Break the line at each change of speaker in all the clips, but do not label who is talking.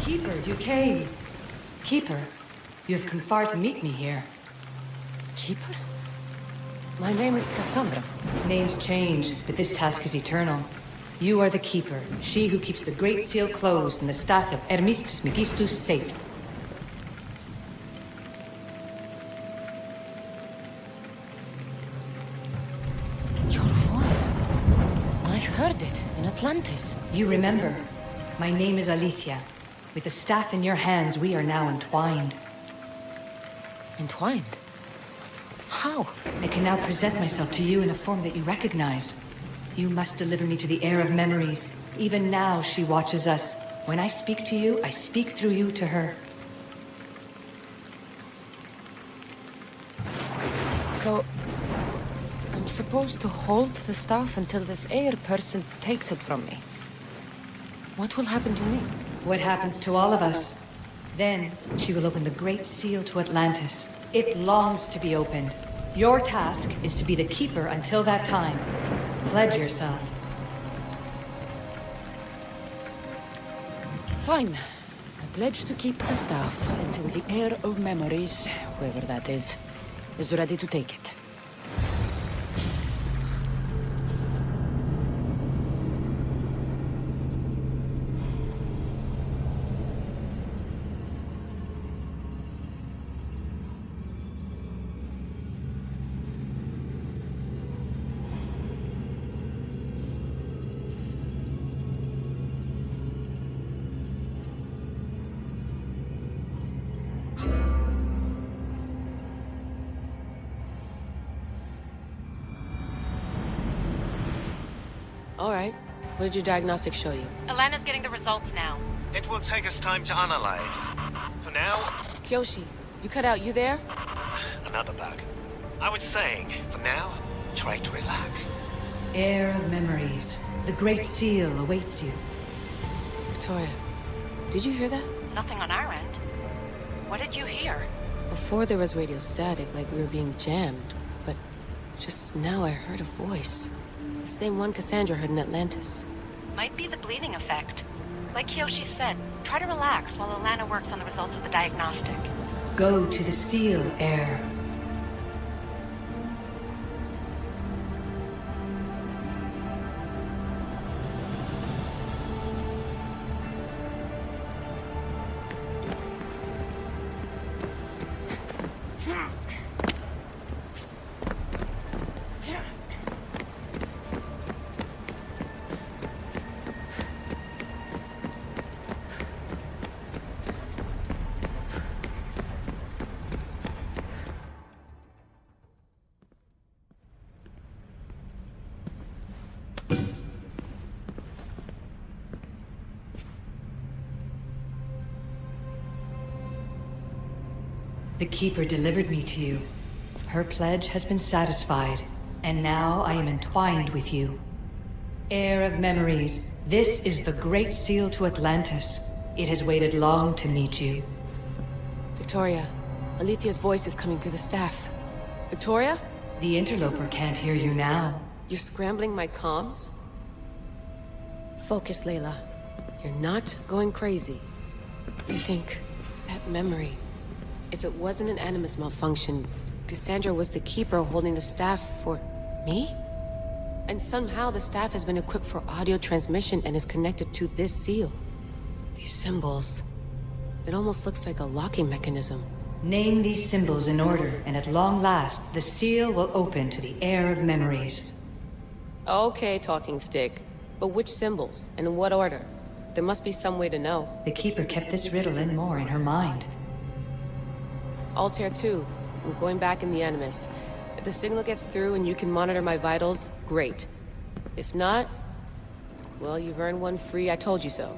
Keeper, you came. Keeper, you have come far to meet me here.
Keeper? My name is Cassandra.
Names change, but this task is eternal. You are the Keeper, she who keeps the Great Seal closed and the staff of Hermes Trismegistus safe.
Your voice. I heard it in Atlantis.
You remember. My name is Alethea. With the staff in your hands, we are now entwined.
Entwined? How?
I can now present myself to you in a form that you recognize. You must deliver me to the Heir of Memories. Even now, she watches us. When I speak to you, I speak through you to her.
So, I'm supposed to hold the staff until this Heir person takes it from me. What will happen to me?
What happens to all of us? Then, she will open the Great Seal to Atlantis. It longs to be opened. Your task is to be the Keeper until that time. Pledge yourself.
Fine. I pledge to keep the staff until the Heir of Memories, whoever that is ready to take it. All right. What did your diagnostics show you?
Alana's getting the results now.
It will take us time to analyze. For now,
Kyoshi, you cut out. You there?
another bug. I was saying, for now, try to relax.
Heir of Memories. The Great Seal awaits you.
Victoria, did you hear that?
Nothing on our end. What did you hear?
Before there was radio static, like we were being jammed. But just now I heard a voice. The same one Cassandra heard in Atlantis.
Might be the bleeding effect. Like Kyoshi said, try to relax while Alana works on the results of the diagnostic.
Go to the Seal, Heir. The Keeper delivered me to you. Her pledge has been satisfied, and now I am entwined with you. Heir of Memories, this is the Great Seal to Atlantis. It has waited long to meet you.
Victoria, Alethea's voice is coming through the staff. Victoria?
The interloper can't hear you now.
You're scrambling my comms? Focus, Layla. You're not going crazy. You think that memory... If it wasn't an Animus malfunction, Cassandra was the Keeper holding the staff for... me? And somehow the staff has been equipped for audio transmission and is connected to this seal. These symbols... It almost looks like a locking mechanism.
Name these symbols in order, and at long last, the seal will open to the Heir of Memories.
Okay, talking stick. But which symbols? And in what order? There must be some way to know.
The Keeper kept this riddle and more in her mind.
Altair 2. I'm going back in the Animus. If the signal gets through and you can monitor my vitals, great. If not, well, you've earned one free I told you so.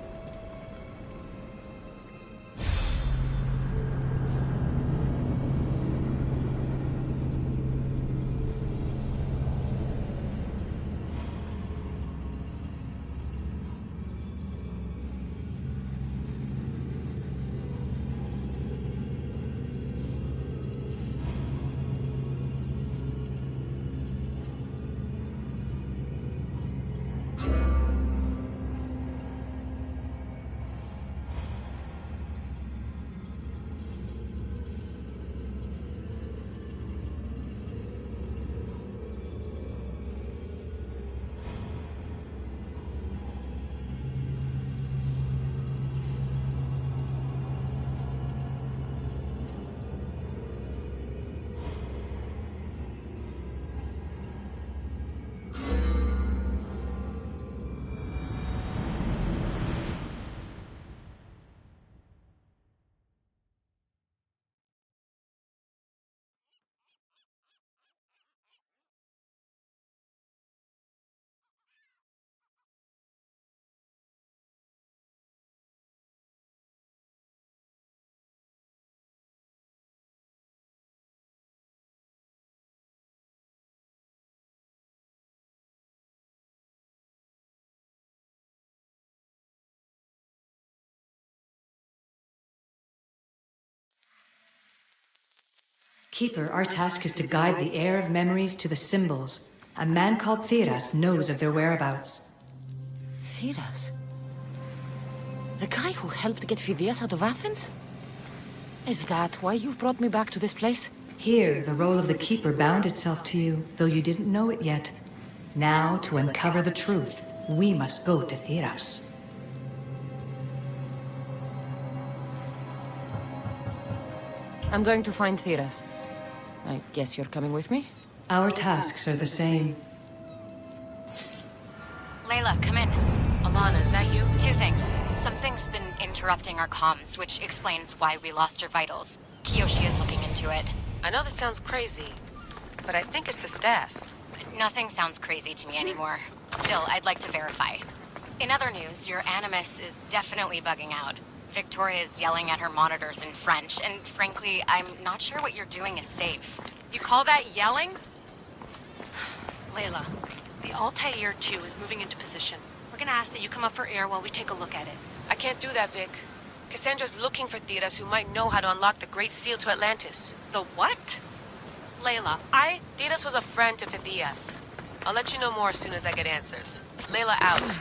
Keeper, our task is to guide the Heir of Memories to the symbols. A man called Theras knows of their whereabouts.
Theras? The guy who helped get Phidias out of Athens? Is that why you've brought me back to this place?
Here, the role of the Keeper bound itself to you, though you didn't know it yet. Now, to uncover the truth, we must go to Theras.
I'm going to find Theras. I guess you're coming with me?
Our tasks are the same.
Layla, come in.
Alana, is that you?
Two things. Something's been interrupting our comms, which explains why we lost her vitals. Kiyoshi is looking into it.
I know this sounds crazy, but I think it's the staff.
Nothing sounds crazy to me anymore. Still, I'd like to verify. In other news, your Animus is definitely bugging out. Victoria is yelling at her monitors in French, and frankly, I'm not sure what you're doing is safe.
You call that yelling? Layla, the Altair 2 is moving into position. We're gonna ask that you come up for air while we take a look at it.
I can't do that, Vic. Cassandra's looking for Theras who might know how to unlock the Great Seal to Atlantis.
The what? Layla,
Theras was a friend to Phidias. I'll let you know more as soon as I get answers. Layla out.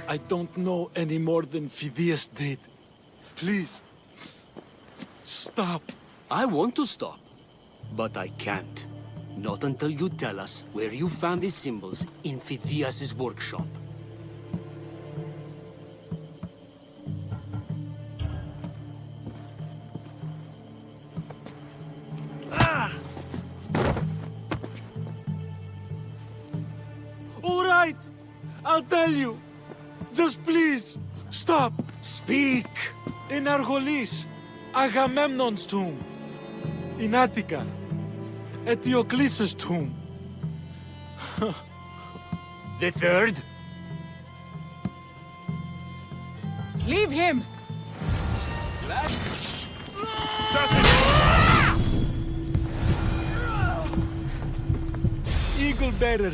I don't know any more than Phidias did. Please, stop.
I want to stop, but I can't. Not until you tell us where you found these symbols in Phidias' workshop.
All right, I'll tell you. Just please, stop.
Speak!
In Argolis, Agamemnon's tomb. In Attica, Eteokles' tomb.
The third?
Leave him!
Eagle Bearer,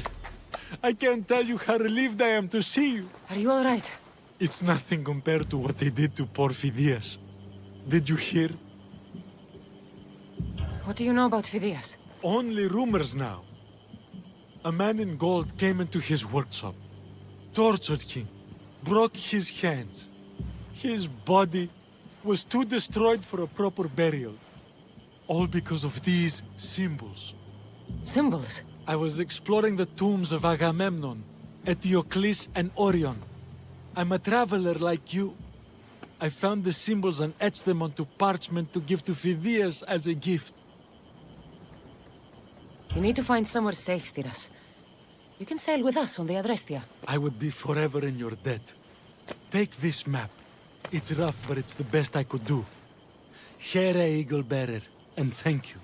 I can't tell you how relieved I am to see you.
Are you all right?
It's nothing compared to what they did to poor Phidias. Did you hear?
What do you know about Phidias?
Only rumors now. A man in gold came into his workshop, tortured him, broke his hands. His body was too destroyed for a proper burial. All because of these symbols.
Symbols?
I was exploring the tombs of Agamemnon, Eteokles, and Orion. I'm a traveler like you. I found the symbols and etched them onto parchment to give to Phidias as a gift.
You need to find somewhere safe, Theras. You can sail with us on the Adrestia.
I would be forever in your debt. Take this map. It's rough, but it's the best I could do. Here, Eagle Bearer, and thank you.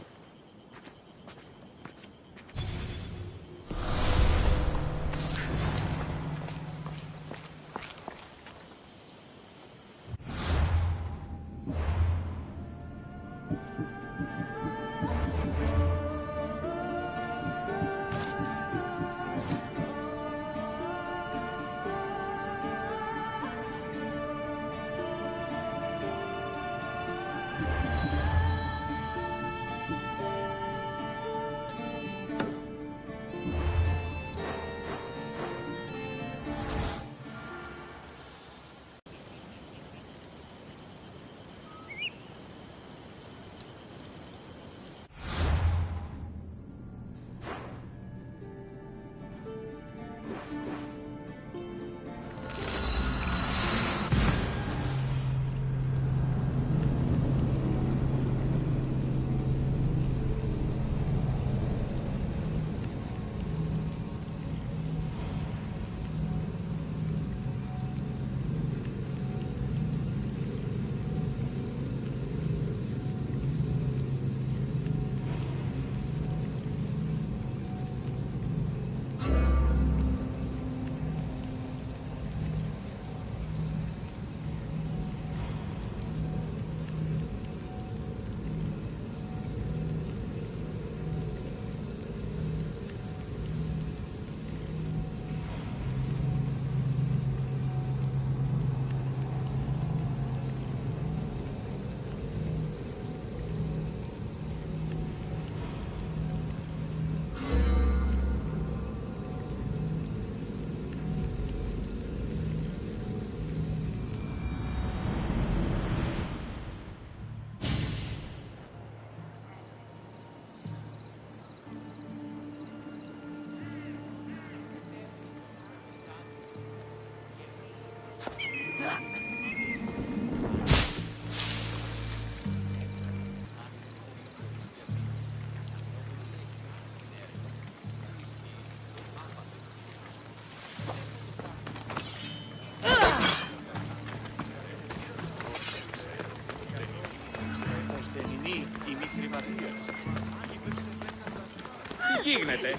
Τι γίνεται?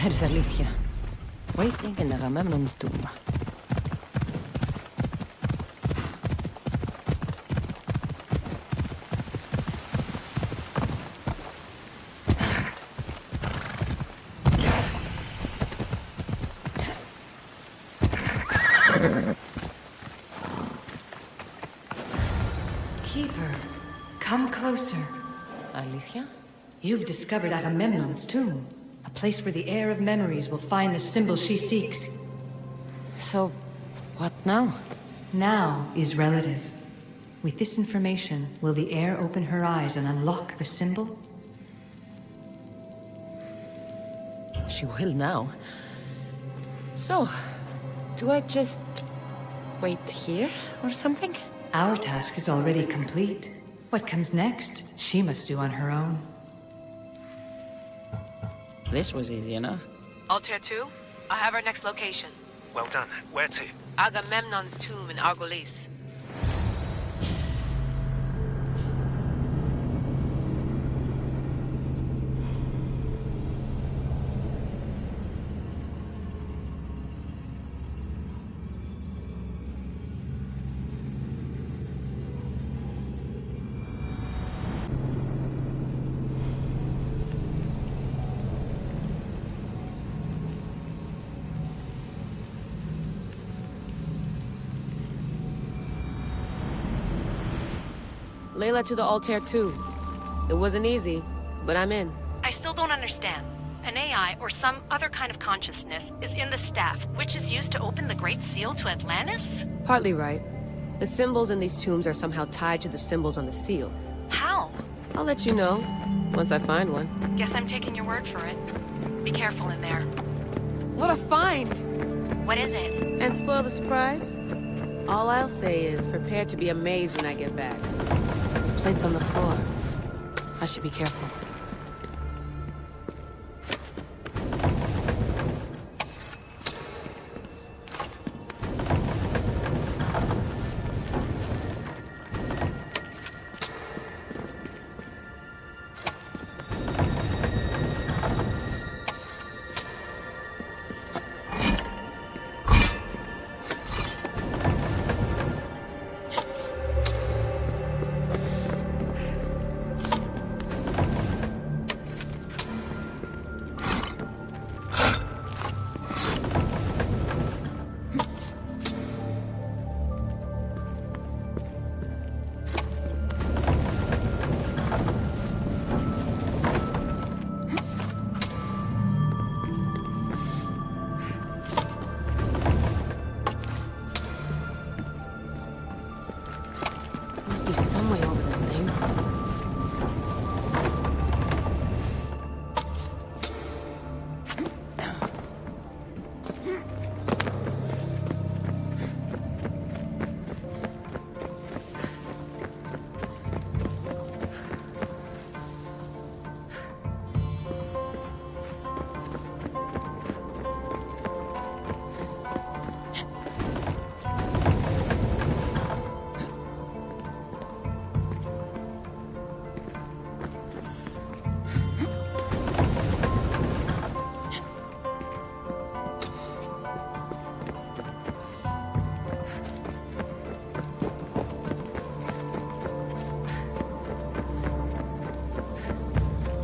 There's αλήθεια. Waiting in Agamemnon's tomb.
Keeper, come closer.
Αλήθεια?
You've discovered Agamemnon's tomb. A place where the Heir of Memories will find the symbol she seeks.
So, what now?
Now is relative. With this information, will the heir open her eyes and unlock the symbol?
She will now. So, do I just wait here or something?
Our task is already complete. What comes next, she must do on her own.
This was easy enough.
Altair 2, I have our next location.
Well done. Where to?
Agamemnon's tomb in Argolis. Layla to the Altair too. It wasn't easy, but I'm in.
I still don't understand. An AI, or some other kind of consciousness, is in the staff, which is used to open the Great Seal to Atlantis?
Partly right. The symbols in these tombs are somehow tied to the symbols on the seal.
How?
I'll let you know, once I find one.
Guess I'm taking your word for it. Be careful in there.
What a find!
What is it?
And spoil the surprise? All I'll say is prepare to be amazed when I get back. There's plates on the floor. I should be careful. Must be some way over this thing.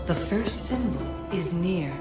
The first symbol is near.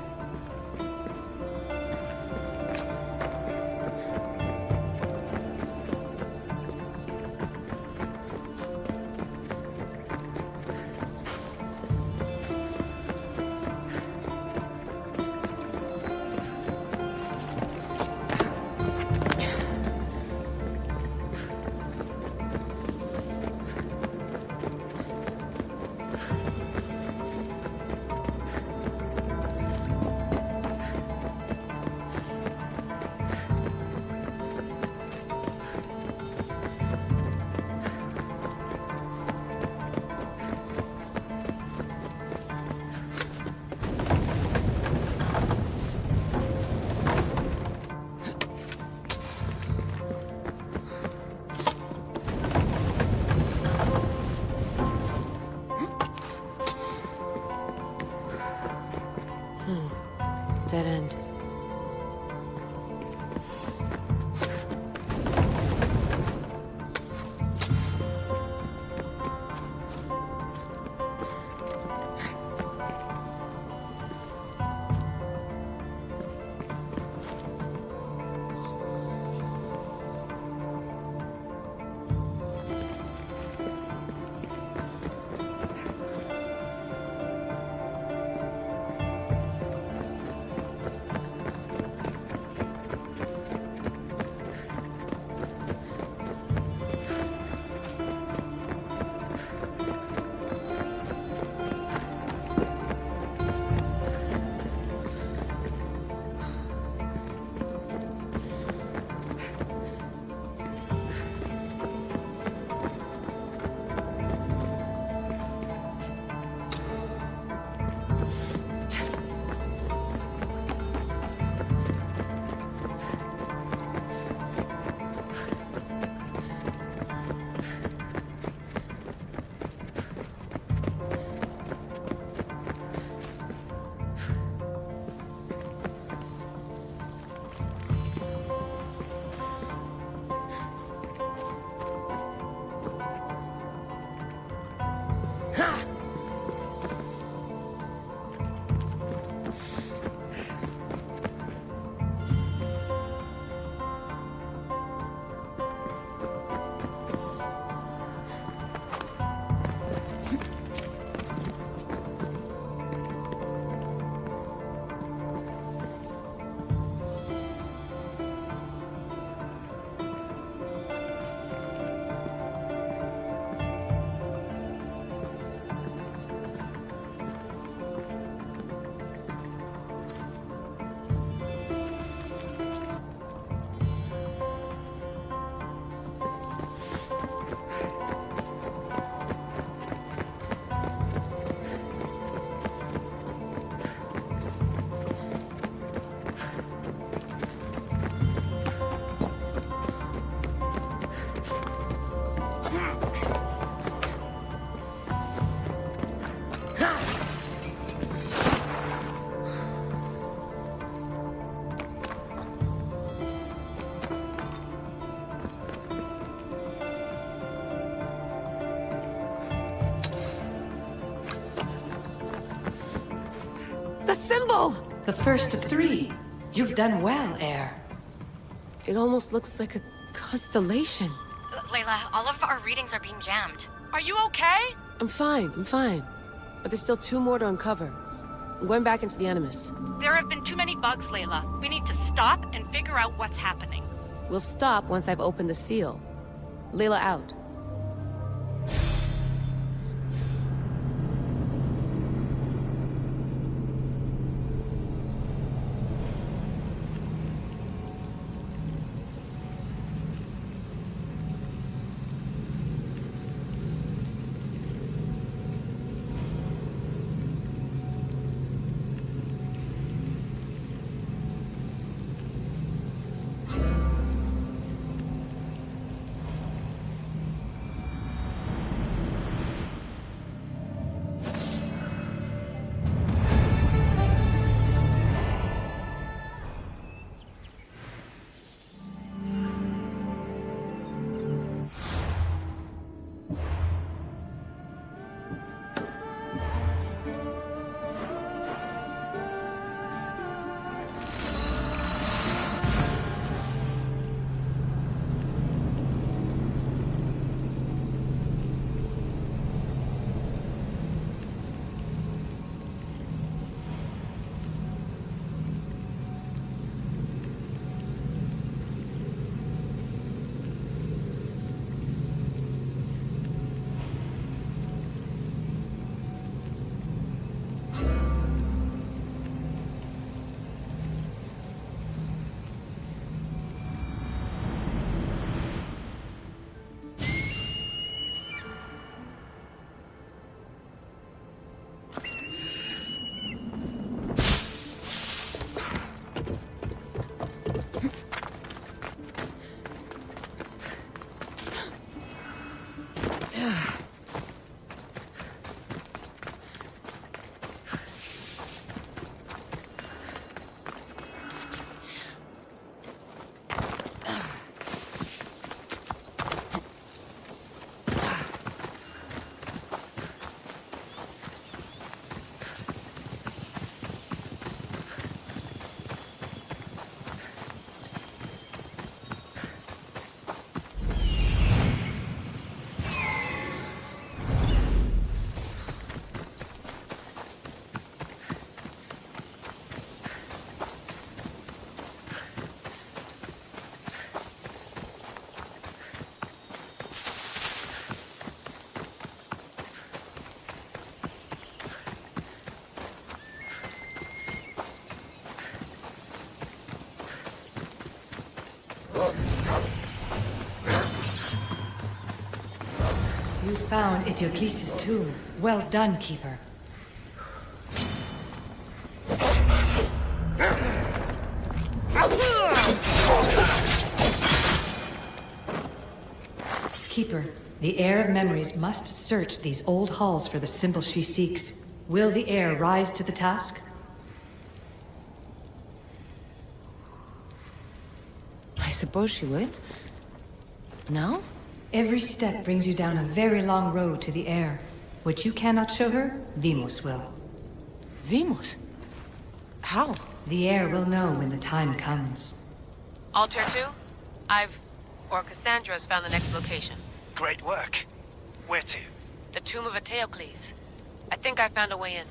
symbol!
The first of three. You've done well, Heir.
It almost looks like a constellation.
Layla, all of our readings are being jammed.
Are you okay?
I'm fine. But there's still 2 more to uncover. I'm going back into the Animus.
There have been too many bugs, Layla. We need to stop and figure out what's happening.
We'll stop once I've opened the seal. Layla out.
You found Eteokles' tomb. Well done, Keeper. Keeper, the Heir of Memories must search these old halls for the symbol she seeks. Will the Heir rise to the task?
I suppose she would. No?
Every step brings you down a very long road to the Heir. What you cannot show her, Deimos will.
Deimos? How?
The Heir will know when the time comes.
Altair 2, Cassandra's found the next location.
Great work. Where to?
The tomb of Eteokles. I think I found a way in.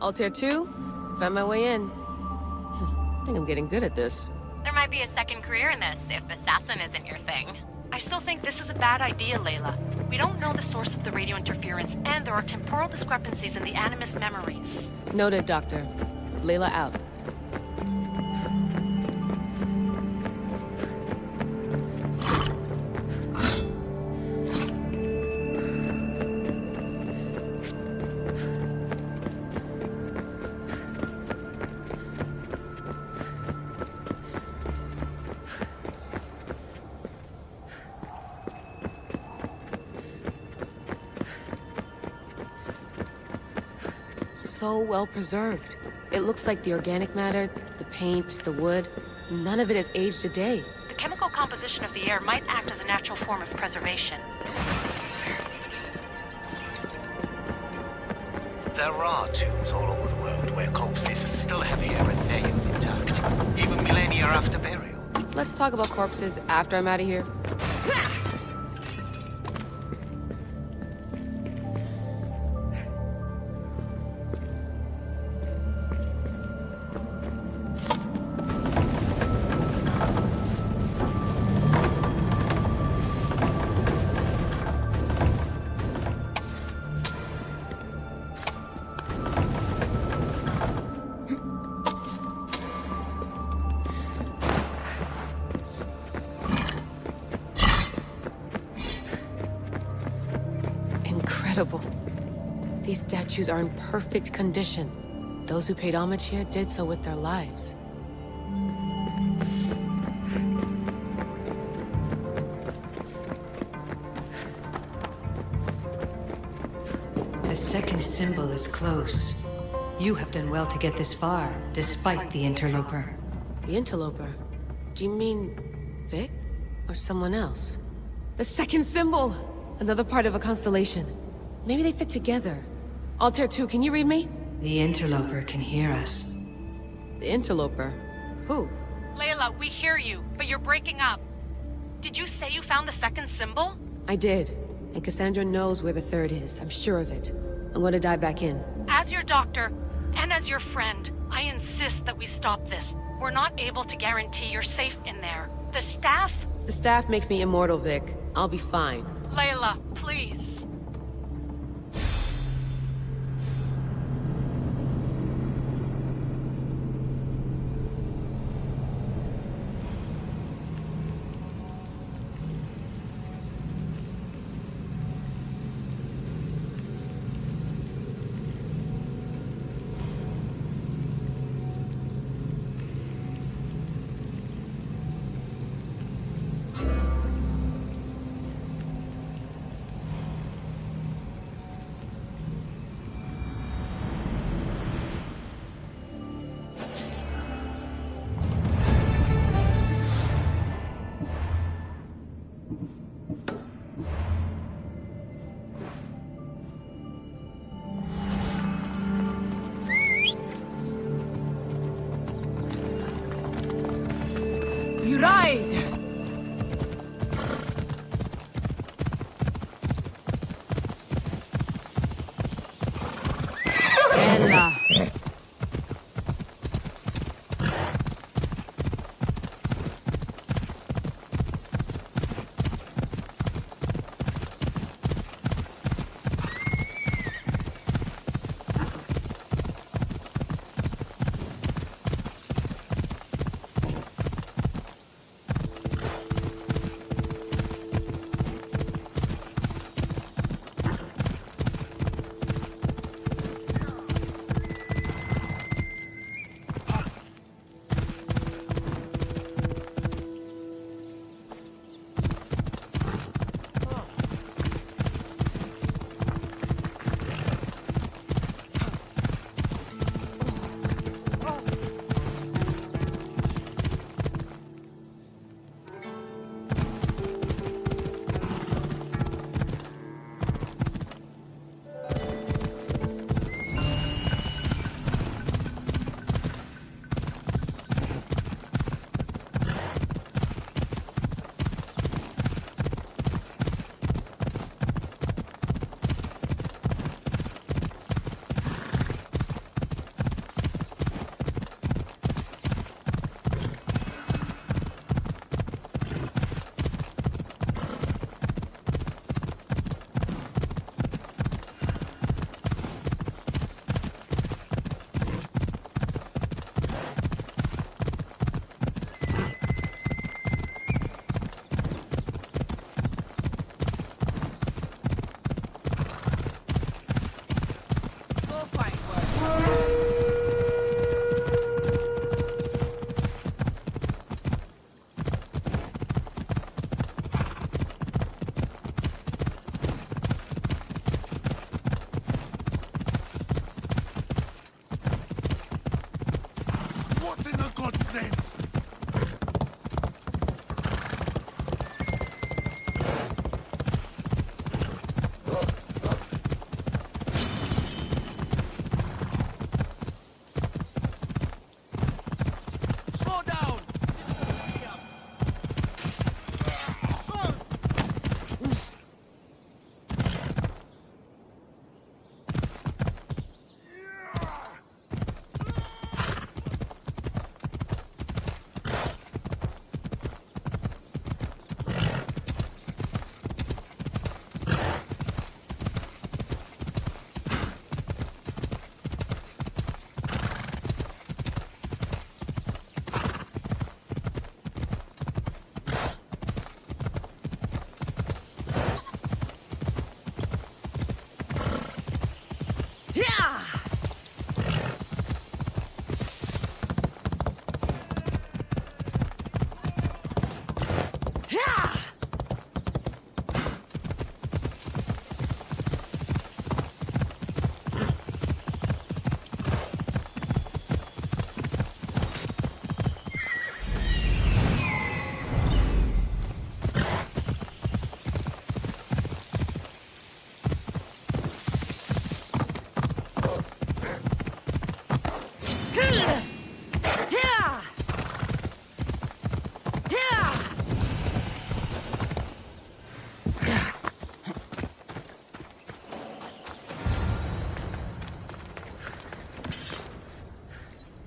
Altair 2, found my way in. I think I'm getting good at this.
There might be a second career in this if assassin isn't your thing.
I still think this is a bad idea, Layla. We don't know the source of the radio interference, and there are temporal discrepancies in the Animus memories.
Noted, Doctor. Layla out. so well preserved. It looks like the organic matter, the paint, the wood, none of it has aged a day.
The chemical composition of the air might act as a natural form of preservation.
There are tombs all over the world where corpses still have hair and nails intact, even millennia after burial.
Let's talk about corpses after I'm out of here. Incredible. These statues are in perfect condition. Those who paid homage here did so with their lives.
The second symbol is close. You have done well to get this far, despite the interloper.
The interloper? Do you mean Vic? Or someone else? The second symbol! Another part of a constellation. Maybe they fit together. Altair 2, can you read me?
The interloper can hear us.
The interloper? Who?
Layla, we hear you, but you're breaking up. Did you say you found the second symbol?
I did. And Cassandra knows where the third is. I'm sure of it. I'm going to dive back in.
As your doctor, and as your friend, I insist that we stop this. We're not able to guarantee you're safe in there. The staff?
The staff makes me immortal, Vic. I'll be fine.
Layla, please.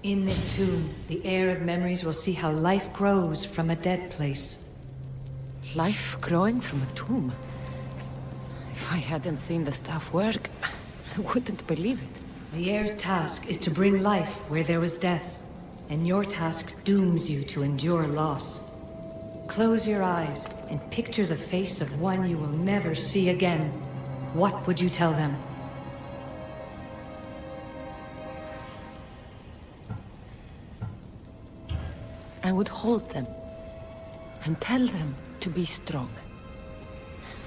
In this tomb, the Heir of Memories will see how life grows from a dead place.
Life growing from a tomb? If I hadn't seen the staff work, I wouldn't believe it.
The Heir's task is to bring life where there was death, and your task dooms you to endure loss. Close your eyes and picture the face of one you will never see again. What would you tell them?
I would hold them and tell them to be strong,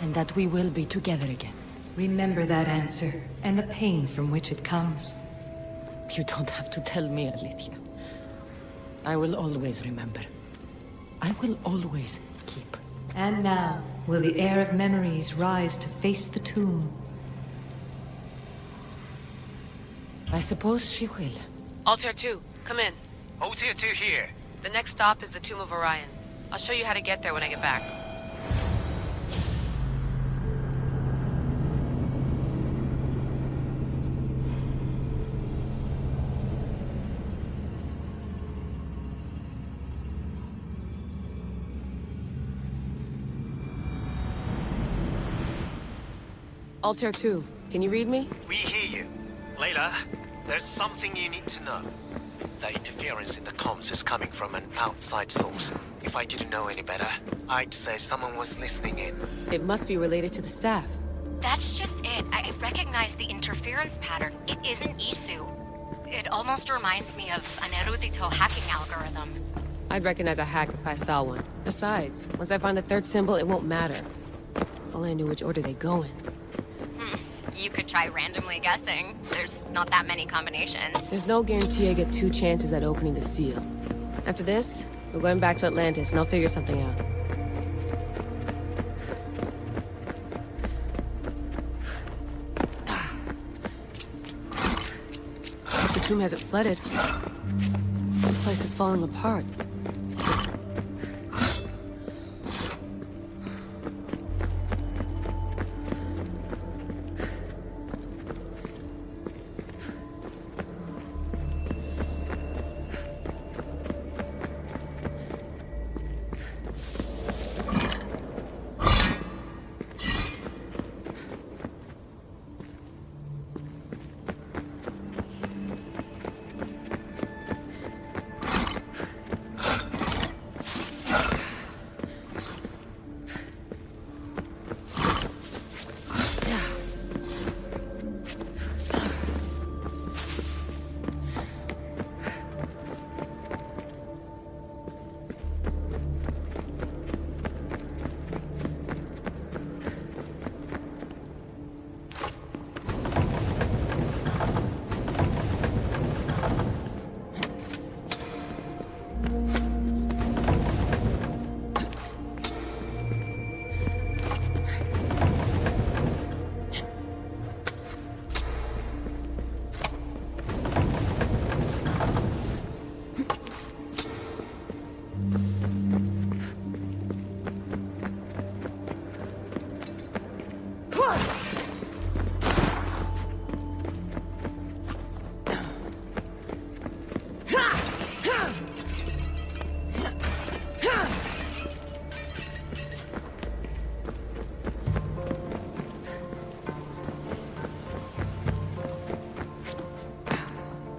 and that we will be together again.
Remember that answer, and the pain from which it comes.
You don't have to tell me, Alethea. I will always remember. I will always keep.
And now, will the Heir of Memories rise to face the tomb?
I suppose she will.
Altair 2, come in.
Altair 2 here.
The next stop is the Tomb of Orion. I'll show you how to get there when I get back. Altair 2, can you read me?
We hear you. Layla, there's something you need to know. The interference in the comms is coming from an outside source. If I didn't know any better, I'd say someone was listening in.
It must be related to the staff.
That's just it. I recognize the interference pattern. It isn't Isu. It almost reminds me of an erudito hacking algorithm.
I'd recognize a hack if I saw one. Besides, once I find the third symbol, it won't matter. If only I knew which order they go in.
You could try randomly guessing. There's not that many combinations.
There's no guarantee I get 2 chances at opening the seal. After this, we're going back to Atlantis, and I'll figure something out. If the tomb hasn't flooded, this place is falling apart.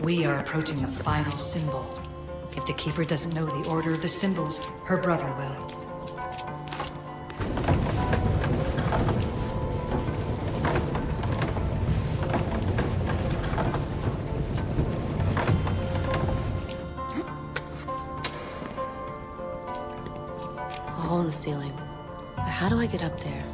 We are approaching the final symbol. If the Keeper doesn't know the order of the symbols, her brother will.
A hole in the ceiling. But how do I get up there?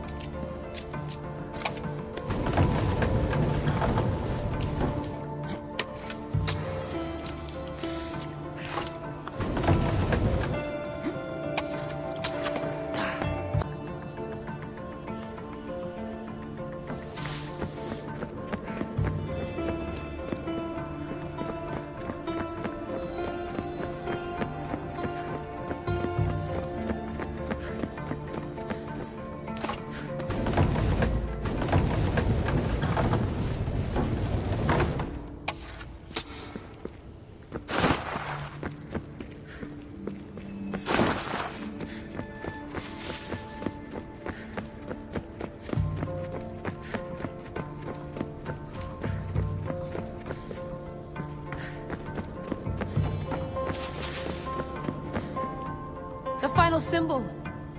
The final symbol!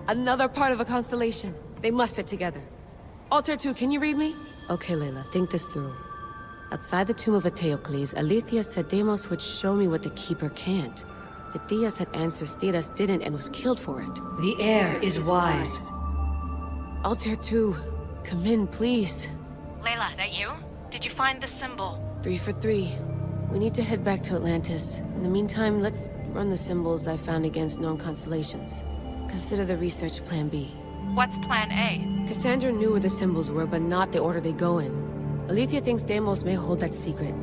Another part of a constellation. They must fit together. Alter 2, can you read me? Okay, Layla, think this through. Outside the tomb of Eteokles, Aletheia said Deimos would show me what the Keeper can't. Phidias had answers Theras didn't and was killed for it.
The heir is wise.
Altair 2, come in, please.
Layla, that you?
Did you find the symbol?
3 for 3. We need to head back to Atlantis. In the meantime, let's run the symbols I found against known constellations. Consider the research plan B.
What's plan A?
Cassandra knew where the symbols were, but not the order they go in. Aletheia thinks Deimos may hold that secret.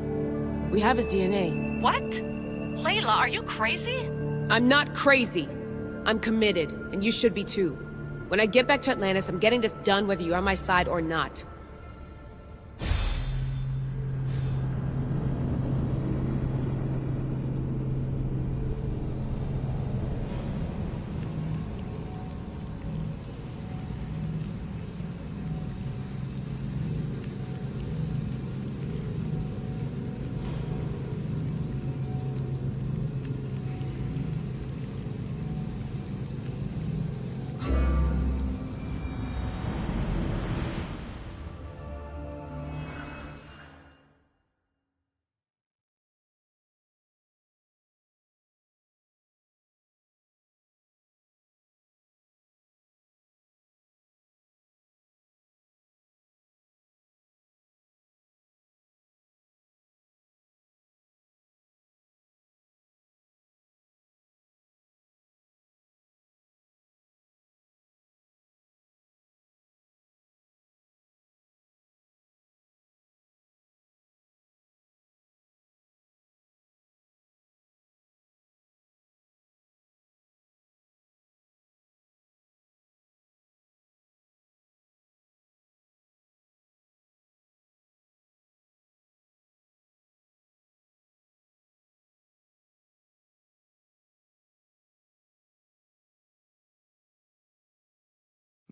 We have his DNA.
What? Layla, are you crazy?
I'm not crazy. I'm committed, and you should be too. When I get back to Atlantis, I'm getting this done whether you're on my side or not.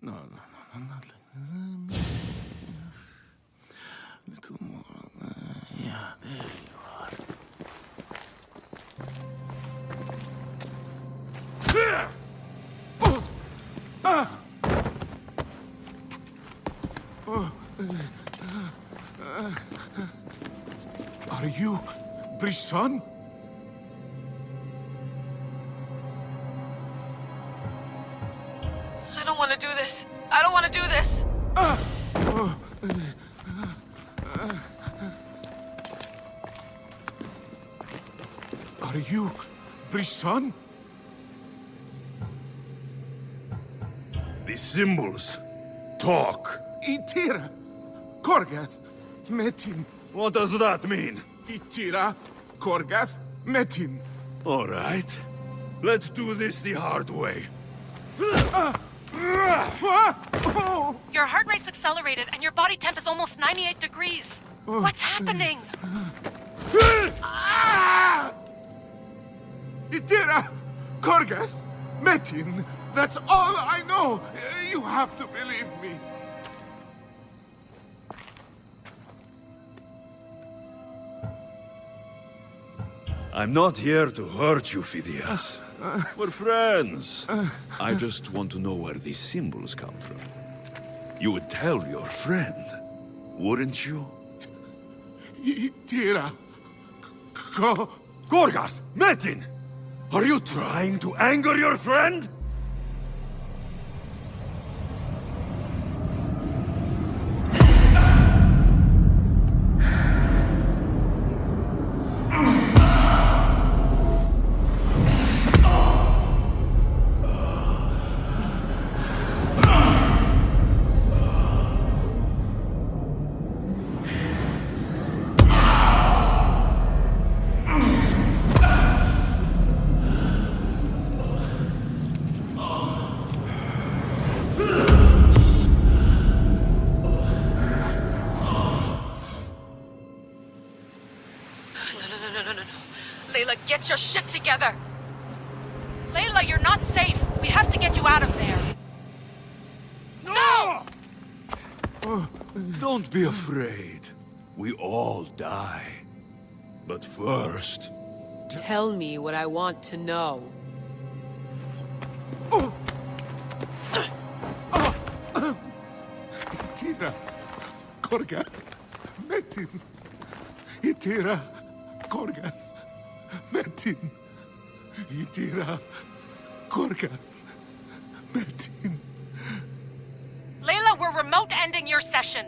No, not like this. Little more. Yeah, there you are. Are you Brisson?
I don't want to do this. I don't want to do this.
Are you Brisson?
The symbols talk.
Itira, Korgath, Metin.
What does that mean?
Itira, Korgath, Metin.
All right. Let's do this the hard way.
Your heart rate's accelerated and your body temp is almost 98 degrees. What's happening?
Itira, Korgath, Metin. That's all I know. You have to believe me.
I'm not here to hurt you, Phidias. We're friends. I just want to know where these symbols come from. You would tell your friend, wouldn't you?
Itira,
Korgath! Metin! Are you trying to anger your friend?
Get your shit together!
Layla, you're not safe. We have to get you out of there. No!
Don't be afraid. We all die. But first...
Tell me what I want to know.
Itira, Korgath, Metin. Itira, Korgath, Metin. Itira, Korgath, Metin.
Layla, we're remote ending your session.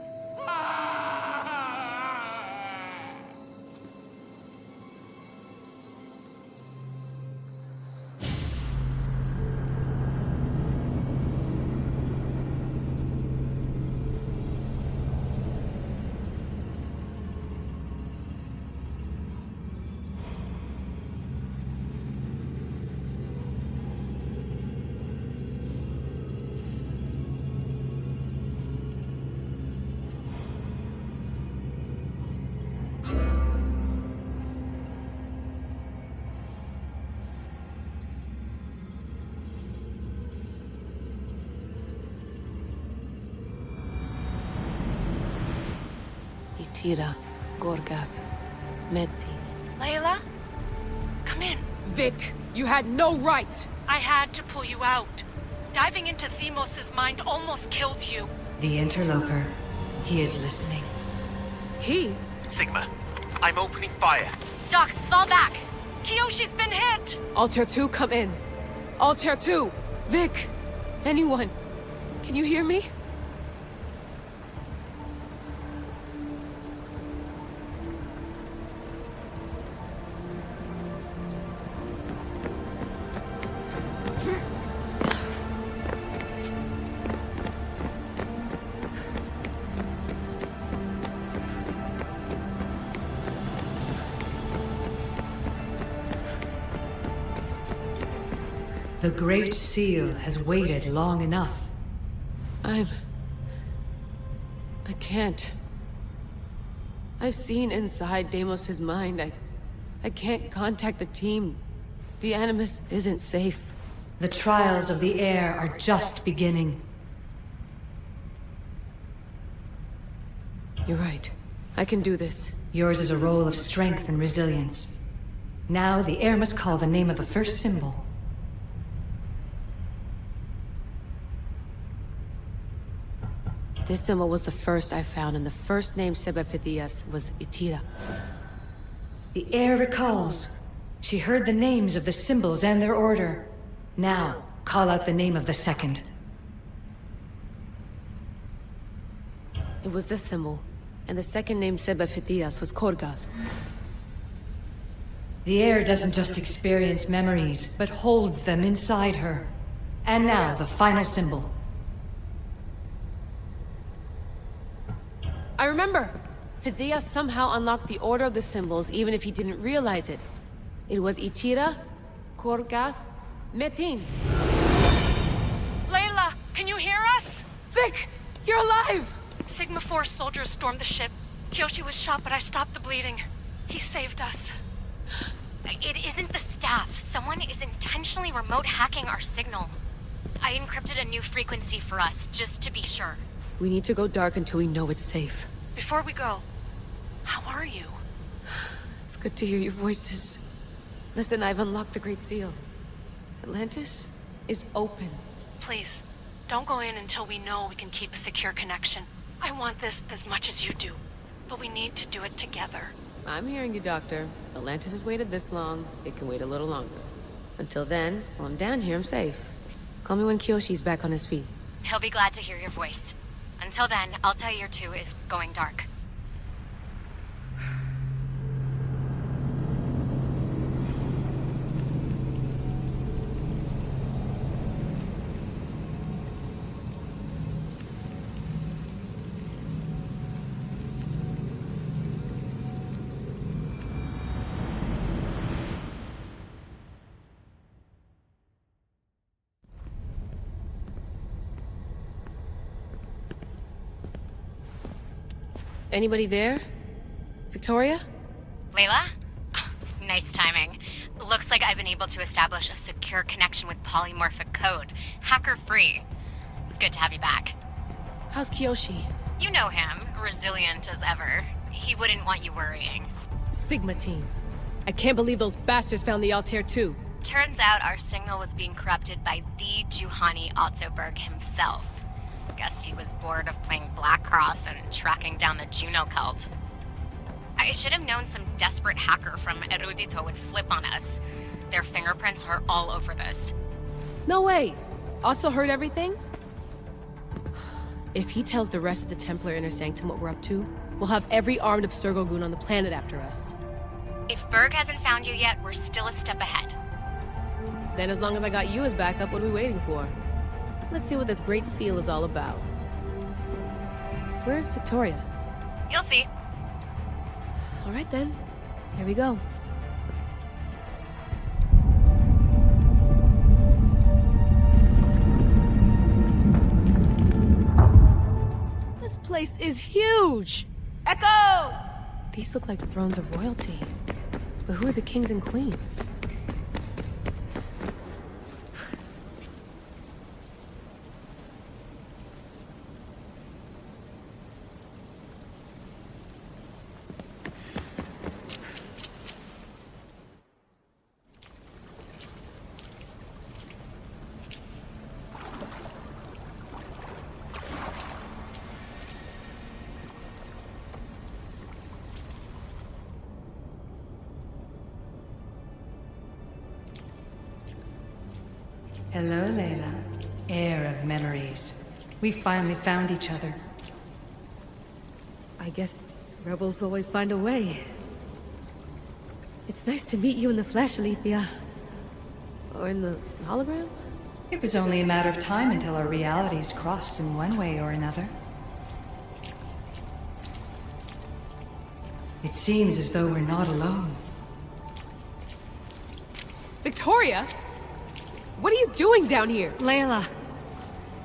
Itira, Korgath, Metin.
Layla, come in.
Vic, you had no right!
I had to pull you out. Diving into Deimos' mind almost killed you.
The interloper. He is listening.
He?
Sigma, I'm opening fire.
Doc, fall back.
Kiyoshi's been hit!
Altair 2, come in. Altair 2! Vic! Anyone! Can you hear me?
The Great Seal has waited long enough.
I can't. I've seen inside Deimos' mind. I can't contact the team. The Animus isn't safe.
The trials of the air are just beginning.
You're right. I can do this.
Yours is a role of strength and resilience. Now the air must call the name of the first symbol.
This symbol was the first I found, and the first name said by Phidias was Itira.
The air recalls. She heard the names of the symbols and their order. Now, call out the name of the second.
It was this symbol, and the second name said by Phidias was Korgath.
The air doesn't just experience memories, but holds them inside her. And now, the final symbol.
I remember! Phidias somehow unlocked the order of the symbols, even if he didn't realize it. It was Itira, Korgath, Metin.
Layla, can you hear us?
Vic! You're alive!
Sigma 4 soldiers stormed the ship. Kiyoshi was shot, but I stopped the bleeding. He saved us.
It isn't the staff. Someone is intentionally remote hacking our signal. I encrypted a new frequency for us, just to be sure.
We need to go dark until we know it's safe.
Before we go, how are you?
It's good to hear your voices. Listen, I've unlocked the Great Seal. Atlantis is open.
Please, don't go in until we know we can keep a secure connection. I want this as much as you do, but we need to do it together.
I'm hearing you, Doctor. Atlantis has waited this long. It can wait a little longer. Until then, while I'm down here, I'm safe. Call me when Kiyoshi's back on his feet.
He'll be glad to hear your voice. Until then, Altair 2 is going dark.
Anybody there? Victoria?
Layla? Nice timing. Looks like I've been able to establish a secure connection with polymorphic code. Hacker-free. It's good to have you back.
How's Kiyoshi?
You know him. Resilient as ever. He wouldn't want you worrying.
Sigma team. I can't believe those bastards found the Altair 2.
Turns out our signal was being corrupted by the Juhani Otzoberg himself. Guess he was bored of playing Black Cross and tracking down the Juno cult. I should have known some desperate hacker from Erudito would flip on us. Their fingerprints are all over this.
No way! Otso heard everything? If he tells the rest of the Templar Inner Sanctum what we're up to, we'll have every armed Abstergo goon on the planet after us.
If Berg hasn't found you yet, we're still a step ahead.
Then as long as I got you as backup, what are we waiting for? Let's see what this Great Seal is all about. Where's Victoria?
You'll see.
All right then. Here we go. This place is huge! Echo! These look like thrones of royalty. But who are the kings and queens?
Hello, Layla. Heir of Memories. We finally found each other.
I guess rebels always find a way. It's nice to meet you in the flesh, Alethea. Or in the hologram?
It was only a matter of time until our realities crossed in one way or another. It seems as though we're not alone.
Victoria? What are you doing down here?
Layla,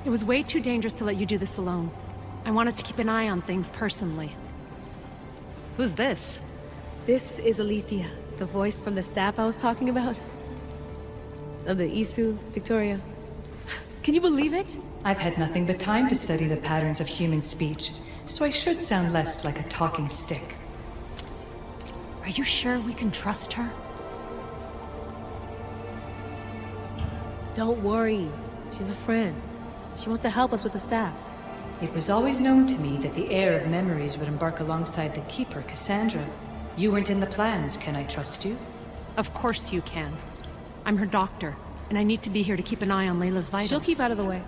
it was way too dangerous to let you do this alone. I wanted to keep an eye on things personally. Who's this?
This is Alethea, the voice from the staff I was talking about. Of the Isu, Victoria. Can you believe it?
I've had nothing but time to study the patterns of human speech, so I should sound less like a talking stick.
Are you sure we can trust her?
Don't worry. She's a friend. She wants to help us with the staff.
It was always known to me that the Heir of Memories would embark alongside the Keeper, Cassandra. You weren't in the plans. Can I trust you?
Of course you can. I'm her doctor, and I need to be here to keep an eye on Layla's vitals.
She'll keep out of the way.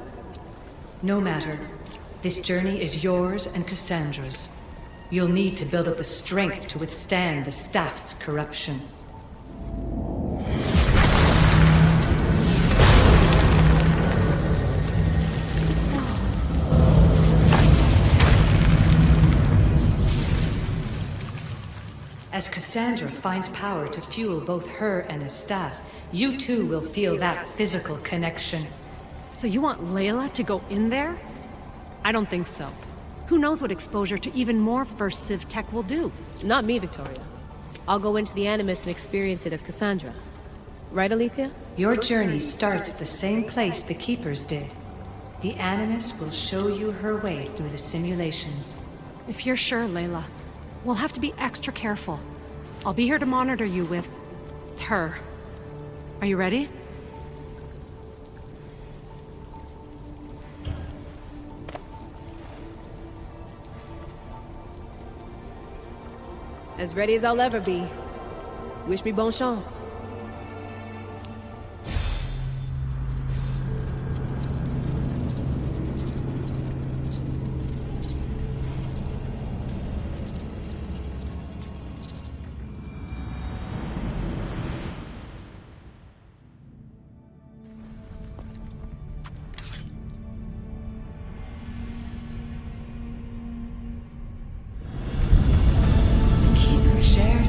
No matter. This journey is yours and Cassandra's. You'll need to build up the strength to withstand the staff's corruption. As Cassandra finds power to fuel both her and the staff, you too will feel that physical connection.
So you want Layla to go in there? I don't think so. Who knows what exposure to even more First Civ tech will do?
Not me, Victoria. I'll go into the Animus and experience it as Cassandra. Right, Alethea?
Your journey starts at the same place the Keepers did. The Animus will show you her way through the simulations.
If you're sure, Layla, we'll have to be extra careful. I'll be here to monitor you with her. Are you ready?
As ready as I'll ever be. Wish me bonne chance.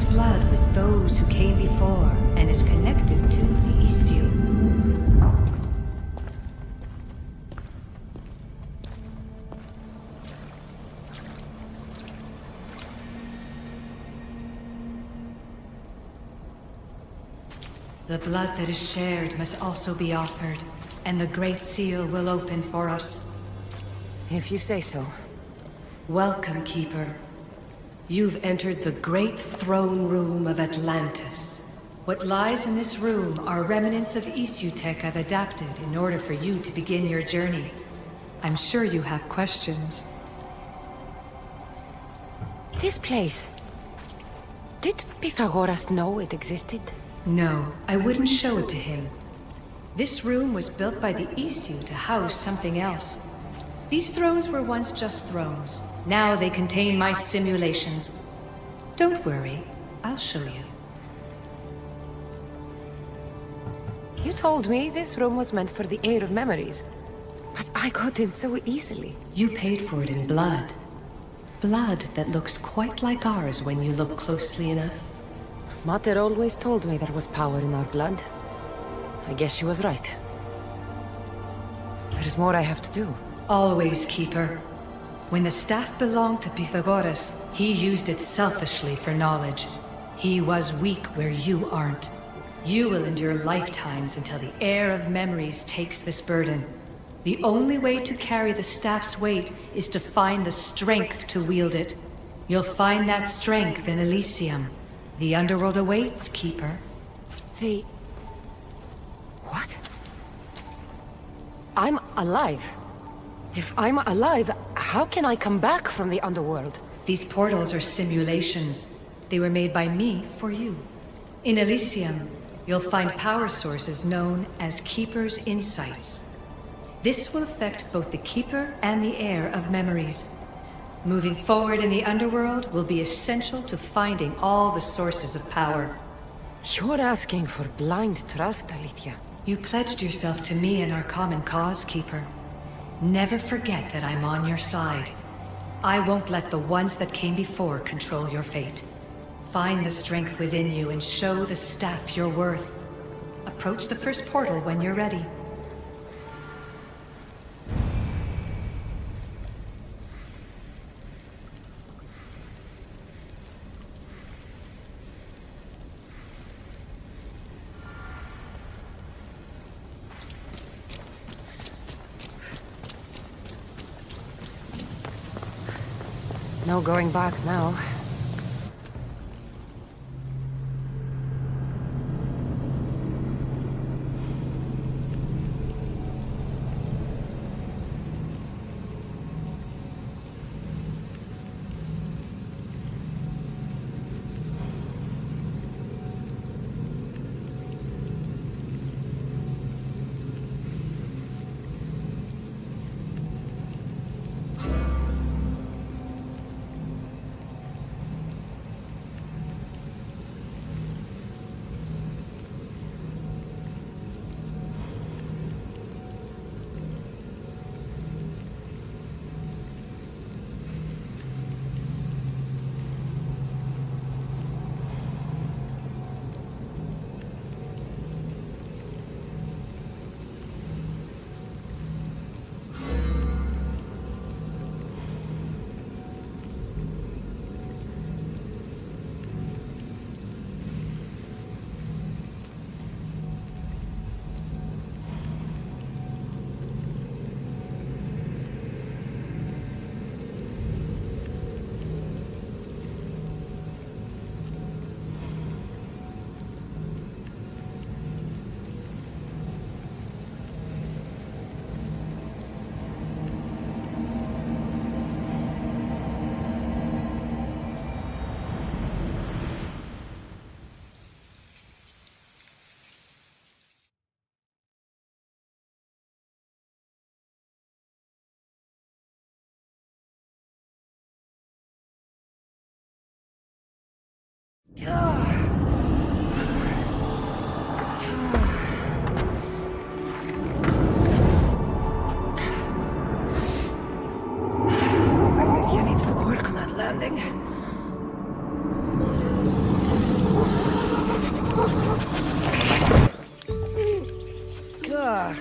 Blood with those who came before and is connected to the Elysium. The blood that is shared must also be offered, and the Great Seal will open for us.
If you say so.
Welcome, Keeper. You've entered the great throne room of Atlantis. What lies in this room are remnants of Isu tech I've adapted in order for you to begin your journey. I'm sure you have questions.
This place... Did Pythagoras know it existed?
No, I wouldn't show it to him. This room was built by the Issue to house something else. These thrones were once just thrones. Now they contain my simulations. Don't worry, I'll show you.
You told me this room was meant for the Heir of Memories. But I got in so easily.
You paid for it in blood. Blood that looks quite like ours when you look closely enough.
Mater always told me there was power in our blood. I guess she was right. There's more I have to do.
Always, Keeper. When the staff belonged to Pythagoras, he used it selfishly for knowledge. He was weak where you aren't. You will endure lifetimes until the Heir of Memories takes this burden. The only way to carry the staff's weight is to find the strength to wield it. You'll find that strength in Elysium. The Underworld awaits, Keeper.
What? I'm alive. If I'm alive, how can I come back from the Underworld?
These portals are simulations. They were made by me for you. In Elysium, you'll find power sources known as Keeper's Insights. This will affect both the Keeper and the Heir of Memories. Moving forward in the Underworld will be essential to finding all the sources of power.
You're asking for blind trust, Alethea.
You pledged yourself to me and our common cause, Keeper. Never forget that I'm on your side. I won't let the ones that came before control your fate. Find the strength within you and show the staff your worth. Approach the first portal when you're ready.
No going back now. Alethea needs to work on that landing. God.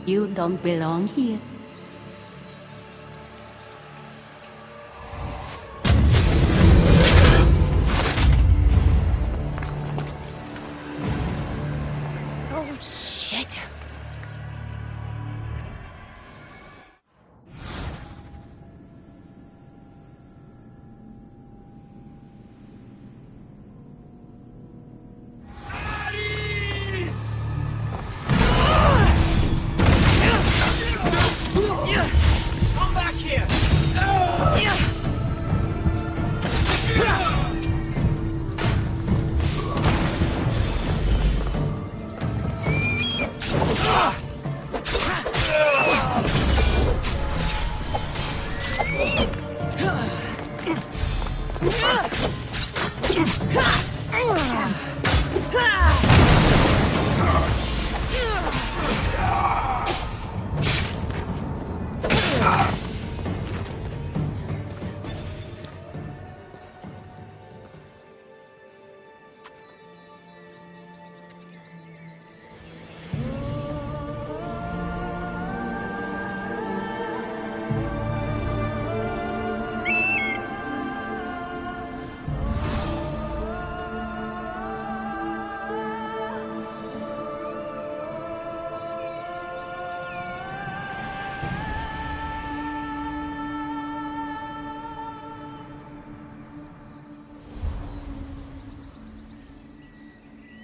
You don't belong here.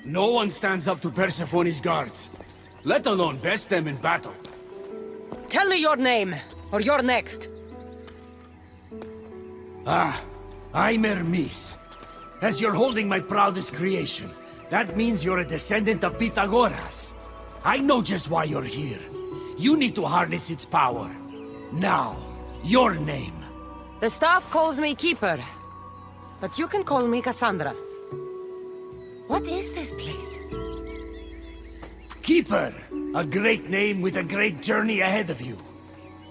No one stands up to Persephone's guards, let alone best them in battle.
Tell me your name, or you're next.
I'm Hermes. As you're holding my proudest creation, that means you're a descendant of Pythagoras. I know just why you're here. You need to harness its power. Now, your name.
The staff calls me Keeper, but you can call me Cassandra. What is this place?
Keeper, a great name with a great journey ahead of you.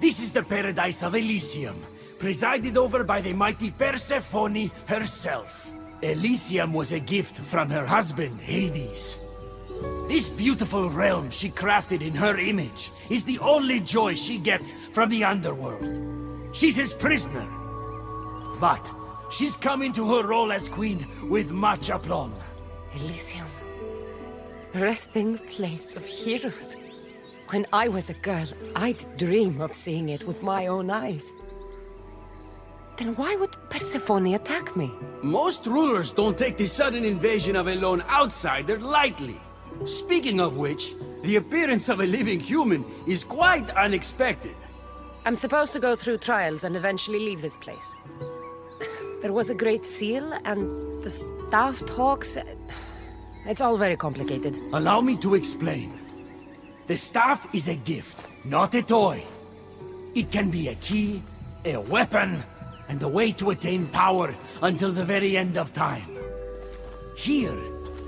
This is the paradise of Elysium, presided over by the mighty Persephone herself. Elysium was a gift from her husband, Hades. This beautiful realm she crafted in her image is the only joy she gets from the Underworld. She's his prisoner. But she's come into her role as queen with much aplomb.
Elysium. Resting place of heroes. When I was a girl, I'd dream of seeing it with my own eyes. Then why would Persephone attack me?
Most rulers don't take the sudden invasion of a lone outsider lightly. Speaking of which, the appearance of a living human is quite unexpected.
I'm supposed to go through trials and eventually leave this place. There was a great seal, and the staff talks... It's all very complicated.
Allow me to explain. The staff is a gift, not a toy. It can be a key, a weapon, and a way to attain power until the very end of time. Here,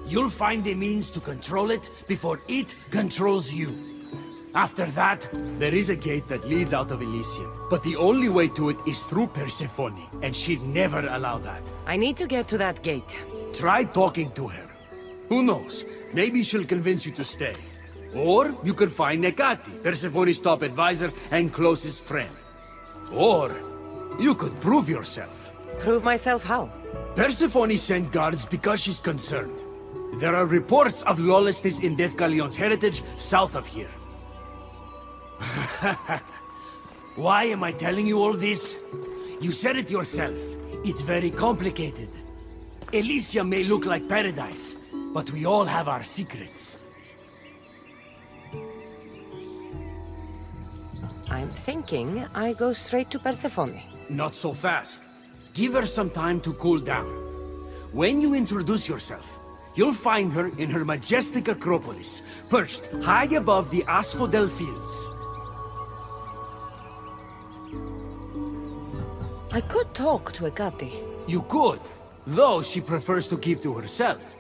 you'll find a means to control it before it controls you. After that, there is a gate that leads out of Elysium, but the only way to it is through Persephone, and she'd never allow that.
I need to get to that gate.
Try talking to her. Who knows? Maybe she'll convince you to stay. Or you could find Nekati, Persephone's top advisor and closest friend. Or you could prove yourself.
Prove myself how?
Persephone sent guards because she's concerned. There are reports of lawlessness in Deucalion's heritage south of here. Why am I telling you all this? You said it yourself. It's very complicated. Elysium may look like paradise, but we all have our secrets.
I'm thinking I go straight to Persephone.
Not so fast. Give her some time to cool down. When you introduce yourself, you'll find her in her majestic acropolis, perched high above the asphodel fields.
I could talk to Ekati.
You could, though she prefers to keep to herself.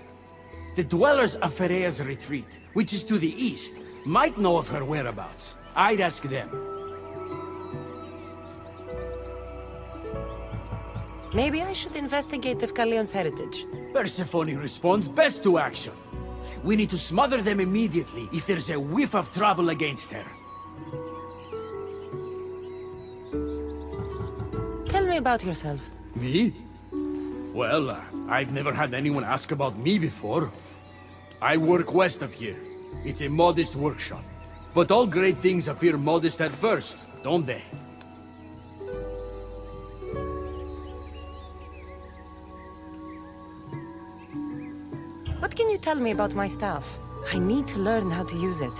The dwellers of Pherea's retreat, which is to the east, might know of her whereabouts. I'd ask them.
Maybe I should investigate Deucalion's heritage.
Persephone responds best to action. We need to smother them immediately if there's a whiff of trouble against her.
Tell me about yourself.
Me? Well, I've never had anyone ask about me before. I work west of here. It's a modest workshop. But all great things appear modest at first, don't they?
What can you tell me about my staff? I need to learn how to use it.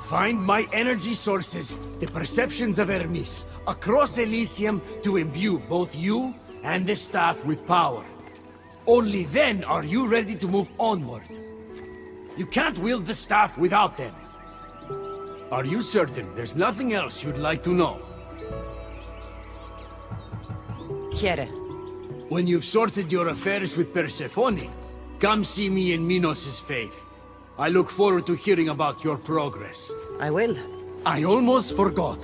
Find my energy sources, the perceptions of Hermes, across Elysium to imbue both you and the staff with power. Only then are you ready to move onward. You can't wield the staff without them. Are you certain there's nothing else you'd like to know?
Here.
When you've sorted your affairs with Persephone, come see me in Minos' faith. I look forward to hearing about your progress.
I will.
I almost forgot.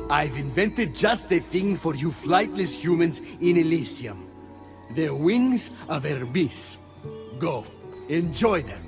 I've invented just the thing for you flightless humans in Elysium. The wings of Hermes. Go, enjoy them.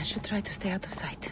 should try to stay out of sight.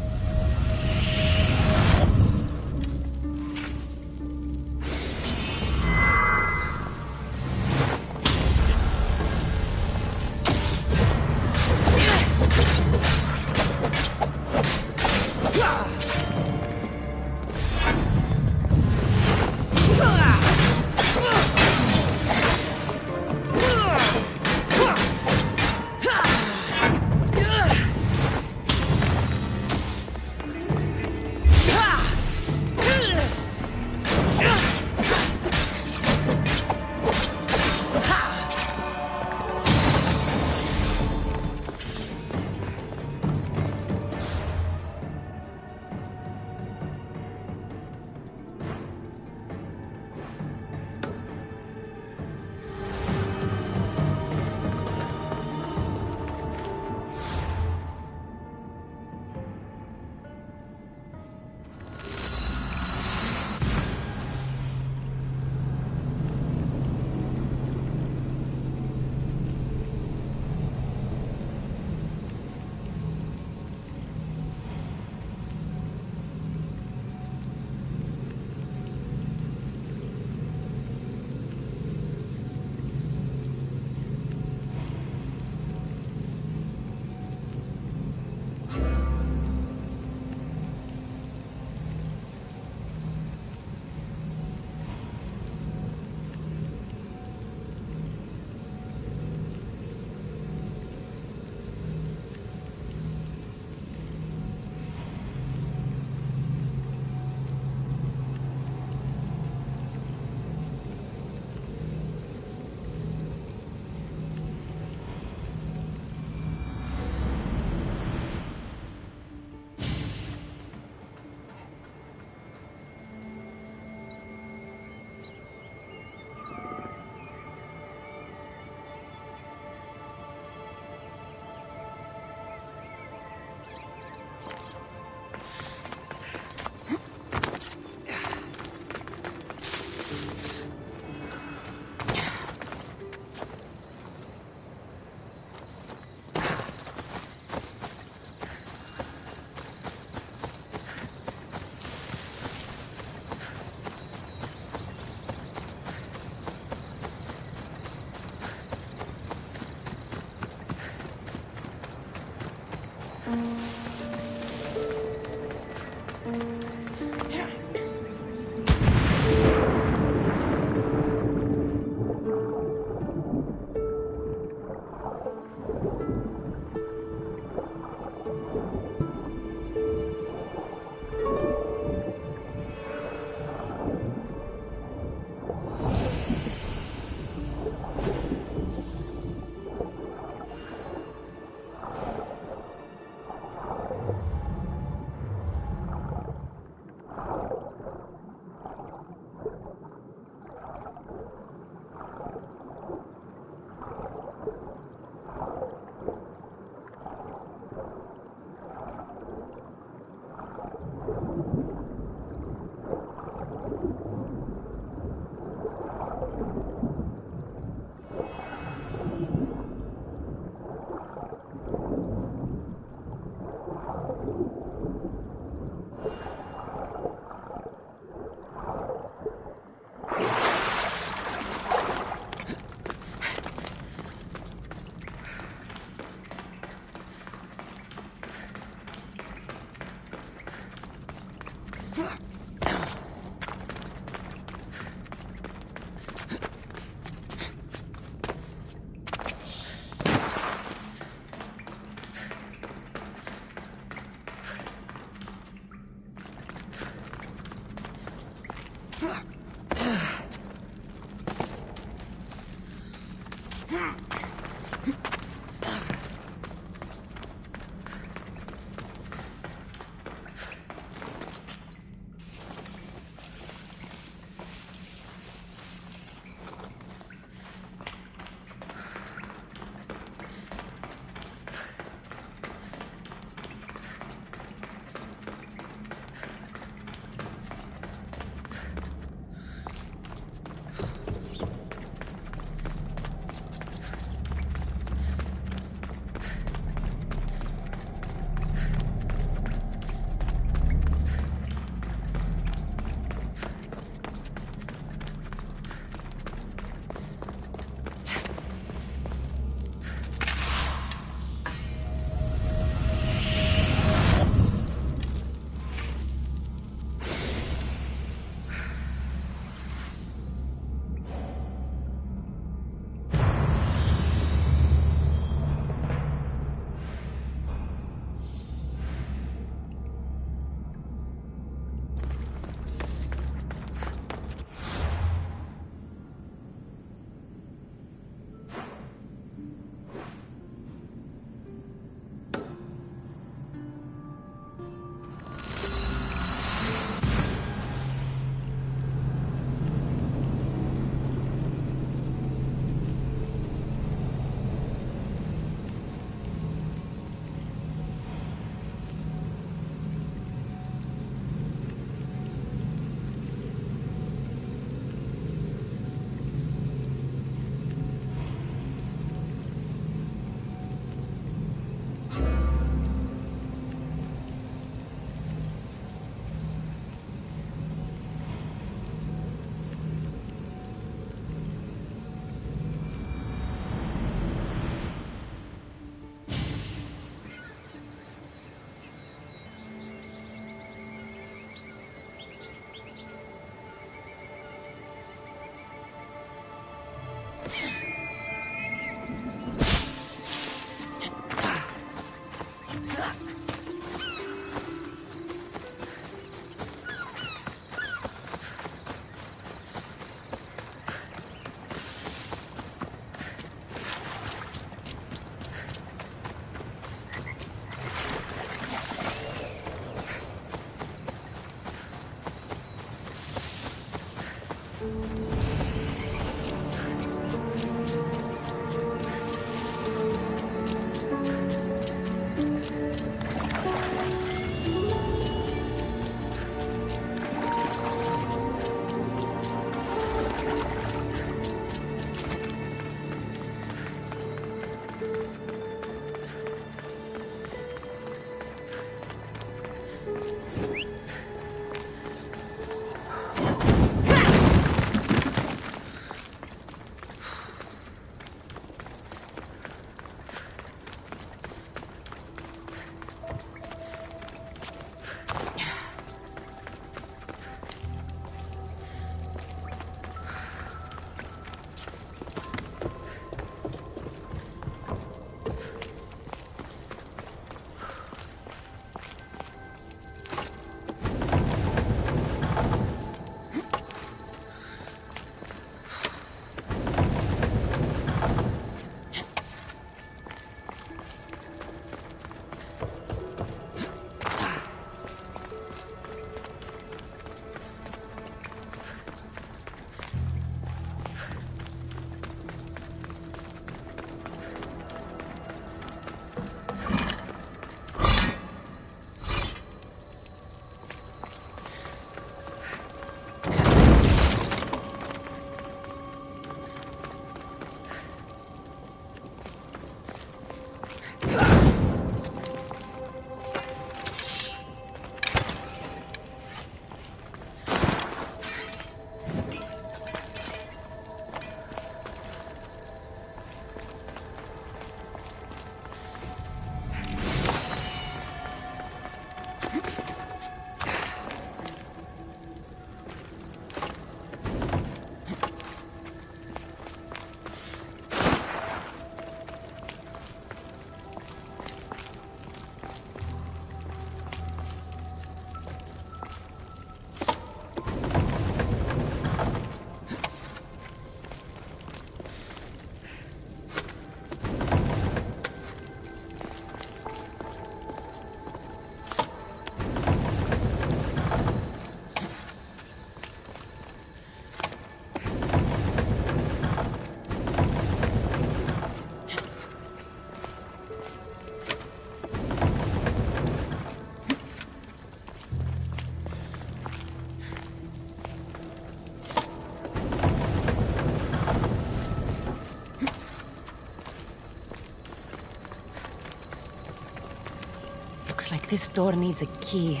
Looks like this door needs a key.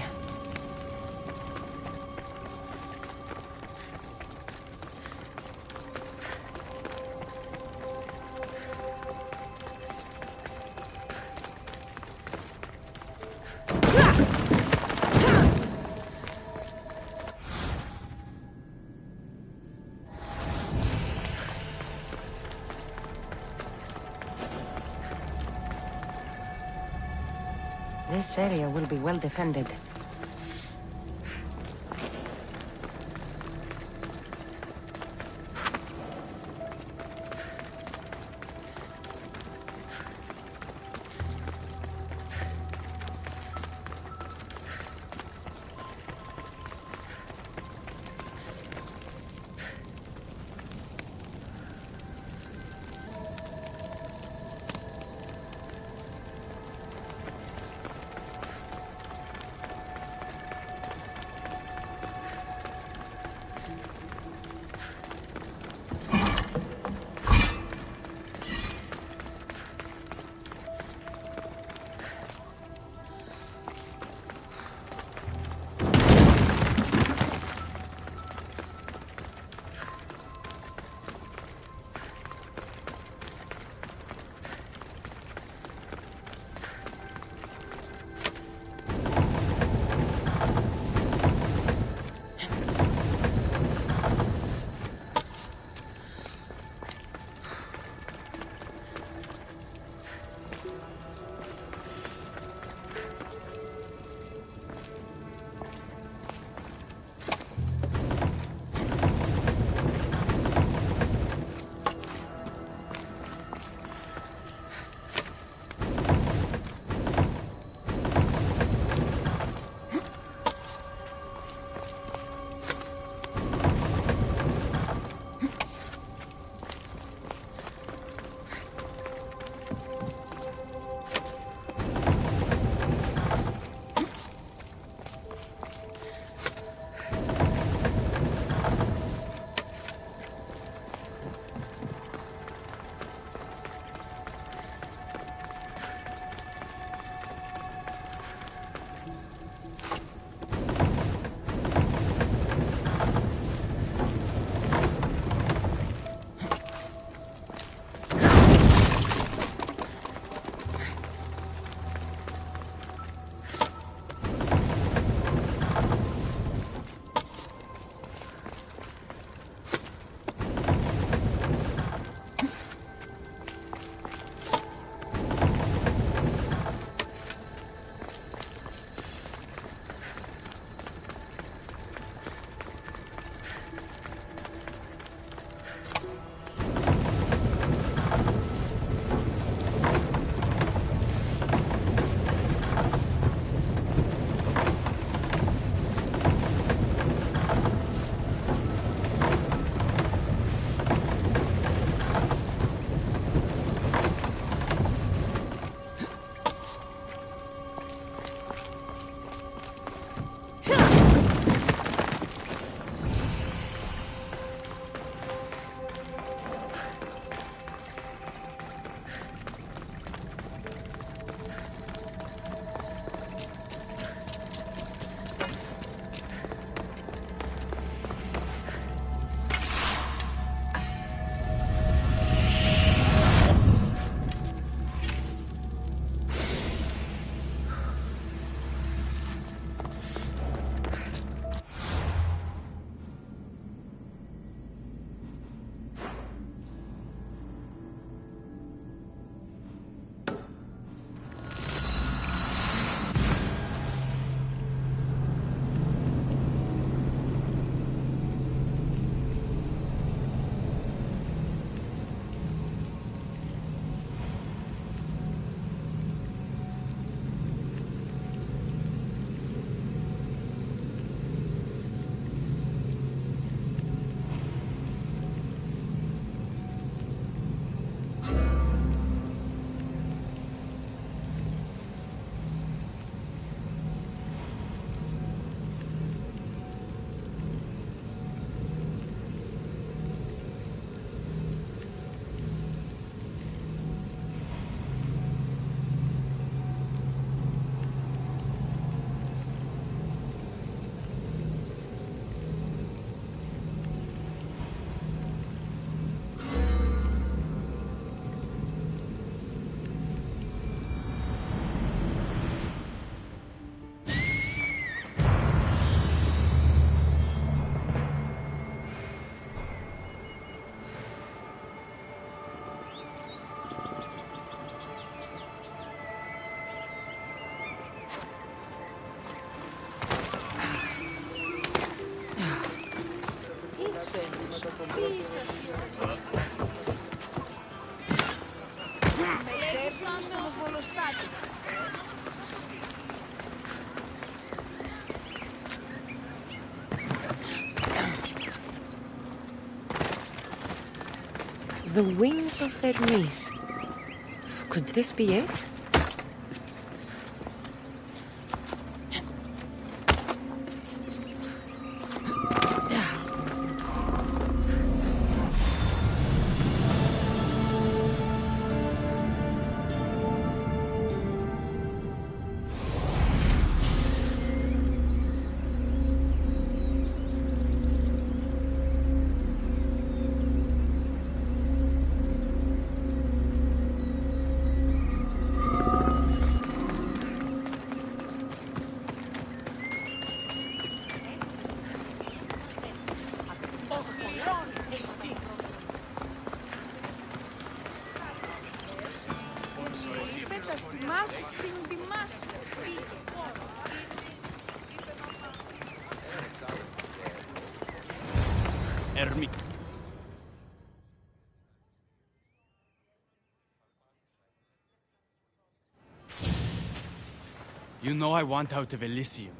This area will be well defended.
The wings of Hermes. Could this be it?
You know I want out of Elysium.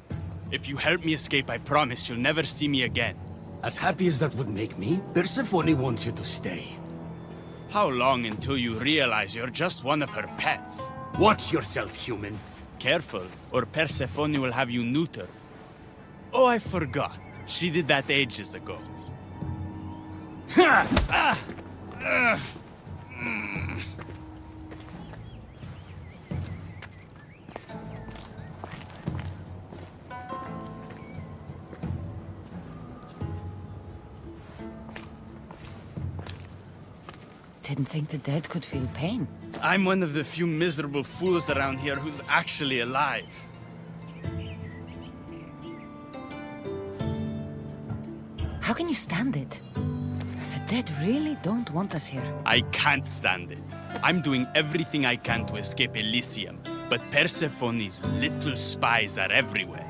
If you help me escape, I promise you'll never see me again.
As happy as that would make me, Persephone wants you to stay.
How long until you realize you're just one of her pets?
Watch yourself, human.
Careful, or Persephone will have you neutered. Oh, I forgot. She did that ages ago.
Didn't think the dead could feel pain.
I'm one of the few miserable fools around here who's actually alive.
How can you stand it? The dead really don't want us here.
I can't stand it. I'm doing everything I can to escape Elysium, but Persephone's little spies are everywhere.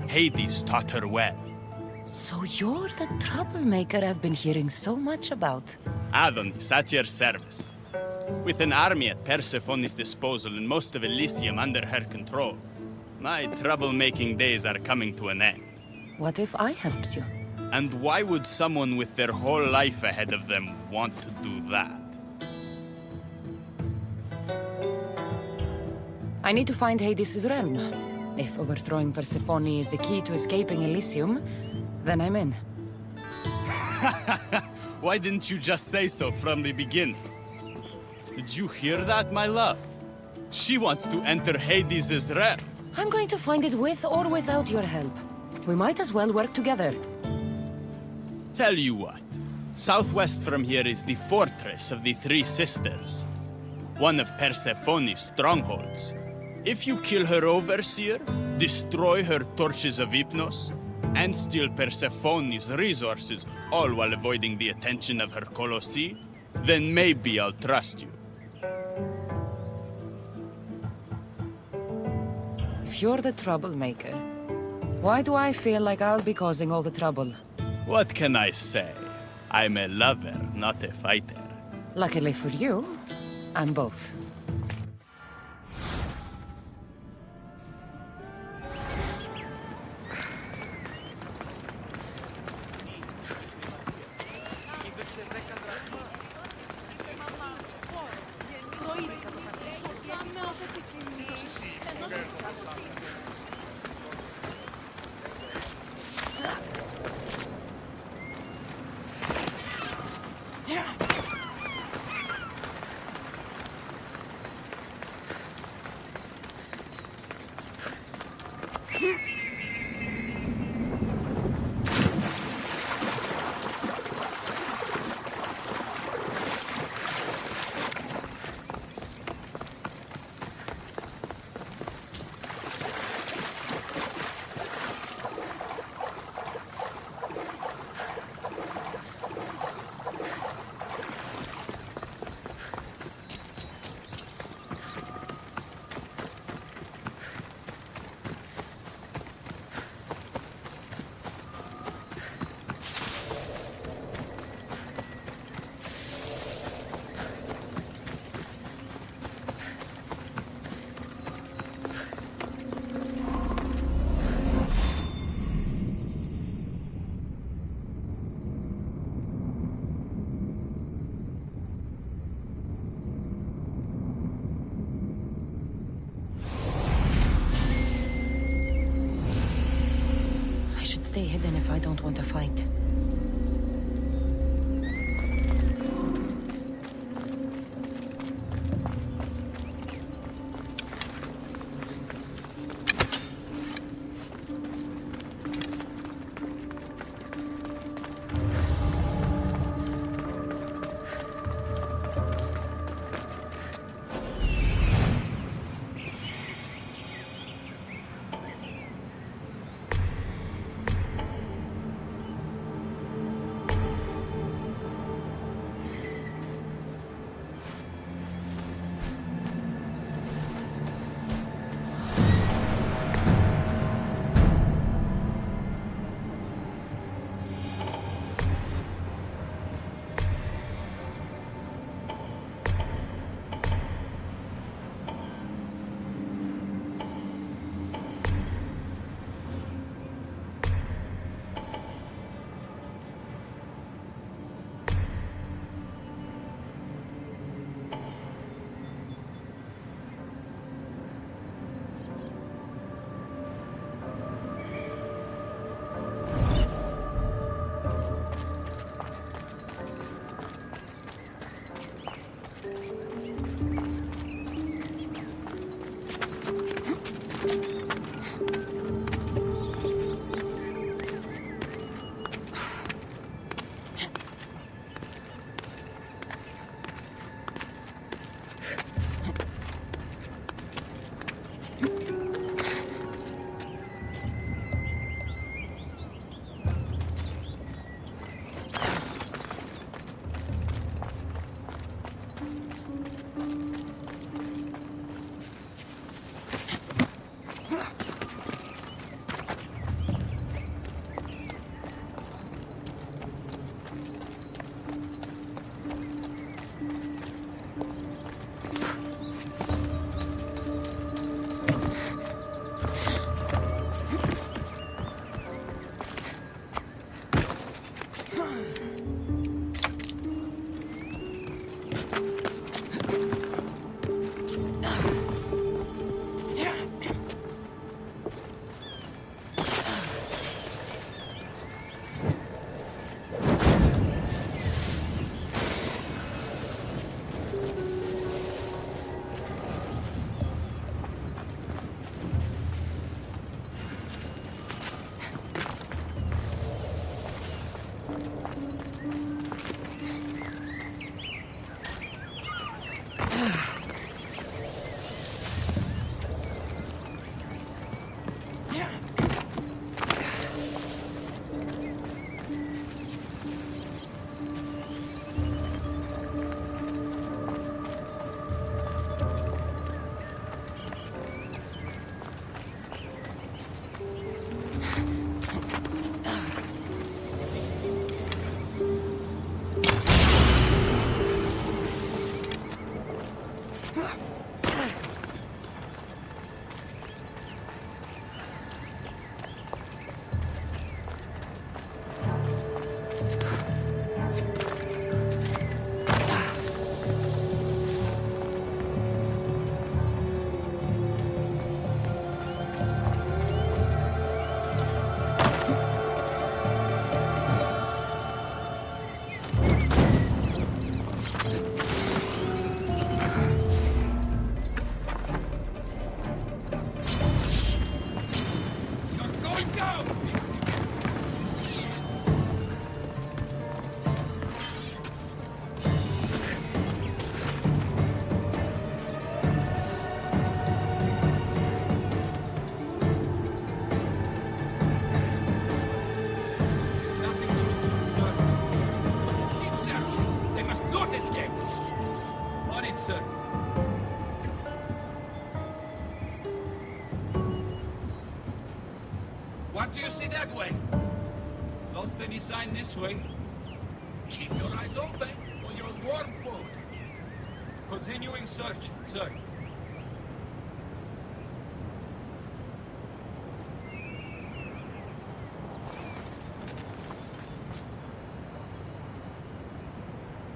Hades taught her well.
So you're the troublemaker I've been hearing so much about.
Adonis, at your service. With an army at Persephone's disposal and most of Elysium under her control, my troublemaking days are coming to an end.
What if I helped you?
And why would someone with their whole life ahead of them want to do that?
I need to find Hades' realm. If overthrowing Persephone is the key to escaping Elysium, then I'm in.
Why didn't you just say so from the beginning? Did you hear that, my love? She wants to enter Hades' realm.
I'm going to find it with or without your help. We might as well work together.
Tell you what. Southwest from here is the fortress of the Three Sisters. One of Persephone's strongholds. If you kill her overseer, destroy her torches of Hypnos, and steal Persephone's resources, all while avoiding the attention of her Colossi, then maybe I'll trust you.
If you're the troublemaker, why do I feel like I'll be causing all the trouble?
What can I say? I'm a lover, not a fighter.
Luckily for you, I'm both. should stay hidden if I don't want to fight.
What do you see that way? Lost any sign this way? Keep your eyes open for your warm food. Continuing search, sir.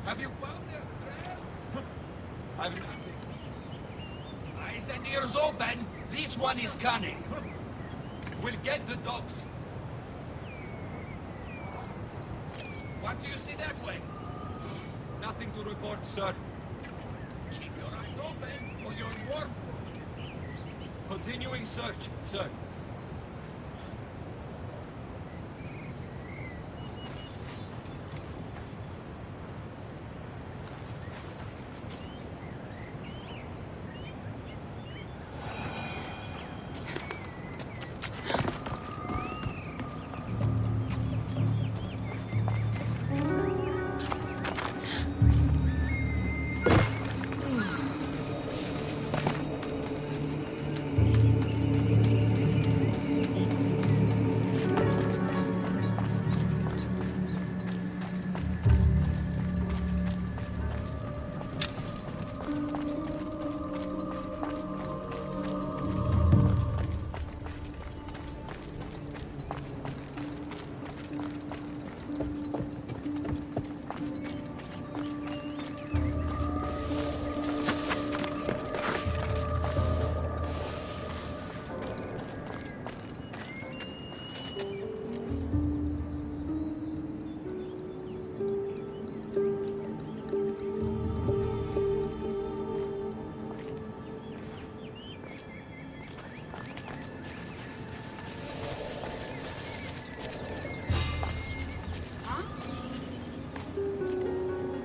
Have you found their trail? I've nothing. Eyes and ears open. This one is cunning. We'll get the dogs. What do you see that way? Nothing to report, sir. Keep your eyes open, or you're in warp. Continuing search, sir.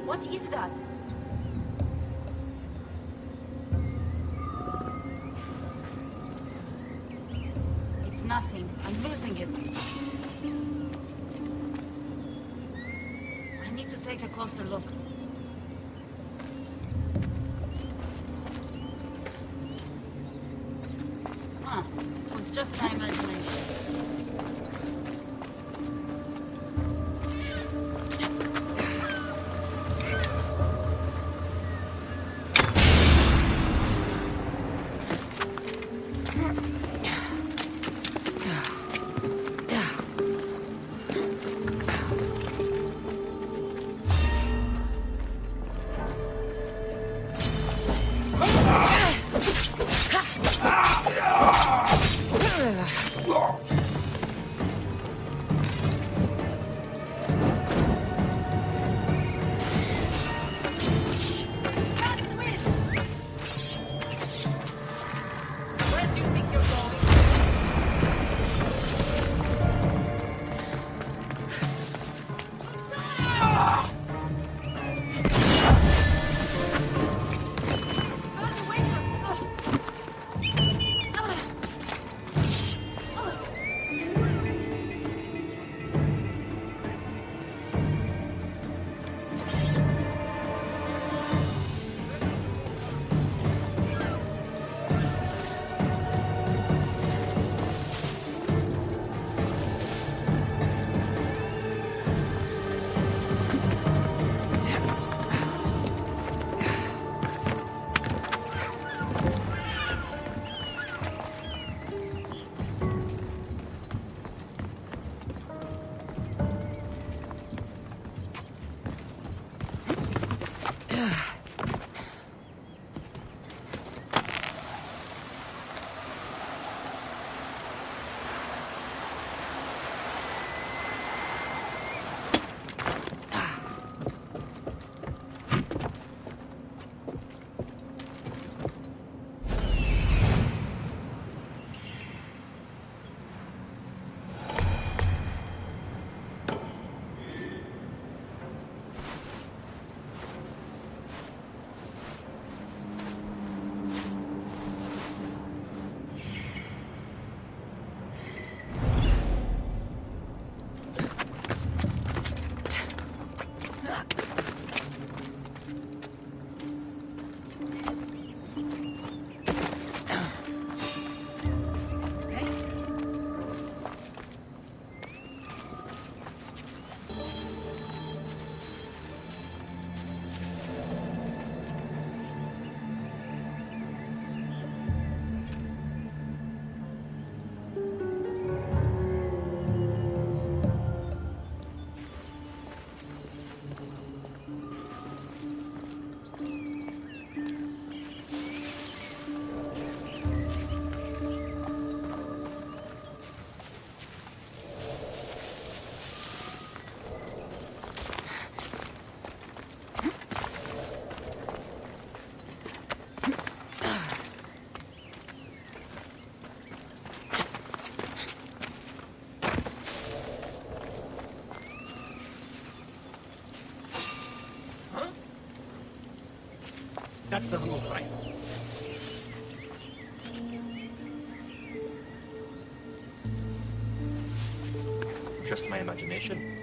What is that? It's nothing. I'm losing it. I need to take a closer look. Huh. It was just my imagination.
That doesn't look right. Just my imagination.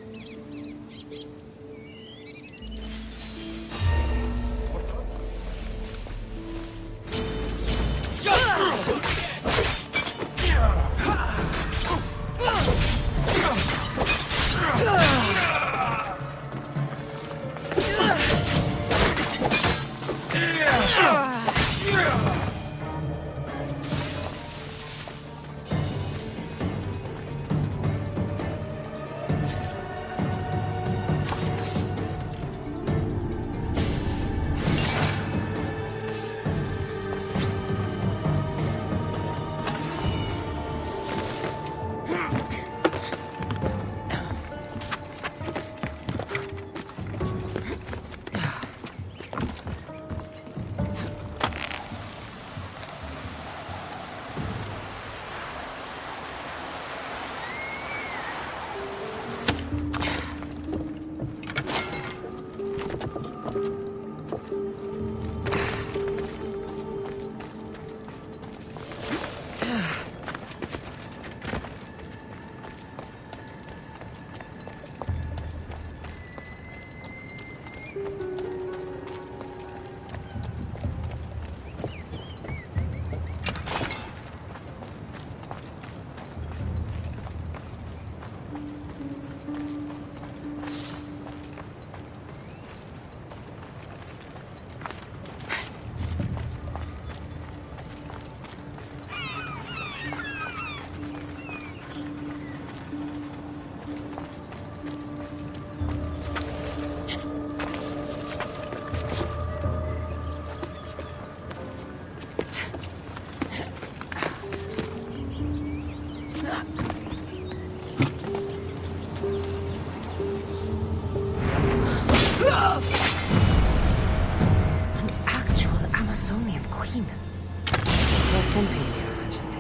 Rest in peace, Your Majesty.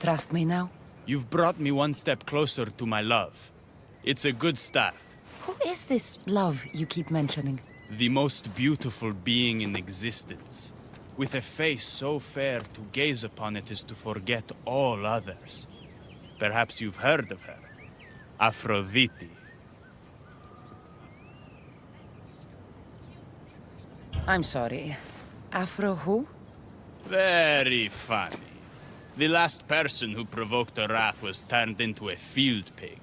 Trust me now?
You've brought me one step closer to my love. It's a good start.
Who is this love you keep mentioning?
The most beautiful being in existence. With a face so fair, to gaze upon it is to forget all others. Perhaps you've heard of her. Aphrodite.
I'm sorry. Afro who?
Very funny. The last person who provoked the wrath was turned into a field pig.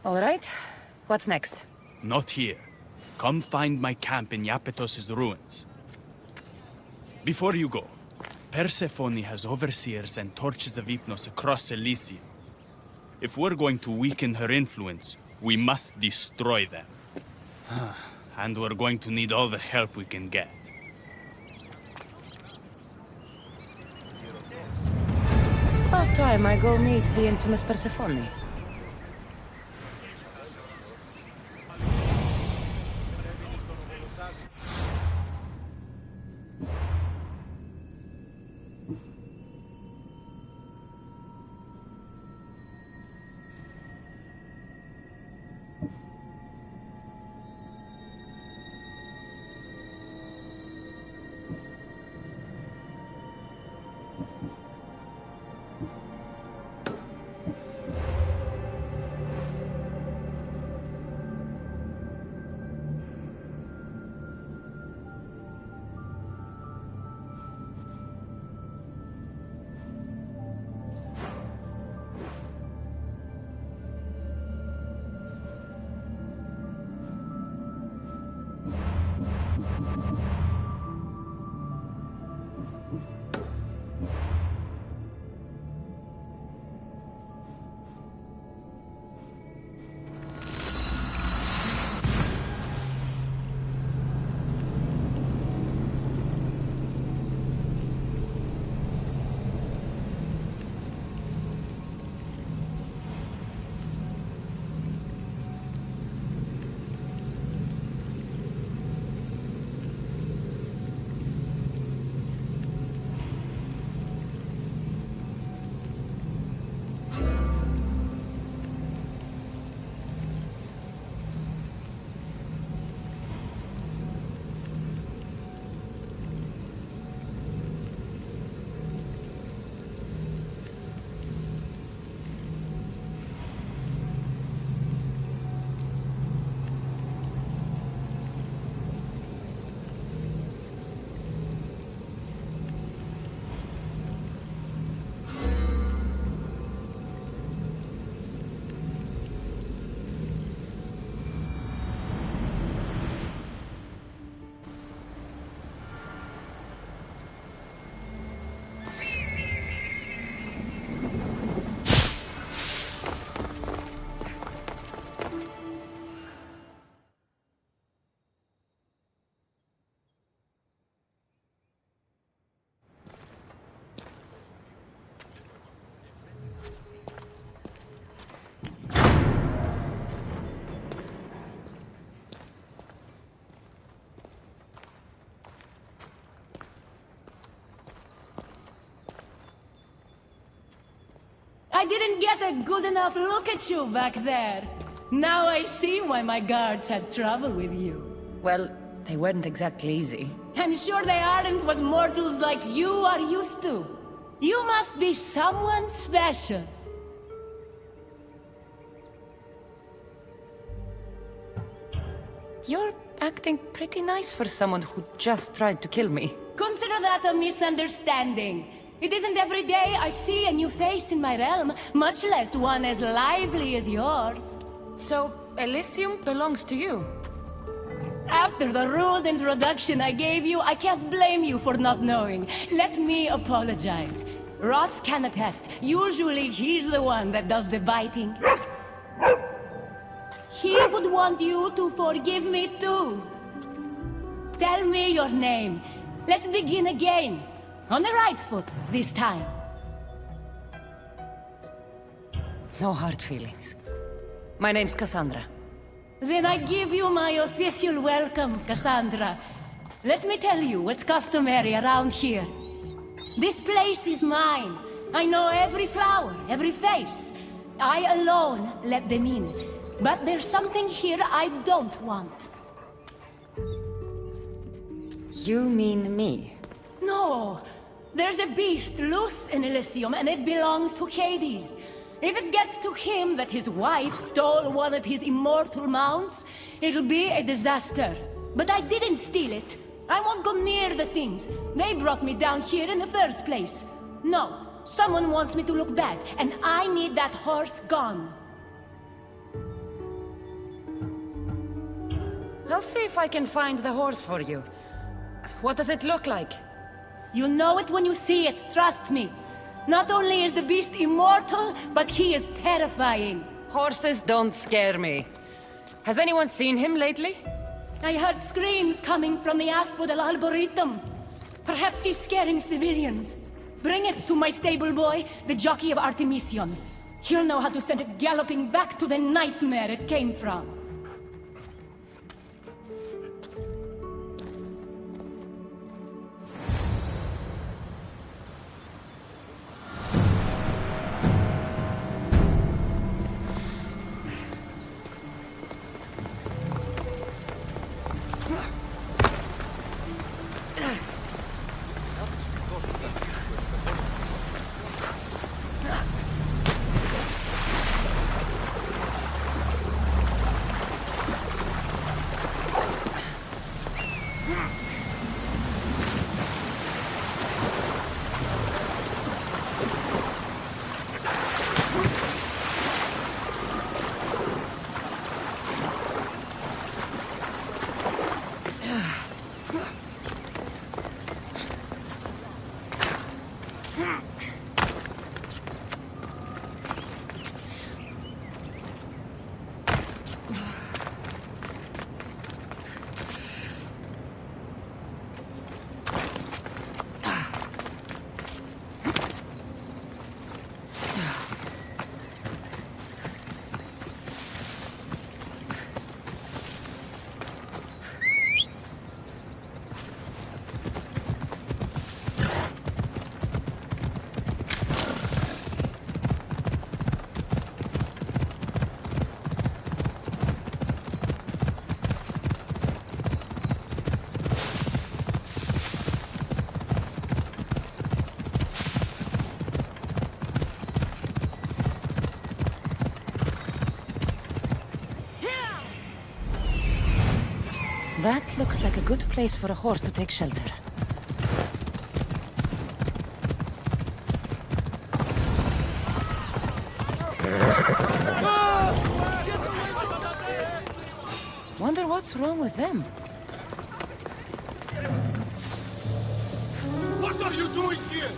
All right. What's next?
Not here. Come find my camp in Iapetos' ruins. Before you go, Persephone has overseers and torches of Hypnos across Elysium. If we're going to weaken her influence, we must destroy them. And we're going to need all the help we can get.
It's about time I go meet the infamous Persephone.
I didn't get a good enough look at you back there. Now I see why my guards had trouble with you.
Well, they weren't exactly easy.
I'm sure they aren't what mortals like you are used to. You must be someone special.
You're acting pretty nice for someone who just tried to kill me.
Consider that a misunderstanding. It isn't every day I see a new face in my realm, much less one as lively as yours.
So, Elysium belongs to you?
After the rude introduction I gave you, I can't blame you for not knowing. Let me apologize. Ross can attest. Usually he's the one that does the biting. He would want you to forgive me too. Tell me your name. Let's begin again. On the right foot, this time.
No hard feelings. My name's Cassandra.
Then I give you my official welcome, Cassandra. Let me tell you what's customary around here. This place is mine. I know every flower, every face. I alone let them in. But there's something here I don't want.
You mean me?
No. There's a beast loose in Elysium, and it belongs to Hades. If it gets to him that his wife stole one of his immortal mounts, it'll be a disaster. But I didn't steal it. I won't go near the things. They brought me down here in the first place. No, someone wants me to look back, and I need that horse gone.
I'll see if I can find the horse for you. What does it look like?
You'll know it when you see it, trust me. Not only is the beast immortal, but he is terrifying.
Horses don't scare me. Has anyone seen him lately?
I heard screams coming from the Asphodel Arboretum. Perhaps he's scaring civilians. Bring it to my stable boy, the jockey of Artemision. He'll know how to send it galloping back to the nightmare it came from.
That looks like a good place for a horse to take shelter. Wonder what's wrong with them?
What are you doing here?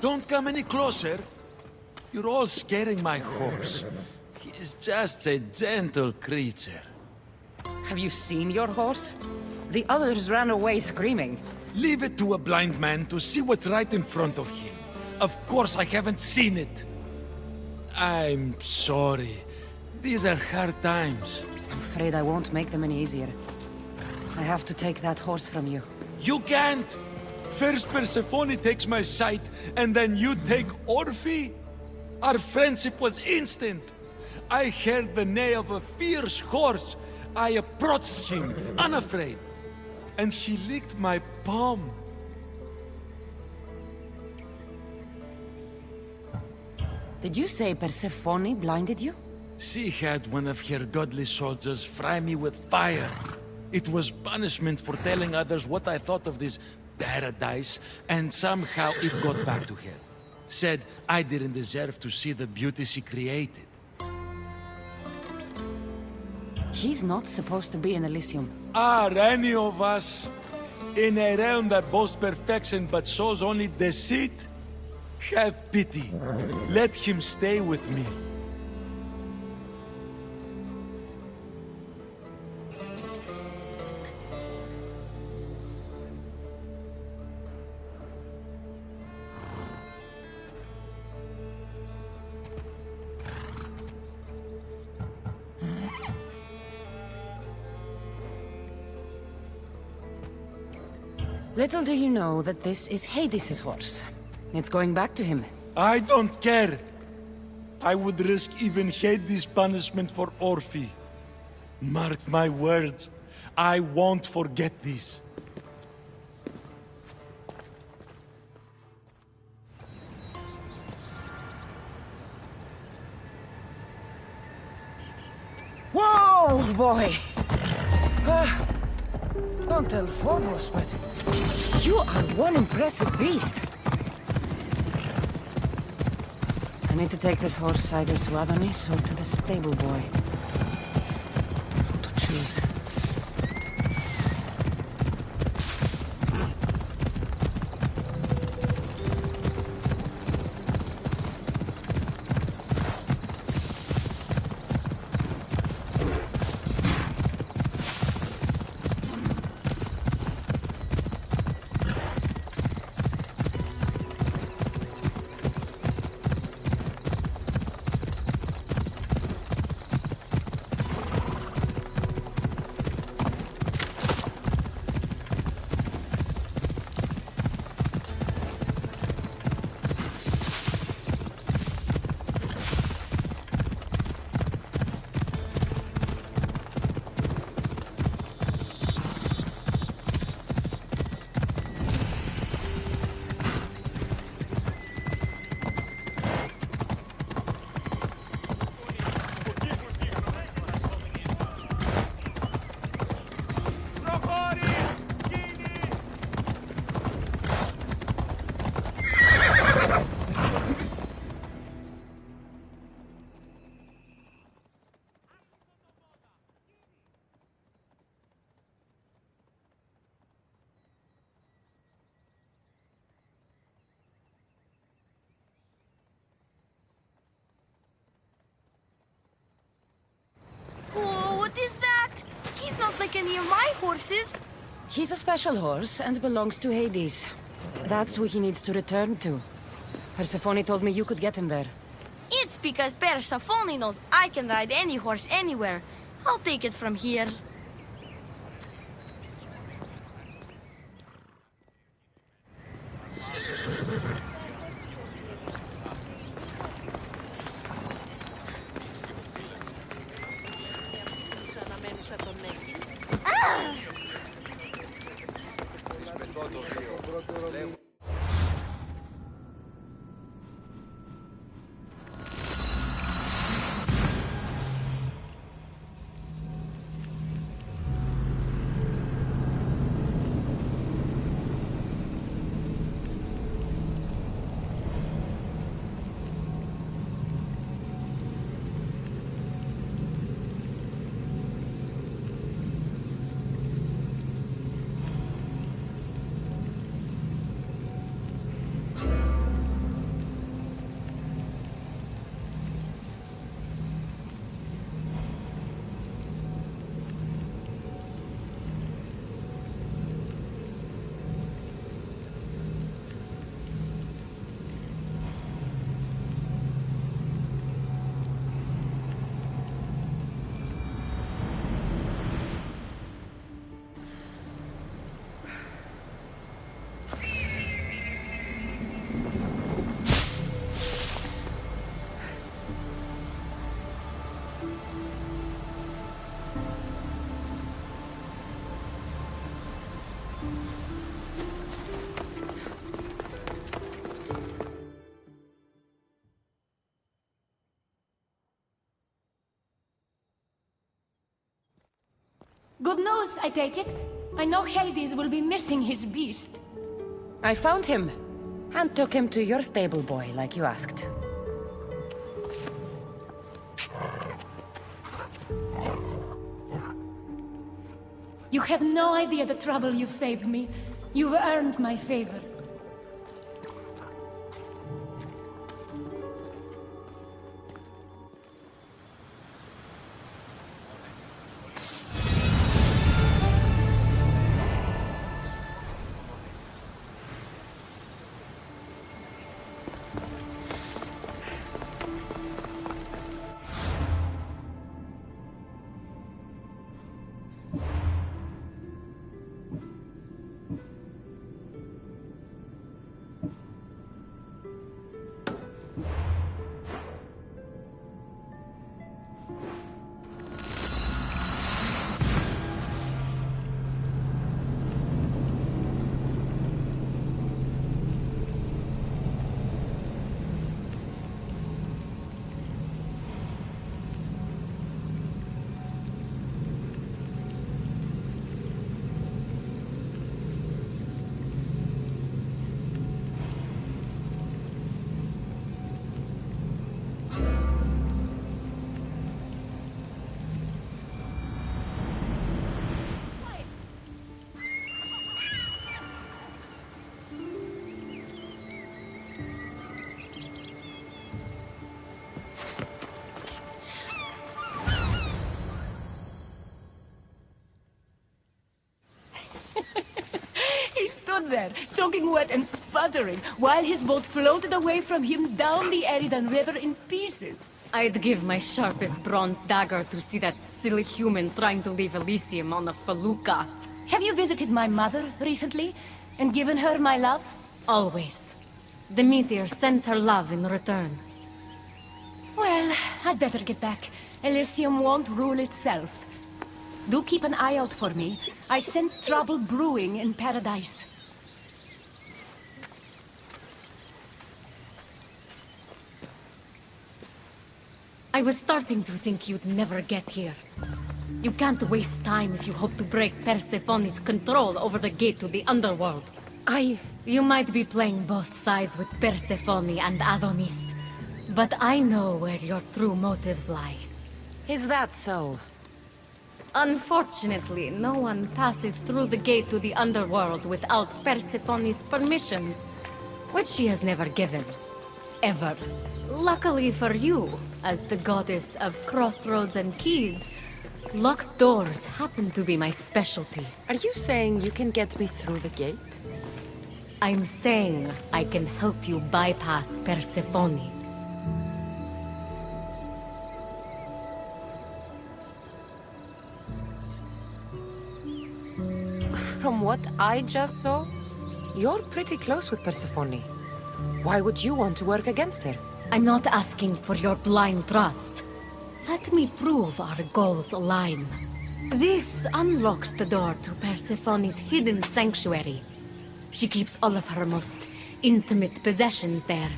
Don't come any closer. You're all scaring my horse. He's just a gentle creature.
Have you seen your horse? The others ran away screaming.
Leave it to a blind man to see what's right in front of him. Of course I haven't seen it. I'm sorry. These are hard times.
I'm afraid I won't make them any easier. I have to take that horse from you.
You can't! First Persephone takes my sight, and then you take Orphe? Our friendship was instant. I heard the neigh of a fierce horse. I approached him, unafraid. And he licked my palm.
Did you say Persephone blinded you?
She had one of her godly soldiers fry me with fire. It was punishment for telling others what I thought of this paradise, and somehow it got back to her. Said I didn't deserve to see the beauty she created.
She's not supposed to be in Elysium.
Are any of us in a realm that boasts perfection but shows only deceit? Have pity. Let him stay with me.
Little do you know that this is Hades' horse. It's going back to him.
I don't care. I would risk even Hades' punishment for Orphe. Mark my words, I won't forget this.
Whoa, boy! Don't tell Phobos, but you are one impressive beast. I need to take this horse either to Adonis or to the stable boy. Who to choose?
What is that? He's not like any of my horses.
He's a special horse and belongs to Hades. That's who he needs to return to. Persephone told me you could get him there.
It's because Persephone knows I can ride any horse anywhere. I'll take it from here. Good news, I take it. I know Hades will be missing his beast.
I found him, and took him to your stable boy, like you asked.
You have no idea the trouble you've saved me. You've earned my favor. Stood there, soaking wet and sputtering, while his boat floated away from him down the Eridan River in pieces.
I'd give my sharpest bronze dagger to see that silly human trying to leave Elysium on a felucca.
Have you visited my mother recently, and given her my love?
Always. The meteor sends her love in return.
Well, I'd better get back. Elysium won't rule itself. Do keep an eye out for me. I sense trouble brewing in paradise.
I was starting to think you'd never get here. You can't waste time if you hope to break Persephone's control over the gate to the Underworld. You might be playing both sides with Persephone and Adonis, but I know where your true motives lie.
Is that so?
Unfortunately, no one passes through the gate to the Underworld without Persephone's permission, which she has never given. Ever. Luckily for you, as the goddess of crossroads and keys, locked doors happen to be my specialty.
Are you saying you can get me through the gate?
I'm saying I can help you bypass Persephone.
From what I just saw, you're pretty close with Persephone. Why would you want to work against her?
I'm not asking for your blind trust. Let me prove our goals align. This unlocks the door to Persephone's hidden sanctuary. She keeps all of her most intimate possessions there,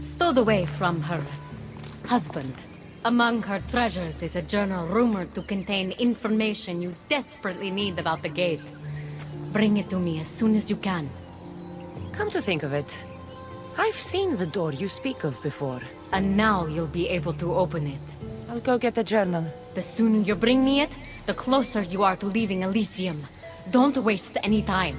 stowed away from her husband. Among her treasures is a journal rumored to contain information you desperately need about the gate. Bring it to me as soon as you can.
Come to think of it, I've seen the door you speak of before.
And now you'll be able to open it.
I'll go get the journal.
The sooner you bring me it, the closer you are to leaving Elysium. Don't waste any time.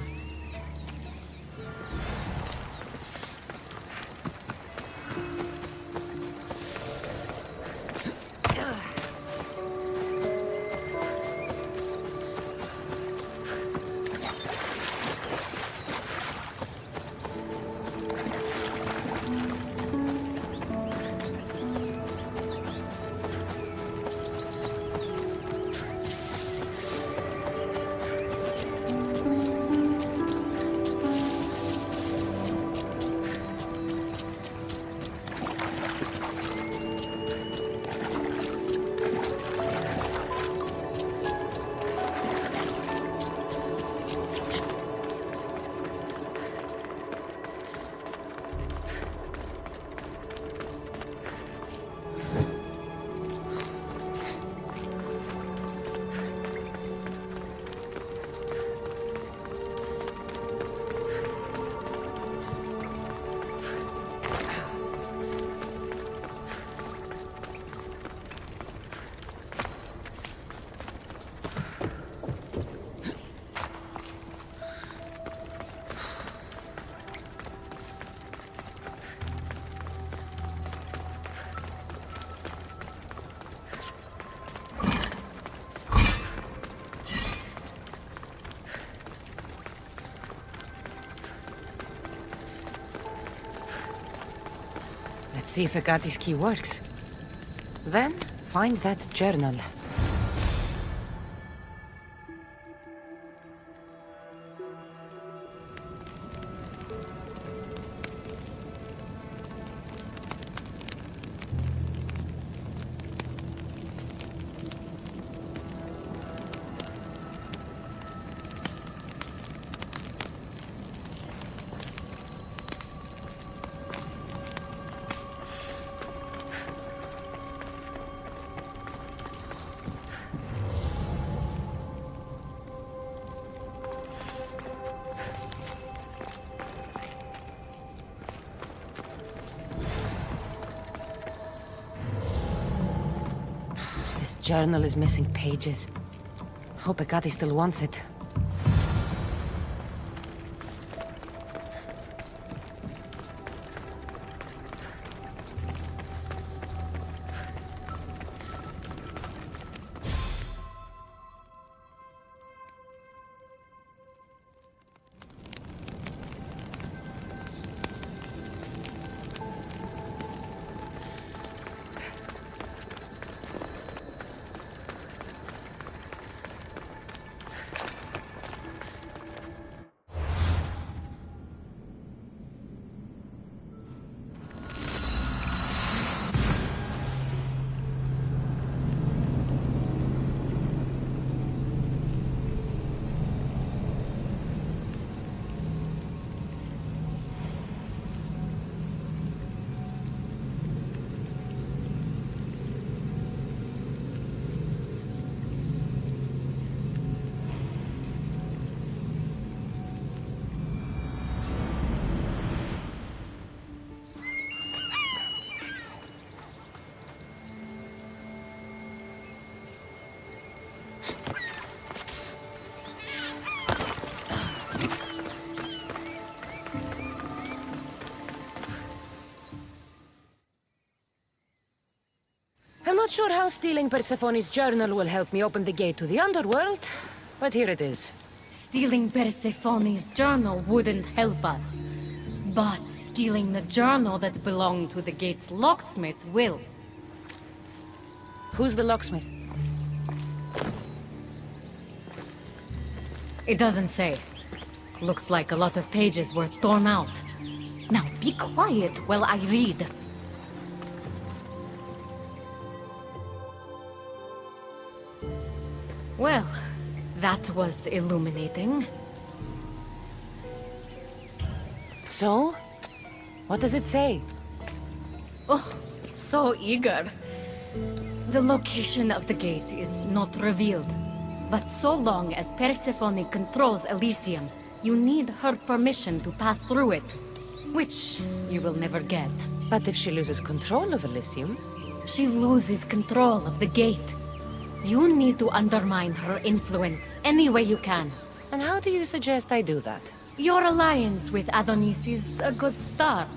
Let's see if Agatis' key works. Then, find that journal. This journal is missing pages. Hope Agatis still wants it. I'm not sure how stealing Persephone's journal will help me open the gate to the Underworld, but here it is.
Stealing Persephone's journal wouldn't help us. But stealing the journal that belonged to the gate's locksmith will.
Who's the locksmith?
It doesn't say. Looks like a lot of pages were torn out. Now be quiet while I read. Well, that was illuminating.
So? What does it say?
Oh, so eager. The location of the gate is not revealed. But so long as Persephone controls Elysium, you need her permission to pass through it. Which you will never get.
But if she loses control of Elysium?
She loses control of the gate. You need to undermine her influence any way you can.
And how do you suggest I do that?
Your alliance with Adonis is a good start.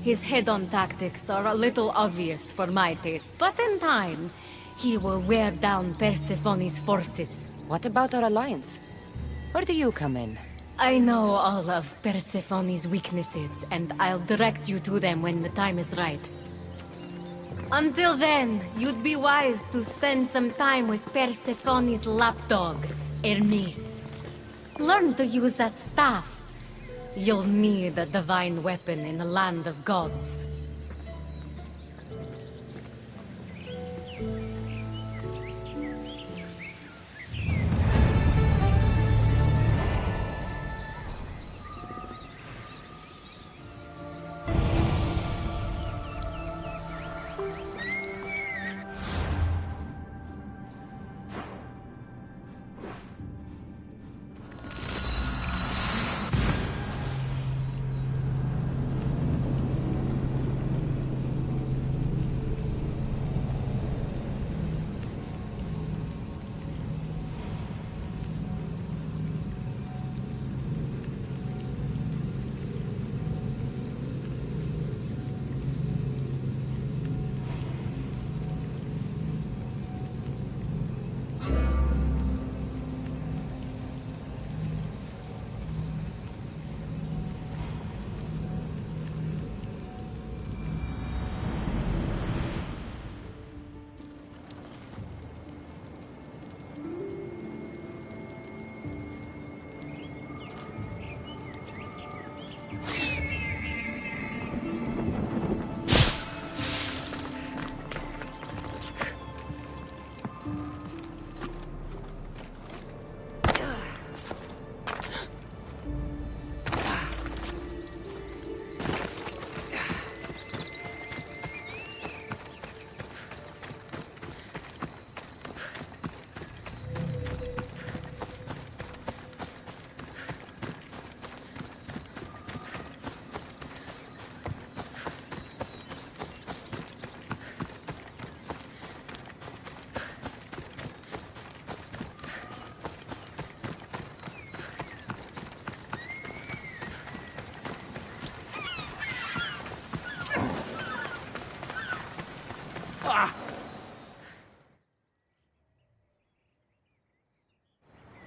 His head-on tactics are a little obvious for my taste, but in time, he will wear down Persephone's forces.
What about our alliance? Where do you come in?
I know all of Persephone's weaknesses, and I'll direct you to them when the time is right. Until then, you'd be wise to spend some time with Persephone's lapdog, Hermes. Learn to use that staff. You'll need a divine weapon in the land of gods.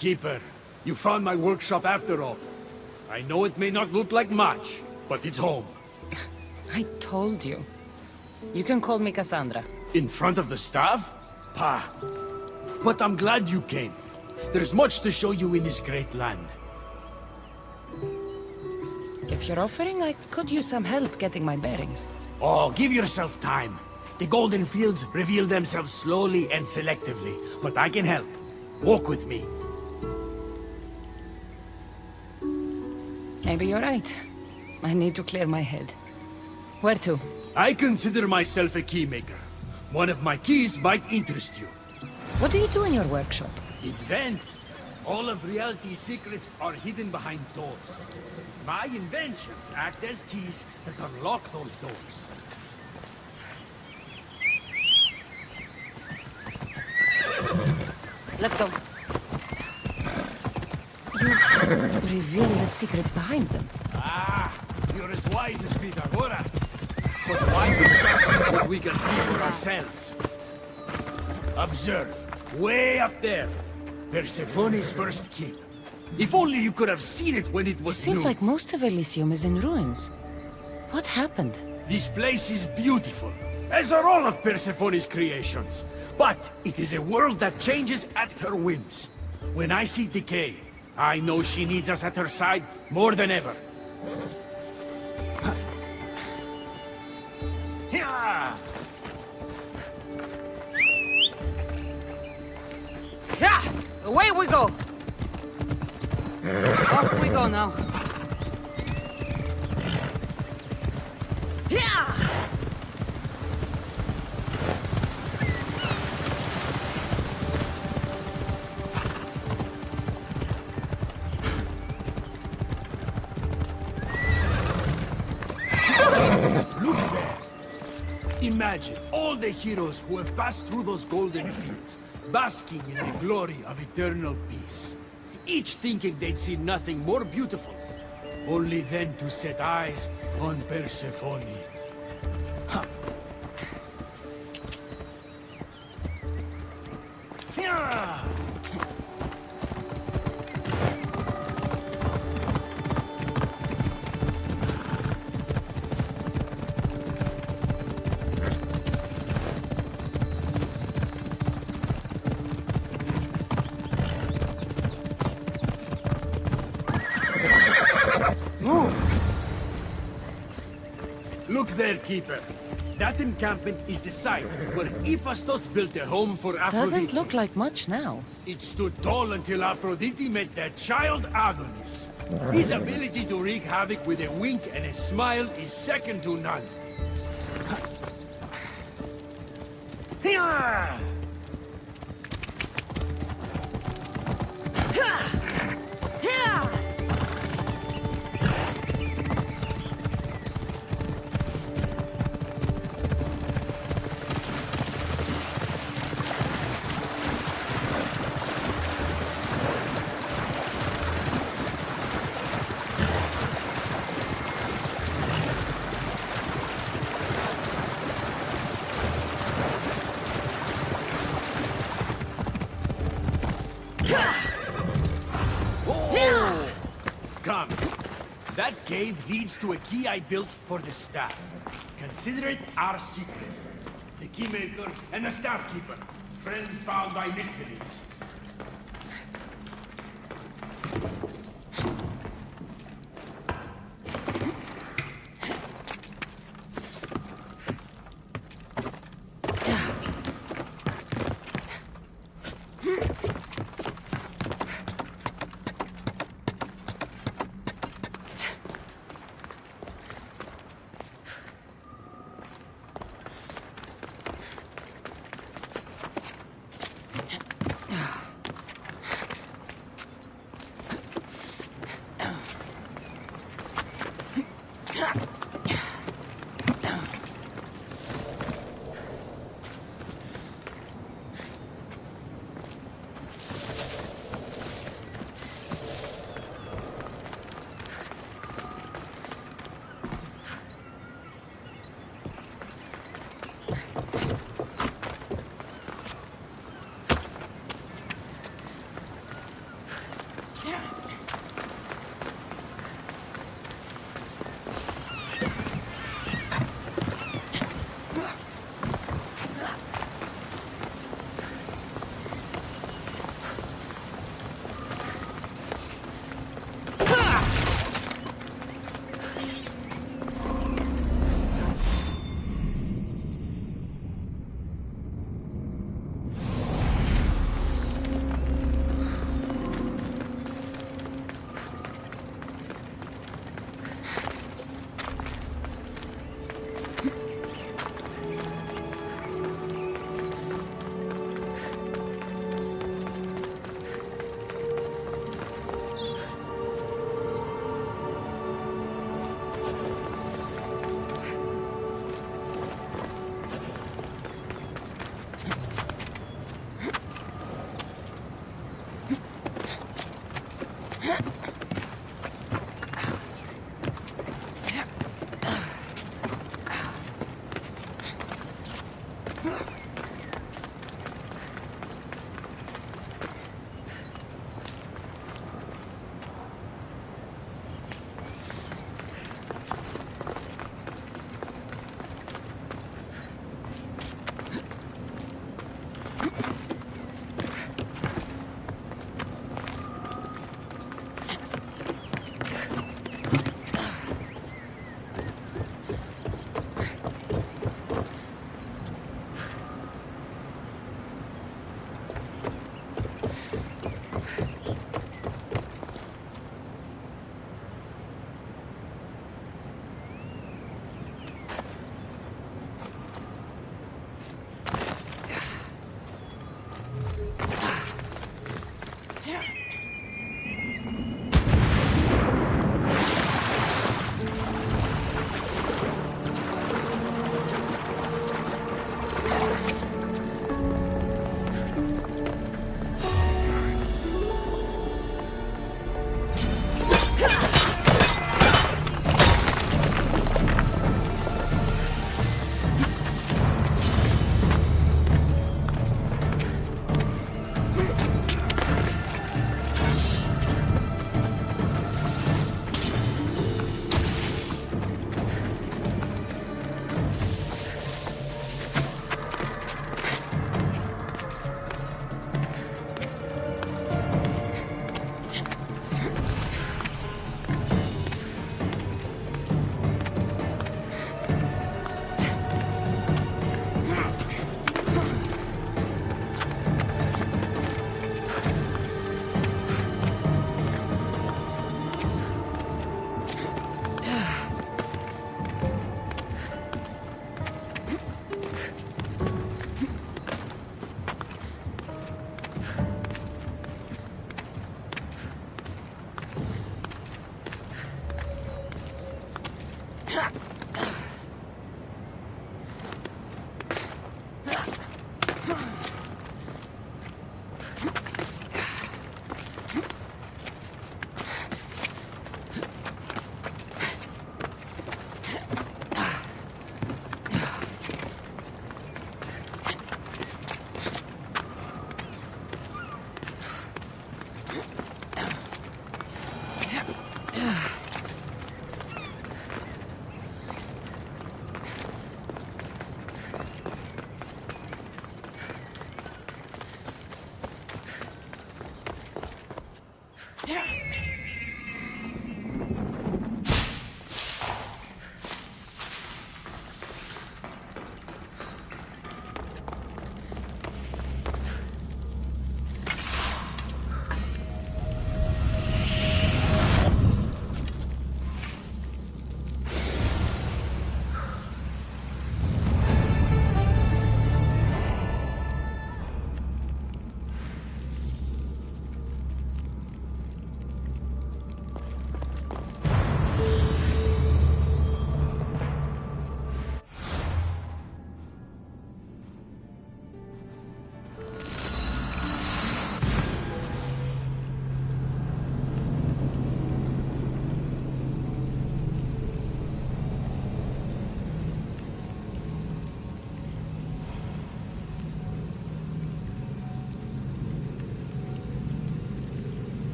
Keeper, you found my workshop after all. I know it may not look like much, but it's home.
I told you. You can call me Cassandra.
In front of the staff? Pah. But I'm glad you came. There's much to show you in this great land.
If you're offering, I could use some help getting my bearings.
Oh, give yourself time. The golden fields reveal themselves slowly and selectively, but I can help. Walk with me.
Maybe you're right. I need to clear my head. Where to?
I consider myself a keymaker. One of my keys might interest you.
What do you do in your workshop?
Invent. All of reality's secrets are hidden behind doors. My inventions act as keys that unlock those doors.
Let's go. You reveal the secrets behind them.
Ah, you're as wise as Pythagoras. But why discuss what we can see for ourselves? Observe, way up there, Persephone's first keep. If only you could have seen it when it was
Seems
new.
like most of Elysium is in ruins. What happened?
This place is beautiful, as are all of Persephone's creations. But it is a world that changes at her whims. When I see decay, I know she needs us at her side more than ever. Yeah!
Yeah! Away we go! Off we go now. Yeah!
Look there! Imagine all the heroes who have passed through those golden fields, basking in the glory of eternal peace. Each thinking they'd see nothing more beautiful, only then to set eyes on Persephone. Ha. Yeah! Look there, Keeper. That encampment is the site where Hephaestus built a home for Aphrodite.
Doesn't look like much now.
It stood tall until Aphrodite met their child Adonis. His ability to wreak havoc with a wink and a smile is second to none. Yeah! Come. That cave leads to a key I built for the staff. Consider it our secret. The keymaker and the staff keeper. Friends bound by mysteries.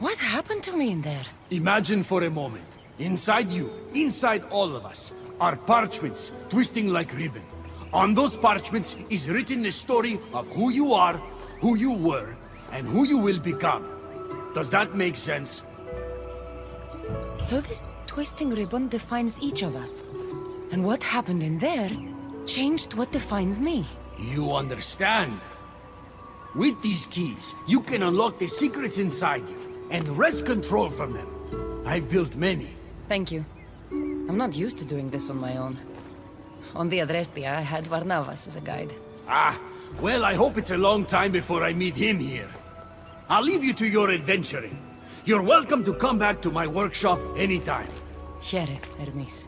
What happened to me in there?
Imagine for a moment, inside you, inside all of us, are parchments twisting like ribbon. On those parchments is written the story of who you are, who you were, and who you will become. Does that make sense?
So this twisting ribbon defines each of us. And what happened in there changed what defines me.
You understand? With these keys, you can unlock the secrets inside you and wrest control from them. I've built many.
Thank you. I'm not used to doing this on my own. On the Adrestia, I had Varnavas as a guide.
Ah, well, I hope it's a long time before I meet him here. I'll leave you to your adventuring. You're welcome to come back to my workshop anytime.
Here, Hermes.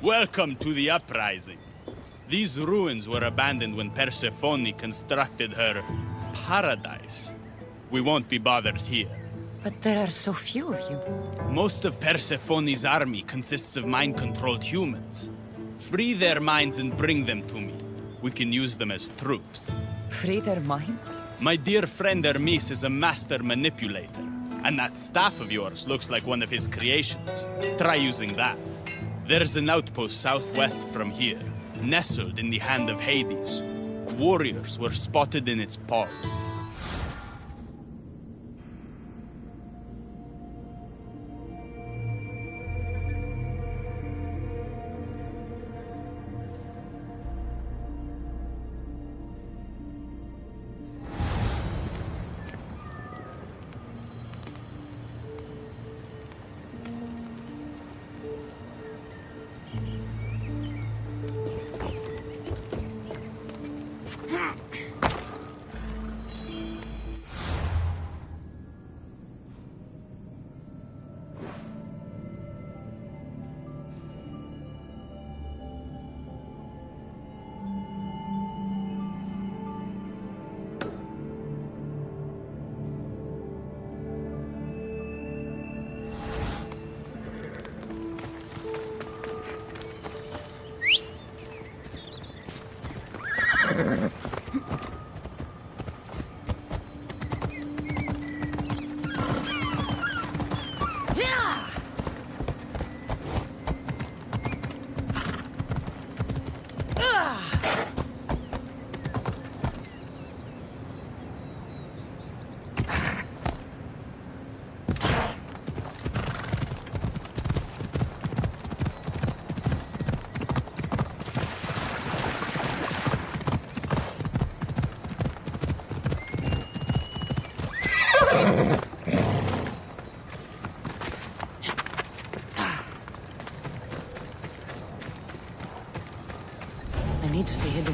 Welcome to the Uprising. These ruins were abandoned when Persephone constructed her paradise. We won't be bothered here.
But there are so few of you.
Most of Persephone's army consists of mind-controlled humans. Free their minds and bring them to me. We can use them as troops.
Free their minds?
My dear friend Hermes is a master manipulator. And that staff of yours looks like one of his creations. Try using that. There's an outpost southwest from here, nestled in the hand of Hades. Warriors were spotted in its paw.
I need to stay hidden.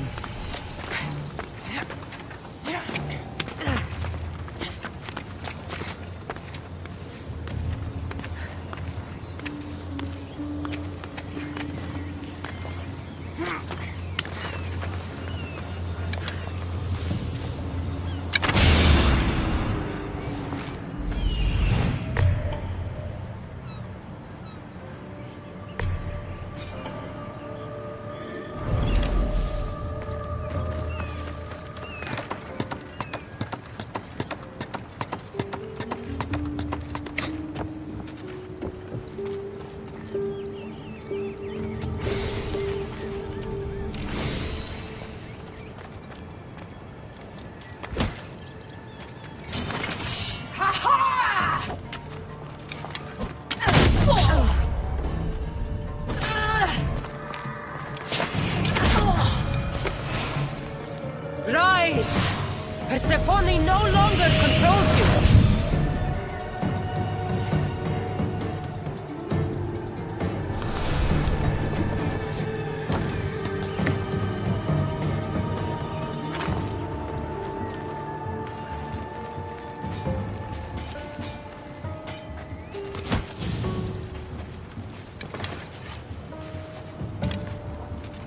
Rise! Persephone no longer controls you!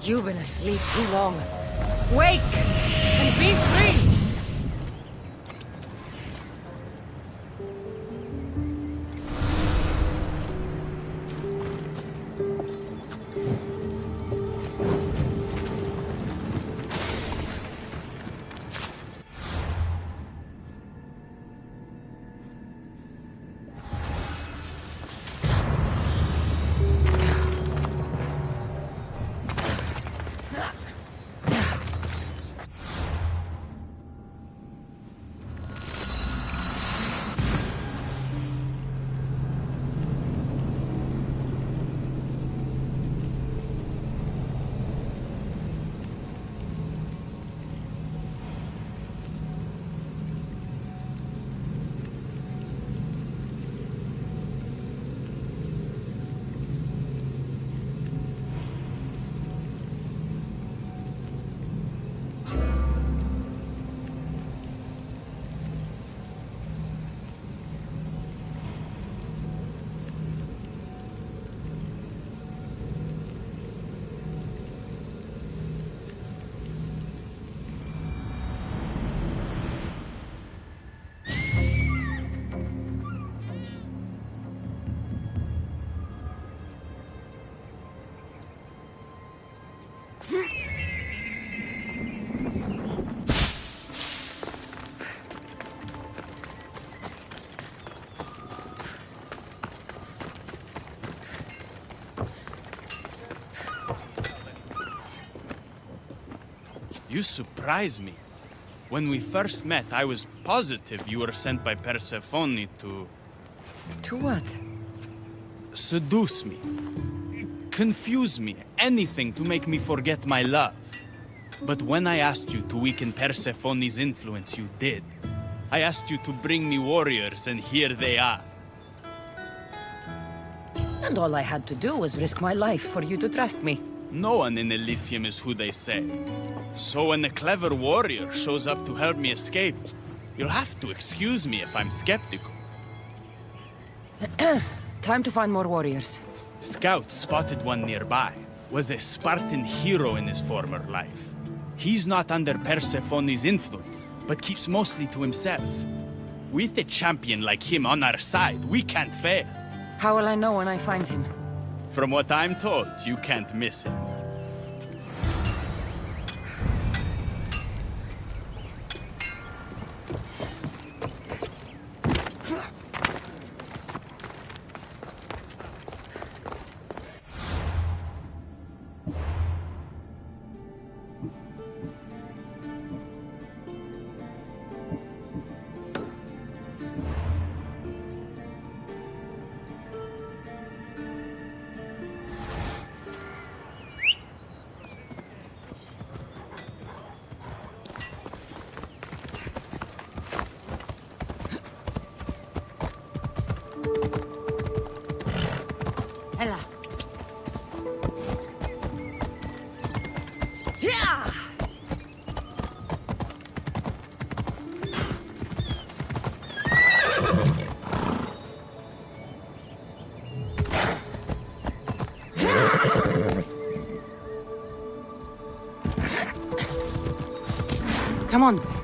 You've been asleep too long. Wake and be free!
You surprise me. When we first met, I was positive you were sent by Persephone to...
To what?
Seduce me. Confuse me. Anything to make me forget my love. But when I asked you to weaken Persephone's influence, you did. I asked you to bring me warriors, and here they are.
And all I had to do was risk my life for you to trust me.
No one in Elysium is who they say. So when a clever warrior shows up to help me escape, you'll have to excuse me if I'm skeptical.
Time to find more warriors.
Scouts spotted one nearby. Was a Spartan hero in his former life. He's not under Persephone's influence, but keeps mostly to himself. With a champion like him on our side, we can't fail.
How will I know when I find him?
From what I'm told, you can't miss him.
Ella. Yeah! Come on.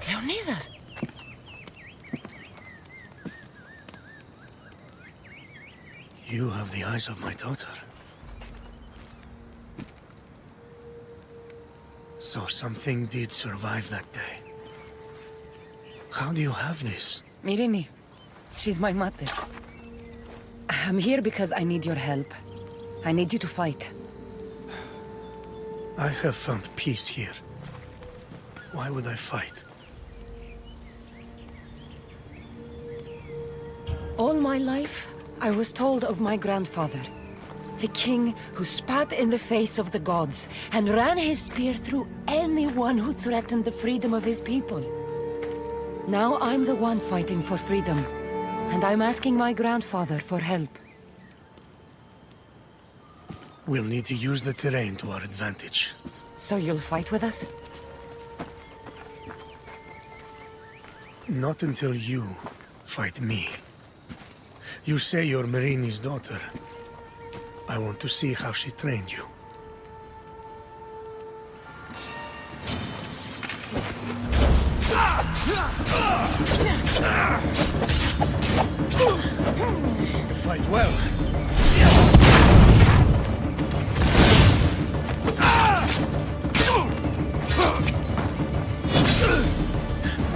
Leonidas!
You have the eyes of my daughter. So something did survive that day. How do you have this?
Mirini. She's my mother. I'm here because I need your help. I need you to fight.
I have found peace here. Why would I fight?
All my life, I was told of my grandfather. The king who spat in the face of the gods and ran his spear through anyone who threatened the freedom of his people. Now I'm the one fighting for freedom, and I'm asking my grandfather for help.
We'll need to use the terrain to our advantage.
So you'll fight with us?
Not until you fight me. You say you're Marini's daughter. I want to see how she trained you. You fight well.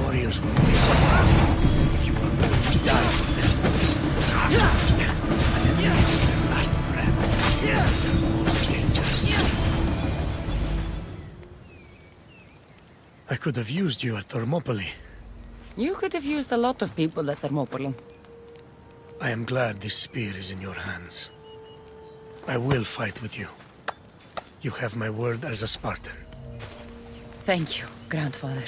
Warriors will be if you are willing to die for them. Last breath is the most dangerous. I could have used you at Thermopylae.
You could have used a lot of people at Thermopylae.
I am glad this spear is in your hands. I will fight with you. You have my word as a Spartan.
Thank you, grandfather.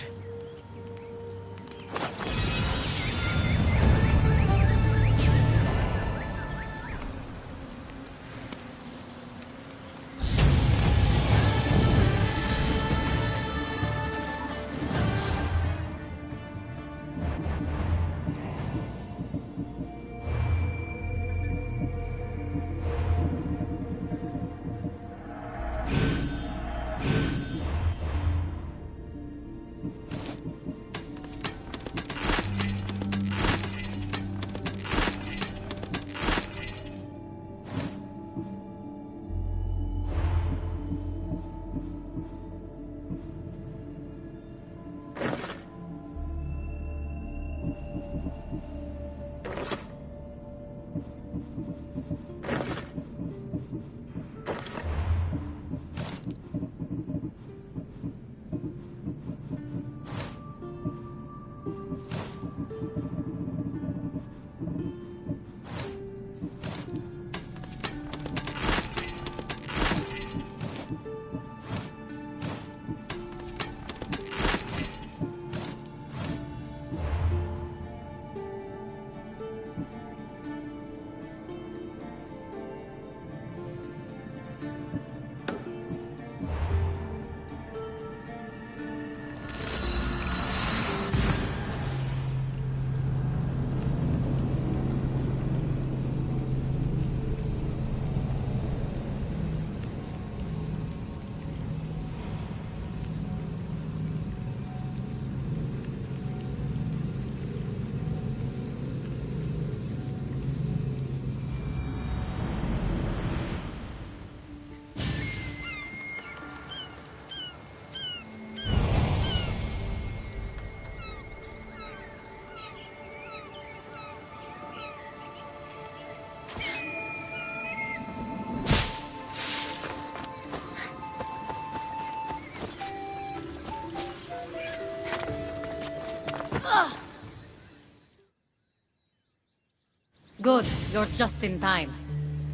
Good, you're just in time.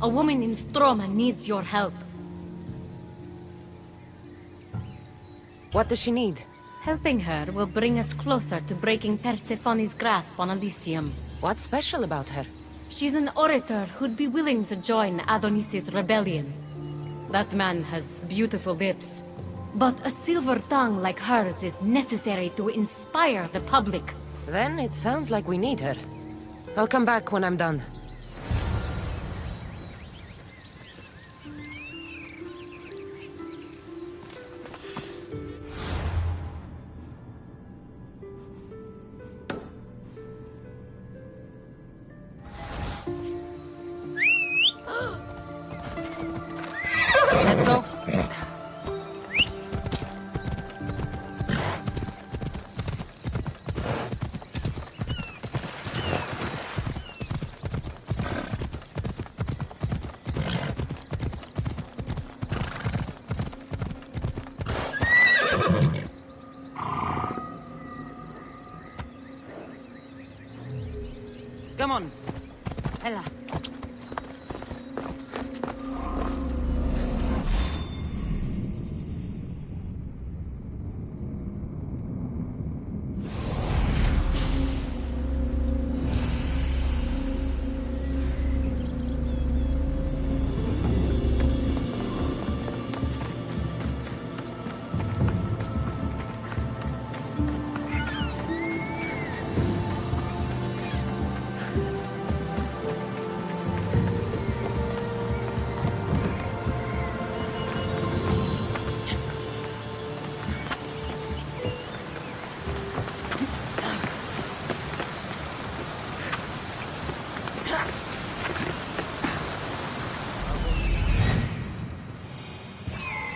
A woman in Stroma needs your help.
What does she need?
Helping her will bring us closer to breaking Persephone's grasp on Elysium.
What's special about her?
She's an orator who'd be willing to join Adonis's rebellion. That man has beautiful lips, but a silver tongue like hers is necessary to inspire the public.
Then it sounds like we need her. I'll come back when I'm done. Let's go. Come on. Ella.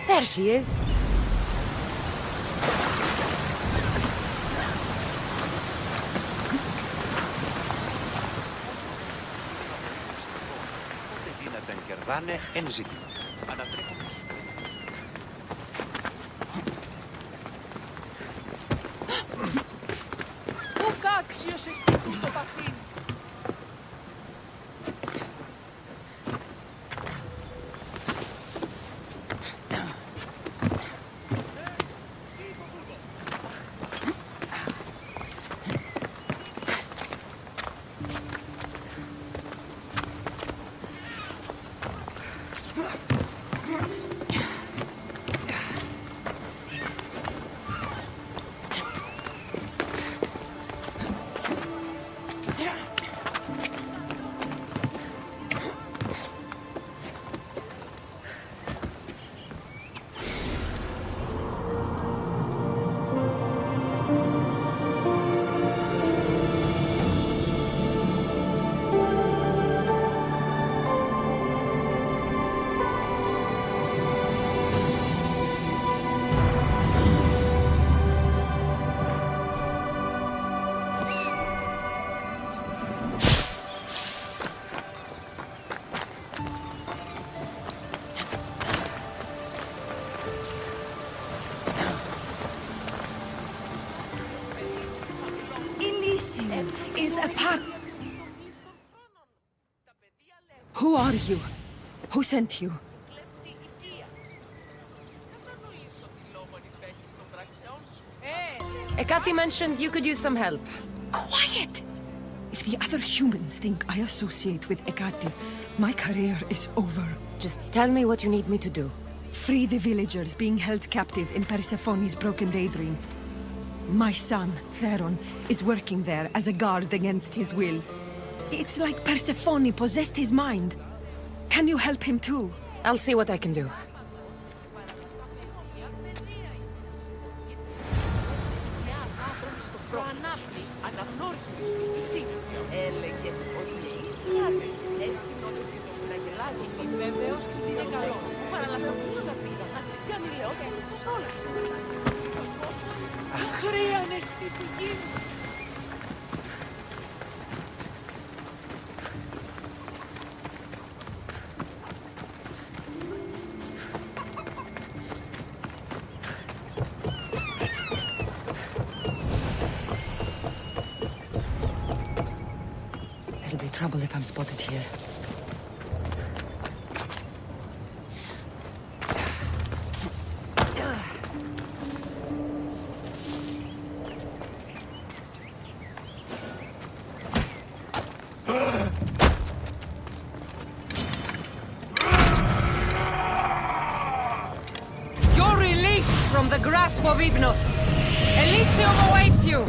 There she is. Elysium is a part. Who are you? Who sent you? Ekati mentioned you could use some help. Quiet! If the other humans think I associate with Ekati, my career is over. Just tell me what you need me to do. Free the villagers being held captive in Persephone's broken daydream. My son, Theron, is working there as a guard against his will. It's like Persephone possessed his mind. Can you help him too? I'll see what I can do. There'll be trouble if I'm spotted here. You're released from the grasp of Hypnos. Elysium awaits you.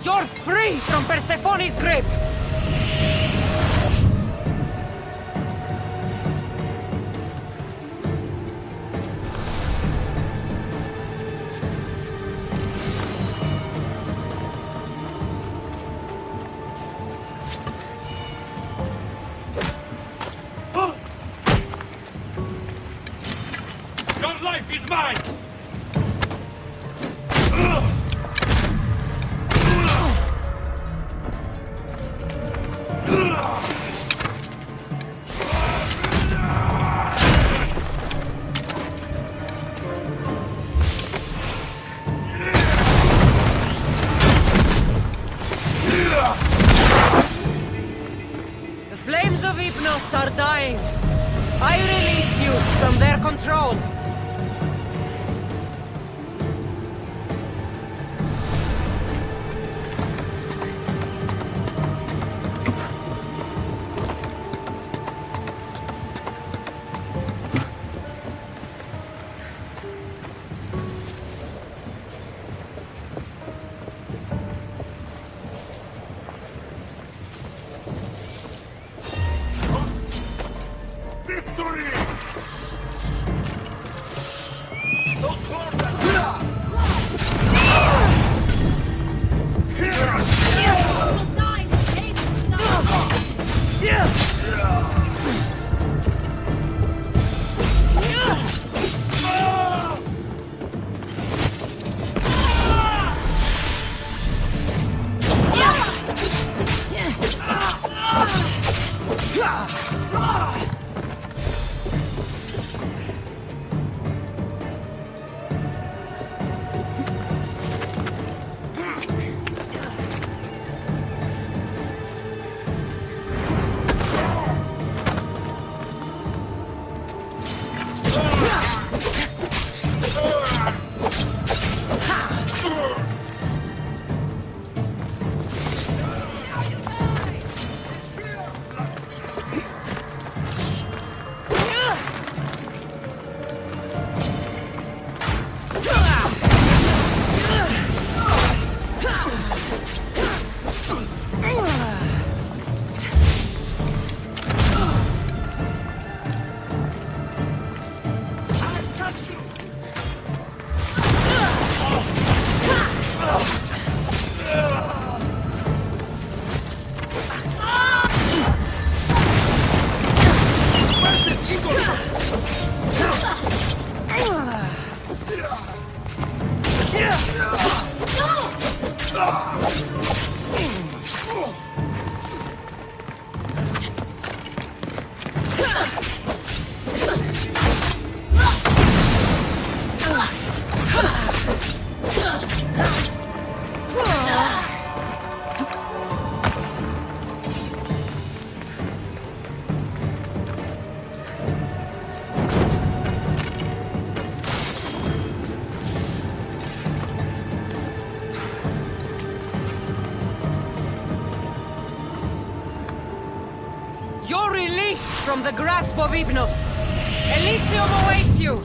You're free from Persephone's grip!
Your life is mine!
The flames of Hypnos are dying. I release you from their control.
Victory!
You're released from the grasp of Hypnos. Elysium awaits you!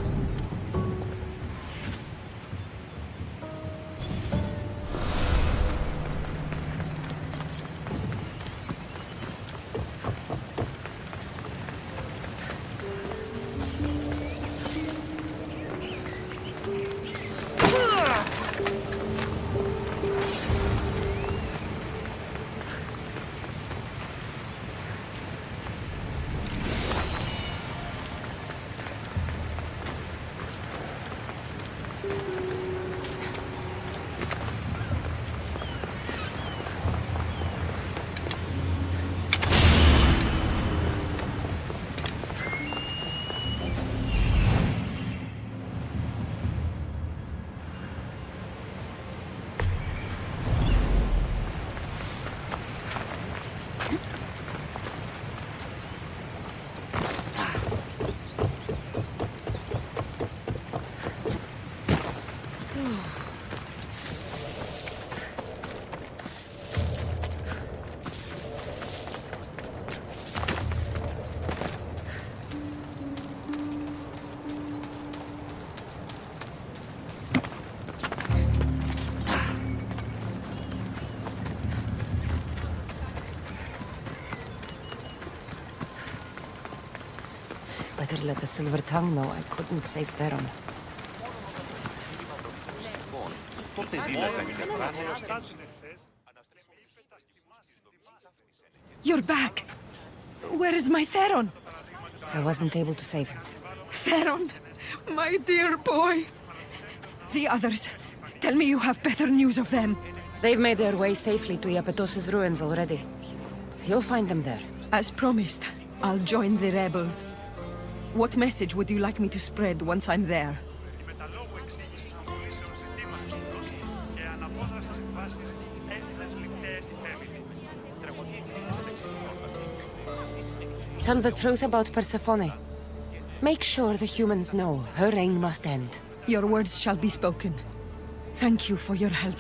better let the Silver Tongue know I couldn't save Theron.
You're back! Where is my Theron?
I wasn't able to save him.
Theron! My dear boy! The others, tell me you have better news of them.
They've made their way safely to Iapetos' ruins already. You'll find them there.
As promised, I'll join the rebels. What message would you like me to spread once I'm there?
Tell the truth about Persephone. Make sure the humans know her reign must end.
Your words shall be spoken. Thank you for your help.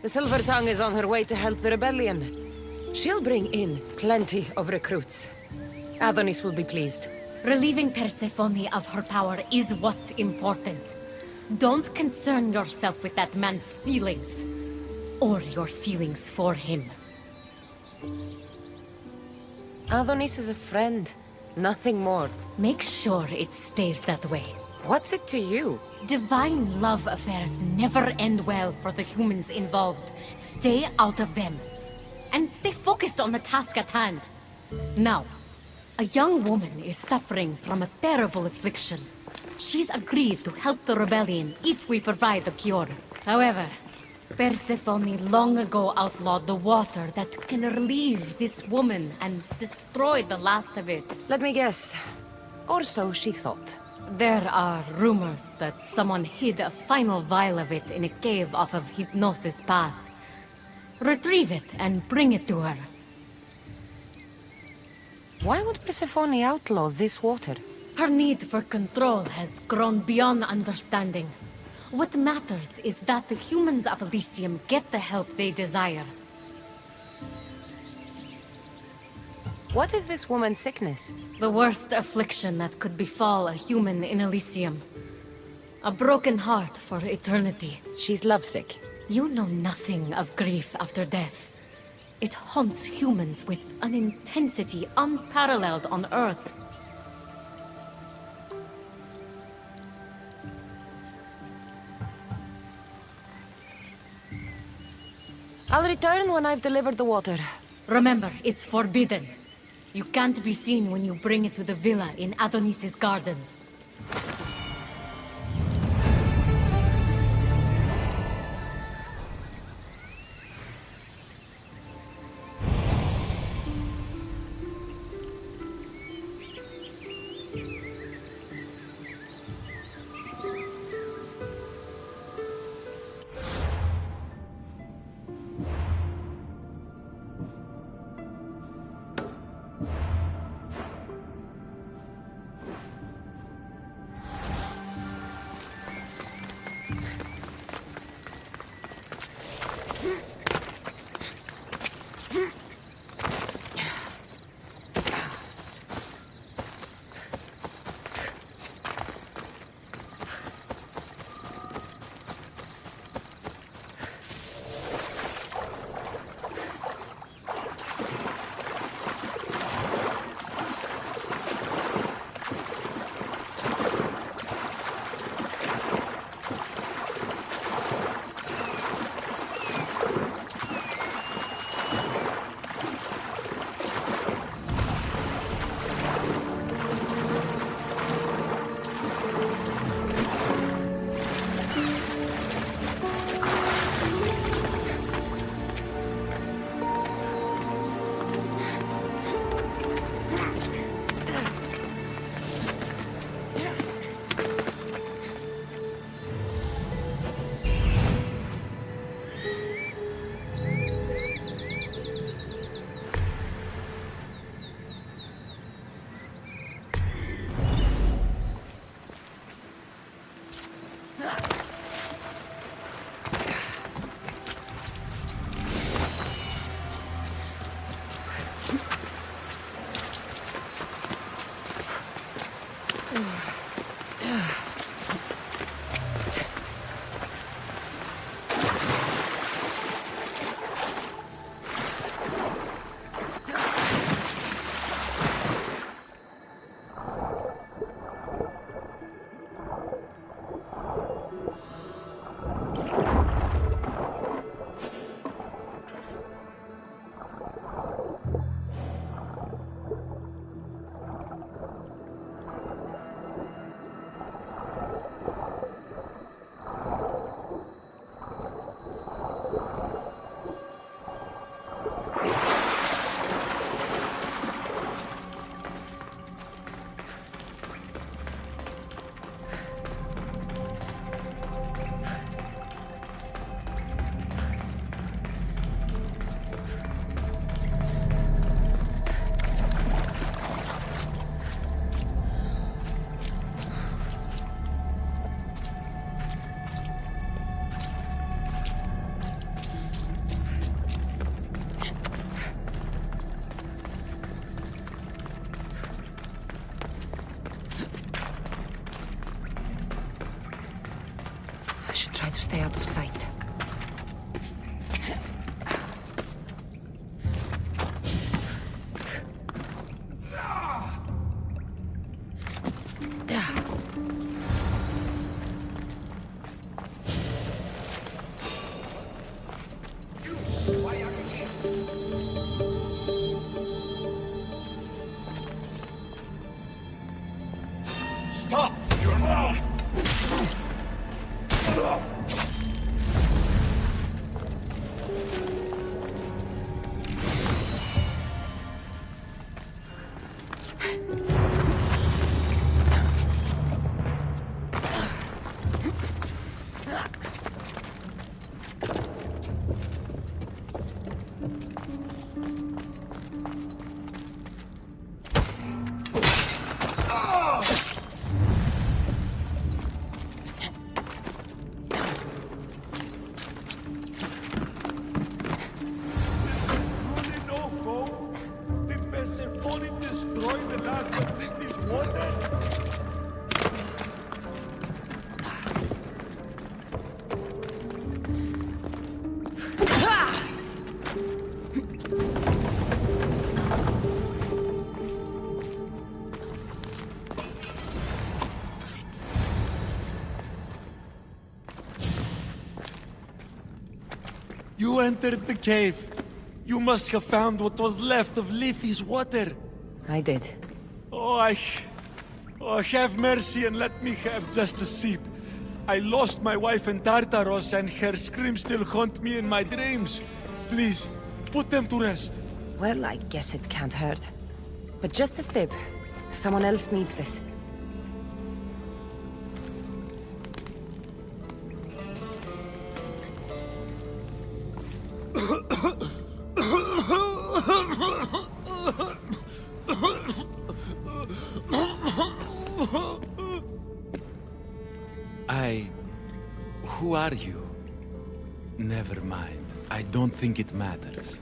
The Silver Tongue is on her way to help the rebellion. She'll bring in plenty of recruits. Adonis will be pleased.
Relieving Persephone of her power is what's important. Don't concern yourself with that man's feelings. Or your feelings for him.
Adonis is a friend, nothing more.
Make sure it stays that way.
What's it to you?
Divine love affairs never end well for the humans involved. Stay out of them. And stay focused on the task at hand. Now, a young woman is suffering from a terrible affliction. She's agreed to help the rebellion if we provide the cure. However, Persephone long ago outlawed the water that can relieve this woman and destroy the last of it.
Let me guess. Or so she thought.
There are rumors that someone hid a final vial of it in a cave off of Hypnosis Path. Retrieve it and bring it to her.
Why would Persephone outlaw this water?
Her need for control has grown beyond understanding. What matters is that the humans of Elysium get the help they desire.
What is this woman's sickness?
The worst affliction that could befall a human in Elysium. A broken heart for eternity.
She's lovesick.
You know nothing of grief after death. It haunts humans with an intensity unparalleled on Earth.
I'll return when I've delivered the water.
Remember, it's forbidden. You can't be seen when you bring it to the villa in Adonis's gardens.
should try to stay out of sight.
Stop! You're not!
Did Persephone destroy the last of this water?
You entered the cave. You must have found what was left of Lethe's water.
I did.
Oh, have mercy and let me have just a sip. I lost my wife in Tartaros and her screams still haunt me in my dreams. Please, put them to rest.
Well, I guess it can't hurt. But just a sip. Someone else needs this.
Who are you? Never mind. I don't think it matters.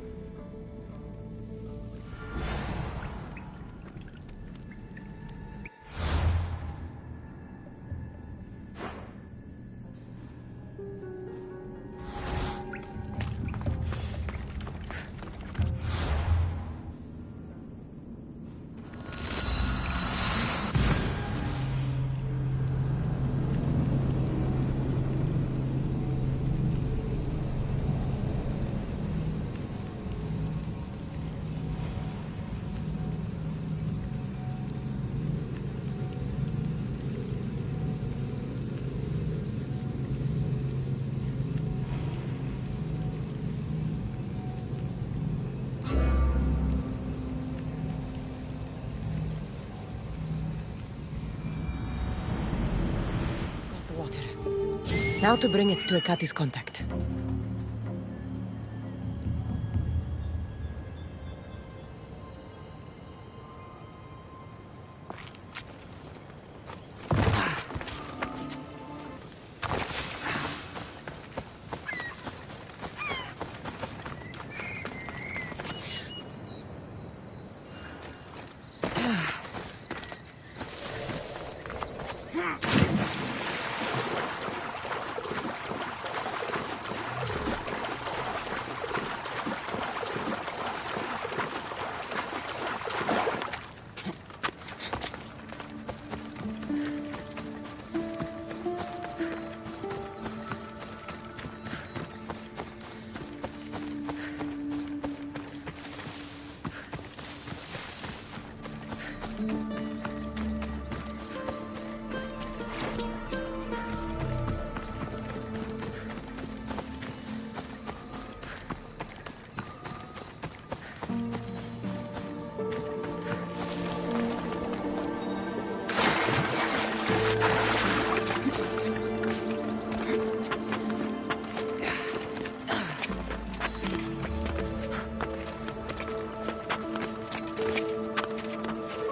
Now to bring it to Hekate's contact.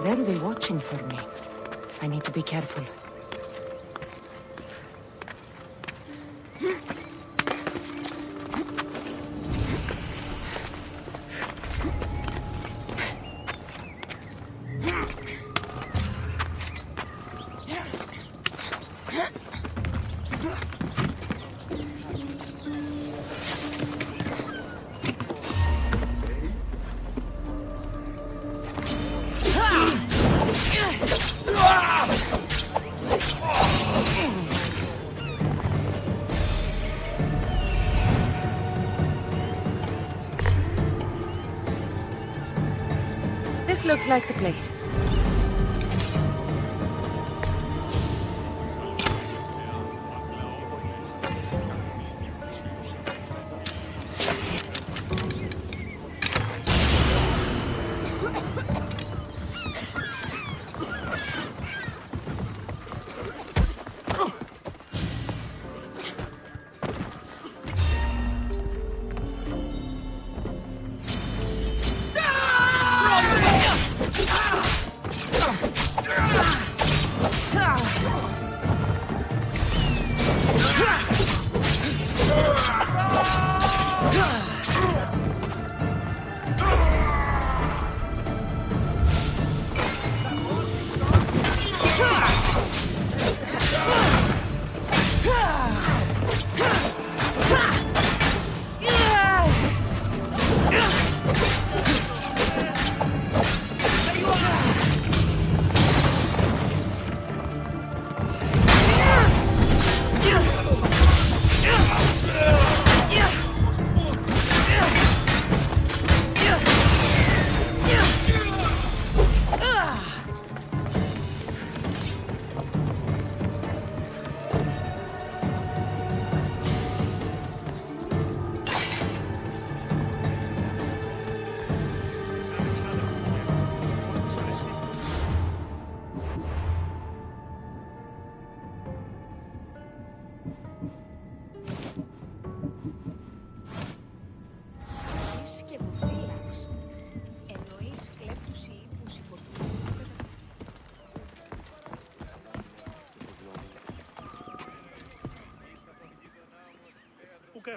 They'll be watching for me. I need to be careful.
looks like the place.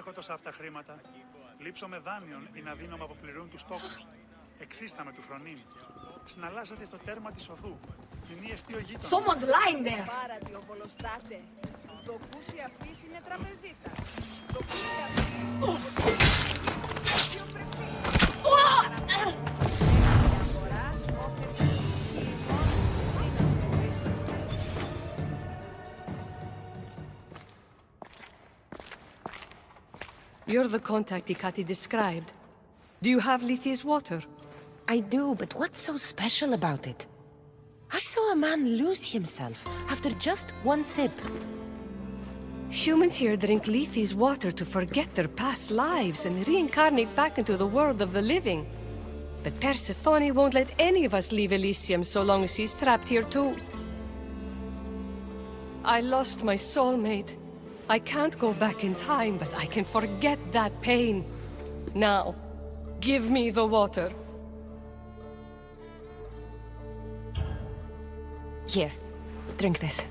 Έχω τόσα αυτά χρήματα. Λείψω με δάνειον είναι αδύναμα από πληρούν τους στόχους. Εξίστα με του φρονίμ. Συναλλάσσεται στο τέρμα της οδού. Την εστί ο γείτονας.
Someone's lying there.
Πάρατε ο βολοστάτε. Το κούσι αυτής είναι τραπεζίτα. Το κούσι αυτής
You're the contact Ikati described. Do you have Lethe's water?
I do, but what's so special about it? I saw a man lose himself after just one sip.
Humans here drink Lethe's water to forget their past lives and reincarnate back into the world of the living. But Persephone won't let any of us leave Elysium so long as she's trapped here too. I lost my soulmate. I can't go back in time, but I can forget that pain. Now, give me the water.
Here, drink this.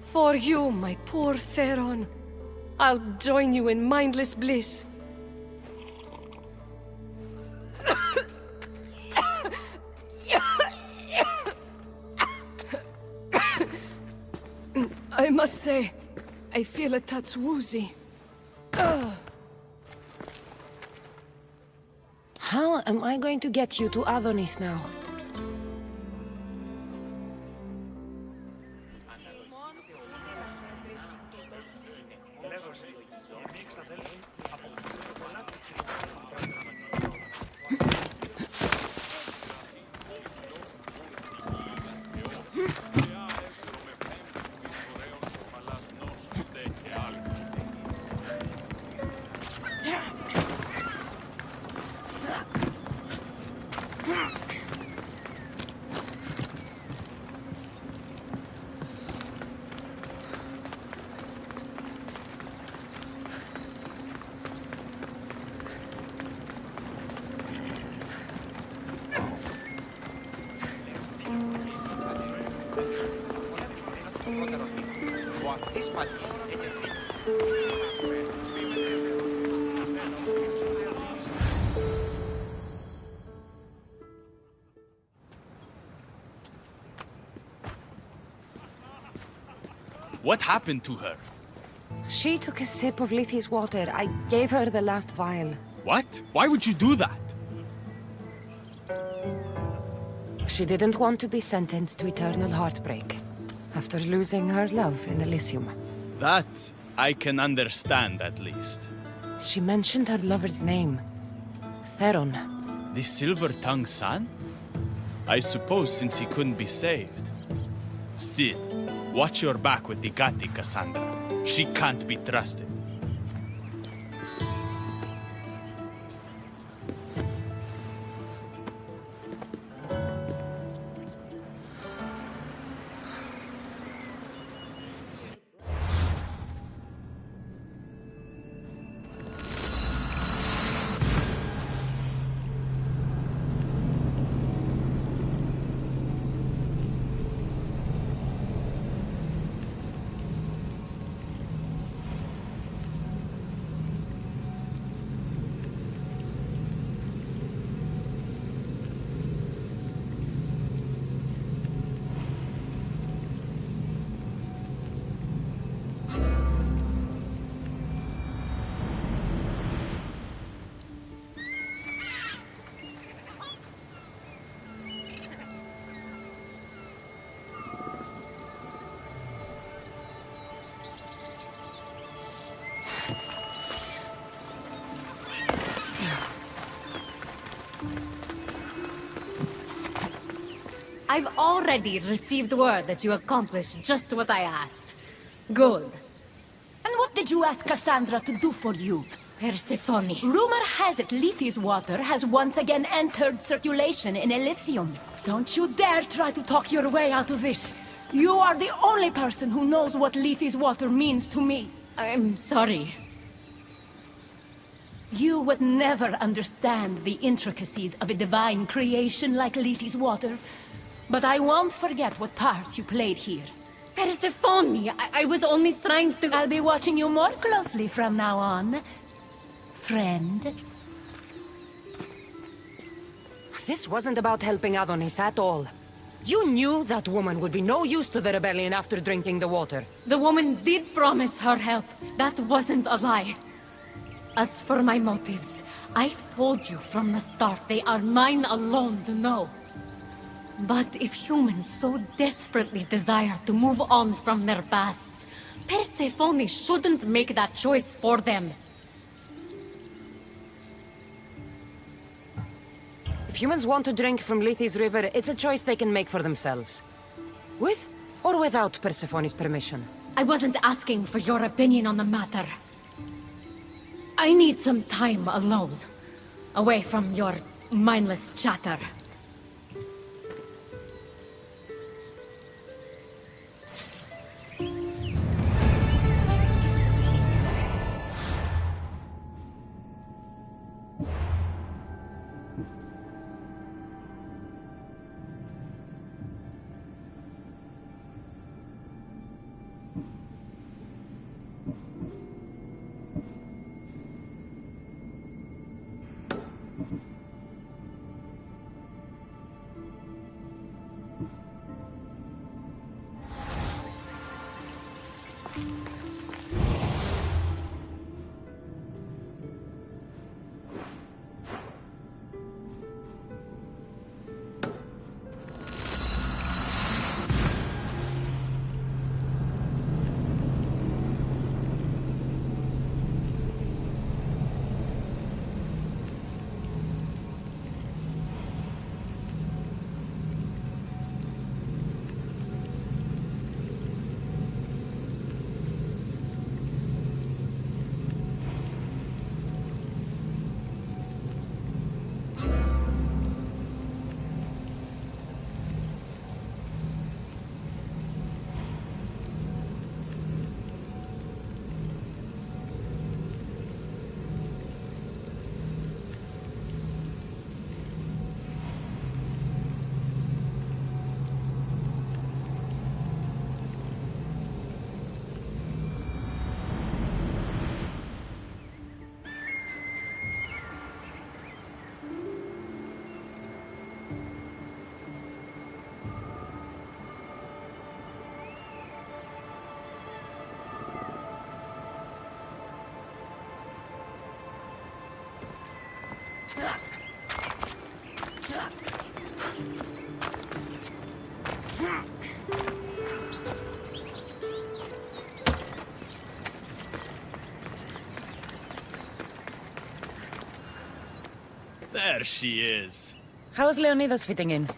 For you, my poor Theron. I'll join you in mindless bliss. I must say, I feel a touch woozy.
How am I going to get you to Adonis now?
What happened to her?
She took a sip of Lethe's water. I gave her the last vial.
What? Why would you do that?
She didn't want to be sentenced to eternal heartbreak after losing her love in Elysium.
That I can understand, at least.
She mentioned her lover's name. Theron.
The Silver-Tongued Son? I suppose since he couldn't be saved. Still, watch your back with the Gatti, Cassandra. She can't be trusted.
I've already received word that you accomplished just what I asked. Good.
And what did you ask Cassandra to do for you?
Persephone.
Rumor has it Lethe's water has once again entered circulation in Elysium. Don't you dare try to talk your way out of this. You are the only person who knows what Lethe's water means to me.
I'm sorry.
You would never understand the intricacies of a divine creation like Lethe's water. But I won't forget what part you played here.
Persephone, I was only trying to...
I'll be watching you more closely from now on, friend.
This wasn't about helping Adonis at all. You knew that woman would be no use to the rebellion after drinking the water.
The woman did promise her help. That wasn't a lie. As for my motives, I've told you from the start they are mine alone to know. But if humans so desperately desire to move on from their pasts, Persephone shouldn't make that choice for them.
If humans want to drink from Lethe's river, it's a choice they can make for themselves. With or without Persephone's permission.
I wasn't asking for your opinion on the matter. I need some time alone, away from your mindless chatter.
There she is.
How's Leonidas fitting in?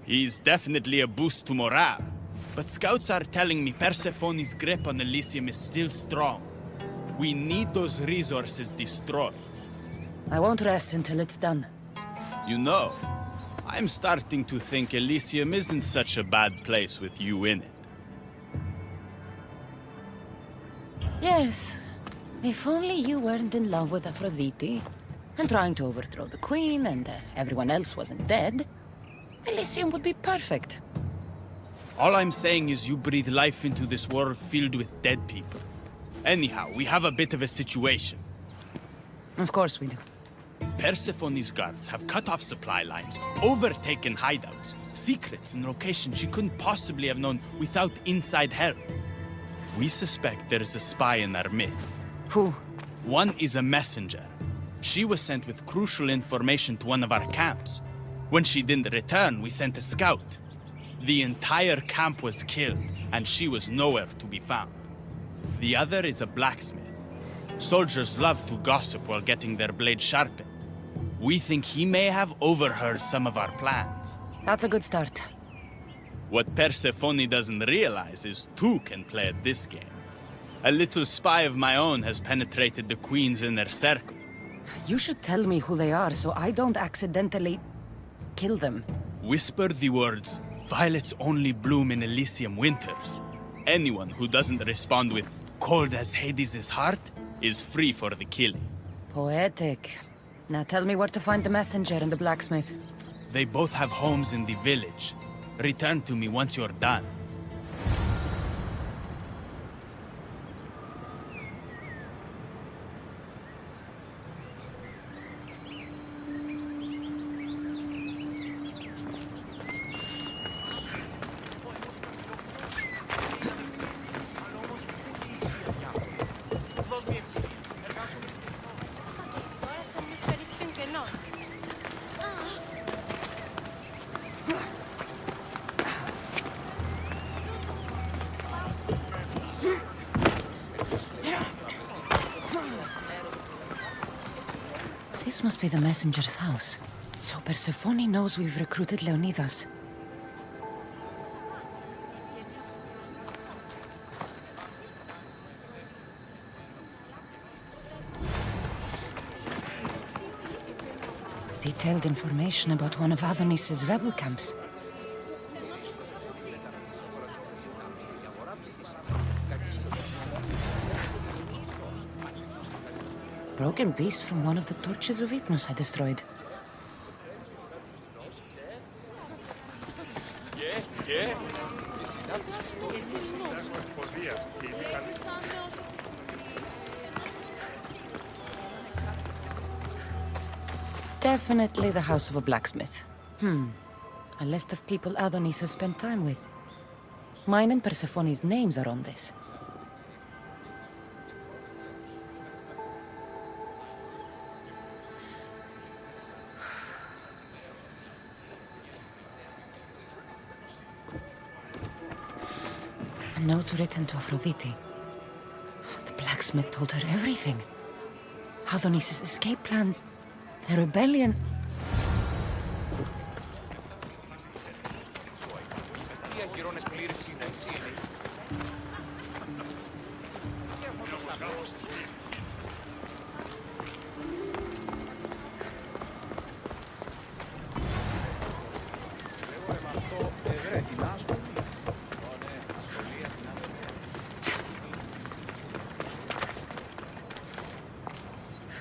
He's definitely a boost to morale. But scouts are telling me Persephone's grip on Elysium is still strong. We need those resources destroyed.
I won't rest until it's done.
You know, I'm starting to think Elysium isn't such a bad place with you in it.
Yes. If only you weren't in love with Aphrodite, and trying to overthrow the queen, and everyone else wasn't dead, Elysium would be perfect.
All I'm saying is you breathe life into this world filled with dead people. Anyhow, we have a bit of a situation.
Of course we do.
Persephone's guards have cut off supply lines, overtaken hideouts, secrets and locations she couldn't possibly have known without inside help. We suspect there is a spy in our midst.
Who?
One is a messenger. She was sent with crucial information to one of our camps. When she didn't return, we sent a scout. The entire camp was killed, and she was nowhere to be found. The other is a blacksmith. Soldiers love to gossip while getting their blades sharpened. We think he may have overheard some of our plans.
That's a good start.
What Persephone doesn't realize is two can play at this game. A little spy of my own has penetrated the queen's inner circle.
You should tell me who they are so I don't accidentally kill them.
Whisper the words, "Violets only bloom in Elysium winters." Anyone who doesn't respond with "cold as Hades' heart" is free for the killing.
Poetic. Now tell me where to find the messenger and the blacksmith.
They both have homes in the village. Return to me once you're done.
This must be the messenger's house. So Persephone knows we've recruited Leonidas. Detailed information about one of Adonis's rebel camps. Broken piece from one of the torches of Hypnos I destroyed. Definitely the house of a blacksmith. A list of people Adonis has spent time with. Mine and Persephone's names are on this. A note written to Aphrodite. The blacksmith told her everything. Adonis's escape plans, the rebellion.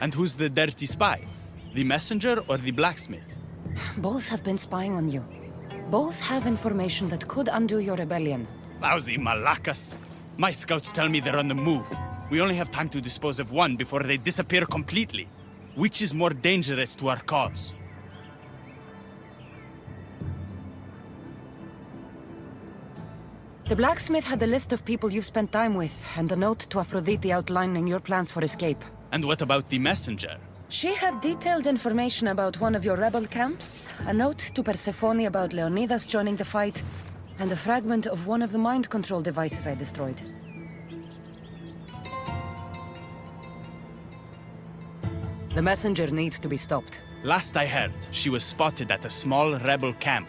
And who's the dirty spy? The messenger or the blacksmith?
Both have been spying on you. Both have information that could undo your rebellion.
Lousy malacas. My scouts tell me they're on the move. We only have time to dispose of one before they disappear completely. Which is more dangerous to our cause?
The blacksmith had a list of people you've spent time with, and a note to Aphrodite outlining your plans for escape.
And what about the messenger?
She had detailed information about one of your rebel camps, a note to Persephone about Leonidas joining the fight, and a fragment of one of the mind control devices I destroyed. The messenger needs to be stopped.
Last I heard, she was spotted at a small rebel camp.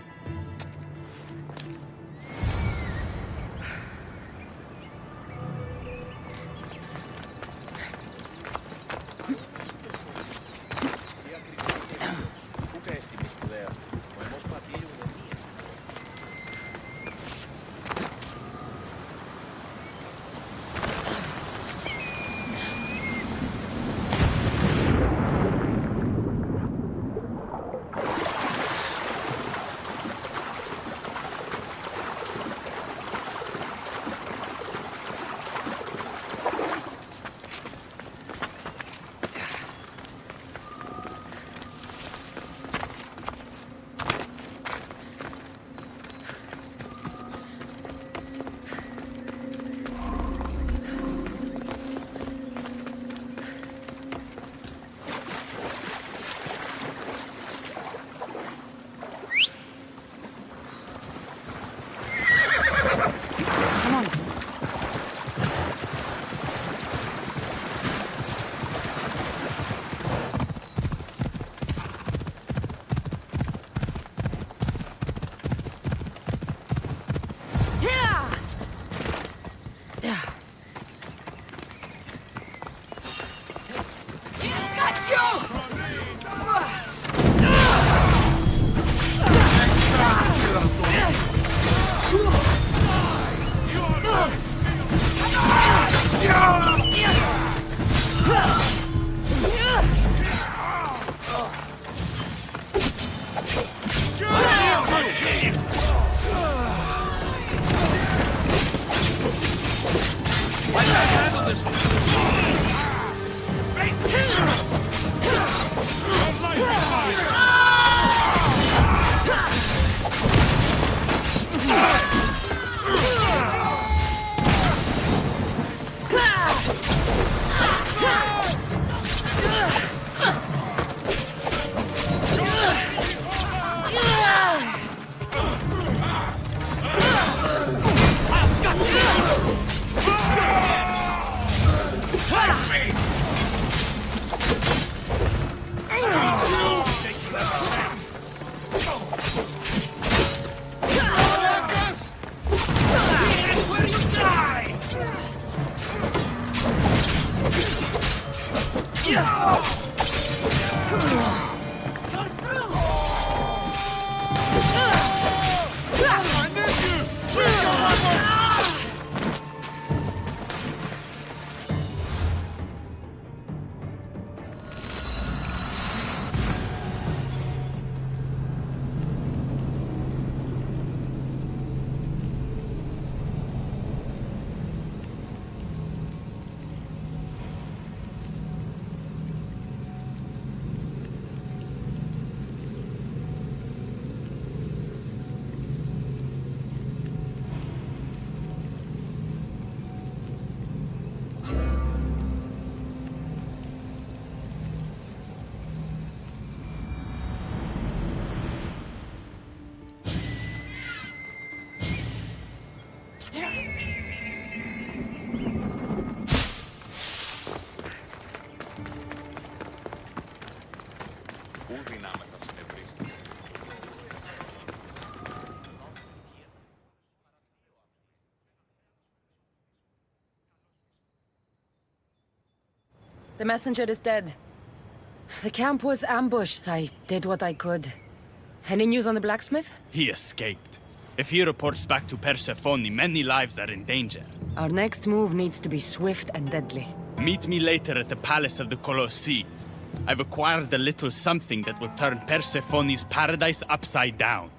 The messenger is dead. The camp was ambushed. I did what I could. Any news on the blacksmith?
He escaped. If he reports back to Persephone, many lives are in danger.
Our next move needs to be swift and deadly.
Meet me later at the Palace of the Colossi. I've acquired a little something that will turn Persephone's paradise upside down.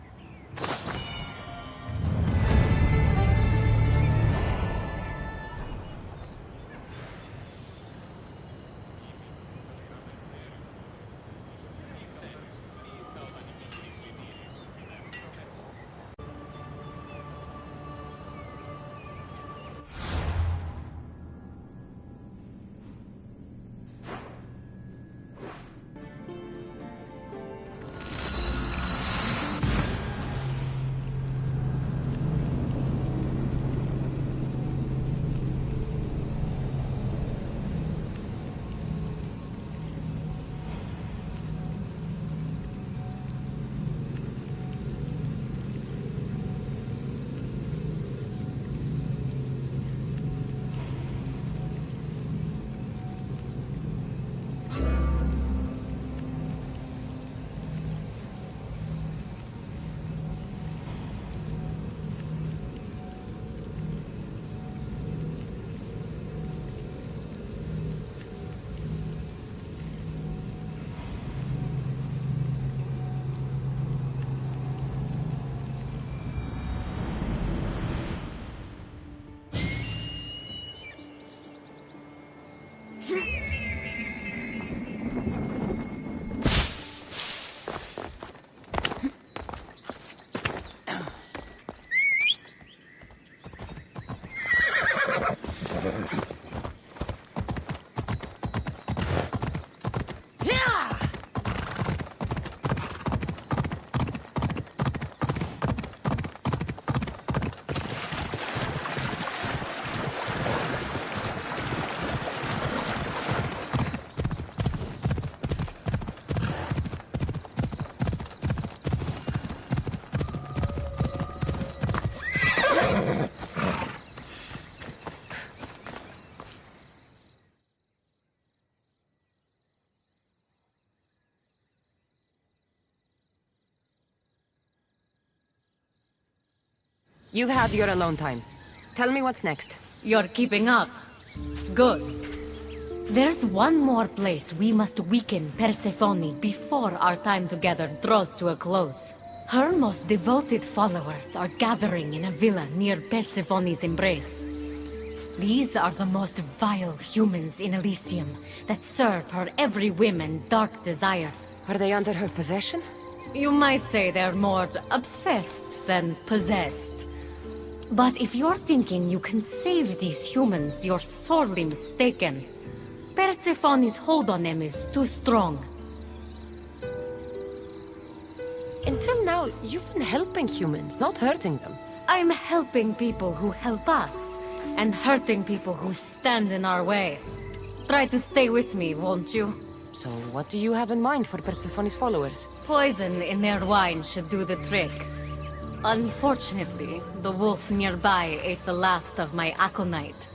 You've had your alone time. Tell me what's next.
You're keeping up. Good. There's one more place we must weaken Persephone before our time together draws to a close. Her most devoted followers are gathering in a villa near Persephone's embrace. These are the most vile humans in Elysium that serve her every whim and dark desire.
Are they under her possession?
You might say they're more obsessed than possessed. But if you're thinking you can save these humans, you're sorely mistaken. Persephone's hold on them is too strong.
Until now, you've been helping humans, not hurting them.
I'm helping people who help us, and hurting people who stand in our way. Try to stay with me, won't you?
So what do you have in mind for Persephone's followers?
Poison in their wine should do the trick. Unfortunately, the wolf nearby ate the last of my aconite.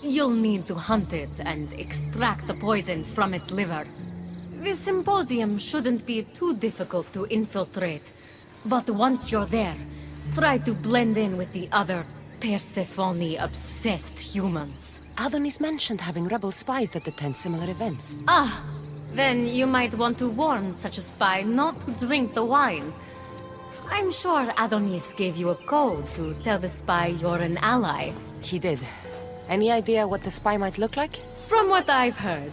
You'll need to hunt it and extract the poison from its liver. The symposium shouldn't be too difficult to infiltrate, but once you're there, try to blend in with the other Persephone-obsessed humans.
Adonis mentioned having rebel spies that attend similar events.
Ah, then you might want to warn such a spy not to drink the wine. I'm sure Adonis gave you a code to tell the spy you're an ally.
He did. Any idea what the spy might look like?
From what I've heard,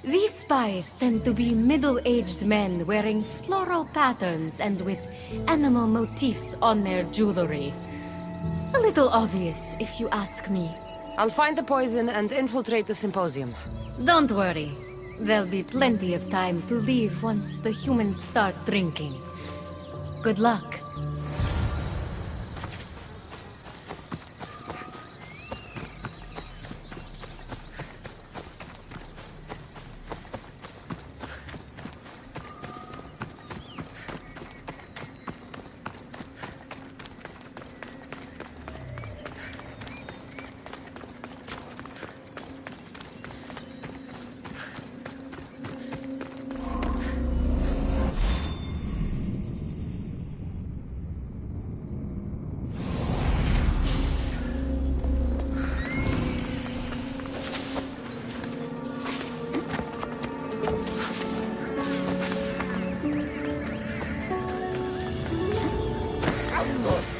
these spies tend to be middle-aged men wearing floral patterns and with animal motifs on their jewelry. A little obvious, if you ask me.
I'll find the poison and infiltrate the symposium.
Don't worry. There'll be plenty of time to leave once the humans start drinking. Good luck.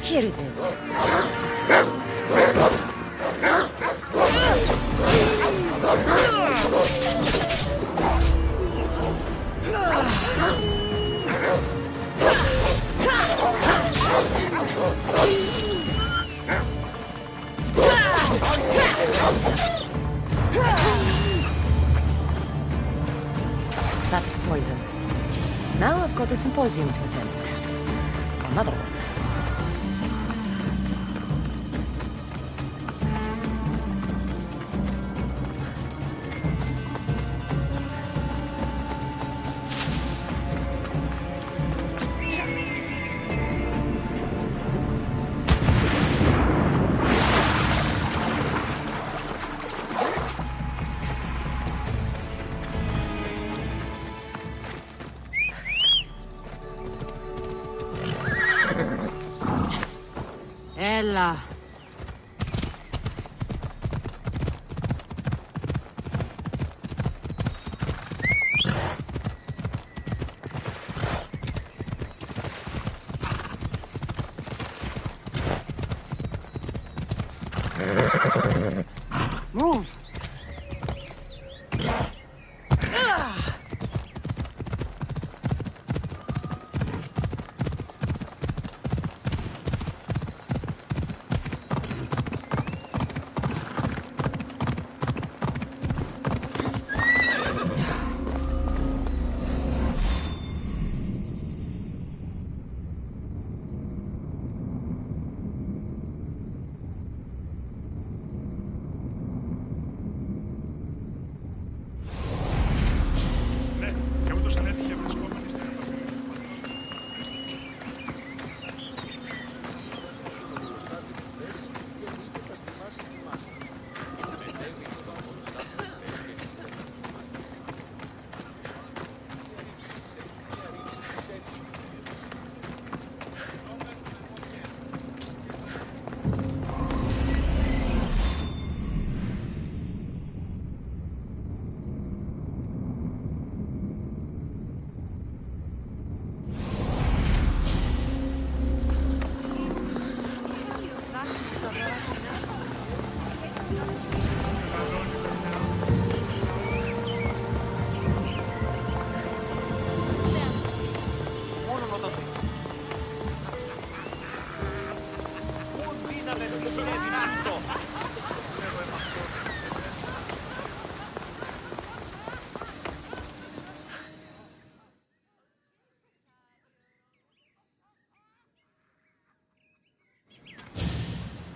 Here it is. That's the poison. Now I've got a symposium to attend. Another one. Ella. Move.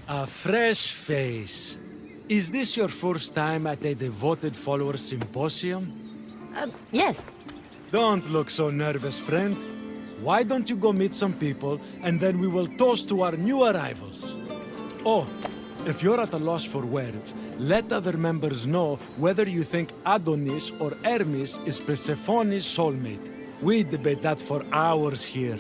A fresh face. Is this your first time at a devoted follower symposium?
Yes.
Don't look so nervous, friend. Why don't you go meet some people, and then we will toast to our new arrivals. Oh, if you're at a loss for words, let other members know whether you think Adonis or Hermes is Persephone's soulmate. We debate that for hours here.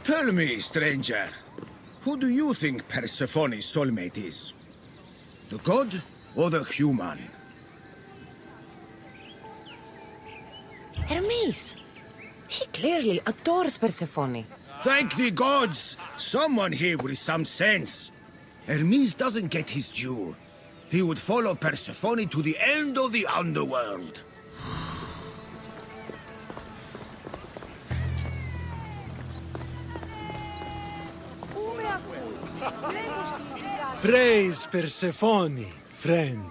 Tell me, stranger, who do you think Persephone's soulmate is? The god or the human?
Hermes! He clearly adores Persephone.
Thank the gods! Someone here with some sense. Hermes doesn't get his due. He would follow Persephone to the end of the Underworld.
Praise Persephone, friend.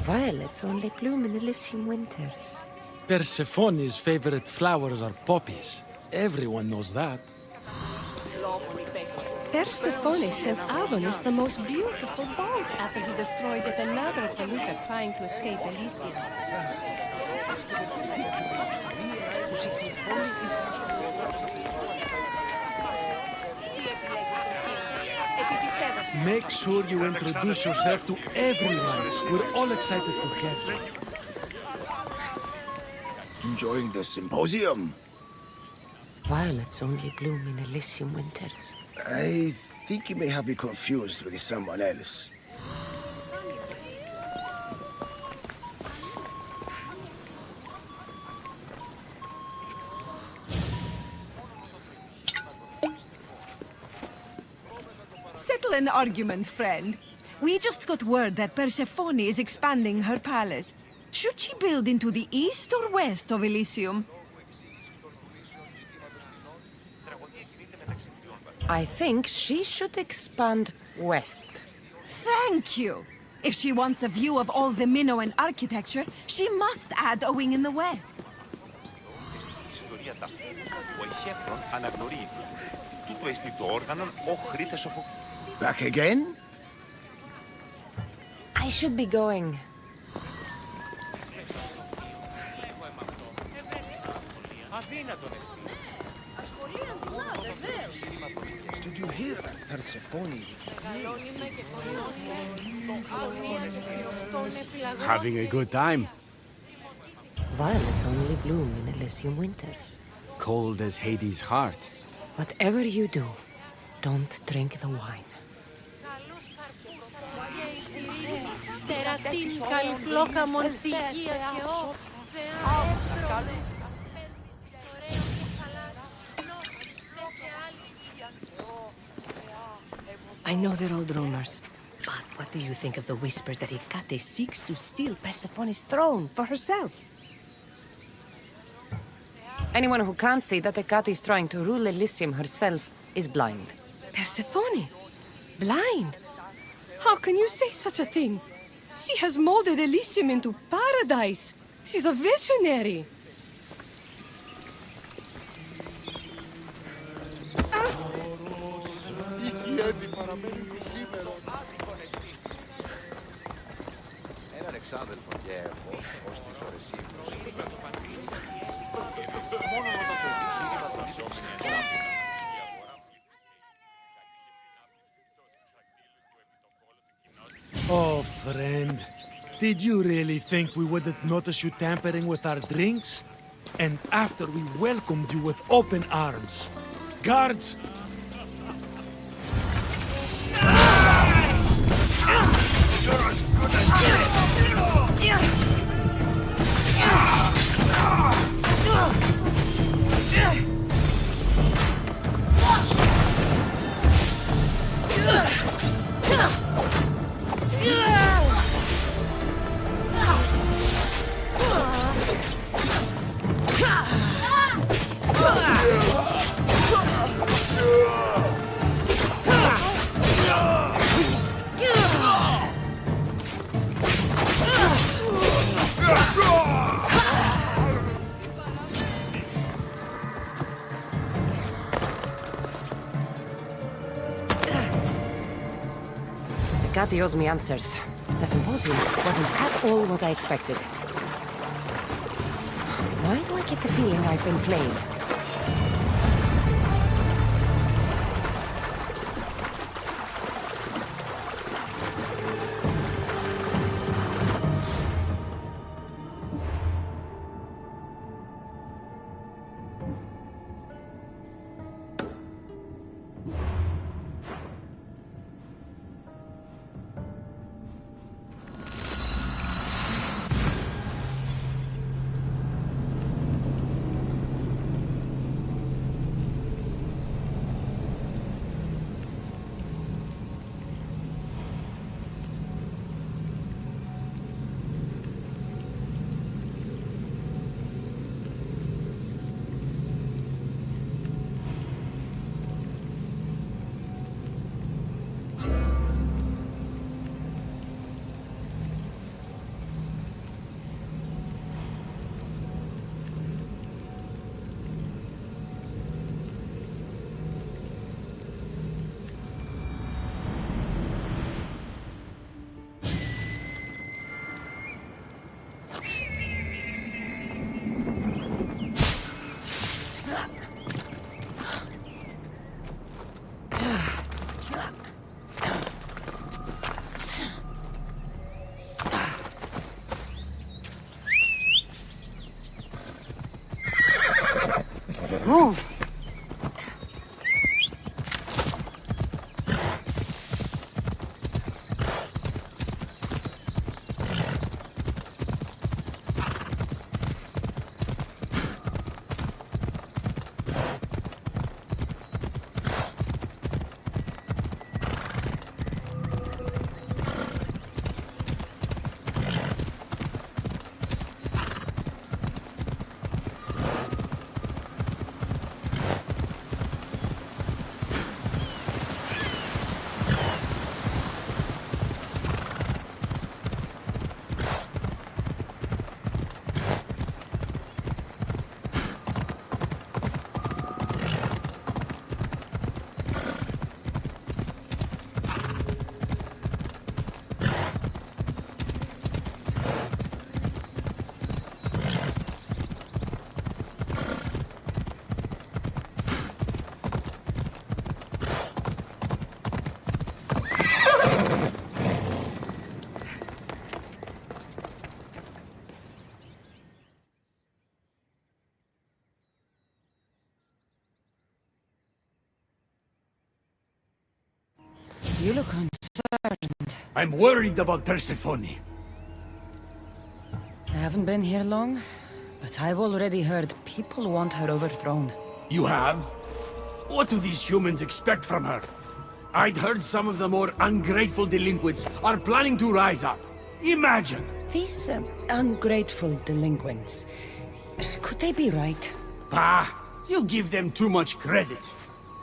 Violets only bloom in Elysium winters.
Persephone's favorite flowers are poppies. Everyone knows that.
Persephone sent Adonis the most beautiful boat after he destroyed yet another felucca trying to escape Elysium.
Make sure you introduce yourself to everyone. We're all excited to have you.
Enjoying the symposium?
Violets only bloom in Elysium winters.
I think you may have me confused with someone else.
Settle an argument, friend. We just got word that Persephone is expanding her palace. Should she build into the east or west of Elysium?
I think she should expand west.
Thank you! If she wants a view of all the Minoan architecture, she must add a wing in the west.
Back again?
I should be going.
Did you hear that Persephone?
Having a good time.
Violets only bloom in Elysium winters.
Cold as Hades' heart.
Whatever you do, don't drink the wine. I know they're old rumors, but what do you think of the whispers that Hecate seeks to steal Persephone's throne for herself?
Anyone who can't see that Hecate is trying to rule Elysium herself is blind.
Persephone? Blind? How can you say such a thing? She has molded Elysium into paradise. She's a visionary.
Έναν εξάδελφο και έχω ως τις ώρες ύπνους.
Oh, friend. Did you really think we wouldn't notice you tampering with our drinks? And after we welcomed you with open arms. Guards!
You're as good as dead!
Kati owes me answers. The symposium wasn't at all what I expected. Why do I get the feeling I've been played? Move! You look concerned.
I'm worried about Persephone.
I haven't been here long, but I've already heard people want her overthrown.
You have? What do these humans expect from her? I'd heard some of the more ungrateful delinquents are planning to rise up. Imagine!
These ungrateful delinquents, could they be right?
Bah! You give them too much credit.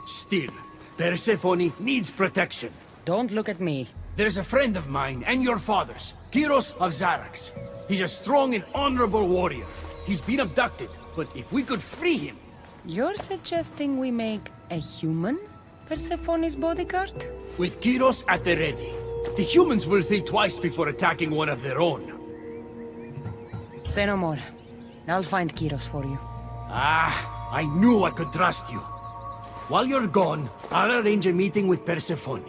Still, Persephone needs protection.
Don't look at me.
There's a friend of mine and your father's, Kyros of Xarax. He's a strong and honorable warrior. He's been abducted, but if we could free him...
You're suggesting we make a human Persephone's bodyguard?
With Kyros at the ready, the humans will think twice before attacking one of their own.
Say no more. I'll find Kyros for you.
Ah, I knew I could trust you. While you're gone, I'll arrange a meeting with Persephone.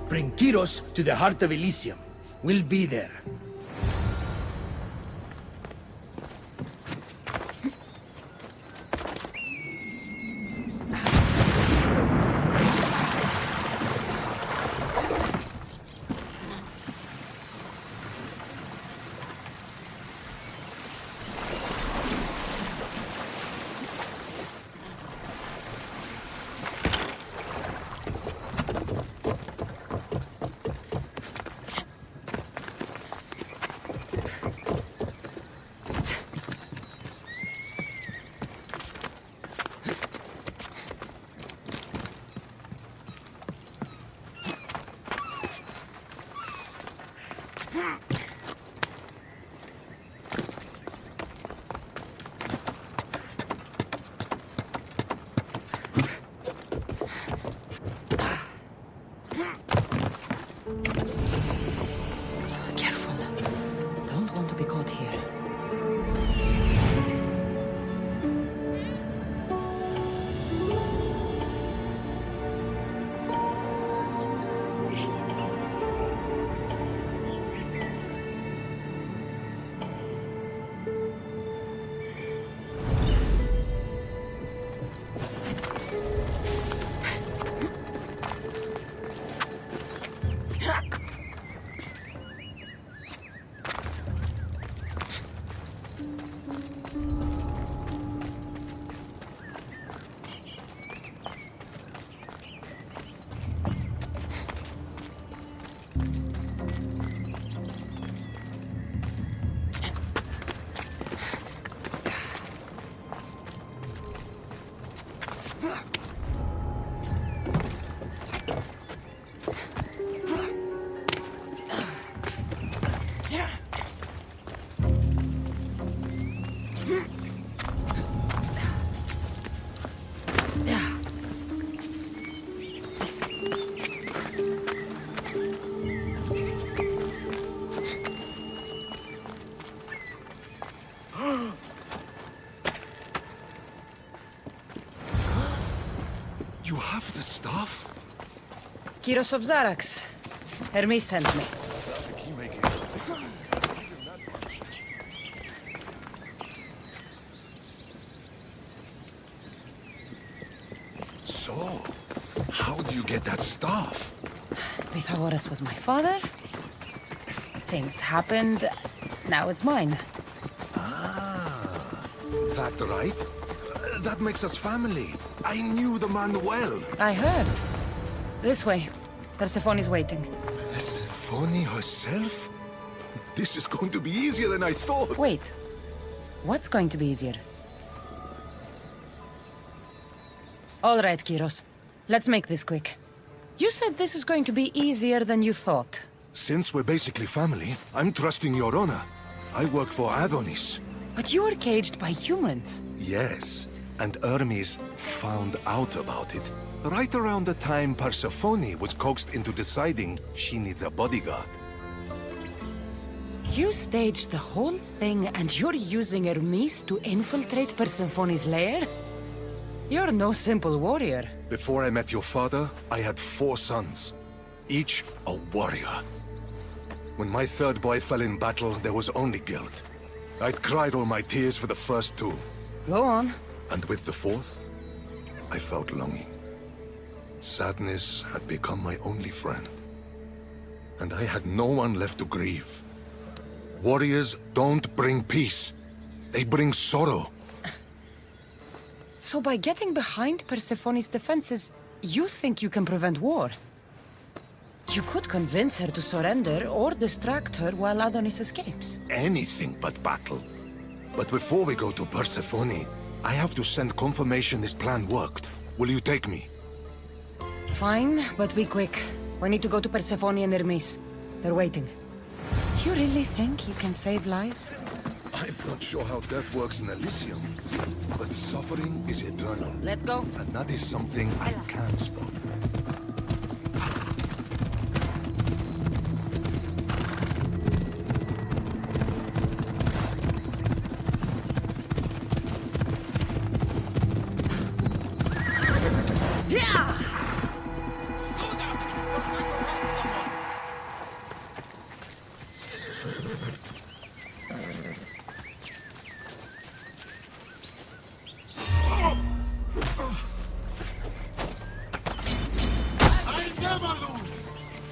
Bring Kyros to the heart of Elysium. We'll be there.
The staff?
Kyros of Zarax. Hermes sent me.
So, how do you get that staff?
Pythagoras was my father. Things happened. Now it's mine.
That right? That makes us family. I knew the man well.
I heard. This way. Persephone is waiting.
Persephone herself? This is going to be easier than I thought.
Wait. What's going to be easier? All right, Kyros. Let's make this quick. You said this is going to be easier than you thought.
Since we're basically family, I'm trusting your honor. I work for Adonis.
But you were caged by humans.
Yes, and Hermes found out about it. Right around the time Persephone was coaxed into deciding she needs a bodyguard.
You staged the whole thing and you're using Hermes to infiltrate Persephone's lair? You're no simple warrior.
Before I met your father, I had 4 sons, each a warrior. When my third boy fell in battle, there was only guilt. I'd cried all my tears for the first 2.
Go on.
And with the 4th, I felt longing. Sadness had become my only friend. And I had no one left to grieve. Warriors don't bring peace. They bring sorrow.
So by getting behind Persephone's defenses, you think you can prevent war? You could convince her to surrender or distract her while Adonis escapes.
Anything but battle. But before we go to Persephone, I have to send confirmation this plan worked. Will you take me?
Fine, but be quick. We need to go to Persephone and Hermes. They're waiting. You really think you can save lives?
I'm not sure how death works in Elysium, but suffering is eternal.
Let's go.
And that is something I can't stop.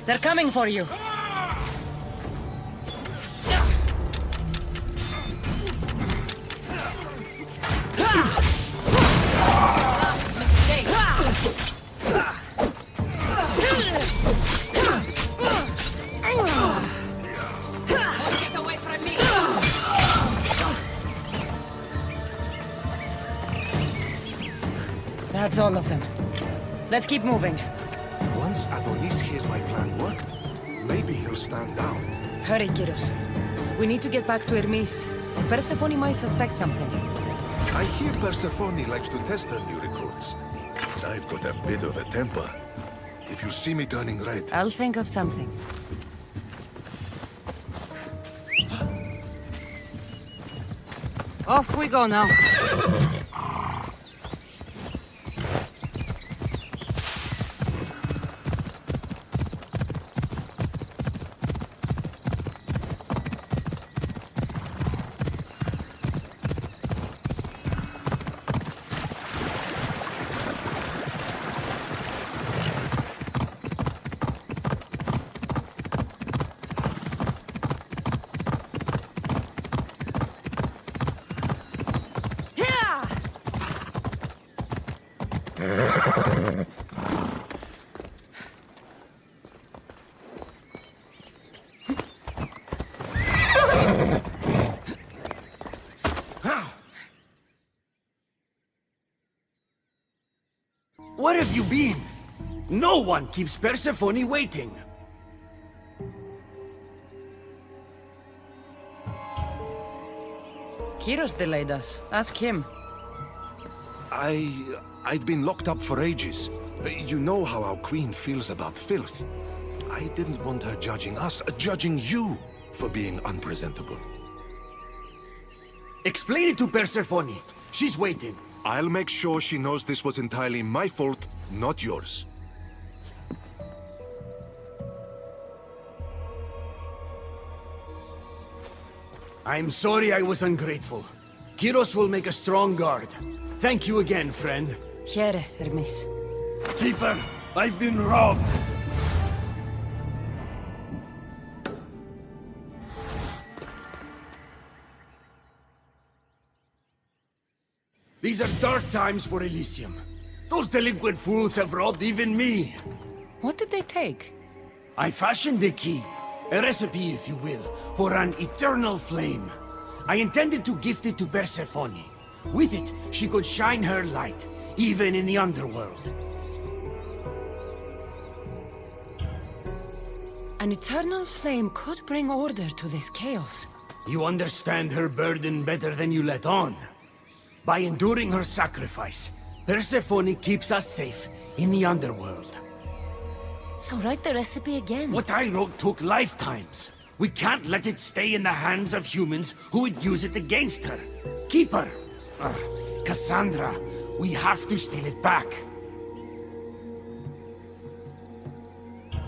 They're coming for you.
Get away from me!
That's all of them. Let's keep moving.
Once Adonis hears my plan worked, maybe he'll stand down.
Hurry, Kyros. We need to get back to Hermes. Persephone might suspect something.
I hear Persephone likes to test her new recruits. And I've got a bit of a temper. If you see me turning red...
I'll think of something. Off we go now.
Where have you been? No one keeps Persephone waiting.
Kyros delayed us. Ask him.
I'd been locked up for ages. You know how our queen feels about filth. I didn't want her judging us, judging you for being unpresentable.
Explain it to Persephone. She's waiting.
I'll make sure she knows this was entirely my fault not yours.
I'm sorry I was ungrateful. Kyros will make a strong guard. Thank you again, friend.
Here, Hermes.
Keeper, I've been robbed. These are dark times for Elysium. Those delinquent fools have robbed even me.
What did they take?
I fashioned a key, a recipe if you will, for an eternal flame. I intended to gift it to Persephone. With it, she could shine her light, even in the Underworld.
An eternal flame could bring order to this chaos.
You understand her burden better than you let on. By enduring her sacrifice, Persephone keeps us safe in the Underworld.
So write the recipe again.
What I wrote took lifetimes. We can't let it stay in the hands of humans who would use it against her. Keeper! Cassandra, we have to steal it back.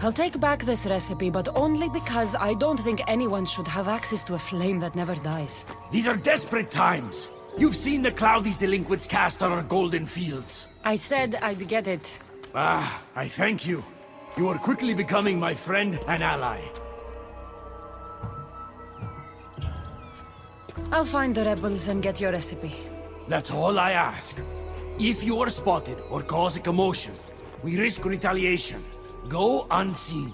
I'll take back this recipe, but only because I don't think anyone should have access to a flame that never dies.
These are desperate times. You've seen the cloud these delinquents cast on our golden fields.
I said I'd get it.
I thank you. You are quickly becoming my friend and ally.
I'll find the rebels and get your recipe.
That's all I ask. If you are spotted or cause a commotion, we risk retaliation. Go unseen.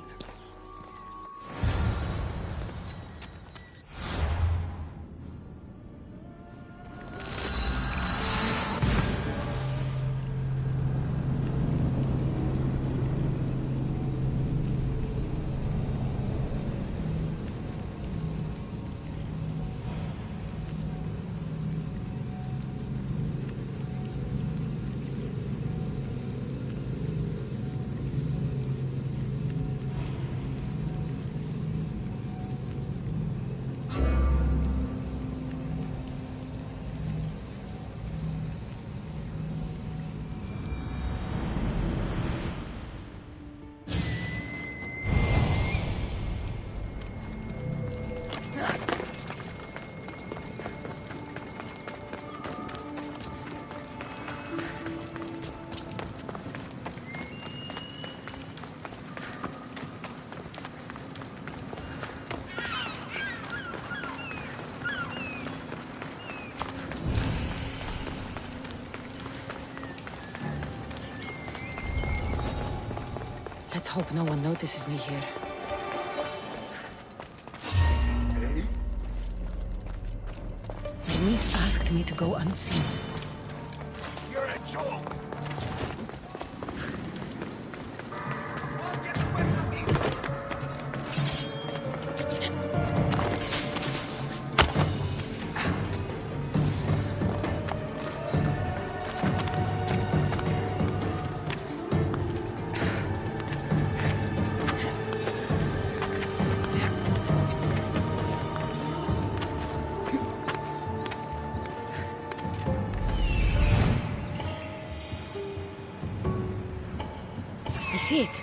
Let's hope no one notices me here. Lease asked me to go unseen.
You're a joke!
I see it.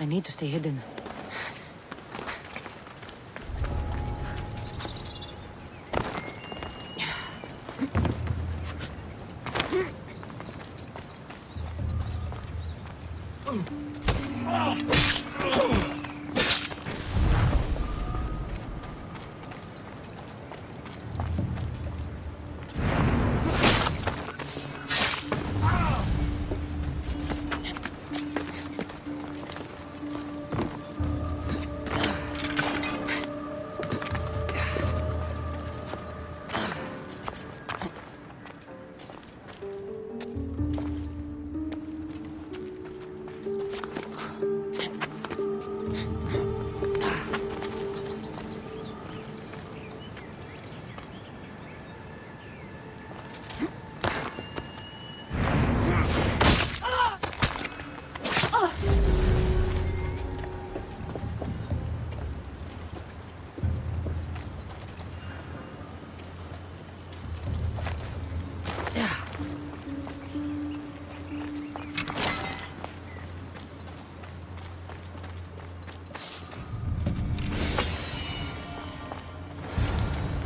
need to stay hidden.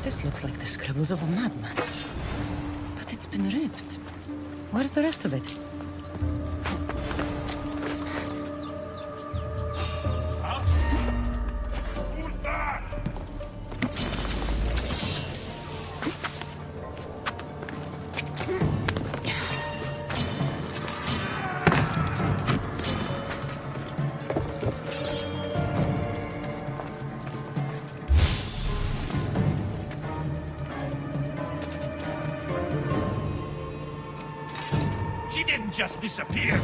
This looks like the scribbles of a madman. But it's been ripped. Where's the rest of it?
Just disappear.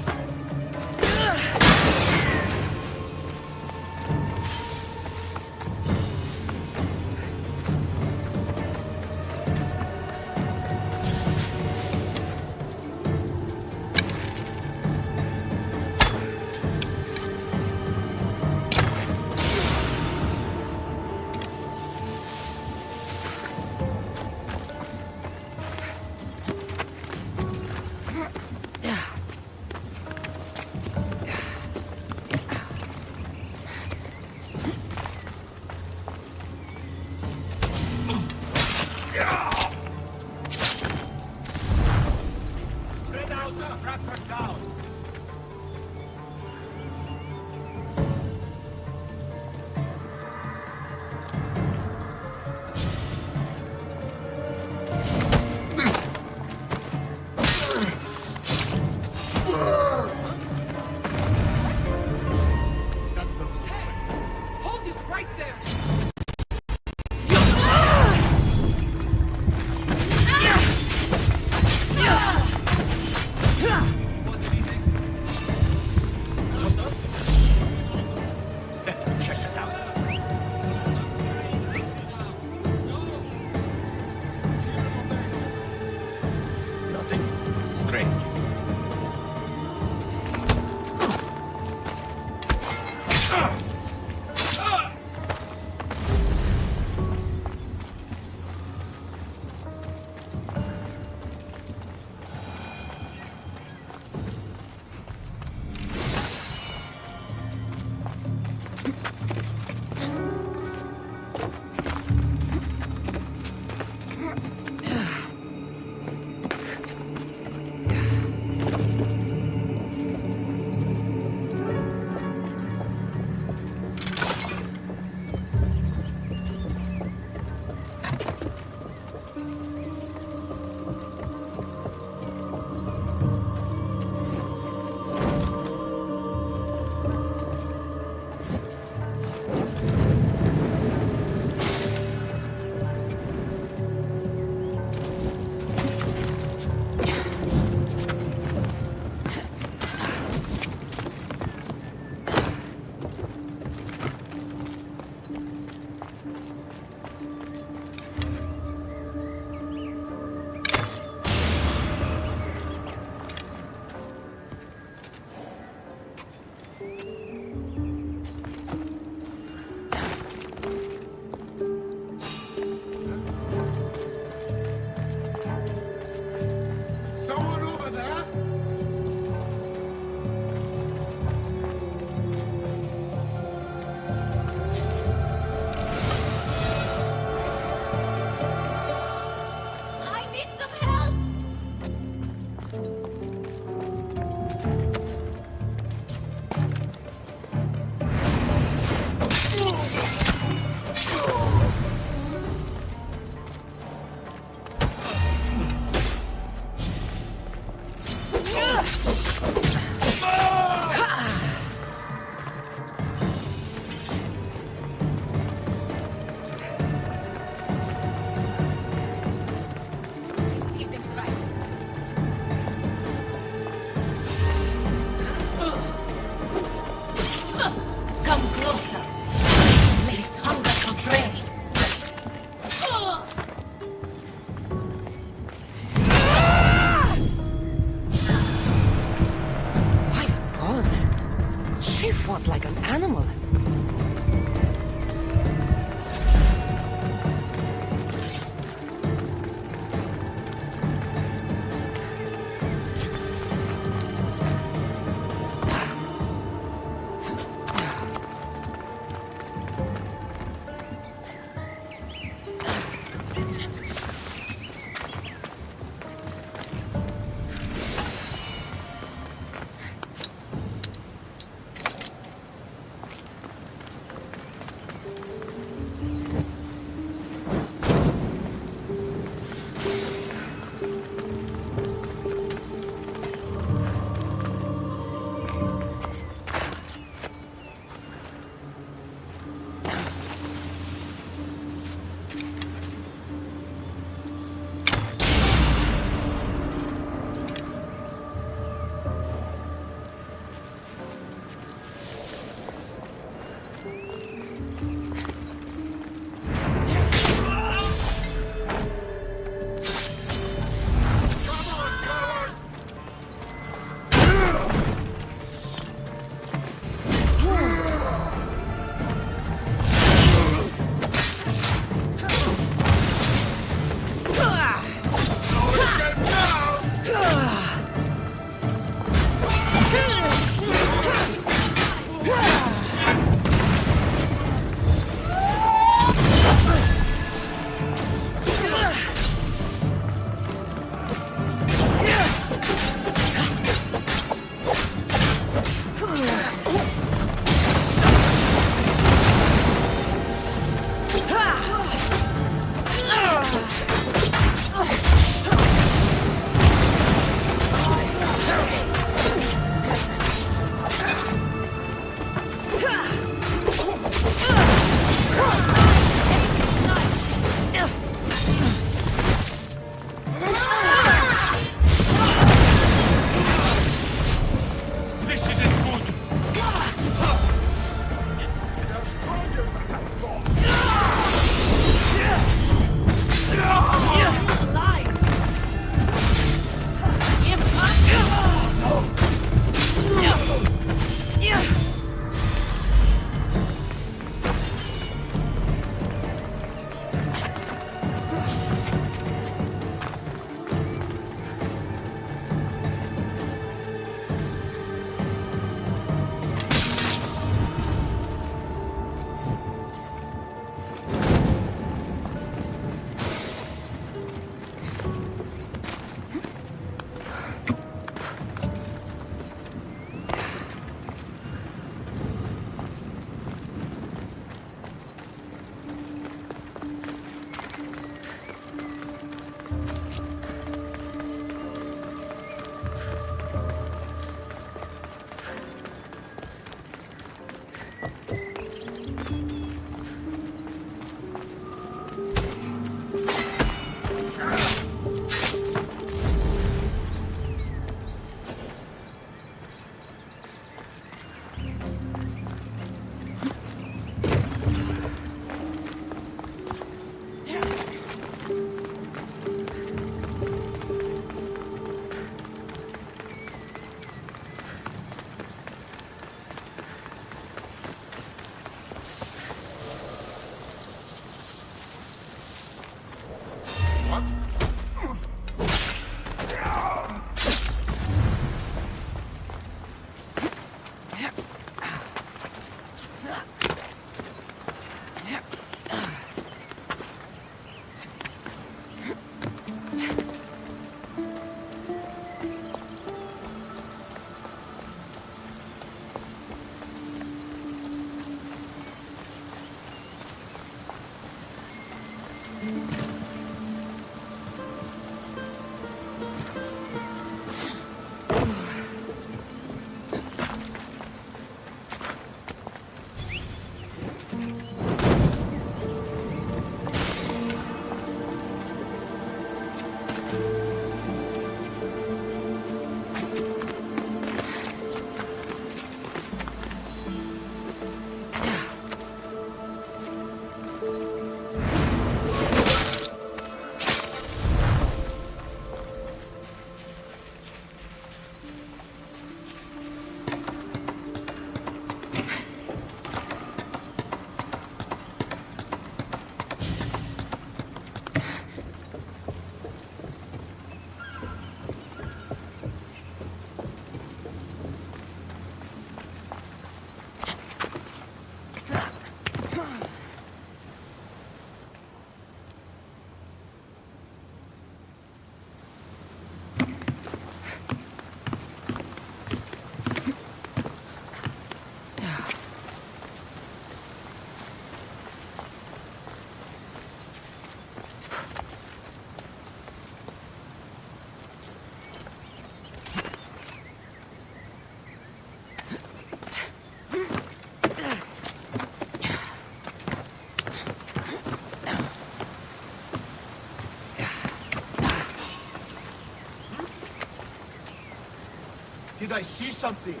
Did I see something?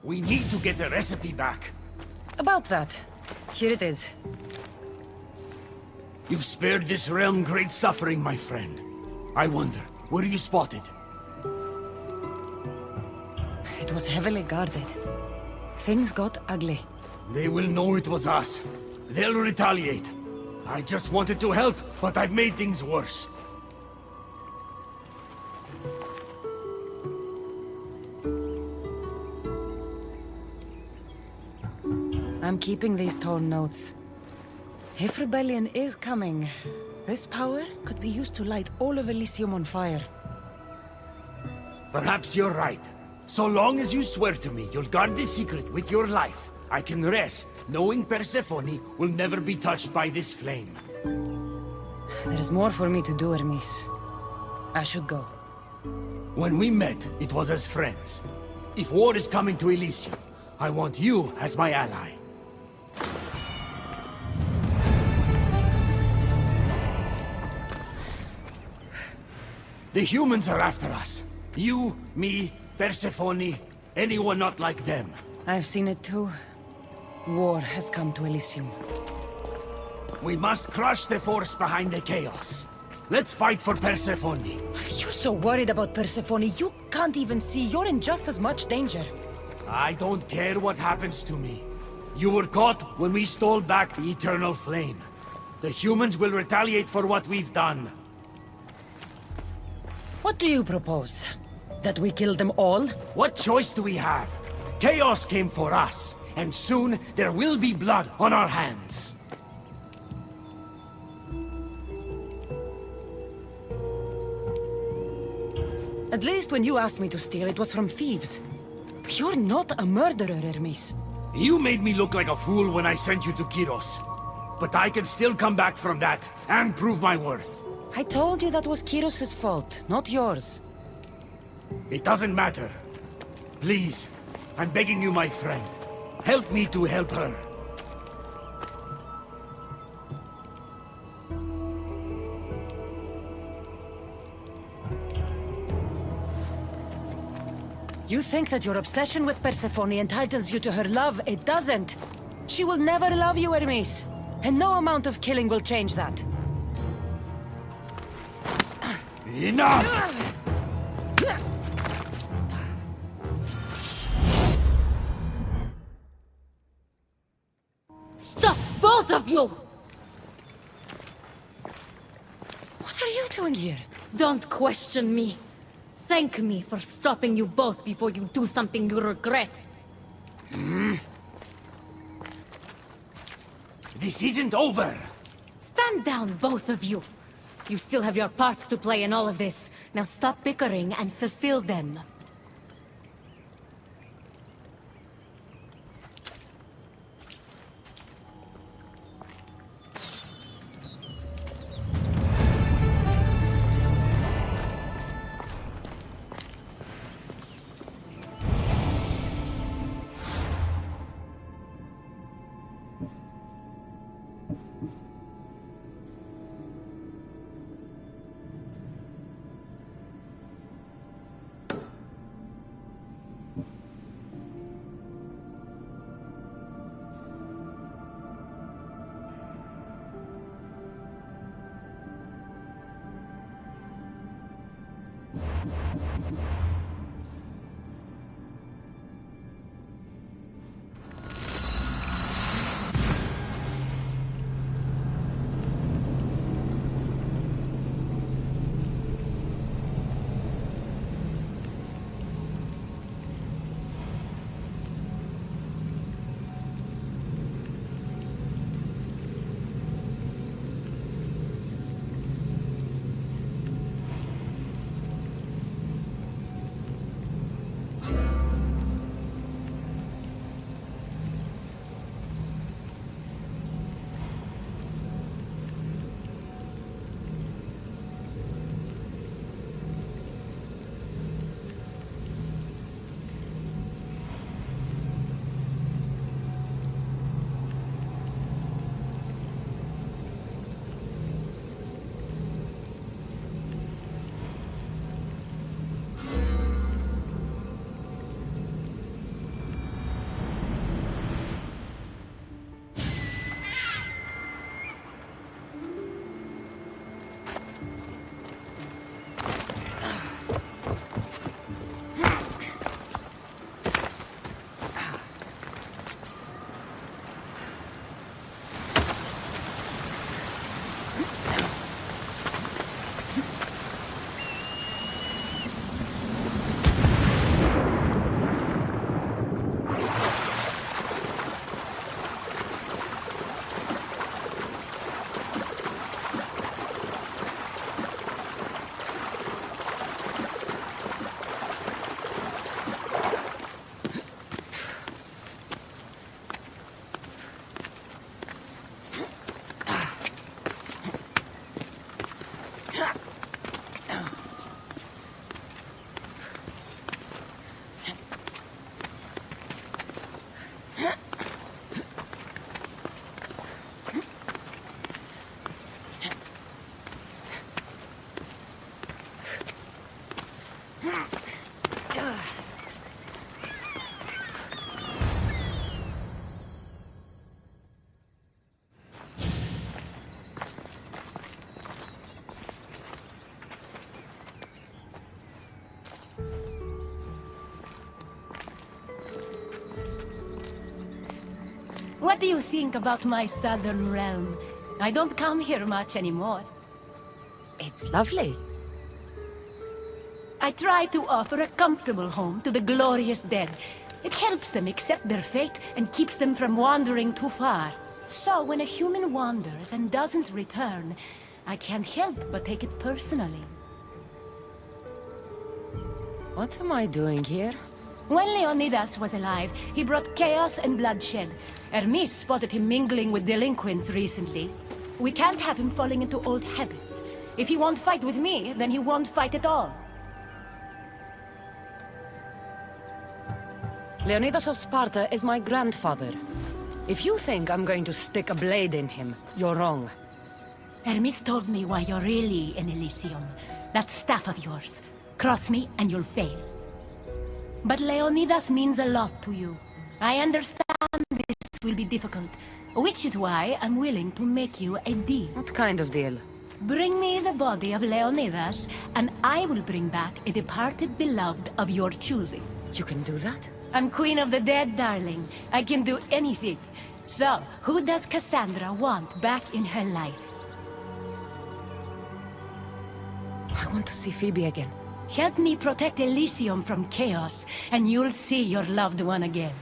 We need to get the recipe back.
About that. Here it is.
You've spared this realm great suffering, my friend. I wonder, were you spotted?
It was heavily guarded. Things got ugly.
They will know it was us. They'll retaliate. I just wanted to help, but I've made things worse.
I'm keeping these torn notes. If rebellion is coming, this power could be used to light all of Elysium on fire.
Perhaps you're right. So long as you swear to me you'll guard this secret with your life, I can rest knowing Persephone will never be touched by this flame.
There's more for me to do, Hermes. I should go.
When we met, it was as friends. If war is coming to Elysium, I want you as my ally. The humans are after us. You, me, Persephone, anyone not like them.
I've seen it too. War has come to Elysium.
We must crush the force behind the chaos. Let's fight for Persephone.
You're so worried about Persephone, you can't even see you're in just as much danger.
I don't care what happens to me. You were caught when we stole back the eternal flame. The humans will retaliate for what we've done.
What do you propose? That we kill them all?
What choice do we have? Chaos came for us, and soon there will be blood on our hands.
At least when you asked me to steal, it was from thieves. You're not a murderer, Hermes.
You made me look like a fool when I sent you to Kyros. But I can still come back from that, and prove my worth.
I told you that was Kyros' fault, not yours.
It doesn't matter. Please, I'm begging you, my friend. Help me to help her.
You think that your obsession with Persephone entitles you to her love? It doesn't. She will never love you, Hermes. And no amount of killing will change that.
Enough!
Stop, both of you!
What are you doing here?
Don't question me. Thank me for stopping you both before you do something you regret.
This isn't over!
Stand down, both of you. You still have your parts to play in all of this. Now stop bickering and fulfill them.
What do you think about my southern realm? I don't come here much anymore.
It's lovely.
I try to offer a comfortable home to the glorious dead. It helps them accept their fate and keeps them from wandering too far. So when a human wanders and doesn't return, I can't help but take it personally.
What am I doing here?
When Leonidas was alive, he brought chaos and bloodshed. Hermes spotted him mingling with delinquents recently. We can't have him falling into old habits. If he won't fight with me, then he won't fight at all.
Leonidas of Sparta is my grandfather. If you think I'm going to stick a blade in him, you're wrong.
Hermes told me why you're really in Elysium. That staff of yours. Cross me and you'll fail. But Leonidas means a lot to you. I understand this will be difficult, which is why I'm willing to make you a deal.
What kind of deal?
Bring me the body of Leonidas, and I will bring back a departed beloved of your choosing.
You can do that?
I'm queen of the dead, darling. I can do anything. So, who does Cassandra want back in her life?
I want to see Phoebe again.
Help me protect Elysium from chaos, and you'll see your loved one again.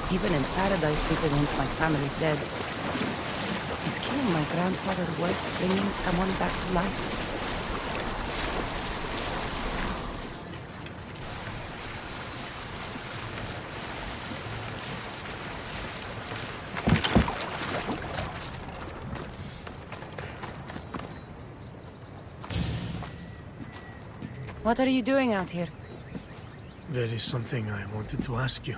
Even in paradise, people want my family dead. Is killing my grandfather worth bringing someone back to life? What are you doing out here?
There is something I wanted to ask you.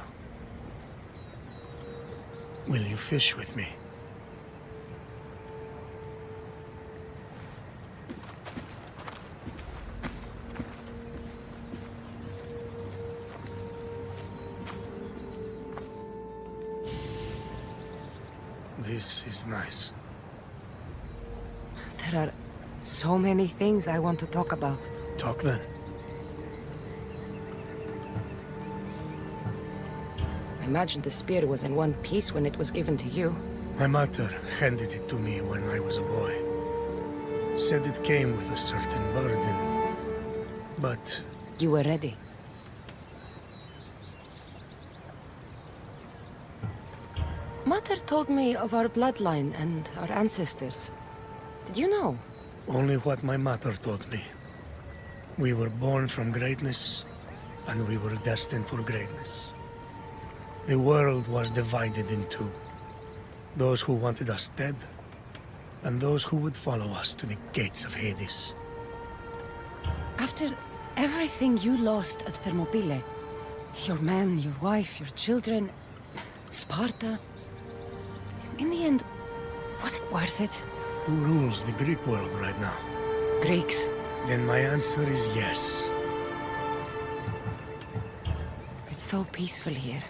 Will you fish with me? This is nice.
There are so many things I want to talk about.
Talk then.
I imagine the spear was in one piece when it was given to you.
My mother handed it to me when I was a boy. Said it came with a certain burden. But...
You were ready. Mother told me of our bloodline and our ancestors. Did you know?
Only what my mother told me. We were born from greatness, and we were destined for greatness. The world was divided in two. Those who wanted us dead, and those who would follow us to the gates of Hades.
After everything you lost at Thermopylae, your men, your wife, your children, Sparta, in the end, was it worth it?
Who rules the Greek world right now?
Greeks.
Then my answer is yes.
It's so peaceful here.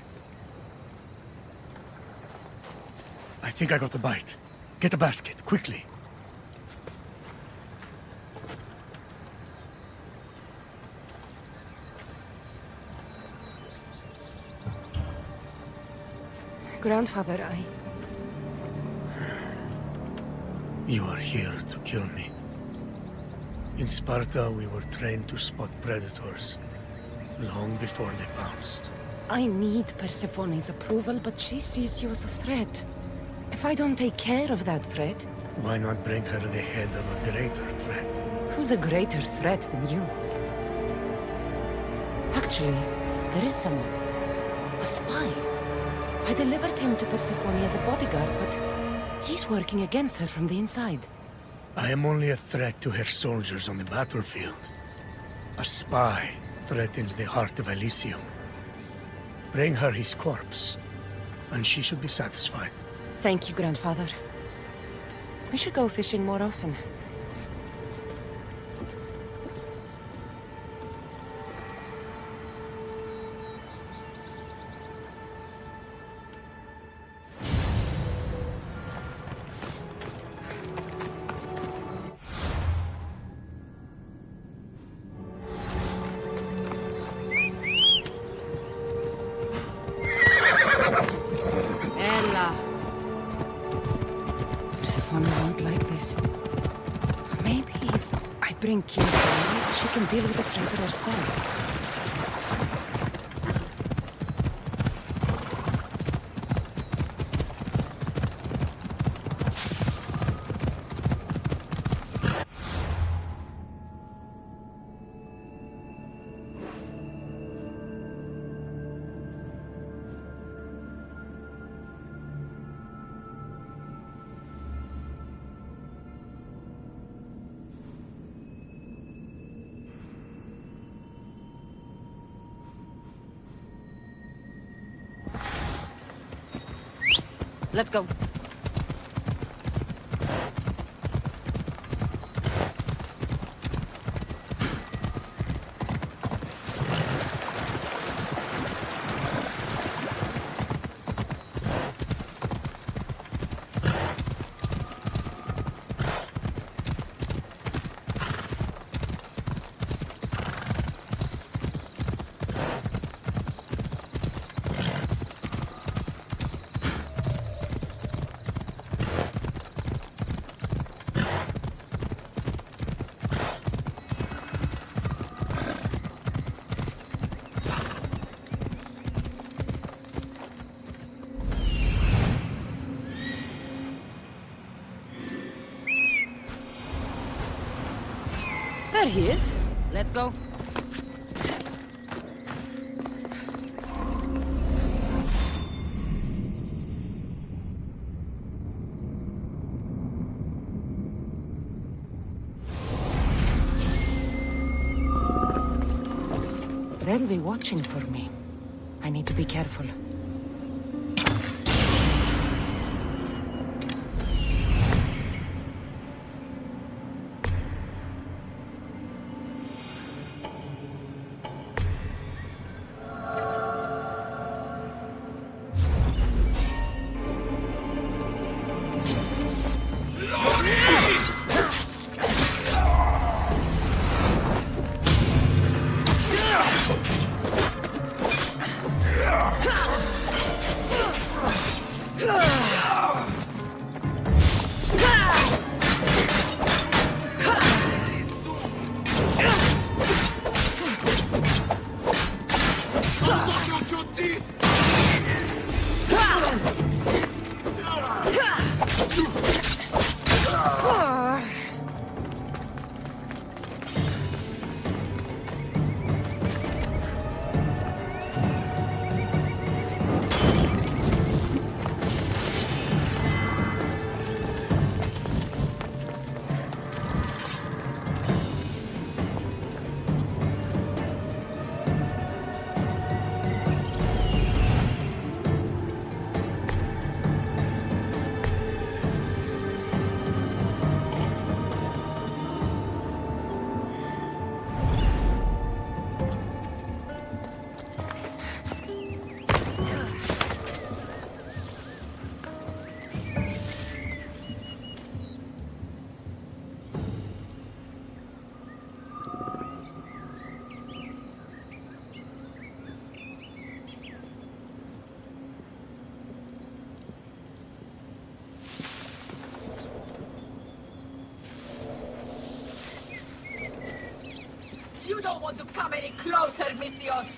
I think I got the bite. Get a basket, quickly.
Grandfather,
You are here to kill me. In Sparta, we were trained to spot predators, long before they pounced.
I need Persephone's approval, but she sees you as a threat. If I don't take care of that threat...
Why not bring her the head of a greater threat?
Who's a greater threat than you? Actually, there is someone. A spy. I delivered him to Persephone as a bodyguard, but he's working against her from the inside.
I am only a threat to her soldiers on the battlefield. A spy threatens the heart of Elysium. Bring her his corpse, and she should be satisfied.
Thank you, Grandfather. We should go fishing more often. Persephone won't like this. Maybe if I bring Kyros alive, she can deal with the traitor herself. Let's go. There he is. Let's go. They'll be watching for me. I need to be careful.
You don't want to come any closer, Mythios!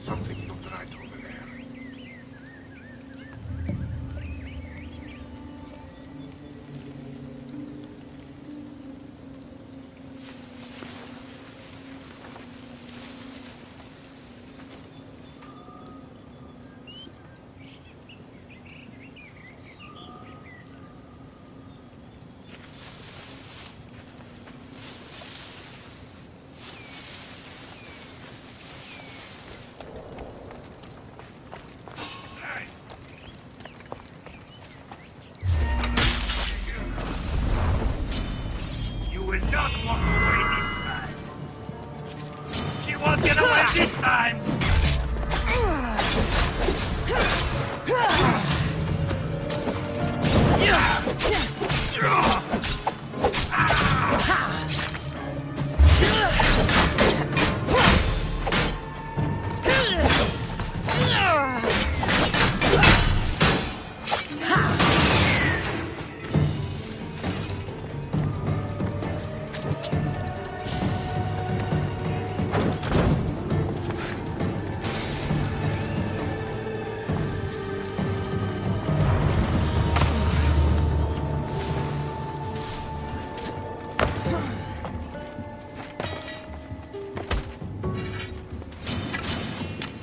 Something's not right over there.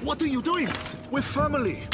What are you doing? We're family.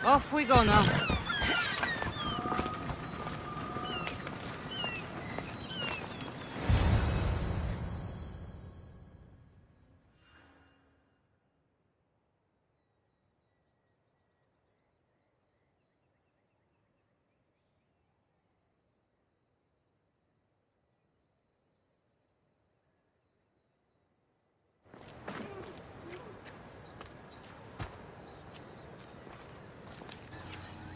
Off we go now.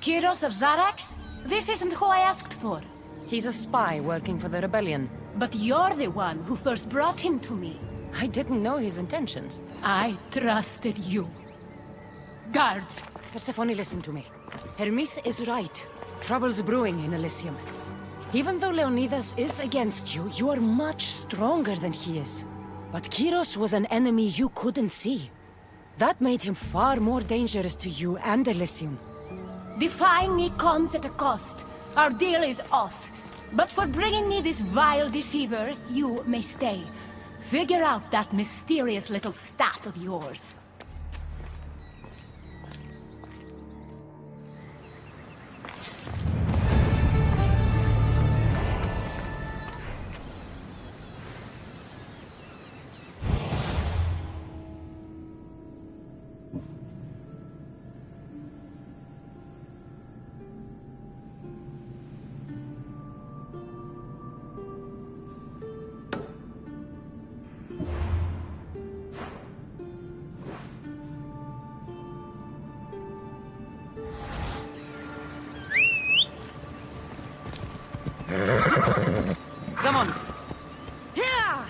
Kyros of Zarax? This isn't who I asked for.
He's a spy working for the rebellion.
But you're the one who first brought him to me.
I didn't know his intentions.
I trusted you. retards!
Persephone, listen to me. Hermes is right. Trouble's brewing in Elysium. Even though Leonidas is against you, you are much stronger than he is. But Kyros was an enemy you couldn't see. That made him far more dangerous to you and Elysium.
Defying me comes at a cost. Our deal is off. But for bringing me this vile deceiver, you may stay. Figure out that mysterious little staff of yours.
Come on. Yeah!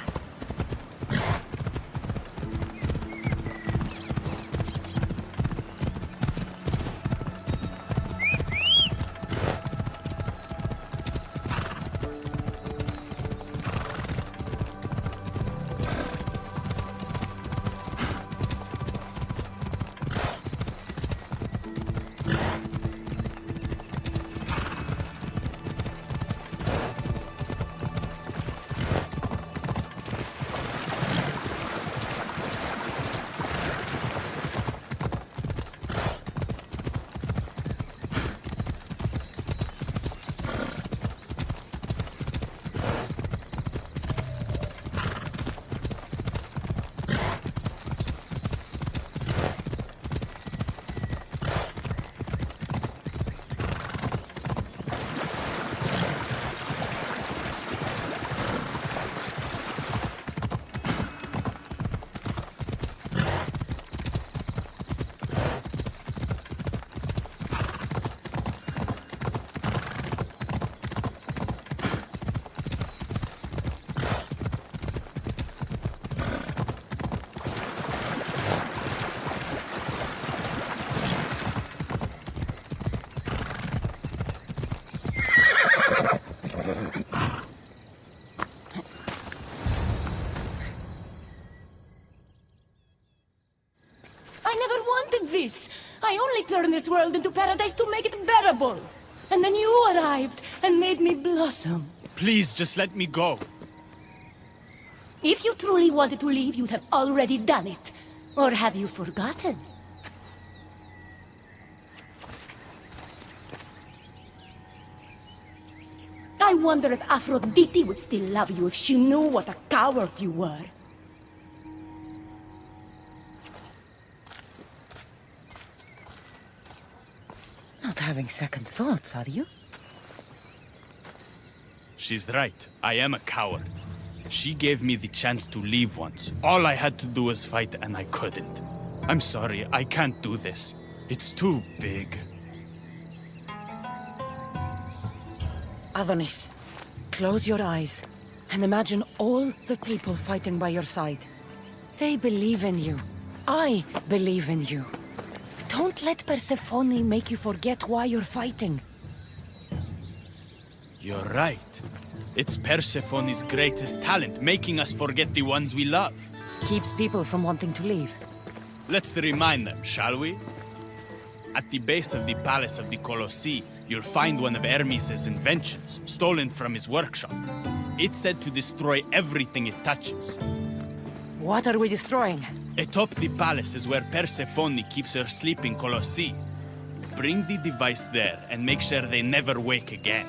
This. I only turned this world into paradise to make it bearable. And then you arrived and made me blossom.
Please, just let me go.
If you truly wanted to leave, you'd have already done it. Or have you forgotten? I wonder if Aphrodite would still love you if she knew what a coward you were.
Not having second thoughts, are you?
She's right. I am a coward. She gave me the chance to leave once. All I had to do was fight, and I couldn't. I'm sorry, I can't do this. It's too big.
Adonis, close your eyes and imagine all the people fighting by your side. They believe in you. I believe in you. Don't let Persephone make you forget why you're fighting.
You're right. It's Persephone's greatest talent, making us forget the ones we love.
Keeps people from wanting to leave.
Let's remind them, shall we? At the base of the Palace of the Colossi, you'll find one of Hermes' inventions, stolen from his workshop. It's said to destroy everything it touches.
What are we destroying?
Atop the palace is where Persephone keeps her sleeping Colossi. Bring the device there and make sure they never wake again.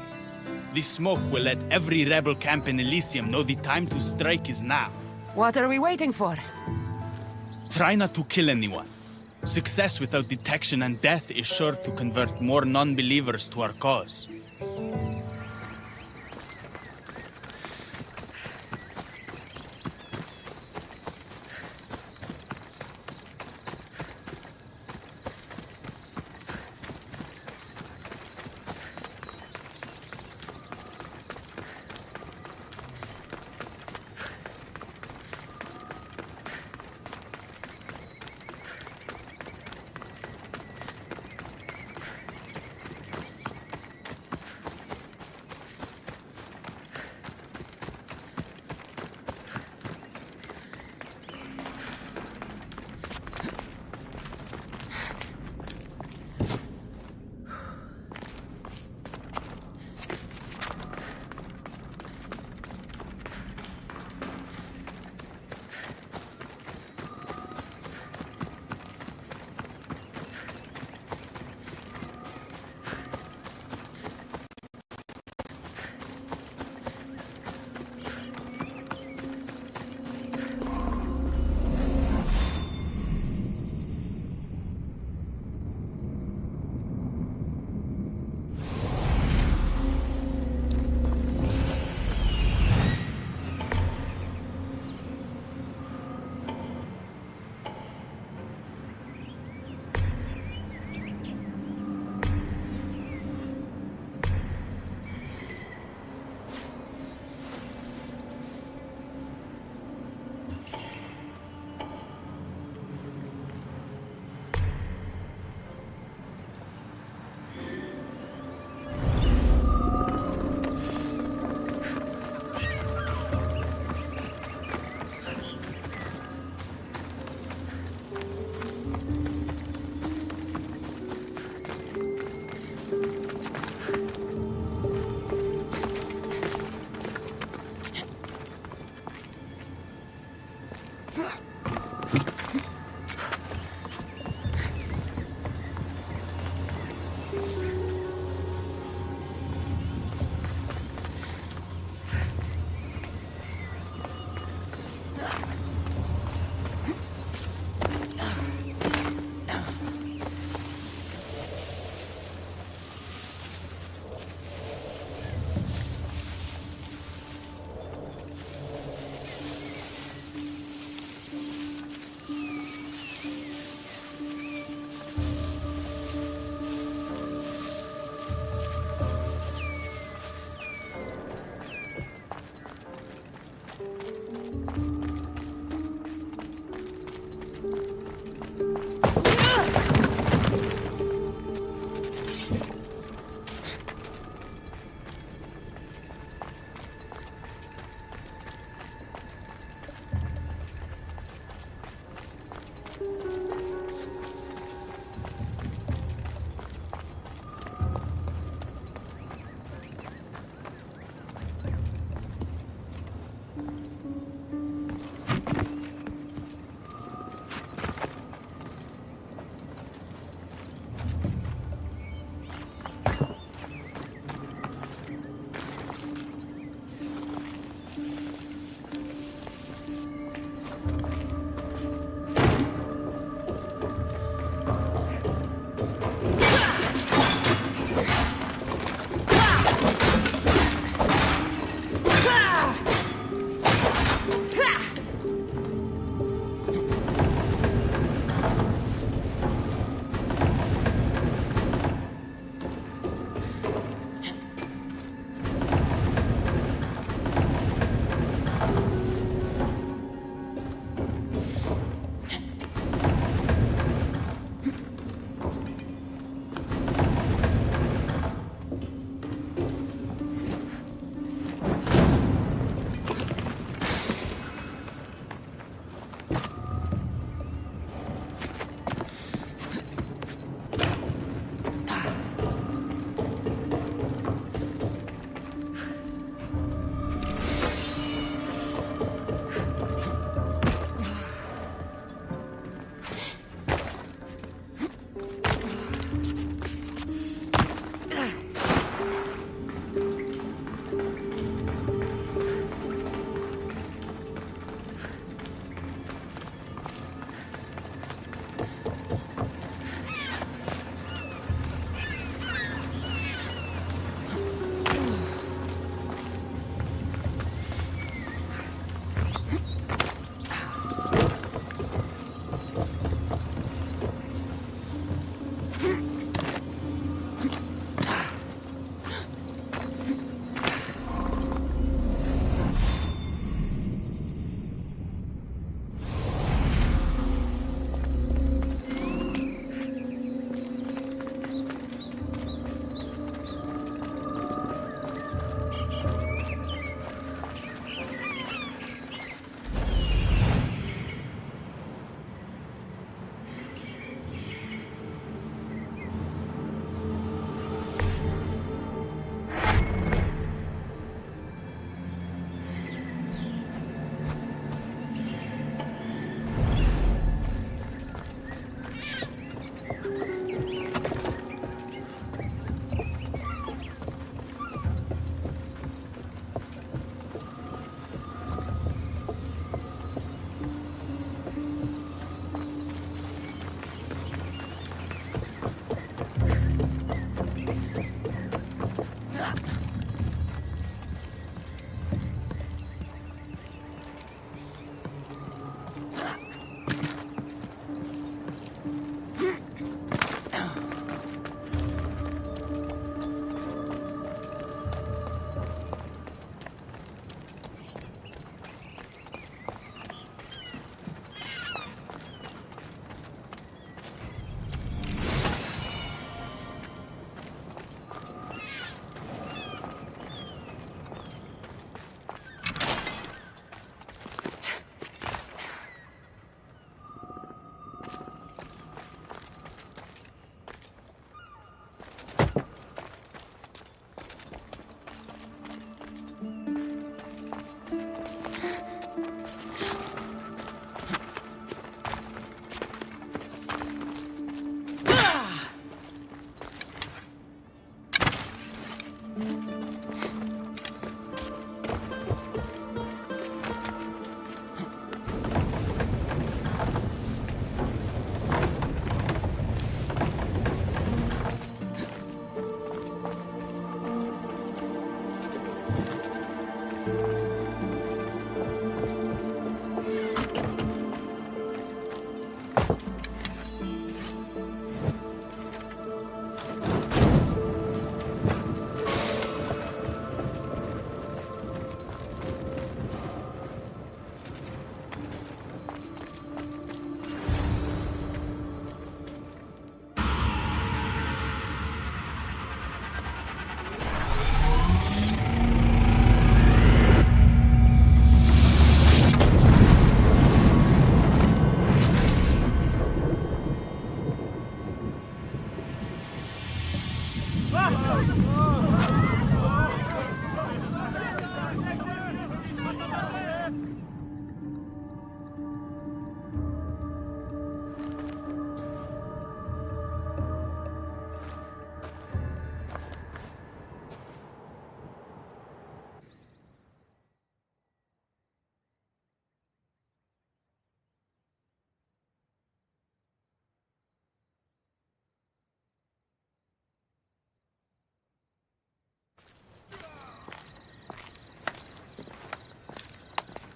The smoke will let every rebel camp in Elysium know the time to strike is now.
What are we waiting for?
Try not to kill anyone. Success without detection and death is sure to convert more non-believers to our cause.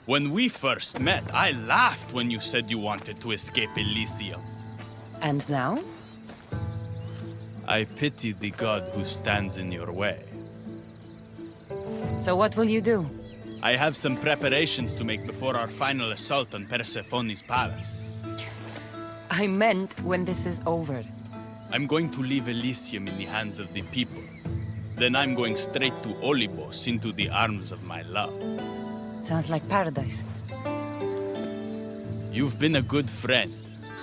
When we first met, I laughed when you said you wanted to escape Elysium.
And now?
I pity the god who stands in your way.
So what will you do?
I have some preparations to make before our final assault on Persephone's palace.
I meant when this is over.
I'm going to leave Elysium in the hands of the people. Then I'm going straight to Olybos, into the arms of my love.
Sounds like paradise.
You've been a good friend.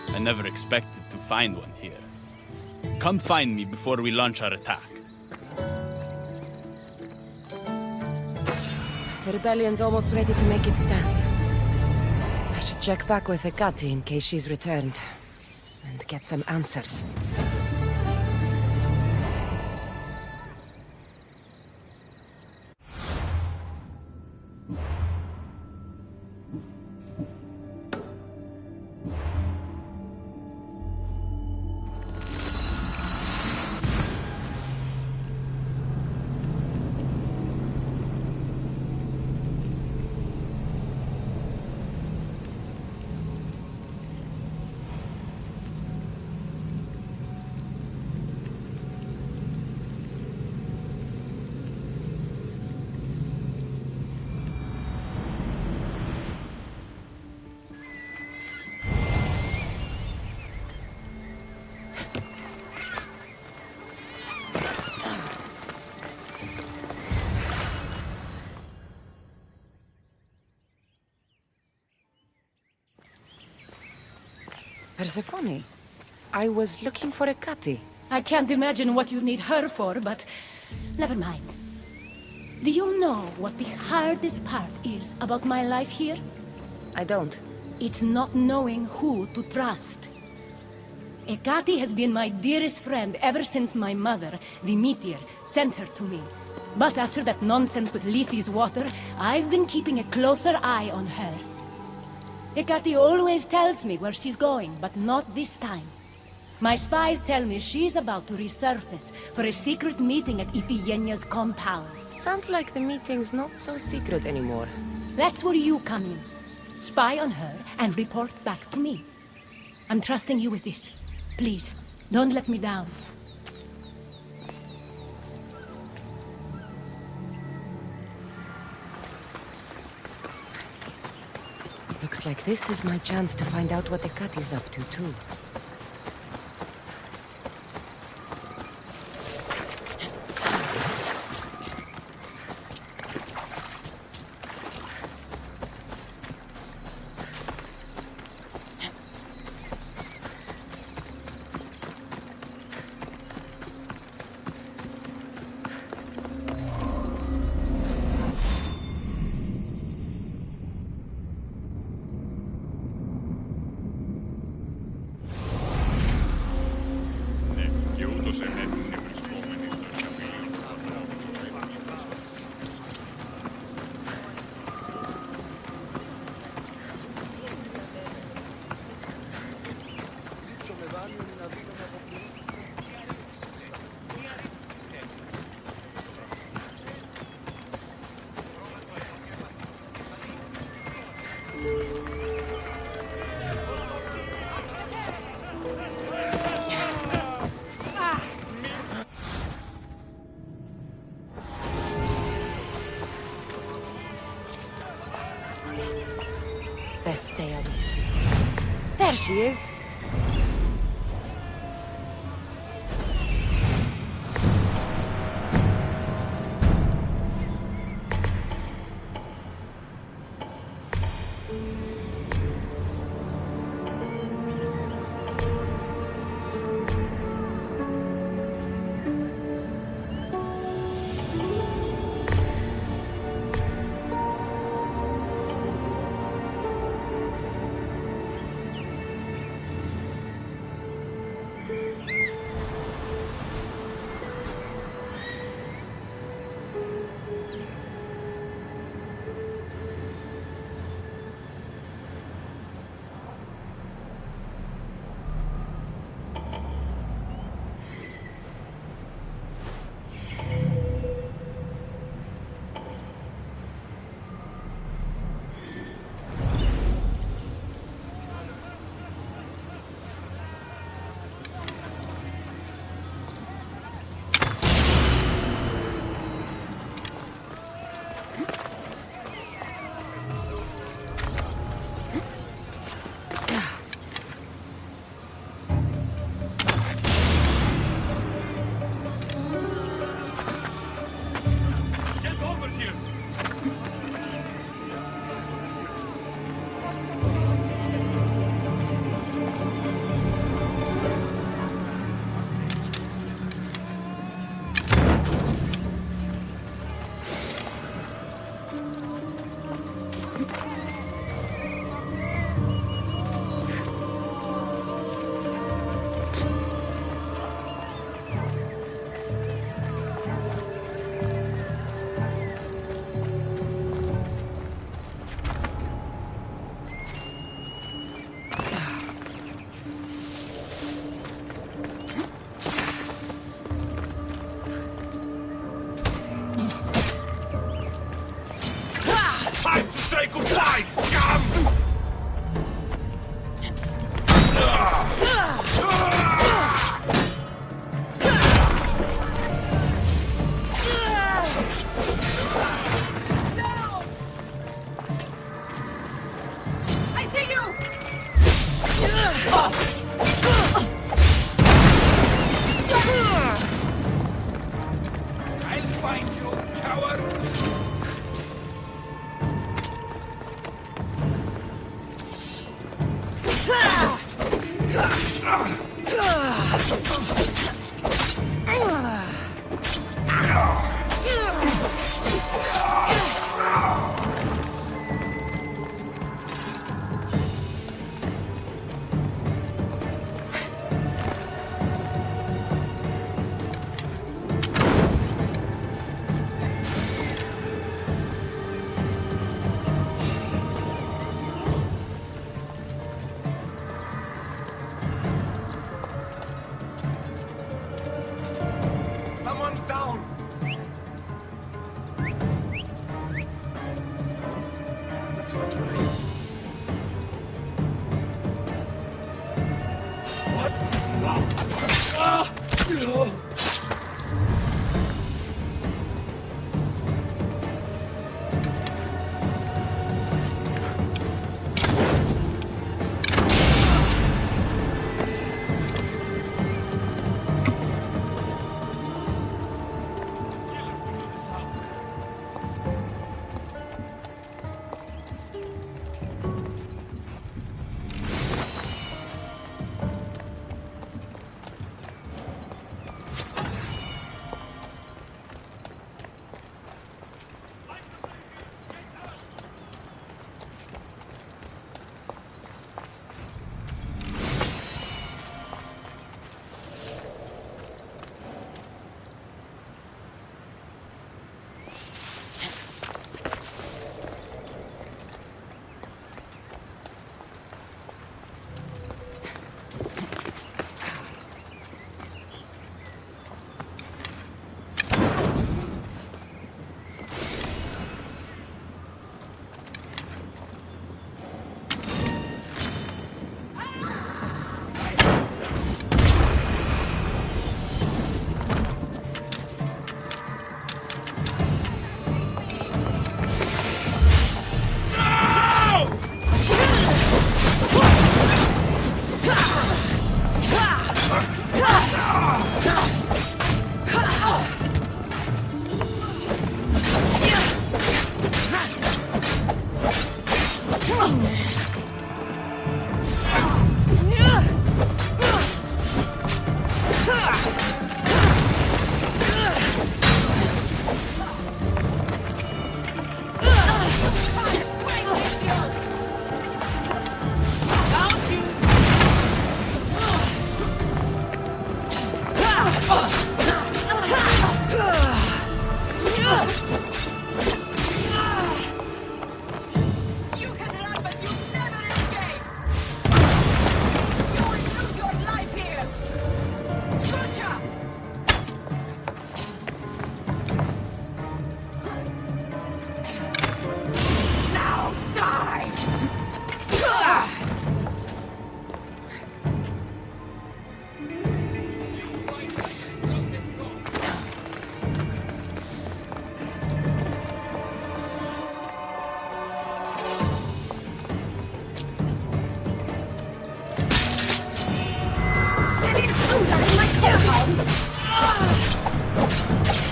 I never expected to find one here. Come find me before we launch our attack.
The rebellion's almost ready to make its stand. I should check back with Hecate in case she's returned. And get some answers. Persephone, I was looking for Hecate.
I can't imagine what you need her for, but never mind. Do you know what the hardest part is about my life here?
I don't.
It's not knowing who to trust. Hecate has been my dearest friend ever since my mother, the meteor, sent her to me. But after that nonsense with Lethe's water, I've been keeping a closer eye on her. Hecate always tells me where she's going, but not this time. My spies tell me she's about to resurface for a secret meeting at Iphigenia's compound.
Sounds like the meeting's not so secret anymore.
That's where you come in. Spy on her and report back to me. I'm trusting you with this. Please, don't let me down.
Looks like this is my chance to find out what Hecate's up to, too. Best stay out. There she is.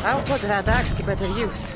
I'll put that axe to better use.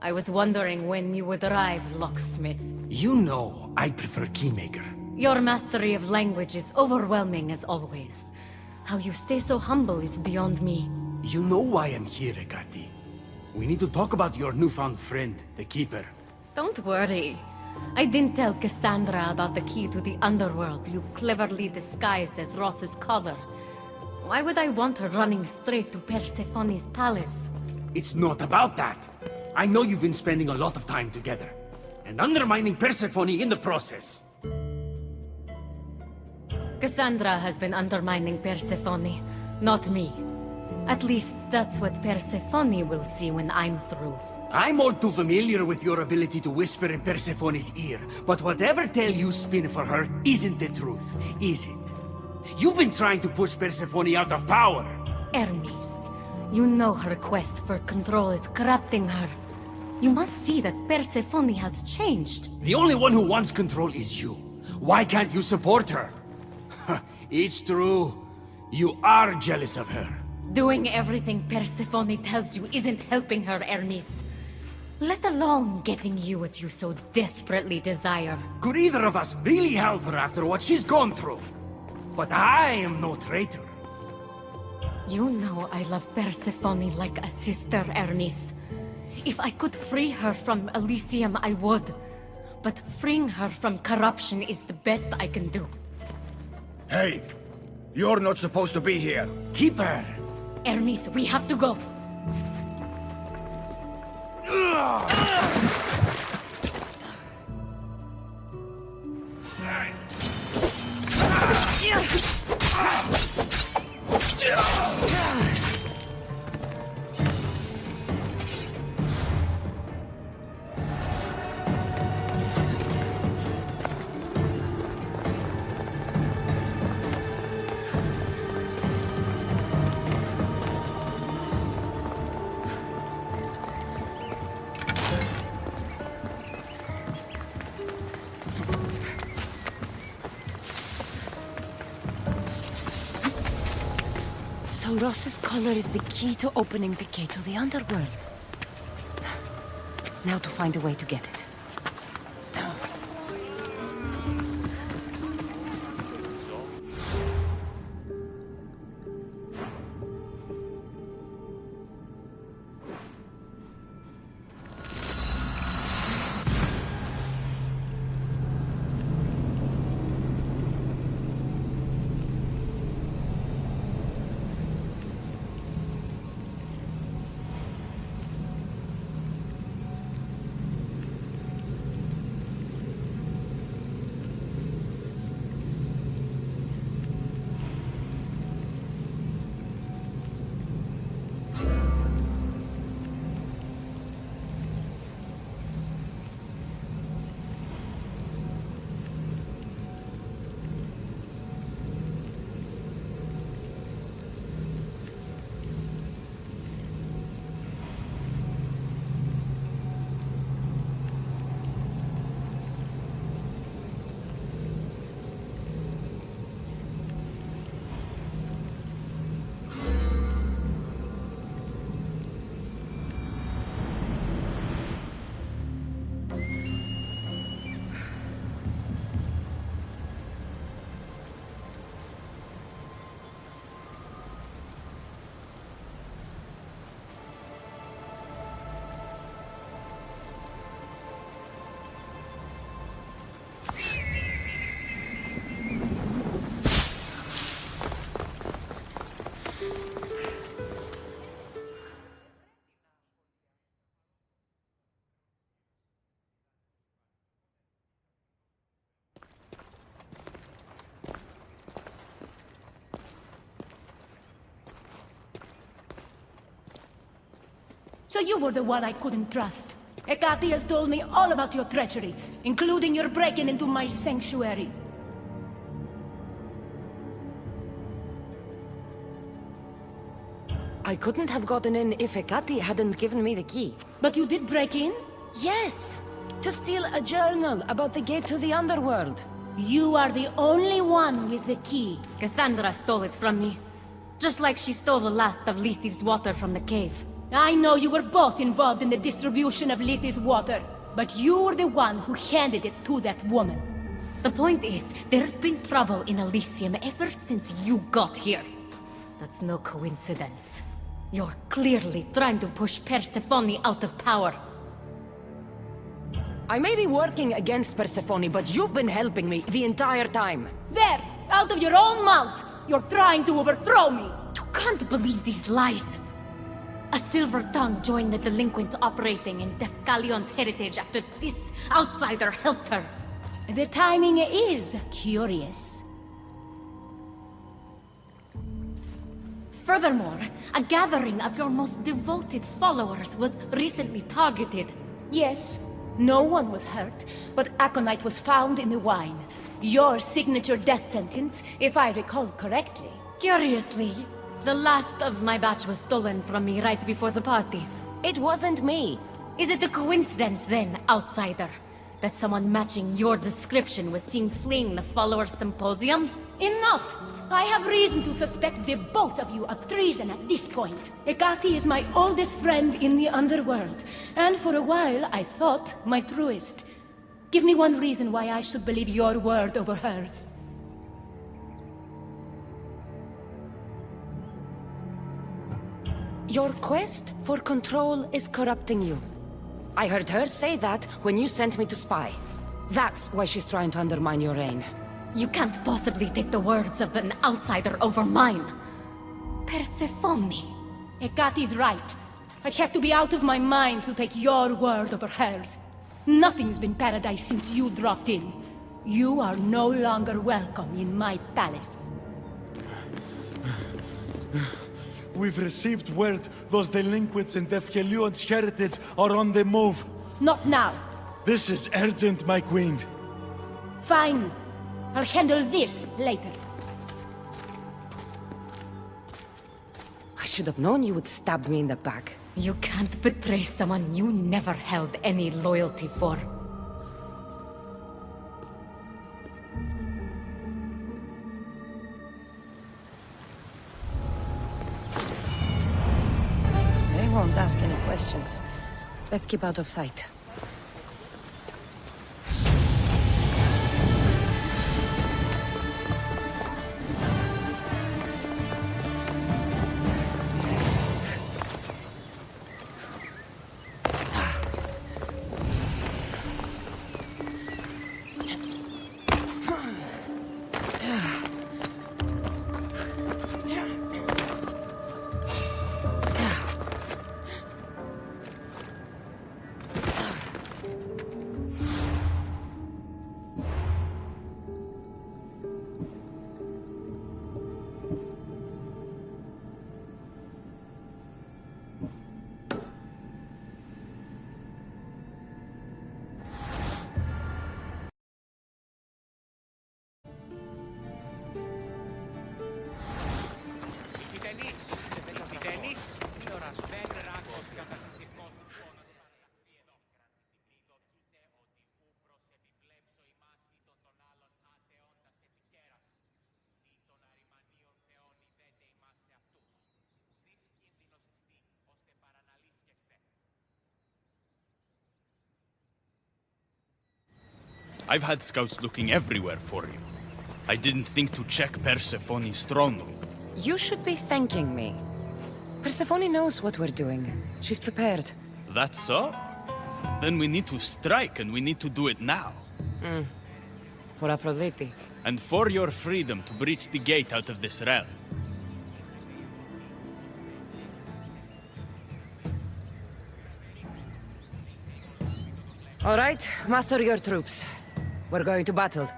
I was wondering when you would arrive, locksmith.
You know, I prefer Keymaker.
Your mastery of language is overwhelming as always. How you stay so humble is beyond me.
You know why I'm here, Ekati. We need to talk about your newfound friend, the Keeper.
Don't worry. I didn't tell Cassandra about the key to the Underworld you cleverly disguised as Ross's collar. Why would I want her running straight to Persephone's palace?
It's not about that. I know you've been spending a lot of time together, and undermining Persephone in the process.
Cassandra has been undermining Persephone, not me. At least that's what Persephone will see when I'm through.
I'm all too familiar with your ability to whisper in Persephone's ear, but whatever tale you spin for her isn't the truth, is it? You've been trying to push Persephone out of power.
Hermes, you know her quest for control is corrupting her. You must see that Persephone has changed.
The only one who wants control is you. Why can't you support her? It's true. You are jealous of her.
Doing everything Persephone tells you isn't helping her, Hermes. Let alone getting you what you so desperately desire.
Could either of us really help her after what she's gone through? But I am no traitor.
You know I love Persephone like a sister, Hermes. If I could free her from Elysium, I would. But freeing her from corruption is the best I can do.
Hey! You're not supposed to be here!
Keeper!
Hermes, we have to go.
Hey!
So Ross's collar is the key to opening the gate to the Underworld. Now to find a way to get it.
So you were the one I couldn't trust. Hecate has told me all about your treachery, including your breaking into my sanctuary.
I couldn't have gotten in if Hecate hadn't given me the key.
But you did break in?
Yes! To steal a journal about the gate to the Underworld.
You are the only one with the key.
Cassandra stole it from me. Just like she stole the last of Lethe's water from the cave.
I know you were both involved in the distribution of Lethe's water, but you were the one who handed it to that woman.
The point is, there's been trouble in Elysium ever since you got here. That's no coincidence. You're clearly trying to push Persephone out of power.
I may be working against Persephone, but you've been helping me the entire time.
There! Out of your own mouth! You're trying to overthrow me!
You can't believe these lies! A silver tongue joined the delinquents operating in Defcalion's heritage after this outsider helped her.
The timing is curious.
Furthermore, a gathering of your most devoted followers was recently targeted.
Yes, no one was hurt, but aconite was found in the wine. Your signature death sentence, if I recall correctly.
Curiously, the last of my batch was stolen from me right before the party.
It wasn't me.
Is it a coincidence then, outsider, that someone matching your description was seen fleeing the followers' symposium?
Enough! I have reason to suspect the both of you of treason at this point. Hecate is my oldest friend in the Underworld, and for a while I thought my truest. Give me one reason why I should believe your word over hers.
Your quest for control is corrupting you. I heard her say that when you sent me to spy. That's why she's trying to undermine your reign.
You can't possibly take the words of an outsider over mine. Persephone.
Hecate's right. I have to be out of my mind to take your word over hers. Nothing's been paradise since you dropped in. You are no longer welcome in my palace.
We've received word those delinquents in Defkelion's heritage are on the move.
Not now.
This is urgent, my queen.
Fine. I'll handle this later.
I should have known you would stab me in the back.
You can't betray someone you never held any loyalty for.
ask any questions. Let's keep out of sight.
I've had scouts looking everywhere for him. I didn't think to check Persephone's throne room.
You should be thanking me. Persephone knows what we're doing. She's prepared.
That's so? Then we need to strike, and we need to do it now.
For Aphrodite.
And for your freedom to breach the gate out of this realm.
All right, muster your troops. We're going to battle.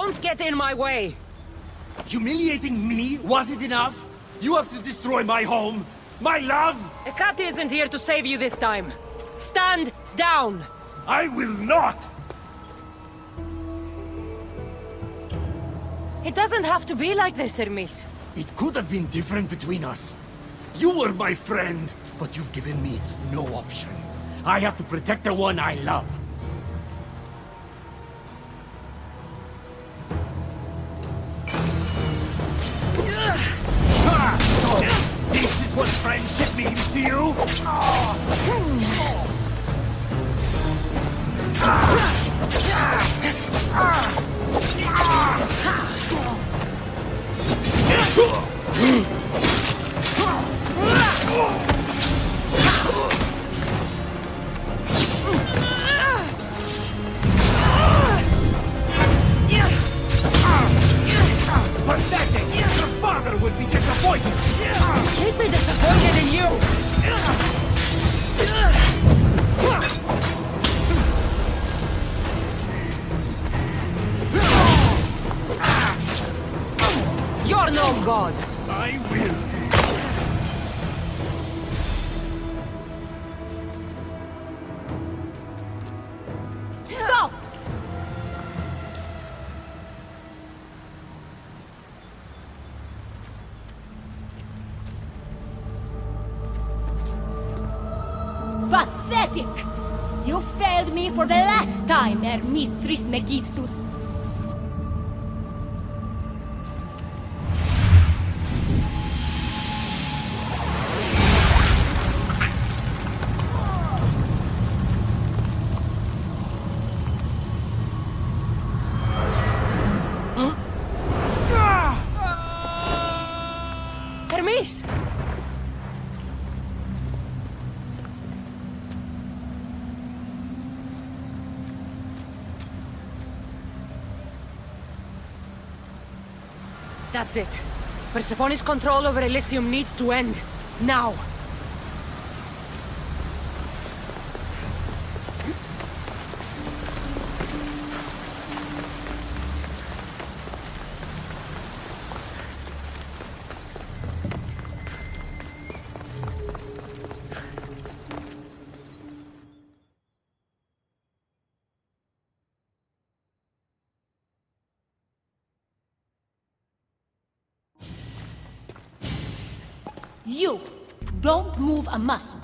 Don't get in my way!
Humiliating me wasn't enough? You have to destroy my home, my love!
Ekati isn't here to save you this time. Stand down!
I will not!
It doesn't have to be like this, Hermes.
It could have been different between us. You were my friend, but you've given me no option. I have to protect the one I love. So, this is what friendship means to you? Pathetic! Your father would be disappointed!
He'd be disappointed in you! You're no god!
I will!
Stop! Pathetic! You failed me for the last time, Hermes Trismegistus.
Hermes! That's it. Persephone's control over Elysium needs to end. Now!
You! Don't move a muscle.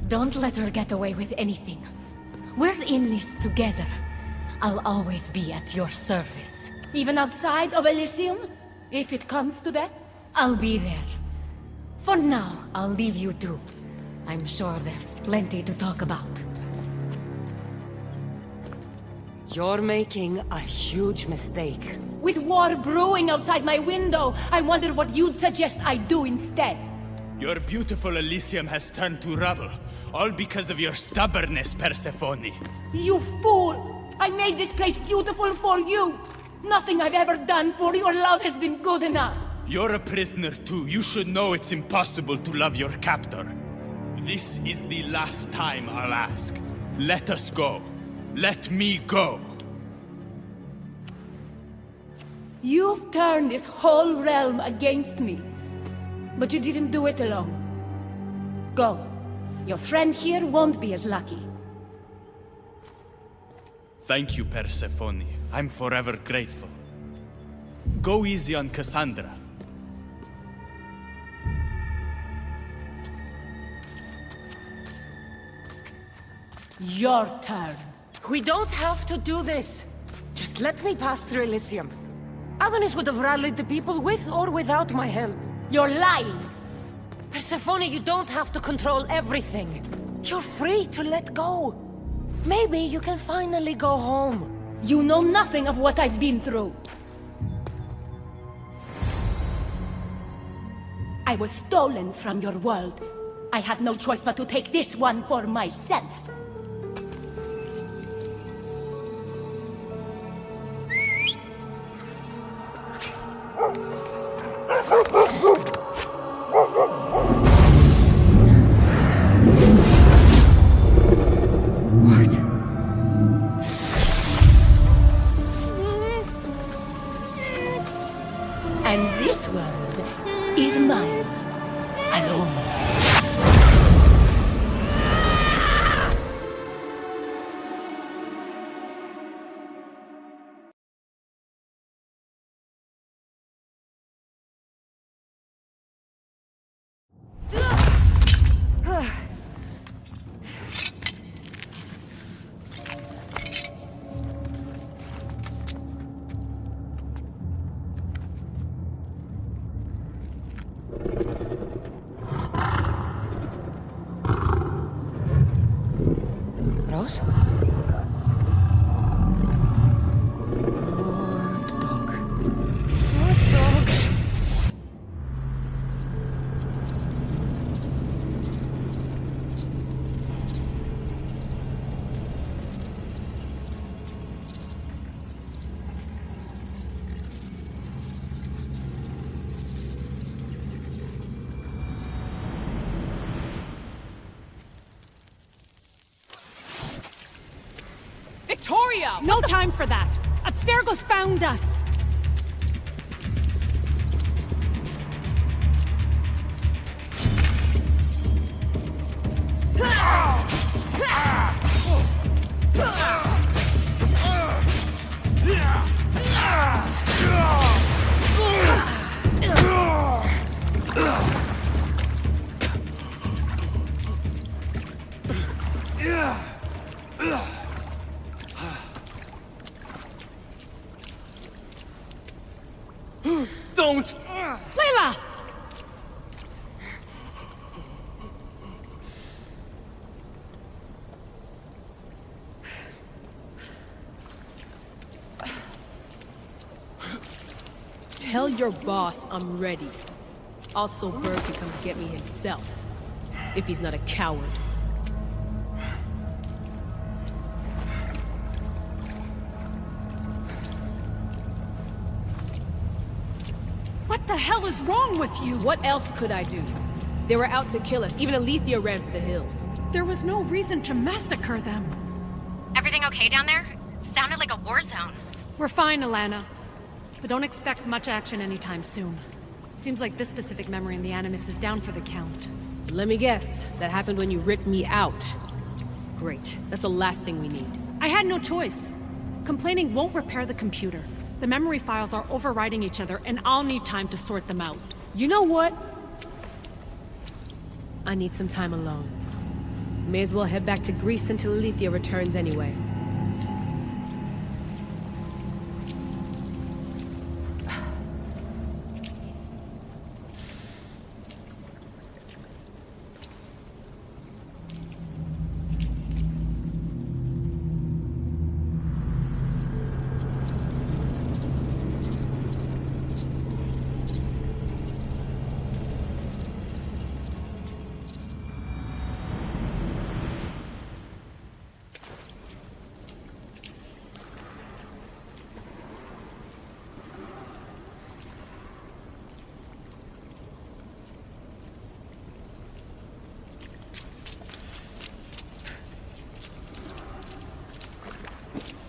Don't let her get away with anything. We're in this together. I'll always be at your service.
Even outside of Elysium? If it comes to that?
I'll be there. For now, I'll leave you two. I'm sure there's plenty to talk about.
You're making a huge mistake.
With war brewing outside my window, I wonder what you'd suggest I do instead.
Your beautiful Elysium has turned to rubble, all because of your stubbornness, Persephone.
You fool! I made this place beautiful for you! Nothing I've ever done for your love has been good enough!
You're a prisoner too. You should know it's impossible to love your captor. This is the last time I'll ask. Let us go. Let me go.
You've turned this whole realm against me. But you didn't do it alone. Go. Your friend here won't be as lucky.
Thank you, Persephone. I'm forever grateful. Go easy on Cassandra.
Your turn.
We don't have to do this. Just let me pass through Elysium. Adonis would have rallied the people with or without my help.
You're lying!
Persephone, you don't have to control everything. You're free to let go. Maybe you can finally go home.
You know nothing of what I've been through. I was stolen from your world. I had no choice but to take this one for myself.
Kyros? Good dog. Good dog.
Victoria! No time for that! Abstergo's found us!
Don't!
Layla!
Tell your boss I'm ready. Also, Bird can come get me himself. If he's not a coward.
What the hell is wrong with you?
What else could I do? They were out to kill us. Even Elysium ran for the hills.
There was no reason to massacre them.
Everything okay down there? Sounded like a war zone.
We're fine, Alana. But don't expect much action anytime soon. Seems like this specific memory in the Animus is down for the count.
Let me guess. That happened when you ripped me out. Great. That's the last thing we need.
I had no choice. Complaining won't repair the computer. The memory files are overriding each other, and I'll need time to sort them out.
You know what? I need some time alone. May as well head back to Greece until Elysium returns anyway.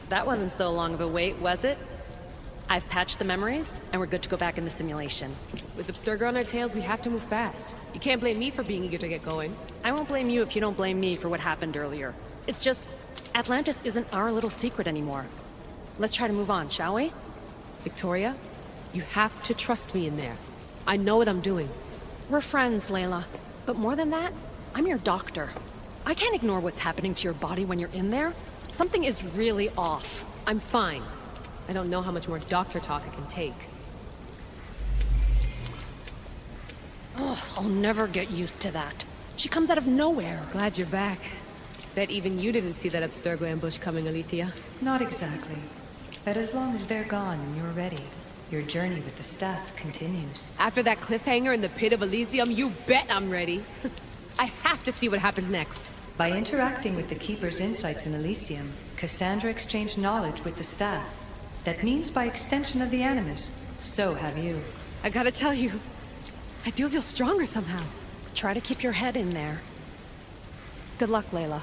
That wasn't so long of a wait, was it? I've patched the memories, and we're good to go back in the simulation.
With Abstergo on our tails, we have to move fast. You can't blame me for being eager to get going.
I won't blame you if you don't blame me for what happened earlier. It's just, Atlantis isn't our little secret anymore. Let's try to move on, shall we?
Victoria, you have to trust me in there. I know what I'm doing.
We're friends, Layla. But more than that, I'm your doctor. I can't ignore what's happening to your body when you're in there. Something is really off.
I'm fine. I don't know how much more doctor talk I can take.
Ugh, I'll never get used to that. She comes out of nowhere.
Glad you're back. Bet even you didn't see that Abstergo ambush coming, Elysium.
Not exactly. But as long as they're gone and you're ready, your journey with the staff continues.
After that cliffhanger in the pit of Elysium, you bet I'm ready. I have to see what happens next.
By interacting with the Keeper's insights in Elysium, Cassandra exchanged knowledge with the staff. That means by extension of the Animus, so have you.
I gotta tell you, I do feel stronger somehow.
Try to keep your head in there. Good luck, Layla.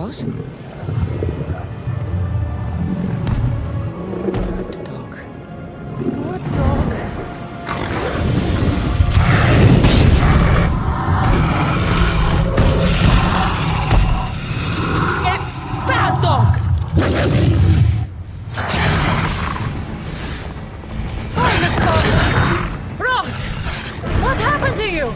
Kyros? Good dog. Good dog. Bad dog! Oh, the dog! Ross! What happened to you?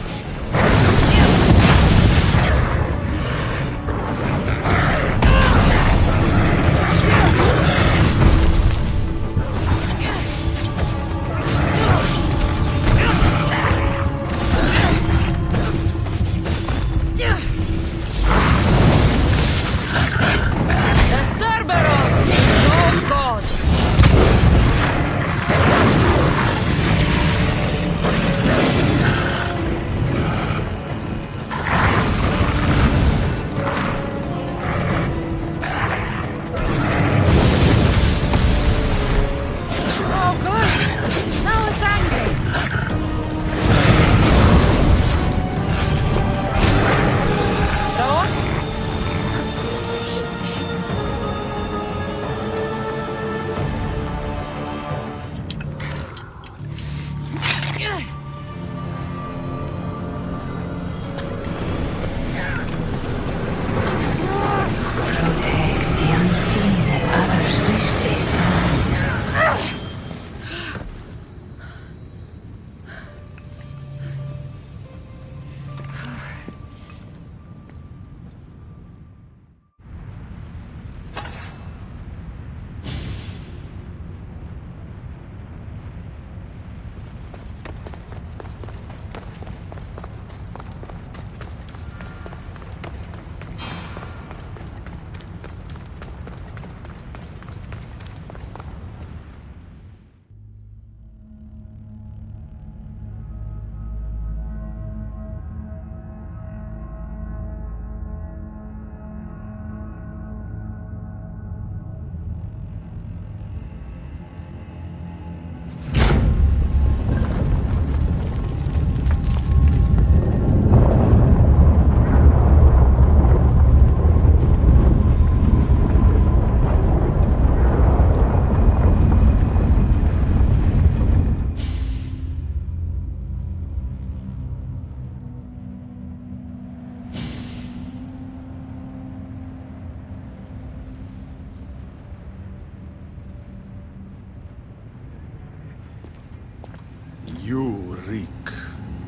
You reek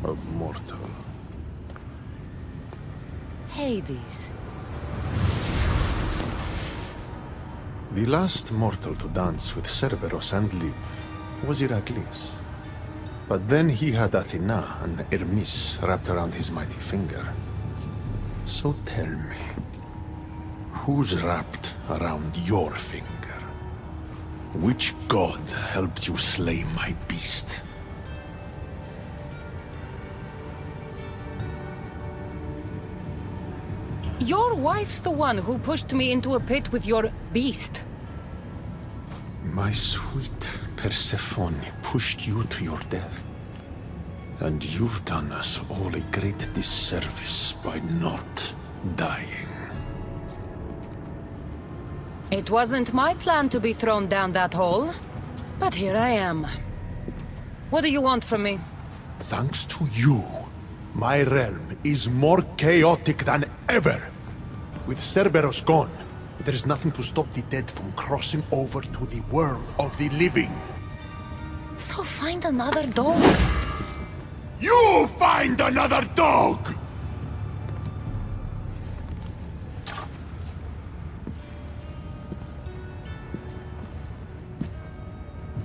of mortal.
Hades.
The last mortal to dance with Cerberus and live was Heracles. But then he had Athena and Hermes wrapped around his mighty finger. So tell me, who's wrapped around your finger? Which god helped you slay my beast?
Your wife's the one who pushed me into a pit with your beast.
My sweet Persephone pushed you to your death. And you've done us all a great disservice by not dying.
It wasn't my plan to be thrown down that hole, but here I am. What do you want from me?
Thanks to you, my realm is more chaotic than ever. With Cerberus gone, there is nothing to stop the dead from crossing over to the world of the living.
So find another dog.
You find another dog!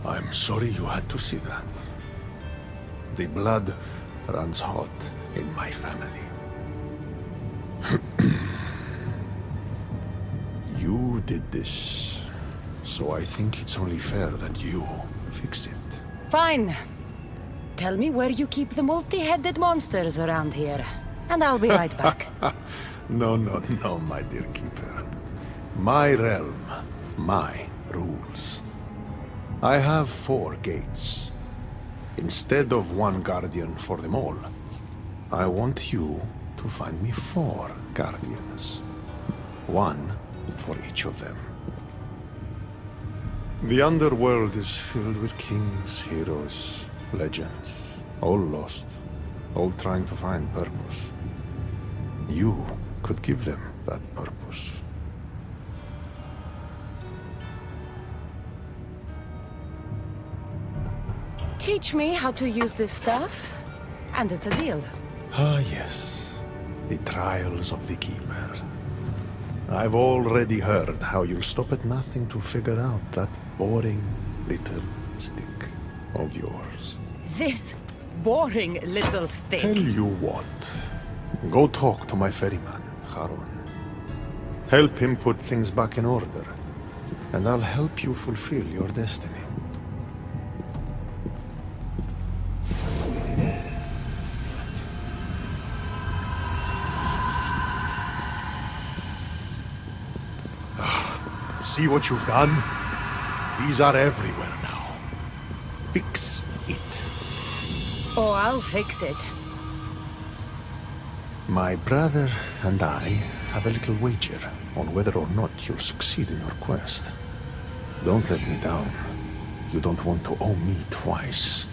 I'm sorry you had to see that. The blood runs hot in my family. You did this, so I think it's only fair that you fix it.
Fine. Tell me where you keep the multi-headed monsters around here, and I'll be right back.
No, my dear Keeper. My realm, my rules. I have 4 gates. Instead of 1 guardian for them all, I want you to find me 4 guardians.
One for each of them. The Underworld is filled with kings, heroes, legends, all lost, all trying to find purpose. You could give them that purpose.
Teach me how to use this stuff, and it's a deal.
Ah, yes. The trials of the Keeper. I've already heard how you'll stop at nothing to figure out that boring little stick of yours.
This boring little stick.
Tell you what. Go talk to my ferryman, Charon. Help him put things back in order, and I'll help you fulfill your destiny. See what you've done? These are everywhere now. Fix it.
Oh, I'll fix it.
My brother and I have a little wager on whether or not you'll succeed in your quest. Don't let me down. You don't want to owe me twice.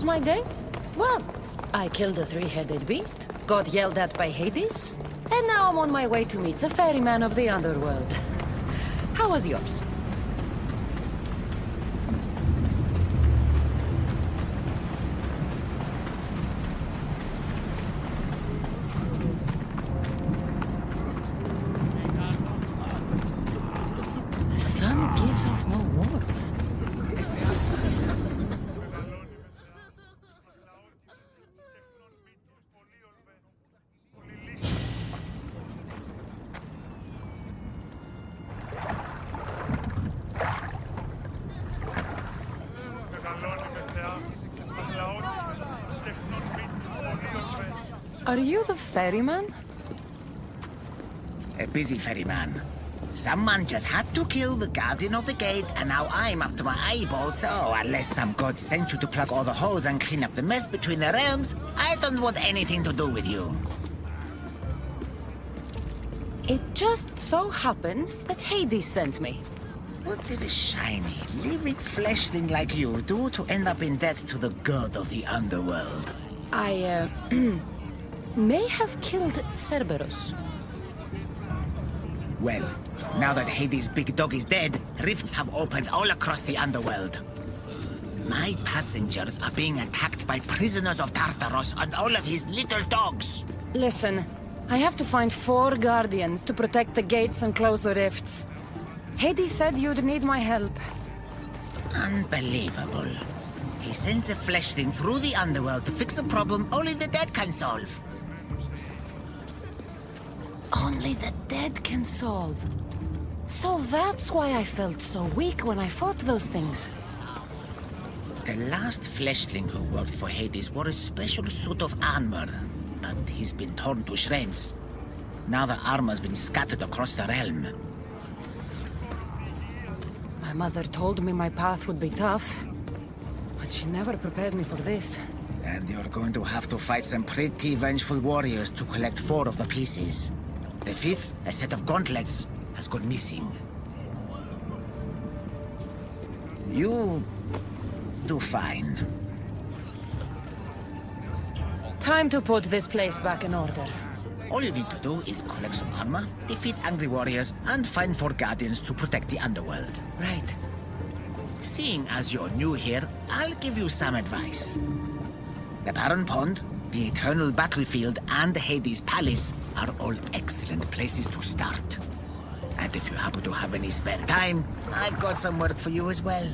My day? Well, I killed a three-headed beast, got yelled at by Hades, and now I'm on my way to meet the ferryman of the Underworld. How was yours?
The sun gives off no warmth.
Are you the ferryman?
A busy ferryman.
Someone just had to kill the guardian of the gate, and now I'm up to my eyeballs. So, unless some god sent you to plug all the holes and clean up the mess between the realms, I don't want anything to do with you.
It just so happens that Hades sent me.
What did a shiny, living fleshling like you do to end up in debt to the god of the Underworld?
I, may have killed Cerberus.
Well, now that Hades' big dog is dead, rifts have opened all across the Underworld. My passengers are being attacked by prisoners of Tartaros and all of his little dogs.
Listen, I have to find 4 guardians to protect the gates and close the rifts. Hades said you'd need my help.
Unbelievable. He sends a fleshling through the Underworld to fix a problem only the dead can solve.
Only the dead can solve. So that's why I felt so weak when I fought those things.
The last fleshling who worked for Hades wore a special suit of armor, but he's been torn to shreds. Now the armor's been scattered across the realm.
My mother told me my path would be tough, but she never prepared me for this.
And you're going to have to fight some pretty vengeful warriors to collect 4 of the pieces. The 5th, a set of gauntlets, has gone missing. You'll do fine.
Time to put this place back in order.
All you need to do is collect some armor, defeat angry warriors, and find 4 guardians to protect the Underworld.
Right.
Seeing as you're new here, I'll give you some advice. The Barren Pond, the Eternal Battlefield, and Hades' Palace are all excellent places to start. And if you happen to have any spare time, I've got some work for you as well.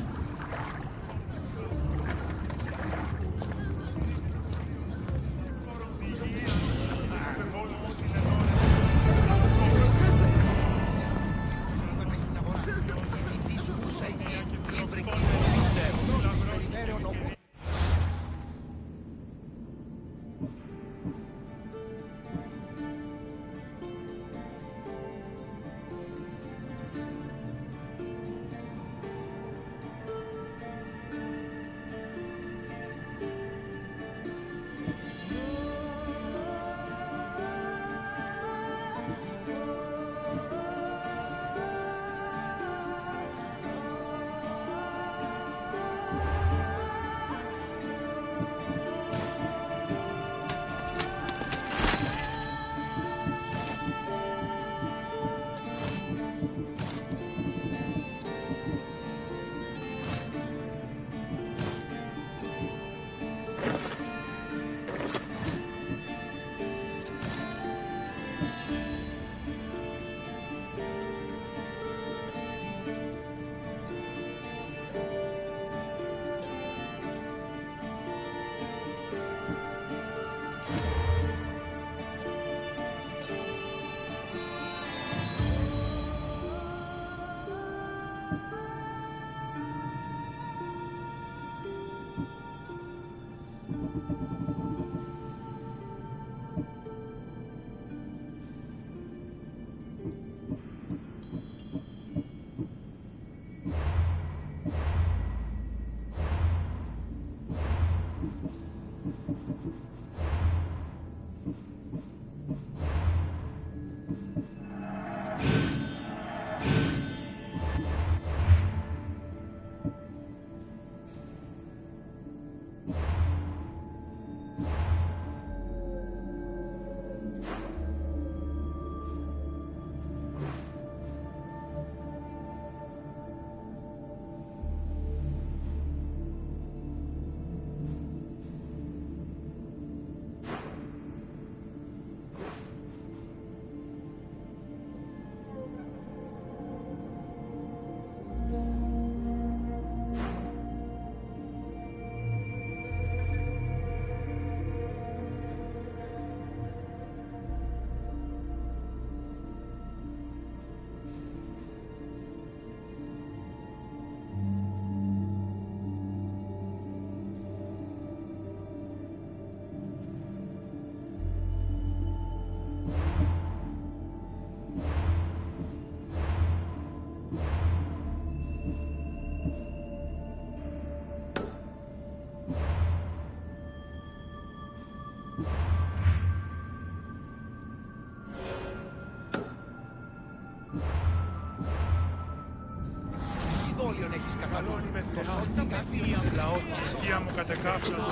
λαό της θρησκεία μου κατεκάψατο.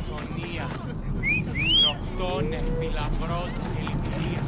Φωνία. Νοκτώνε φιλαμπρόν ελπιδία.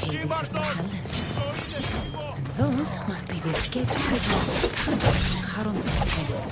Hades' palace. And those must be the escaped prisoners of Kyros, Charon's temple.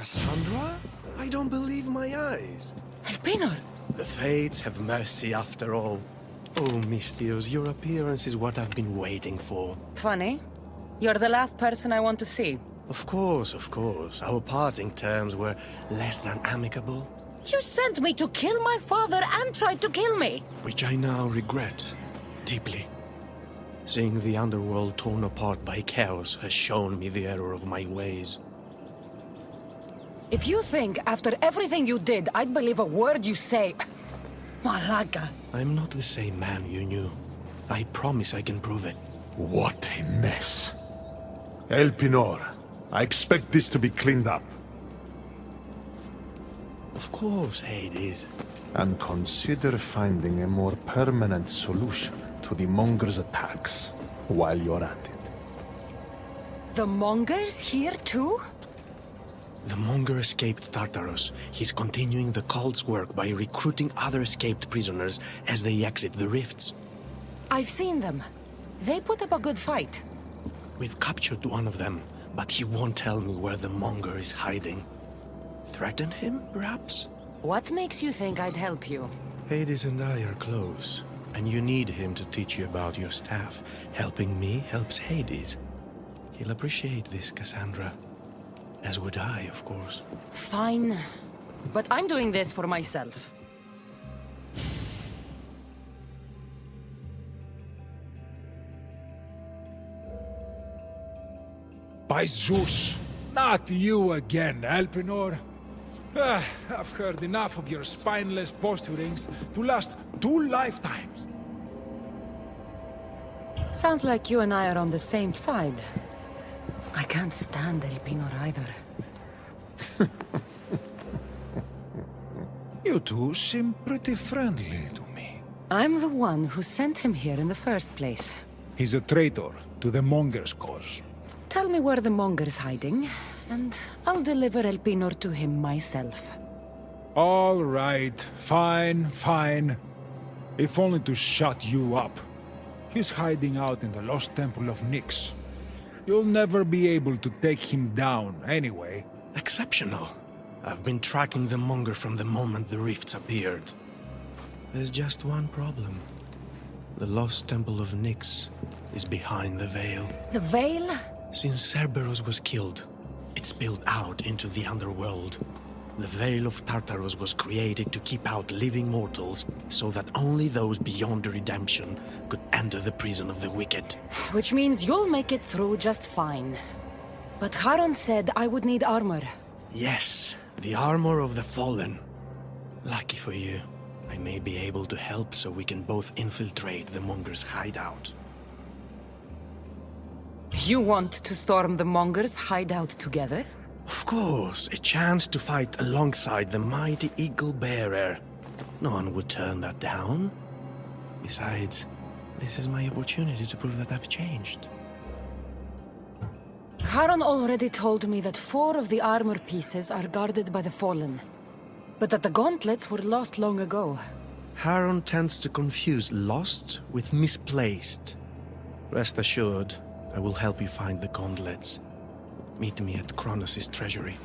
Cassandra? I don't believe my eyes.
Elpenor!
The fates have mercy after all. Oh, Mystios, your appearance is what I've been waiting for.
Funny. You're the last person I want to see.
Of course, of course. Our parting terms were less than amicable.
You sent me to kill my father and tried to kill me!
Which I now regret deeply. Seeing the Underworld torn apart by chaos has shown me the error of my ways.
If you think, after everything you did, I'd believe a word you say... Malaga.
I'm not the same man you knew. I promise I can prove it.
What a mess. Elpenor, I expect this to be cleaned up.
Of course, Hades.
And consider finding a more permanent solution to the Monger's attacks while you're at it.
The Mongers here too?
The Monger escaped Tartarus. He's continuing the cult's work by recruiting other escaped prisoners as they exit the rifts.
I've seen them. They put up a good fight.
We've captured one of them, but he won't tell me where the Monger is hiding. Threaten him, perhaps?
What makes you think I'd help you?
Hades and I are close, and you need him to teach you about your staff. Helping me helps Hades. He'll appreciate this, Cassandra. As would I, of course.
Fine. But I'm doing this for myself.
By Zeus, not you again, Elpenor. I've heard enough of your spineless posturings to last 2 lifetimes.
Sounds like you and I are on the same side. I can't stand Elpenor either.
You two seem pretty friendly to me.
I'm the one who sent him here in the first place.
He's a traitor to the Monger's cause.
Tell me where the Monger's hiding, and I'll deliver Elpenor to him myself.
All right, fine, fine. If only to shut you up. He's hiding out in the lost temple of Nyx. You'll never be able to take him down, anyway.
Exceptional. I've been tracking the Monger from the moment the rifts appeared. There's just one problem. The lost temple of Nyx is behind the veil.
The veil?
Since Cerberus was killed, it spilled out into the Underworld. The Veil of Tartarus was created to keep out living mortals, so that only those beyond redemption could enter the prison of the wicked.
Which means you'll make it through just fine. But Charon said I would need armor.
Yes, the armor of the fallen. Lucky for you, I may be able to help so we can both infiltrate the Monger's hideout.
You want to storm the Monger's hideout together?
Of course, a chance to fight alongside the mighty Eagle Bearer. No one would turn that down. Besides, this is my opportunity to prove that I've changed.
Charon already told me that 4 of the armor pieces are guarded by the Fallen, but that the gauntlets were lost long ago.
Charon tends to confuse lost with misplaced. Rest assured, I will help you find the gauntlets. Meet me at Kronos' treasury.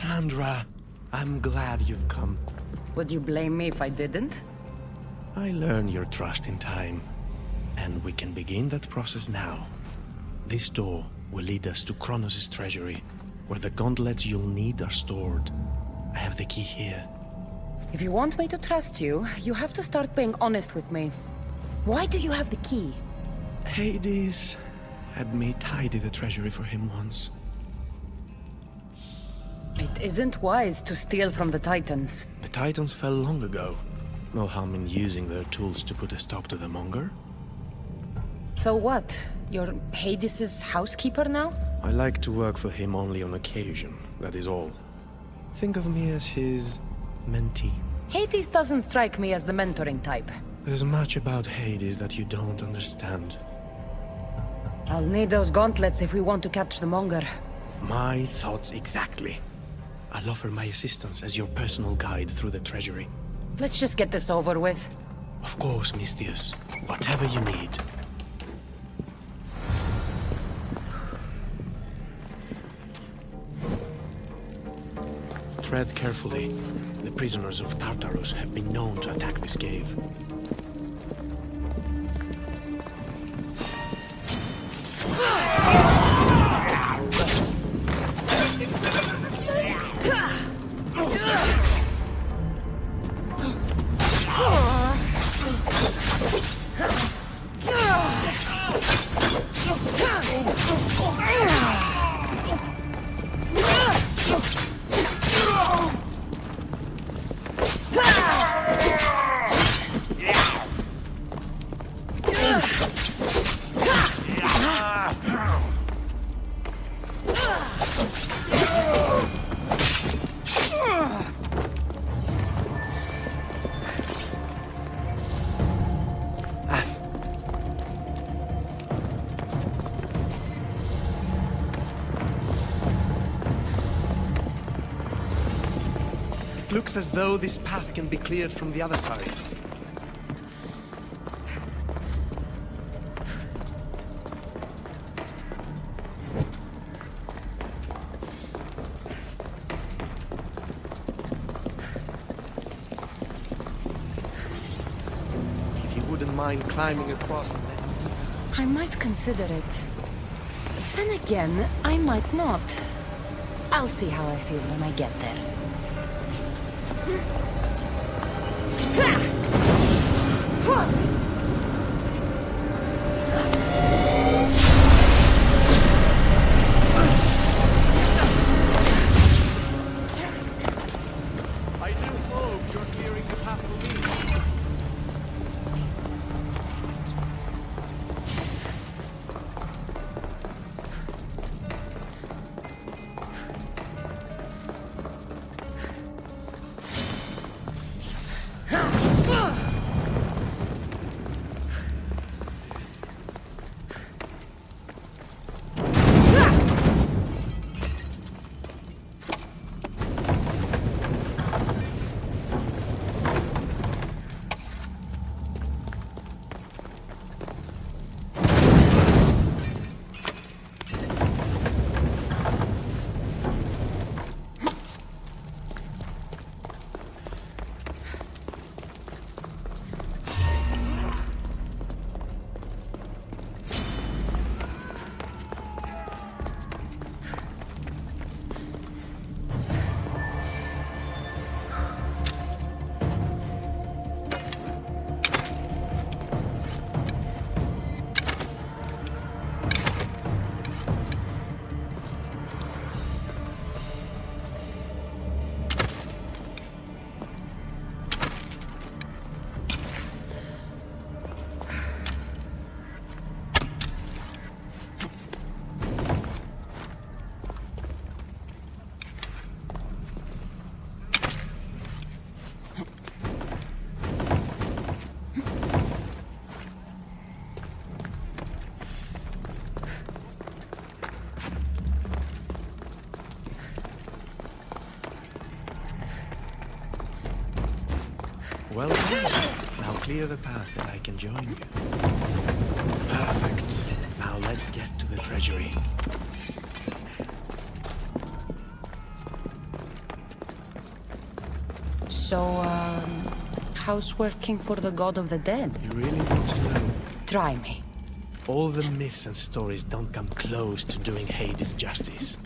Cassandra, I'm glad you've come.
Would you blame me if I didn't?
I learned your trust in time, and we can begin that process now. This door will lead us to Kronos' treasury, where the gauntlets you'll need are stored. I have the key here.
If you want me to trust you, you have to start being honest with me. Why do you have the key?
Hades had me tidy the treasury for him once.
It isn't wise to steal from the Titans.
The Titans fell long ago. No harm in using their tools to put a stop to the monger.
So what? You're Hades' housekeeper now?
I like to work for him only on occasion, that is all. Think of me as his mentee.
Hades doesn't strike me as the mentoring type.
There's much about Hades that you don't understand.
I'll need those gauntlets if we want to catch the monger.
My thoughts exactly. I'll offer my assistance as your personal guide through the treasury.
Let's just get this over with.
Of course, Misthios. Whatever you need. Tread carefully. The prisoners of Tartarus have been known to attack this cave. Looks as though this path can be cleared from the other side. If you wouldn't mind climbing across and letting me pass.
I might consider it. Then again, I might not. I'll see how I feel when I get there.
I do hope you're clearing the path for me. Well done. Now clear the path and I can join you. Perfect. Now let's get to the treasury.
So, how's working for the god of the dead?
You really want to know?
Try me.
All the myths and stories don't come close to doing Hades justice.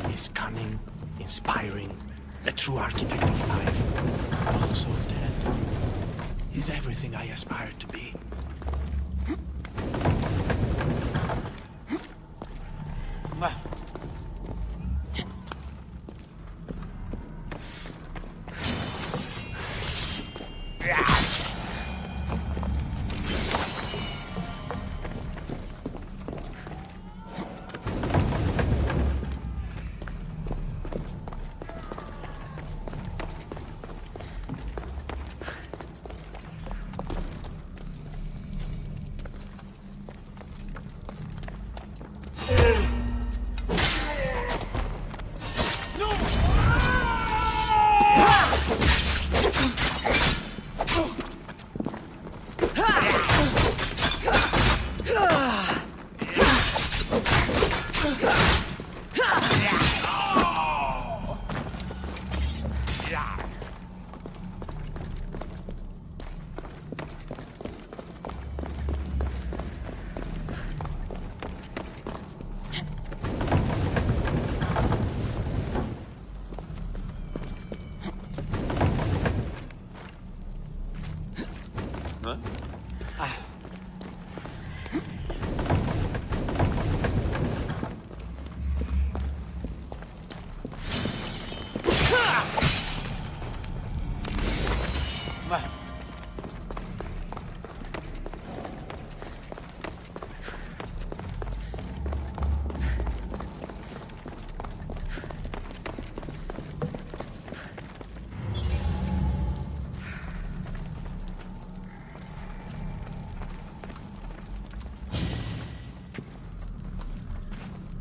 He's cunning, inspiring, a true architect of life, also of death. He's everything I aspire to be.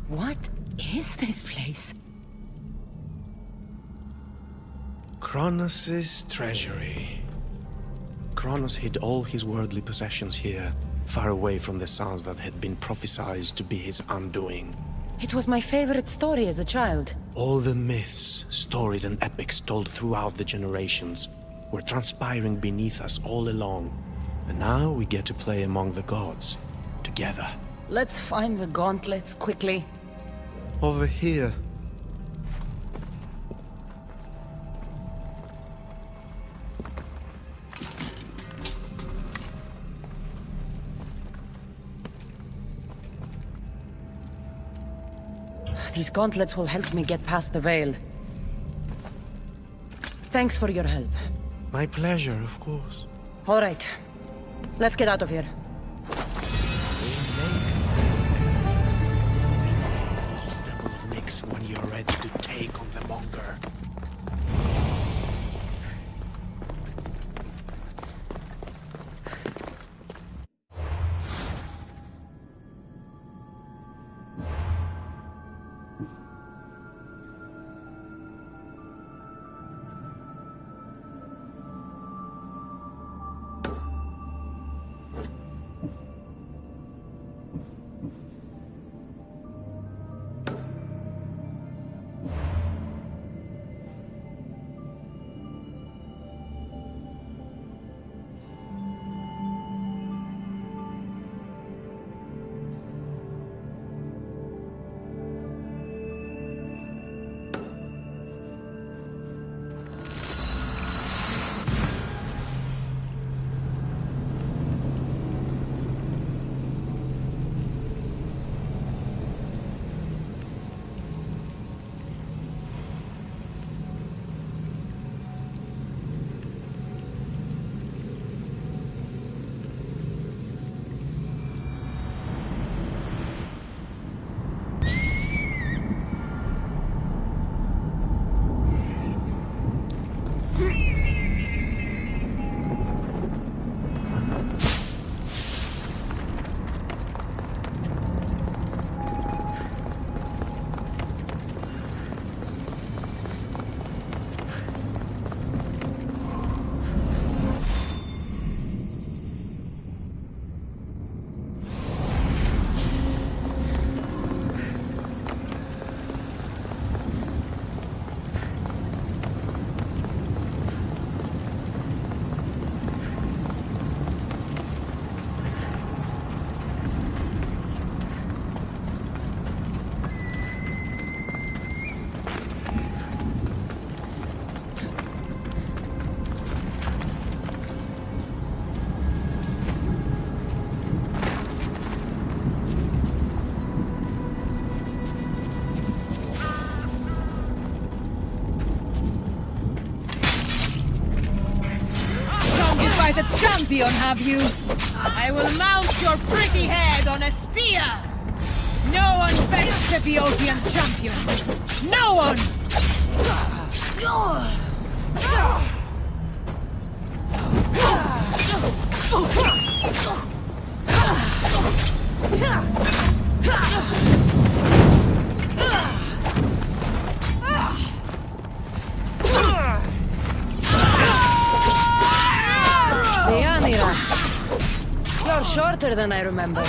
What is this place?
Kronos' treasury. Kronos hid all his worldly possessions here, far away from the sons that had been prophesied to be his undoing.
It was my favorite story as a child.
All the myths, stories, and epics told throughout the generations were transpiring beneath us all along. And now we get to play among the gods, together.
Let's find the gauntlets quickly.
Over here.
These gauntlets will help me get past the veil. Thanks for your help.
My pleasure, of course.
All right. Let's get out of here.
When you're ready to take on the monger.
champion, have you? I will mount your pretty head on a spear! No one bests a Phaeocian champion! No one!
You're shorter than I remember.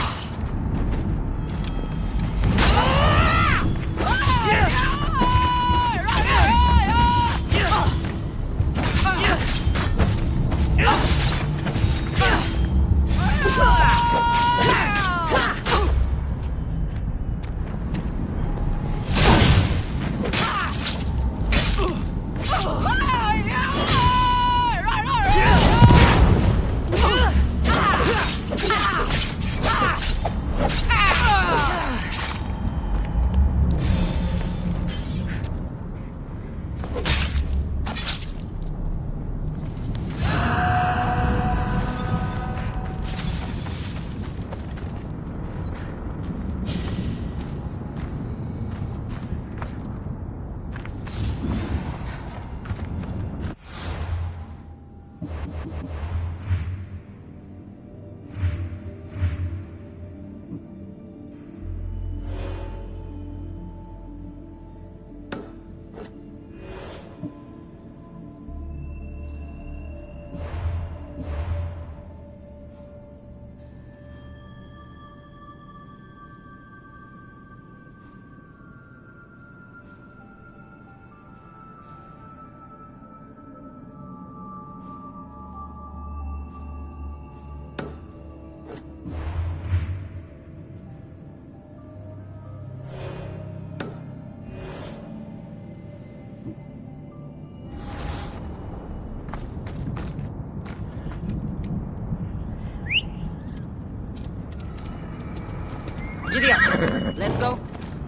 Giddy up. Let's go.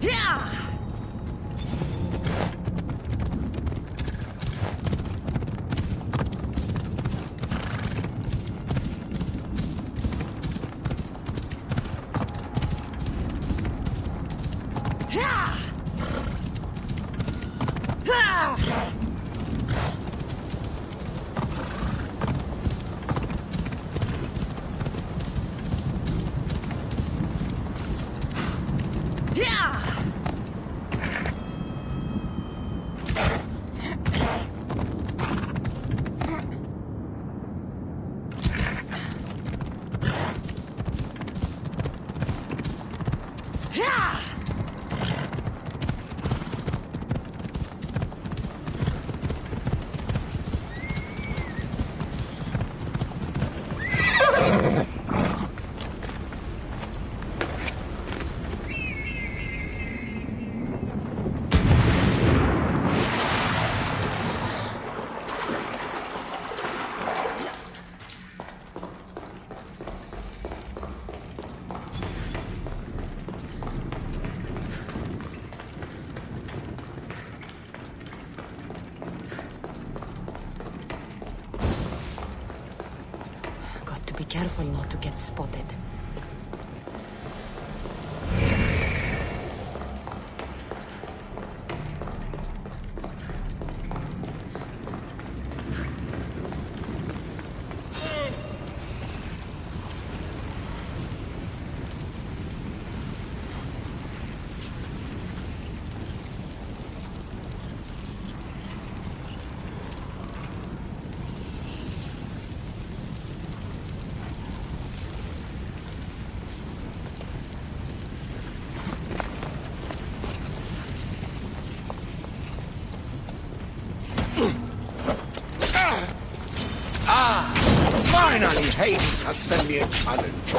Yeah! Be careful not to get spotted.
Finally, Hades has sent me a challenge.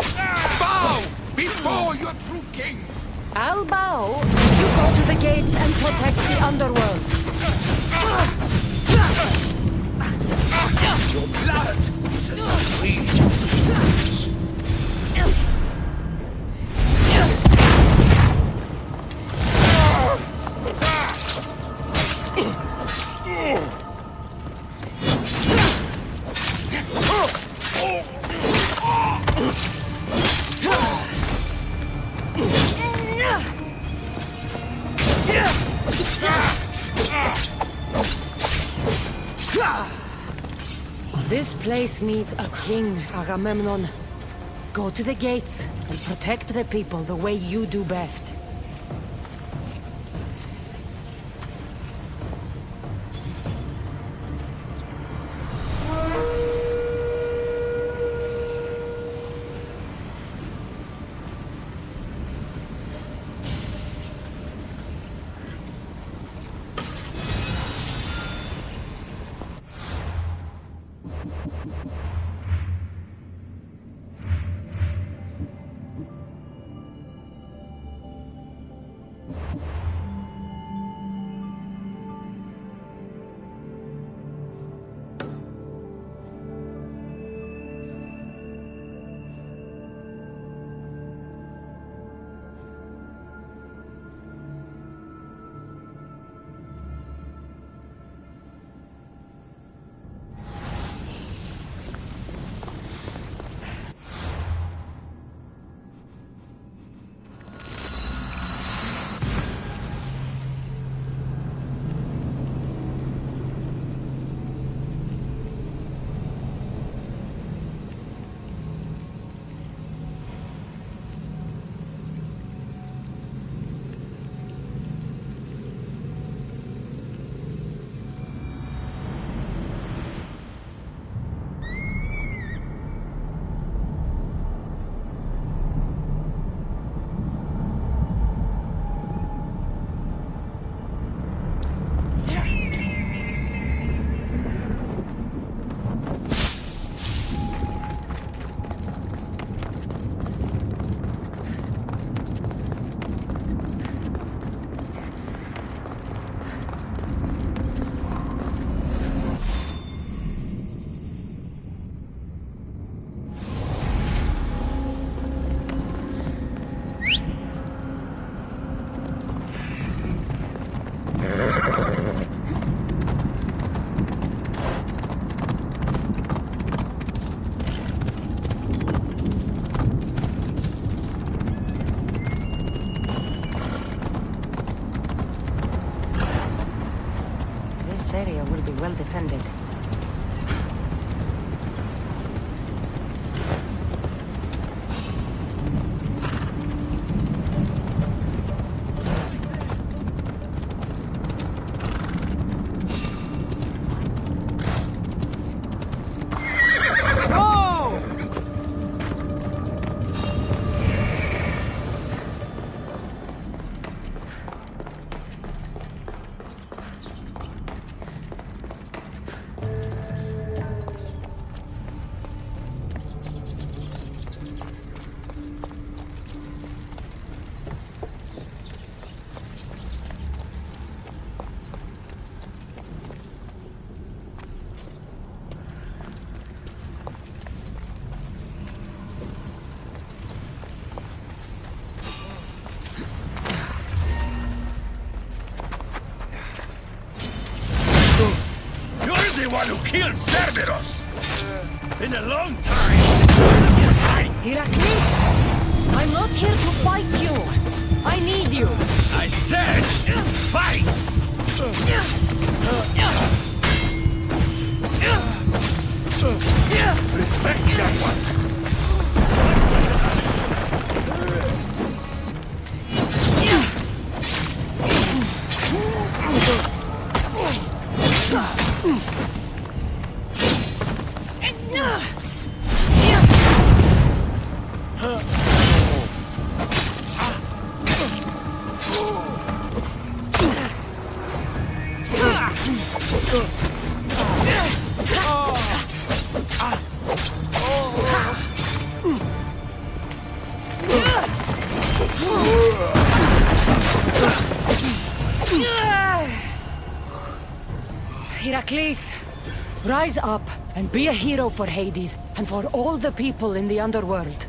Bow before your true king!
I'll bow. You go to the gates and protect the Underworld.
Your blood is as sweet as rose.
This place needs a king, Agamemnon. Go to the gates and protect the people the way you do best.
This area will be well defended.
One who killed Cerberus! Been a long time!
Herakles! I'm not here to fight you! I need you!
I said, fight! Respect that one!
Herakles, rise up and be a hero for Hades and for all the people in the Underworld.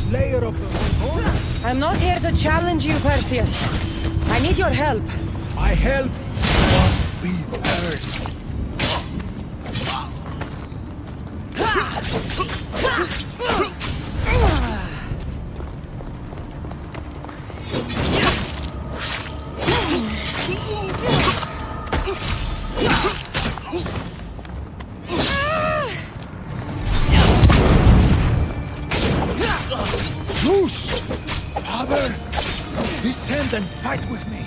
Slayer of the Unborn?
I'm not here to challenge you, Perseus. I need your help.
My help must be earned. Zeus! Father! Descend and fight with me!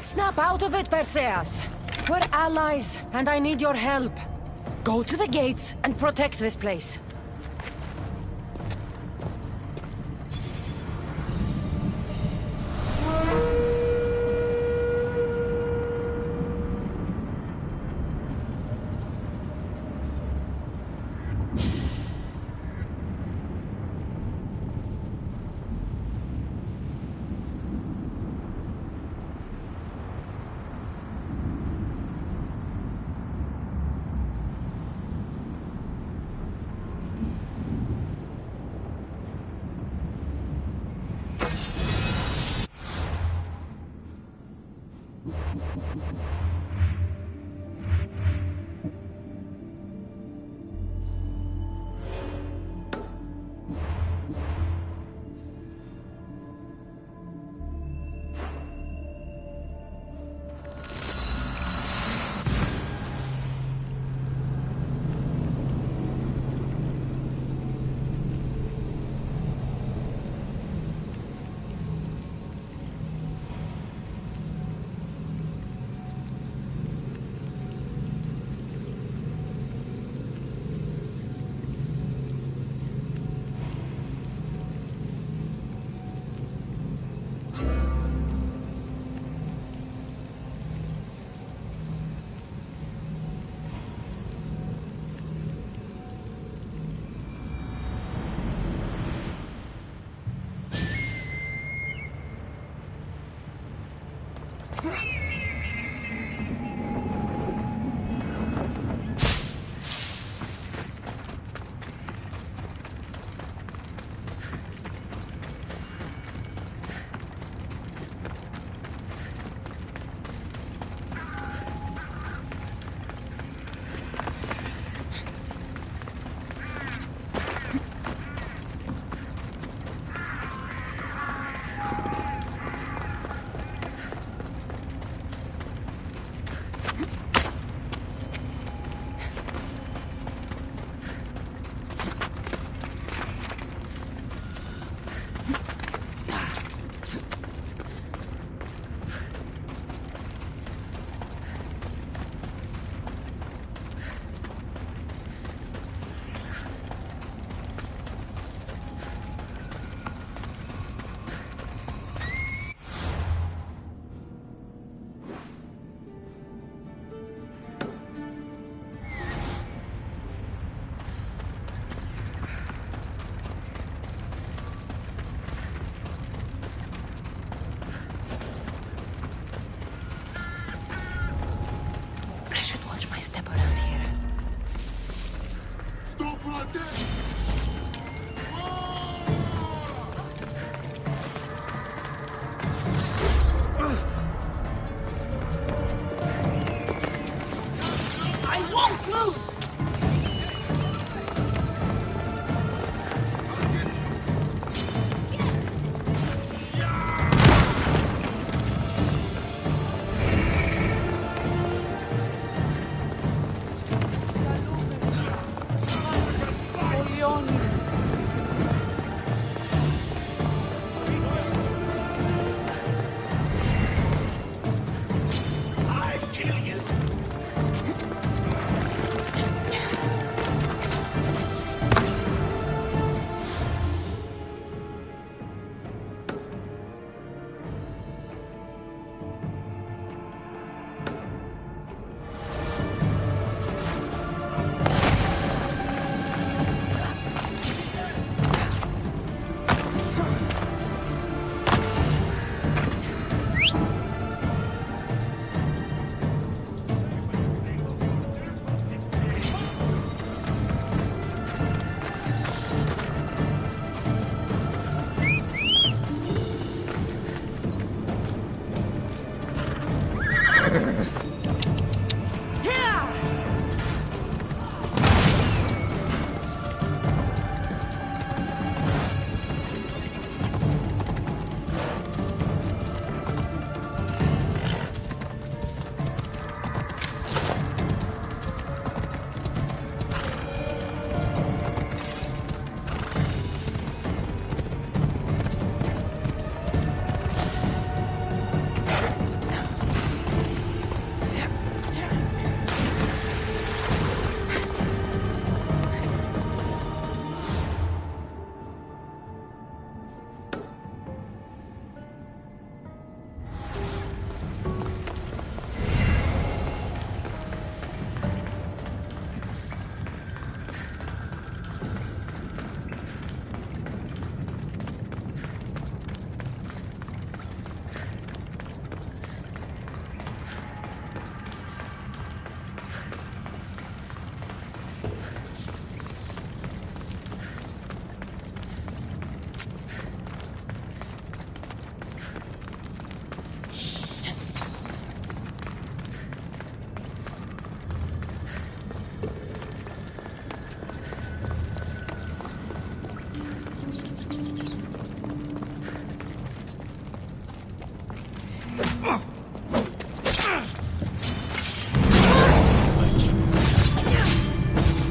Snap out of it, Perseus. We're allies, and I need your help. Go to the gates and protect this place.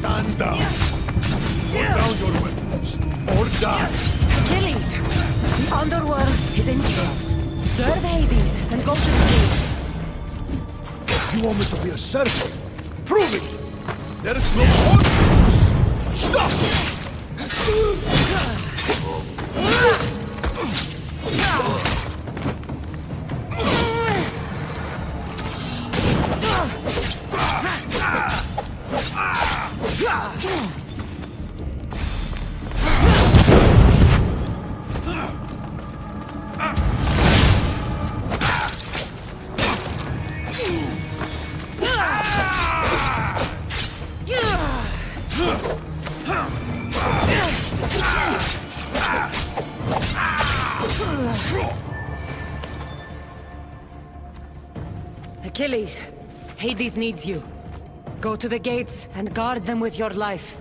Stand down. Put down your weapons. Or die.
Achilles! The Underworld is in chaos. Serve Hades and go to the gate.
You want me to be a servant? Prove it! There is no point! Stop!
Achilles, Hades needs you. Go to the gates and guard them with your life.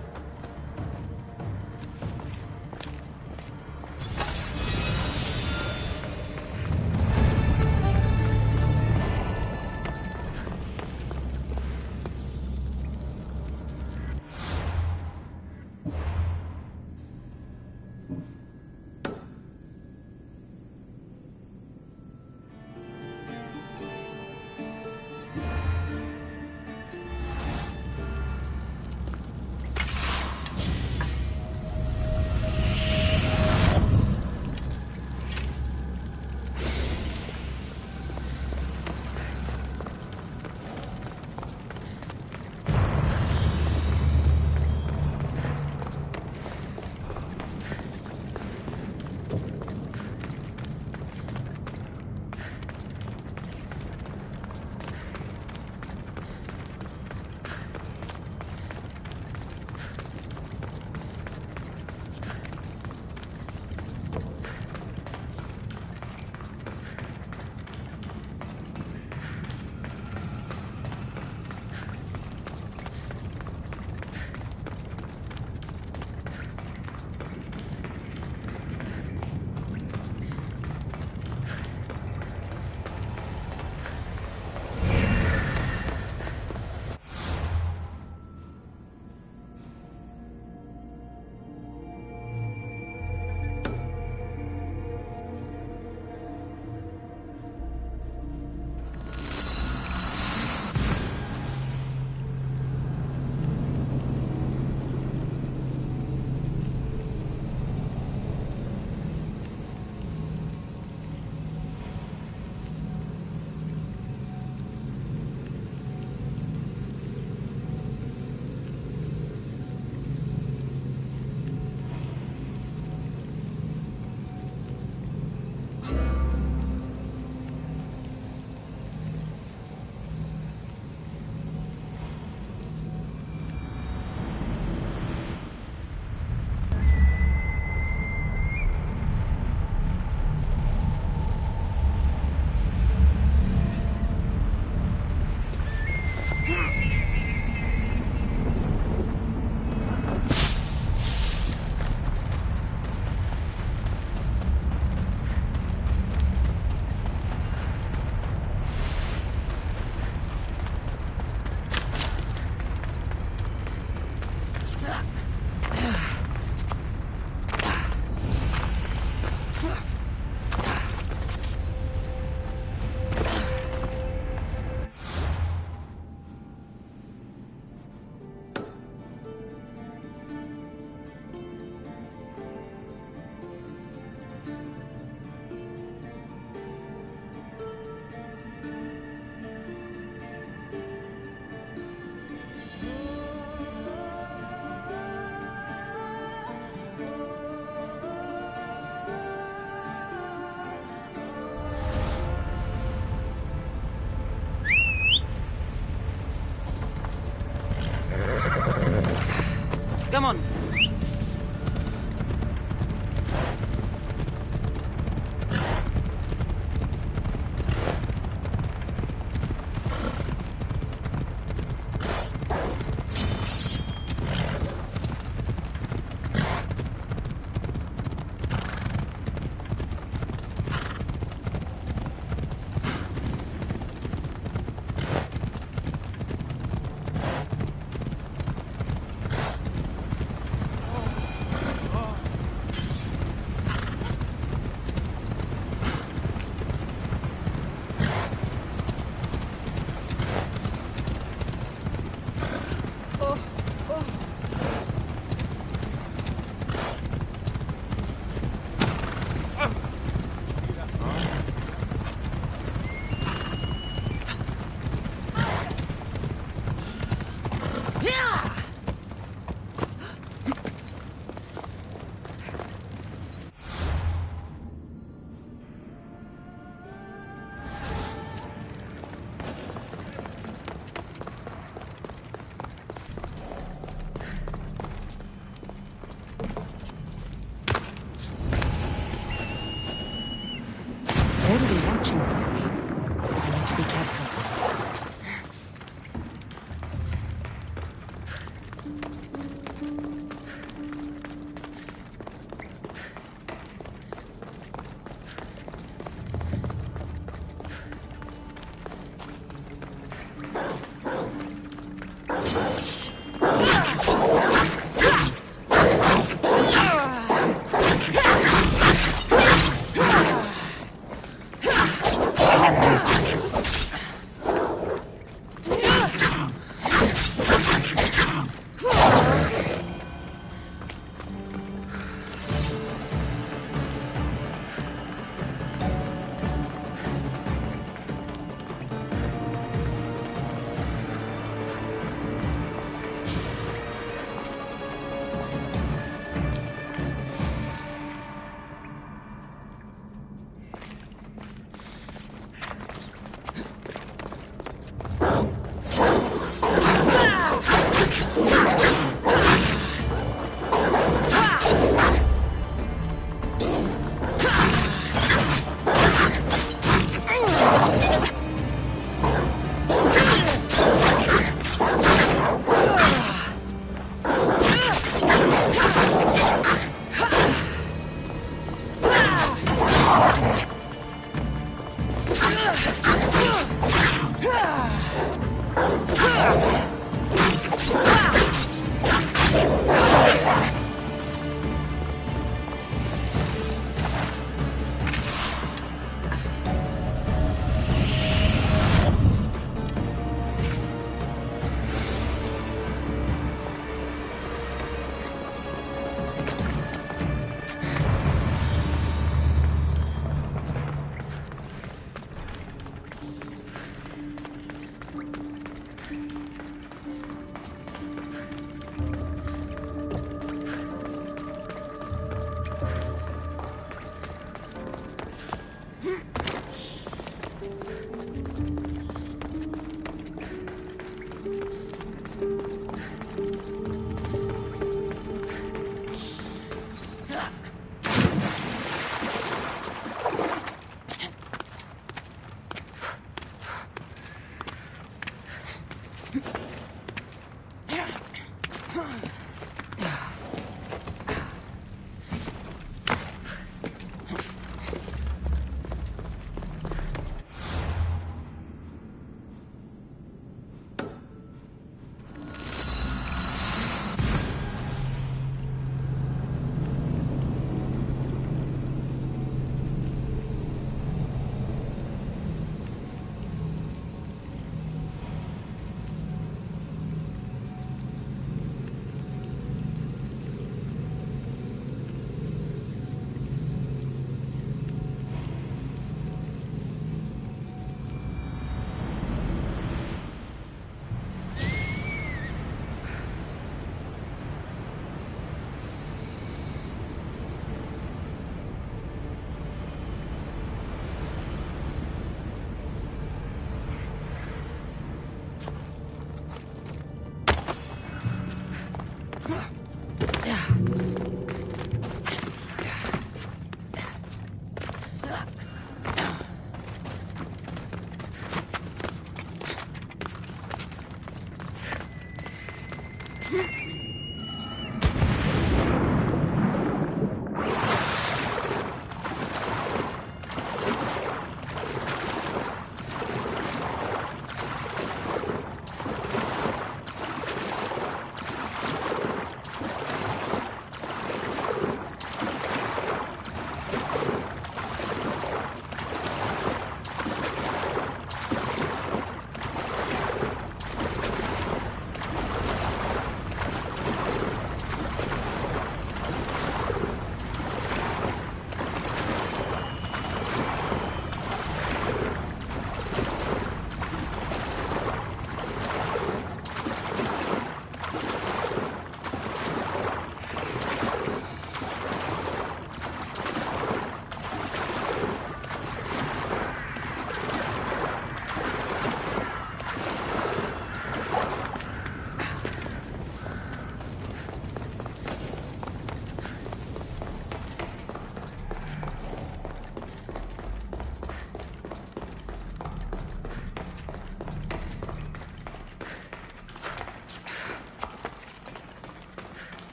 Come on.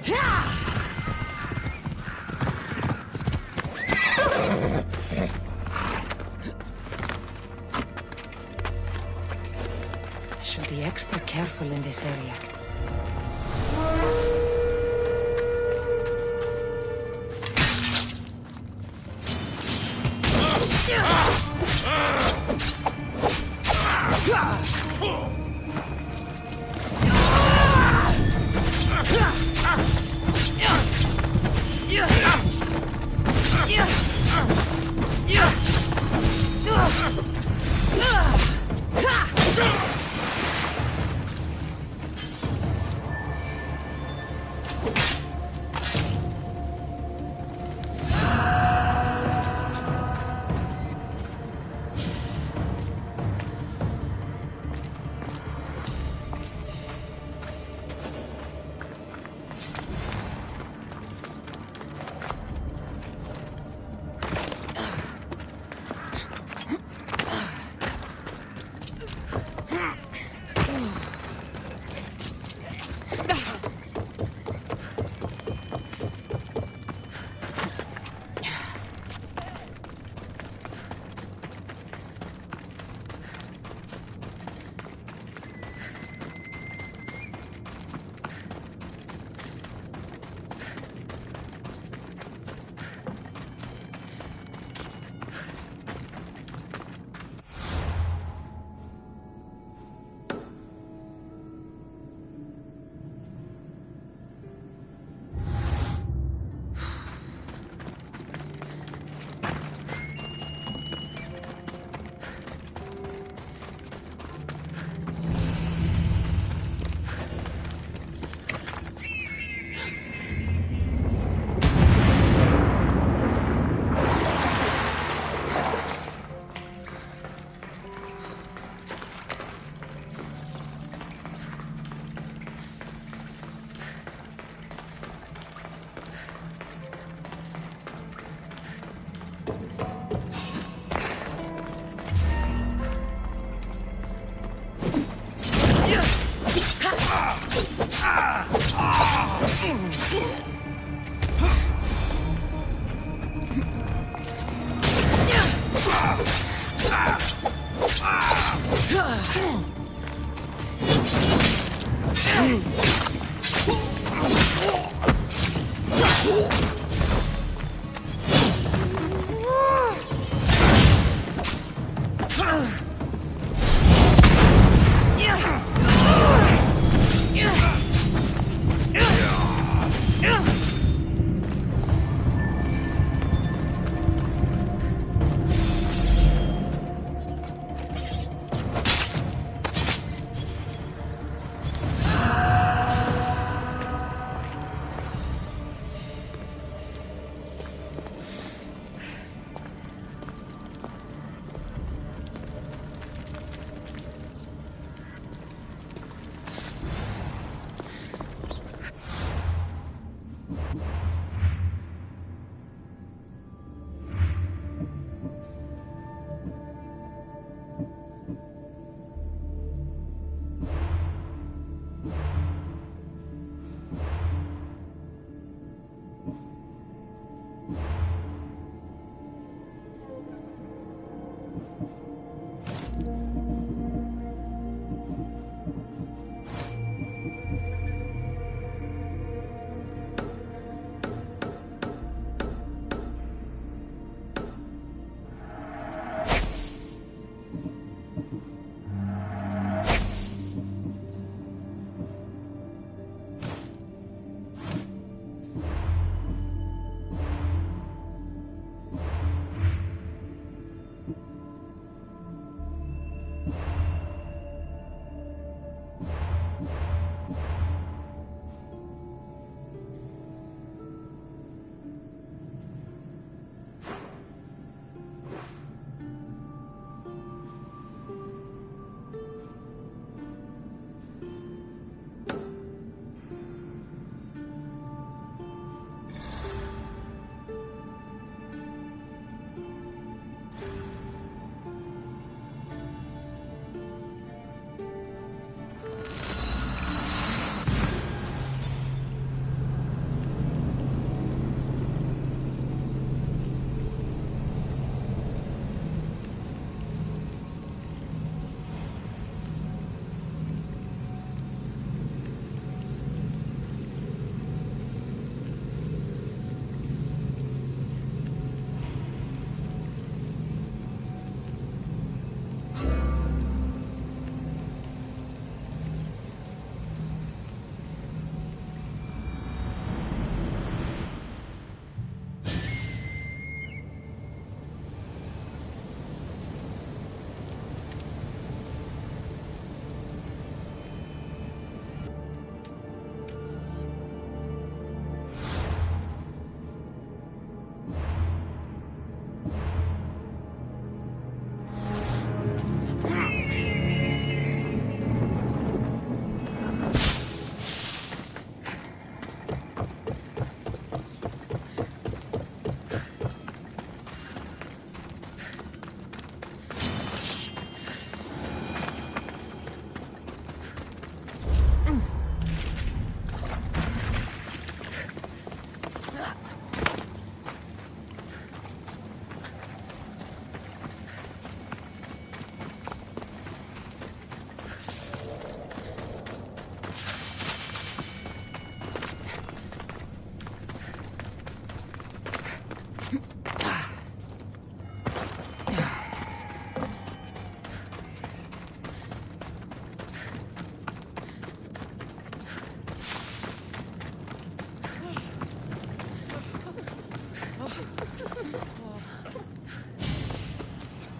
I should be extra careful in this area.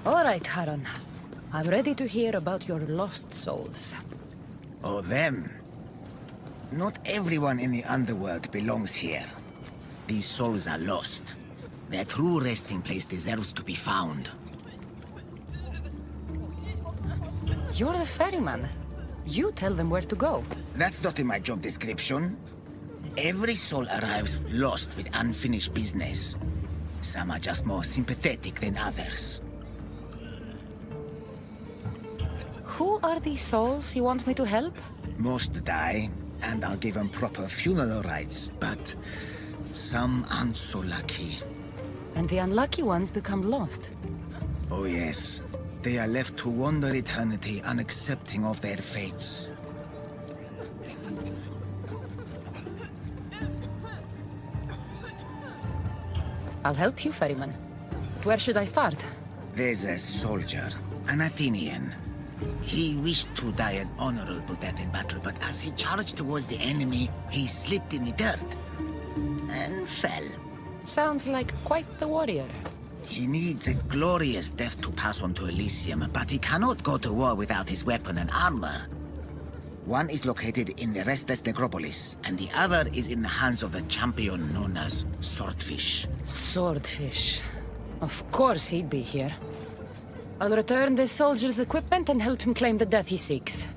All right, Haran. I'm ready to hear about your lost souls.
Oh, them. Not everyone in the Underworld belongs here. These souls are lost. Their true resting place deserves to be found.
You're the ferryman. You tell them where to go.
That's not in my job description. Every soul arrives lost with unfinished business. Some are just more sympathetic than others.
Who are these souls you want me to help?
Most die, and I'll give them proper funeral rites, but some aren't so lucky.
And the unlucky ones become lost.
Oh yes, they are left to wander eternity unaccepting of their fates.
I'll help you, Ferryman. Where should I start?
There's a soldier, an Athenian. He wished to die an honorable death in battle, but as he charged towards the enemy, he slipped in the dirt and fell.
Sounds like quite the warrior.
He needs a glorious death to pass on to Elysium, but he cannot go to war without his weapon and armor. One is located in the restless necropolis, and the other is in the hands of the champion known as Swordfish.
Swordfish. Of course he'd be here. I'll return the soldier's equipment and help him claim the death he seeks.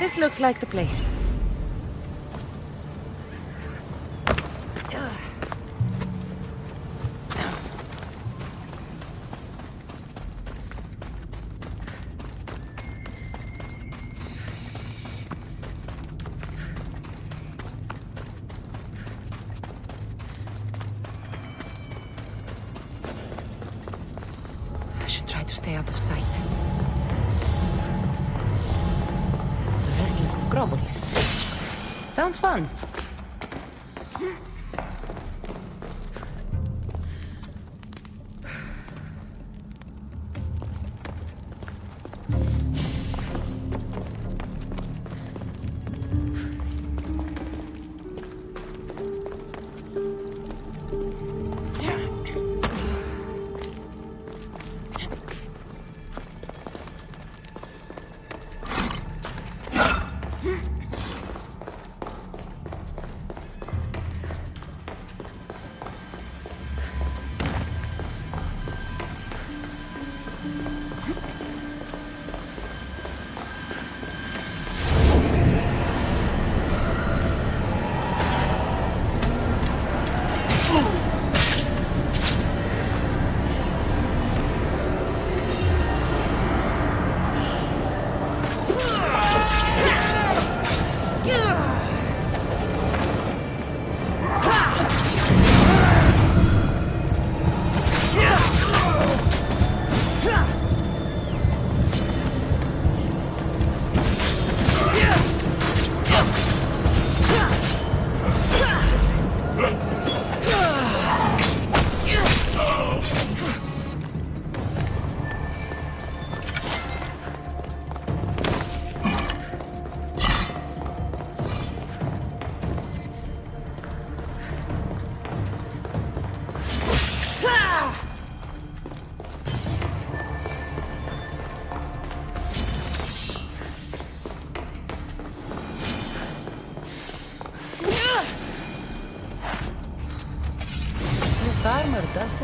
This looks like the place. I should try to stay out of sight. Necropolis. Sounds fun.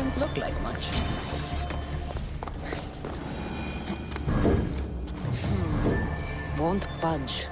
doesn't look like much. Won't budge.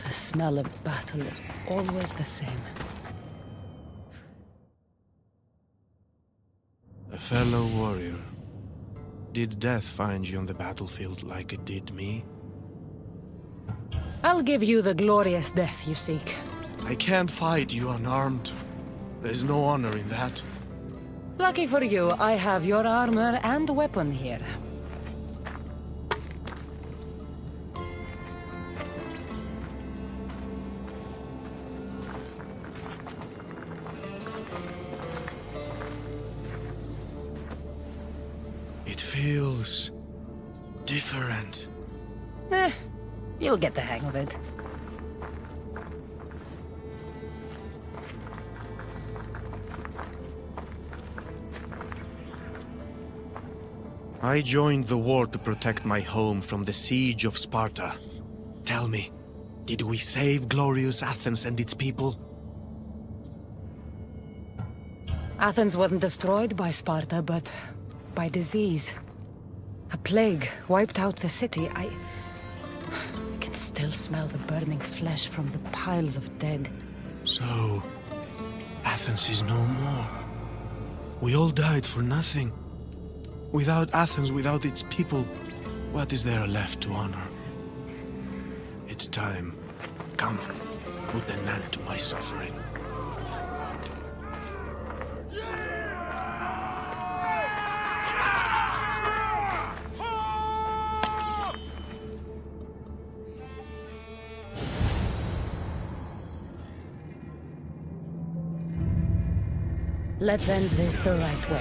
The smell of battle is always the same.
A fellow warrior. Did death find you on the battlefield like it did me?
I'll give you the glorious death you seek.
I can't fight you unarmed. There's no honor in that.
Lucky for you, I have your armor and weapon here.
It feels different.
You'll get the hang of it.
I joined the war to protect my home from the siege of Sparta. Tell me, did we save glorious Athens and its people?
Athens wasn't destroyed by Sparta, but by disease. A plague wiped out the city. I can still smell the burning flesh from the piles of dead.
So, Athens is no more. We all died for nothing. Without Athens, without its people, what is there left to honor? It's time. Come, put an end to my suffering.
Let's end this the right way.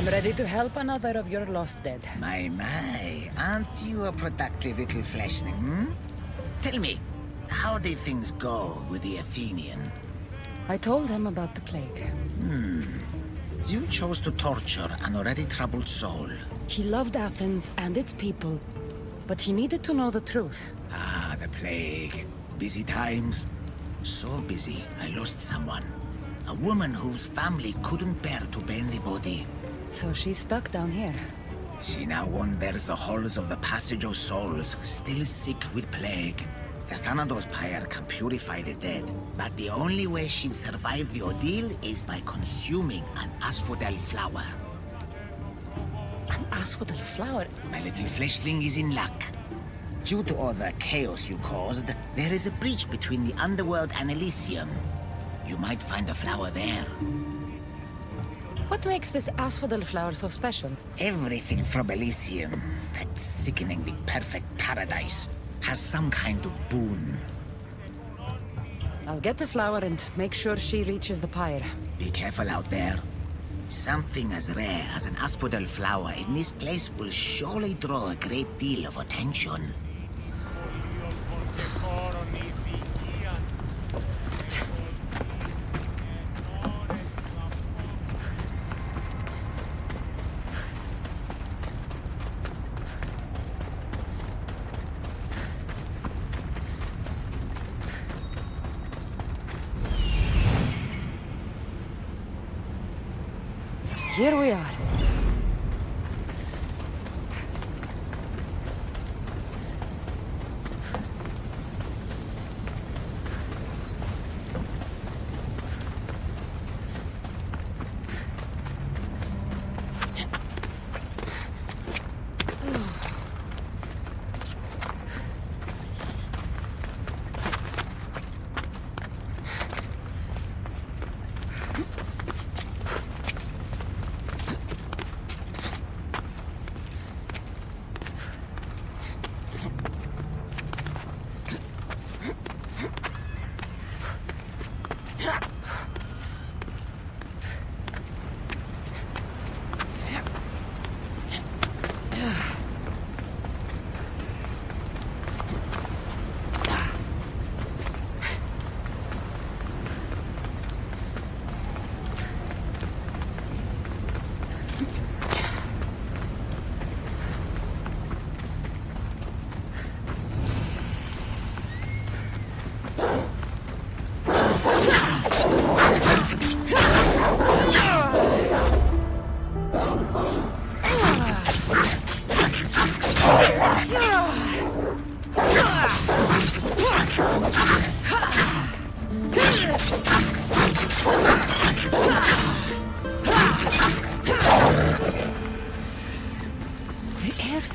I'm ready to help another of your lost dead.
My, aren't you a productive little fleshling, hmm? Tell me, how did things go with the Athenian?
I told him about the plague.
You chose to torture an already troubled soul.
He loved Athens and its people, but he needed to know the truth.
Ah, the plague. Busy times. So busy, I lost someone. A woman whose family couldn't bear to burn the body.
So she's stuck down here.
She now wanders the halls of the Passage of Souls, still sick with plague. The Thanatos pyre can purify the dead, but the only way she'd survive the ordeal is by consuming an asphodel flower.
An asphodel flower?
My little fleshling is in luck. Due to all the chaos you caused, there is a breach between the Underworld and Elysium. You might find a flower there.
What makes this asphodel flower so special?
Everything from Elysium, that sickeningly perfect paradise, has some kind of boon.
I'll get the flower and make sure she reaches the pyre.
Be careful out there. Something as rare as an asphodel flower in this place will surely draw a great deal of attention.
Here we are.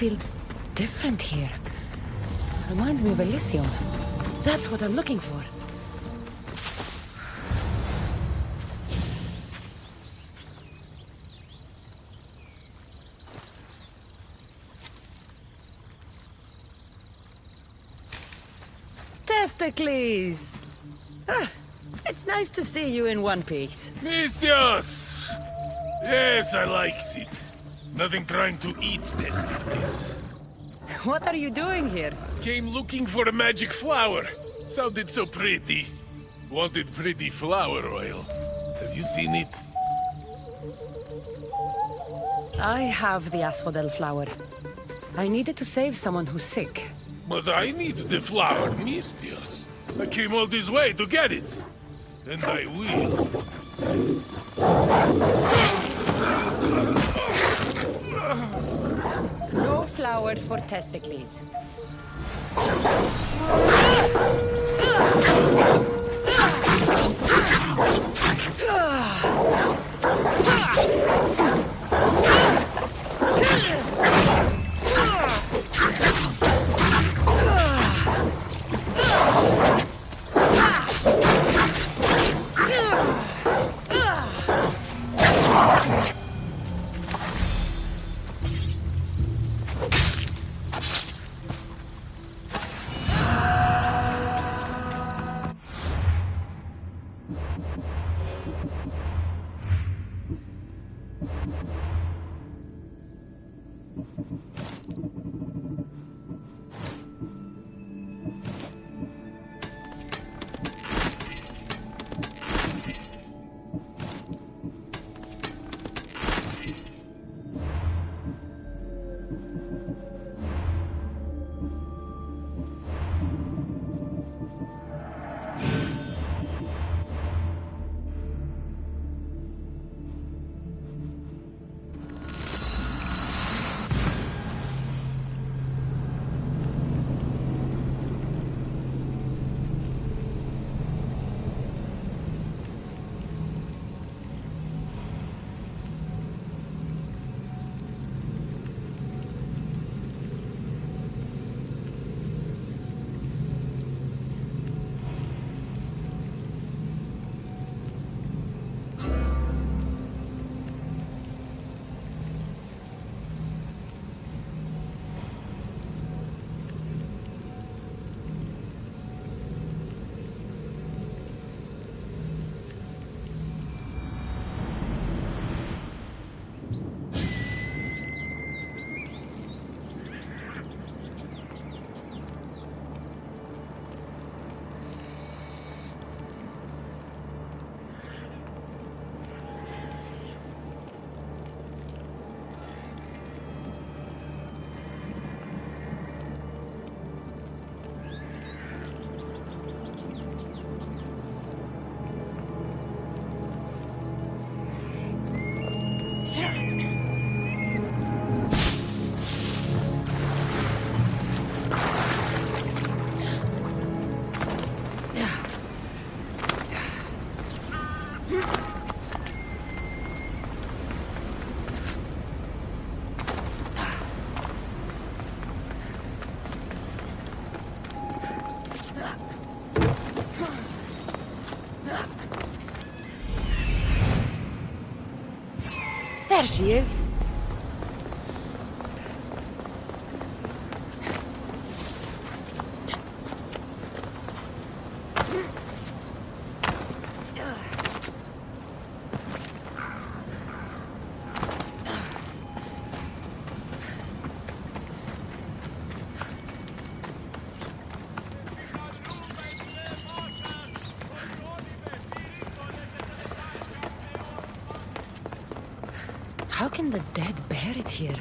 Feels different here. Reminds me of Elysium. That's what I'm looking for. Testicles! It's nice to see you in one piece.
Mistios! Yes, I like it. Nothing trying to eat testicles.
What are you doing here?
Came looking for a magic flower. Sounded so pretty. Wanted pretty flower oil. Have you seen it?
I have the asphodel flower. I needed to save someone who's sick.
But I need the flower, Mistios. I came all this way to get it. And I will.
No flower for testicles. There she is. How can the dead bear it here?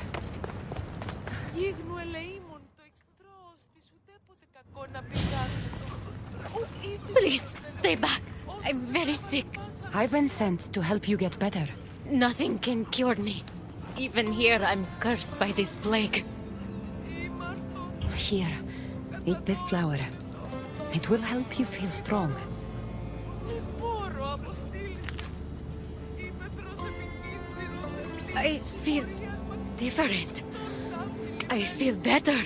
Please, stay back. I'm very sick.
I've been sent to help you get better.
Nothing can cure me. Even here, I'm cursed by this plague.
Here, eat this flower. It will help you feel strong.
I feel different. I feel better.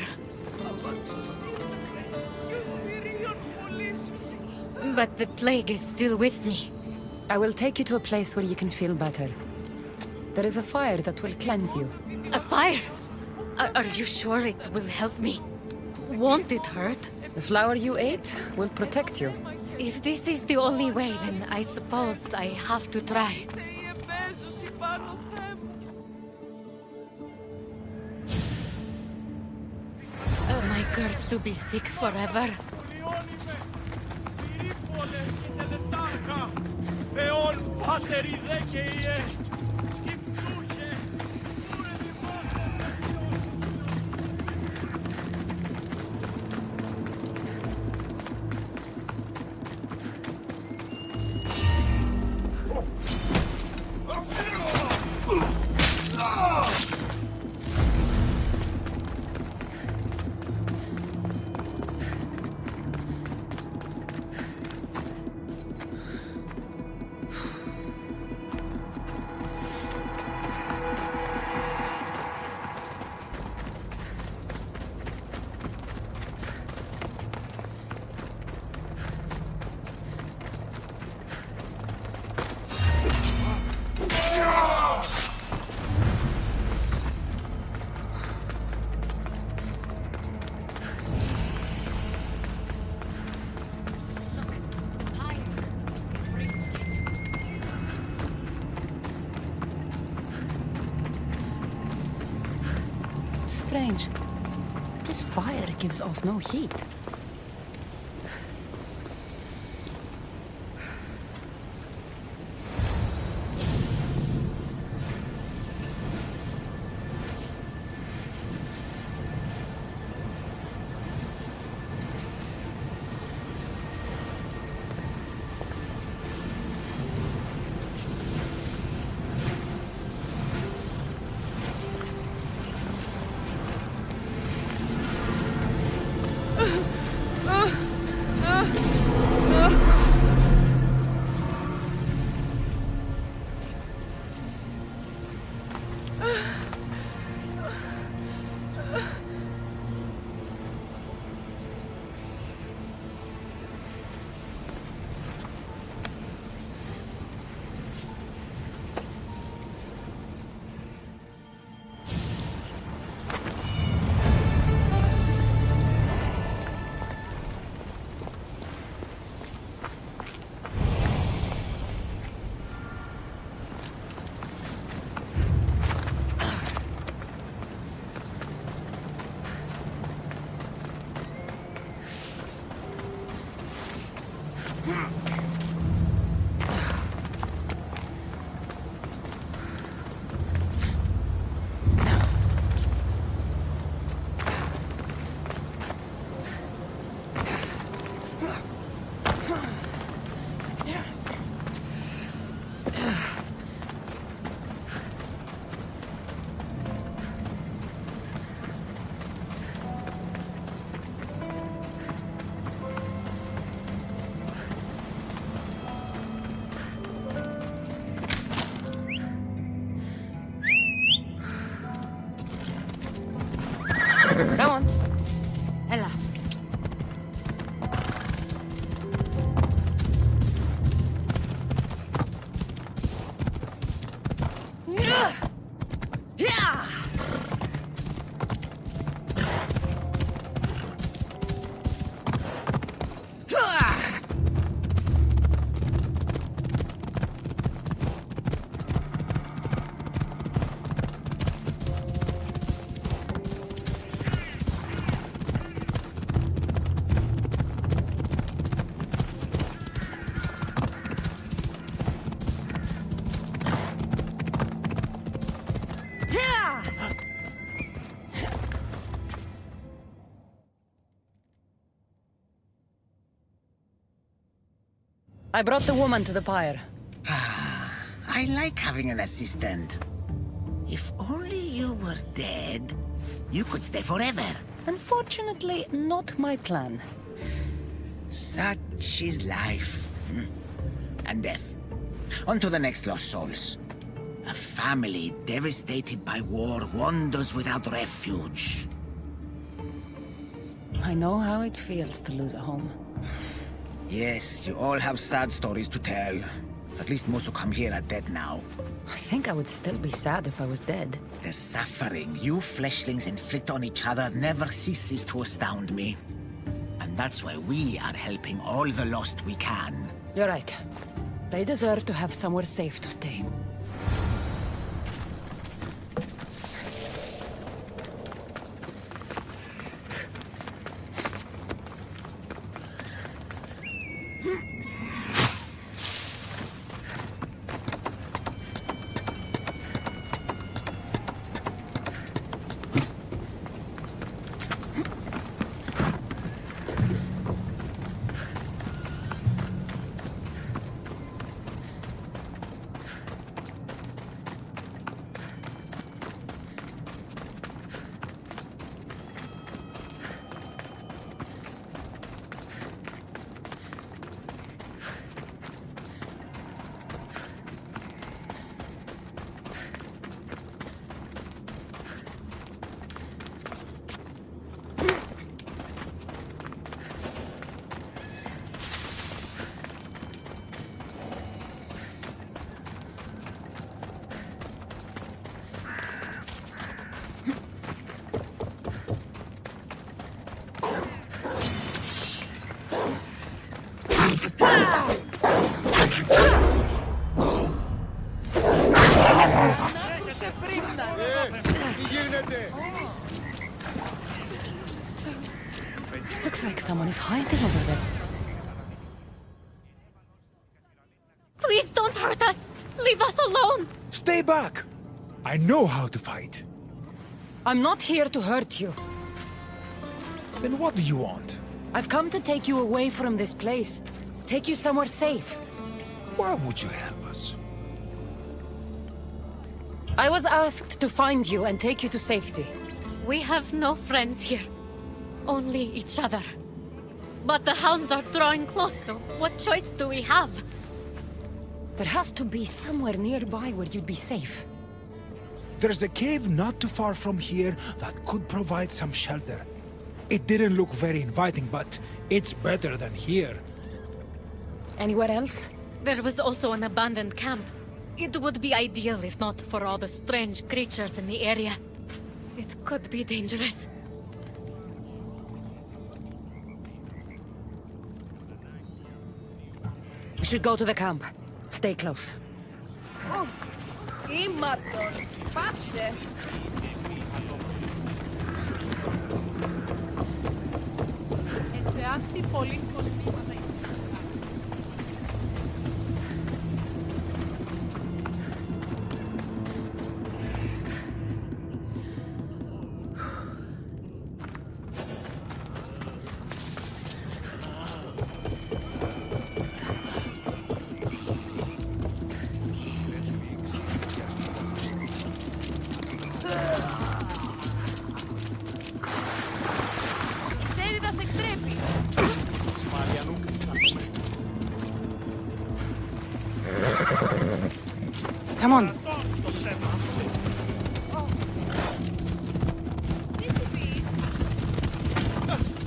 But the plague is still with me.
I will take you to a place where you can feel better. There is a fire that will cleanse you.
A fire? Are you sure it will help me? Won't it hurt?
The flower you ate will protect you.
If this is the only way, then I suppose I have to try. Am I cursed to be sick forever?
Strange. This fire gives off no heat. Come on.
Ella.
I brought the woman to the pyre.
I like having an assistant. If only you were dead, you could stay forever.
Unfortunately, not my plan.
Such is life. And death. On to the next lost souls. A family devastated by war wanders without refuge.
I know how it feels to lose a home.
Yes, you all have sad stories to tell. At least most who come here are dead now.
I think I would still be sad if I was dead.
The suffering you fleshlings inflict on each other never ceases to astound me. And that's why we are helping all the lost we can.
You're right. They deserve to have somewhere safe to stay. Looks like someone is hiding over there.
Please don't hurt us! Leave us alone!
Stay back! I know how to fight.
I'm not here to hurt you.
Then what do you want?
I've come to take you away from this place. Take you somewhere safe.
Why would you help us?
I was asked to find you and take you to safety.
We have no friends here. Only each other. But the hounds are drawing close, so what choice do we have?
There has to be somewhere nearby where you'd be safe.
There's a cave not too far from here that could provide some shelter. It didn't look very inviting, but it's better than here.
Anywhere else?
There was also an abandoned camp. It would be ideal if not for all the strange creatures in the area. It could be dangerous.
We should go to the camp. Stay close.
Oh, Imaton, patrzę. Εντεάχθη πολύ κοσμήματα.
Come on.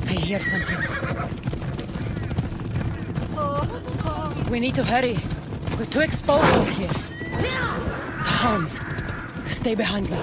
I hear something. We need to hurry. We're too exposed out here. The hounds. Stay behind me.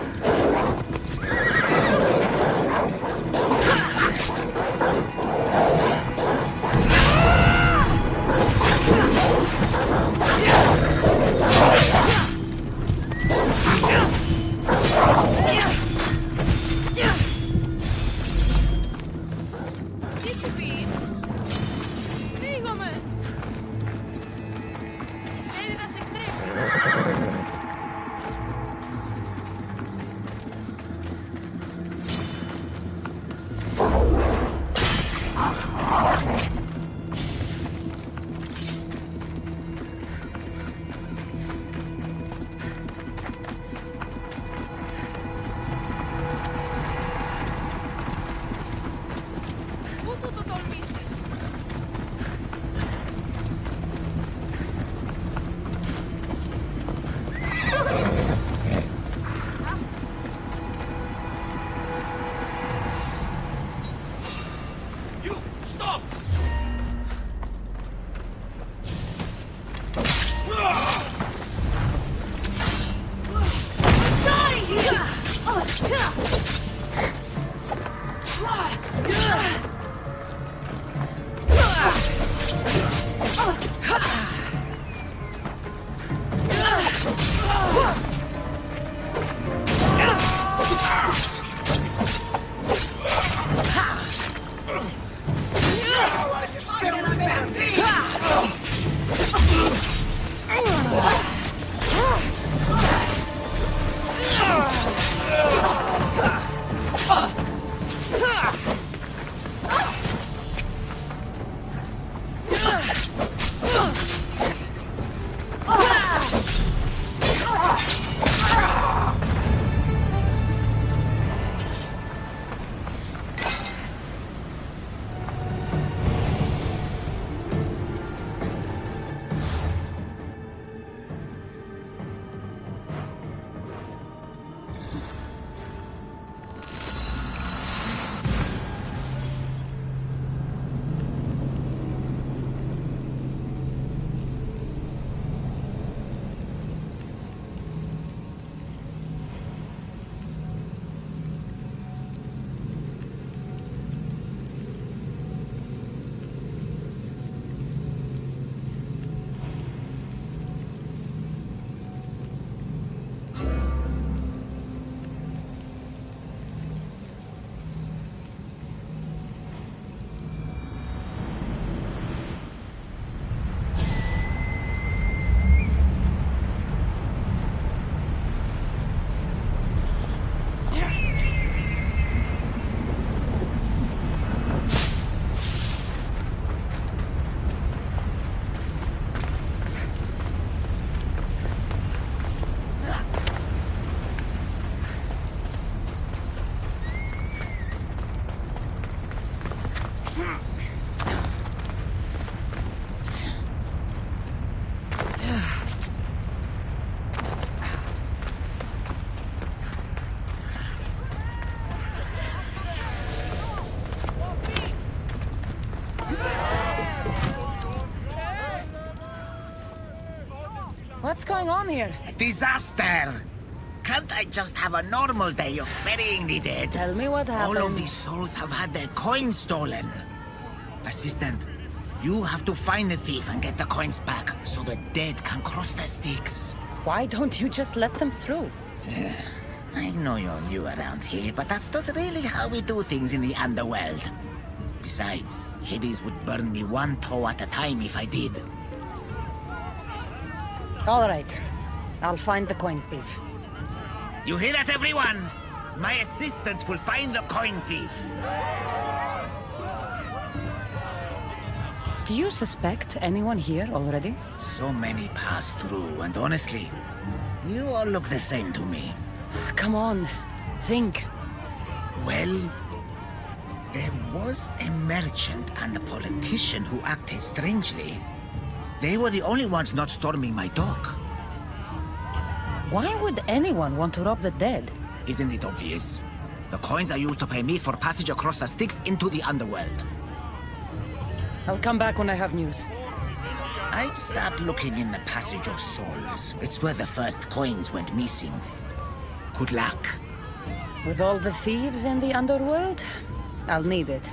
What's going on here?
Disaster! Can't I just have a normal day of burying the dead?
Tell me what happened.
All of these souls have had their coins stolen. Assistant, you have to find the thief and get the coins back so the dead can cross the Styx.
Why don't you just let them through?
I know you're new around here, but that's not really how we do things in the Underworld. Besides, Hades would burn me one toe at a time if I did.
All right. I'll find the coin thief.
You hear that, everyone? My assistant will find the coin thief.
Do you suspect anyone here already?
So many pass through, and honestly, you all look the same to me.
Come on, think.
Well, there was a merchant and a politician who acted strangely. They were the only ones not storming my dock.
Why would anyone want to rob the dead?
Isn't it obvious? The coins are used to pay me for passage across the Styx into the Underworld.
I'll come back when I have news.
I'd start looking in the Passage of Souls. It's where the first coins went missing. Good luck.
With all the thieves in the Underworld, I'll need it.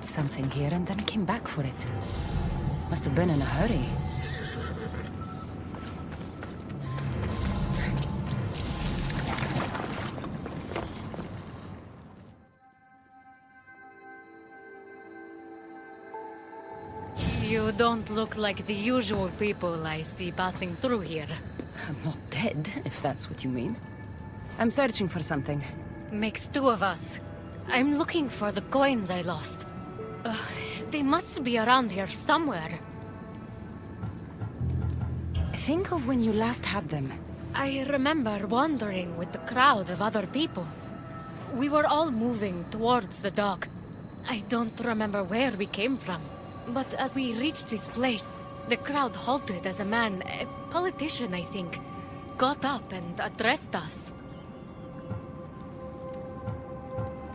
Something here and then came back for it. Must have been in a hurry.
You don't look like the usual people I see passing through here.
I'm not dead, if that's what you mean. I'm searching for something.
Makes two of us. I'm looking for the coins I lost. They must be around here somewhere.
Think of when you last had them.
I remember wandering with the crowd of other people. We were all moving towards the dock. I don't remember where we came from. But as we reached this place, the crowd halted as a man, a politician I think, got up and addressed us.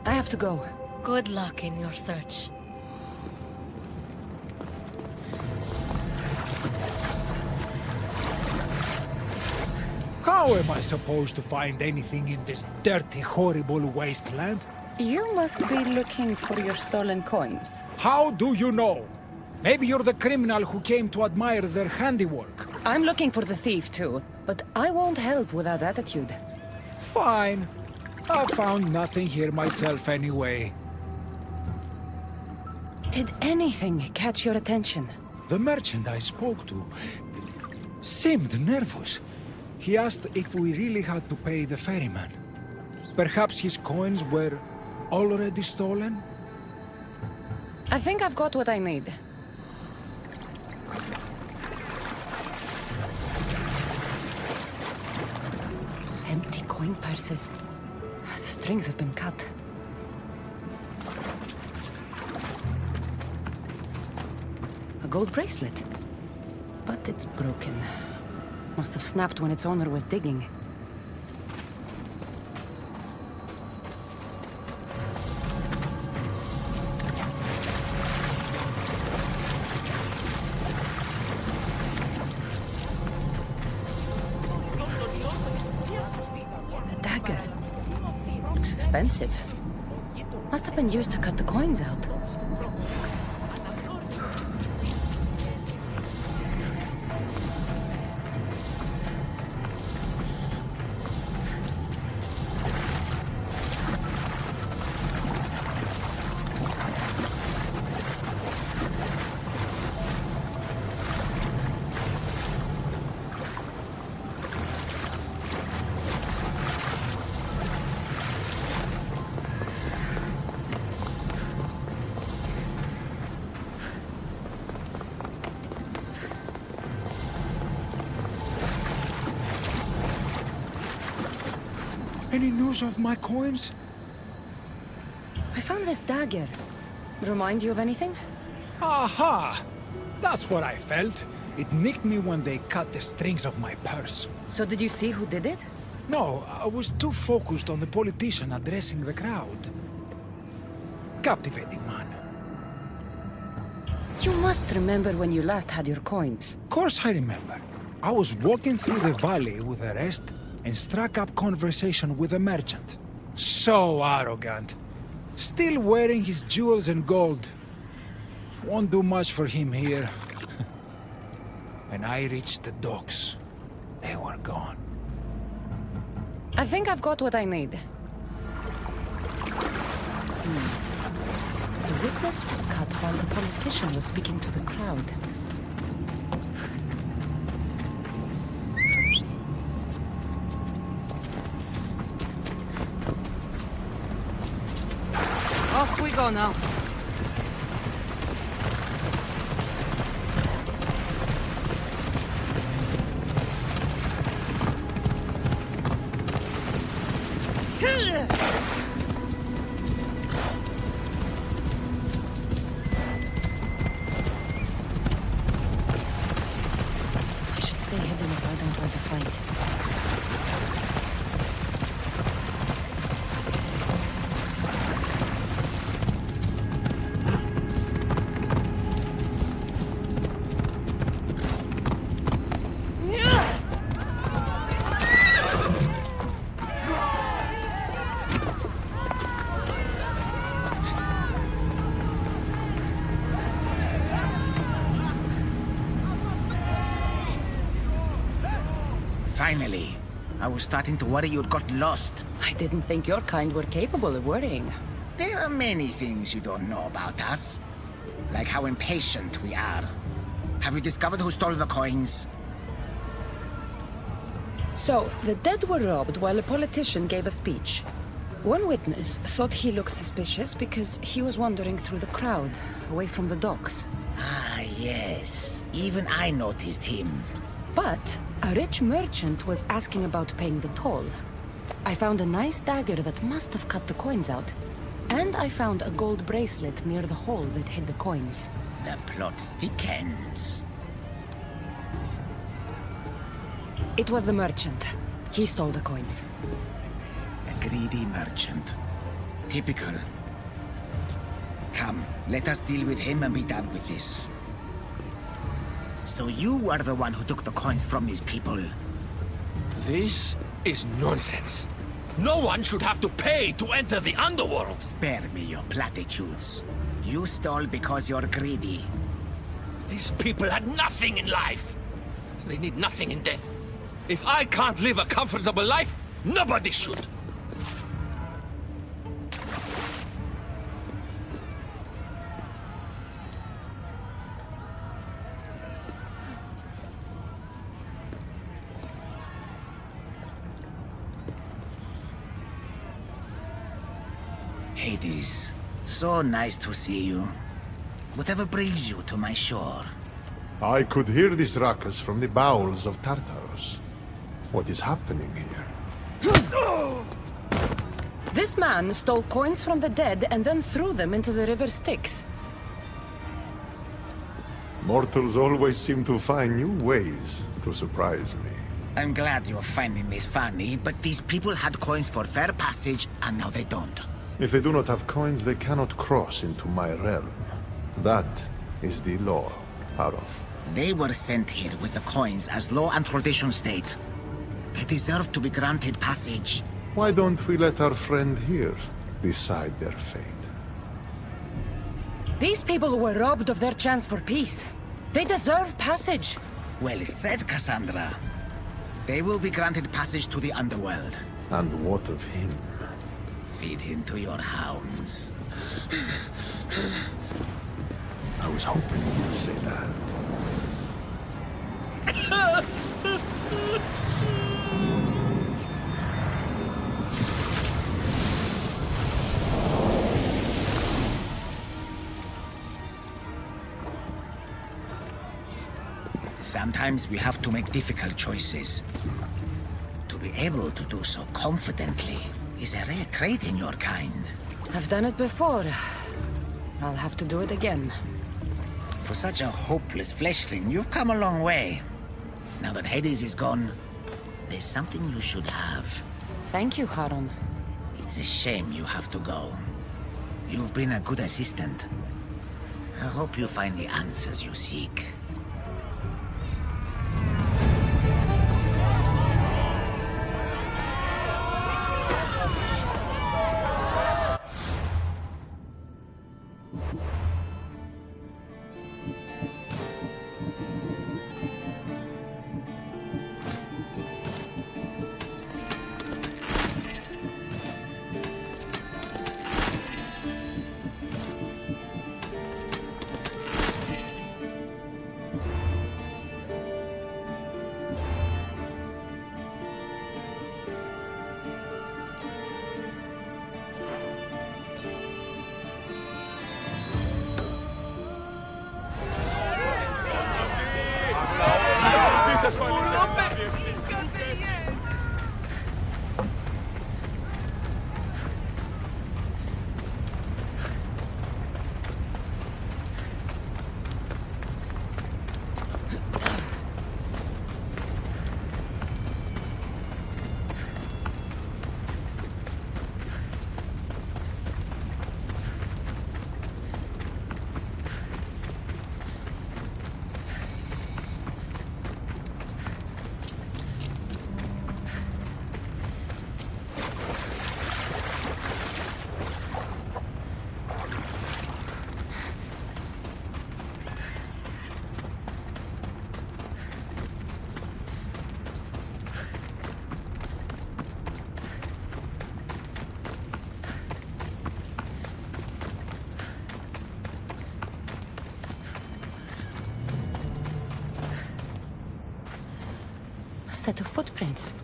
I have to go.
Good luck in your search.
How am I supposed to find anything in this dirty, horrible wasteland?
You must be looking for your stolen coins.
How do you know? Maybe you're the criminal who came to admire their handiwork.
I'm looking for the thief too, but I won't help with that attitude.
Fine. I found nothing here myself anyway.
Did anything catch your attention?
The merchant I spoke to seemed nervous. He asked if we really had to pay the ferryman. Perhaps his coins were already stolen?
I think I've got what I need. Empty coin purses. The strings have been cut. A gold bracelet. But it's broken. Must have snapped when its owner was digging. A dagger. Looks expensive. Must have been used to cut the coins out.
Any news of my coins?
I found this dagger. Remind you of anything?
Aha! That's what I felt. It nicked me when they cut the strings of my purse.
So did you see who did it?
No, I was too focused on the politician addressing the crowd. Captivating man.
You must remember when you last had your coins.
Of course I remember. I was walking through the valley with the rest and struck up conversation with a merchant. So arrogant. Still wearing his jewels and gold. Won't do much for him here. When I reached the docks, they were gone.
I think I've got what I need. The witness was cut while the politician was speaking to the crowd. Off we go now.
Finally. I was starting to worry you'd got lost.
I didn't think your kind were capable of worrying.
There are many things you don't know about us. Like how impatient we are. Have you discovered who stole the coins?
So, the dead were robbed while a politician gave a speech. One witness thought he looked suspicious because he was wandering through the crowd, away from the docks.
Ah, yes. Even I noticed him.
But a rich merchant was asking about paying the toll. I found a nice dagger that must have cut the coins out. And I found a gold bracelet near the hole that hid the coins.
The plot thickens.
It was the merchant. He stole the coins.
A greedy merchant. Typical. Come, let us deal with him and be done with this. So you are the one who took the coins from these people.
This is nonsense. No one should have to pay to enter the Underworld.
Spare me your platitudes. You stole because you're greedy.
These people had nothing in life. They need nothing in death. If I can't live a comfortable life, nobody should.
Hades, so nice to see you. Whatever brings you to my shore?
I could hear this ruckus from the bowels of Tartarus. What is happening here?
This man stole coins from the dead and then threw them into the river Styx.
Mortals always seem to find new ways to surprise me.
I'm glad you're finding this funny, but these people had coins for fair passage, and now they don't.
If they do not have coins, they cannot cross into my realm. That is the law, Aaron.
They were sent here with the coins as law and tradition state. They deserve to be granted passage.
Why don't we let our friend here decide their fate?
These people were robbed of their chance for peace. They deserve passage.
Well said, Cassandra. They will be granted passage to the Underworld.
And what of him?
Feed him to your hounds.
I was hoping you'd say that.
Sometimes we have to make difficult choices. To be able to do so confidently is a rare trait in your kind.
I've done it before. I'll have to do it again.
For such a hopeless fleshling, you've come a long way. Now that Hades is gone, there's something you should have.
Thank you, Charon.
It's a shame you have to go. You've been a good assistant. I hope you find the answers you seek.
Set of footprints.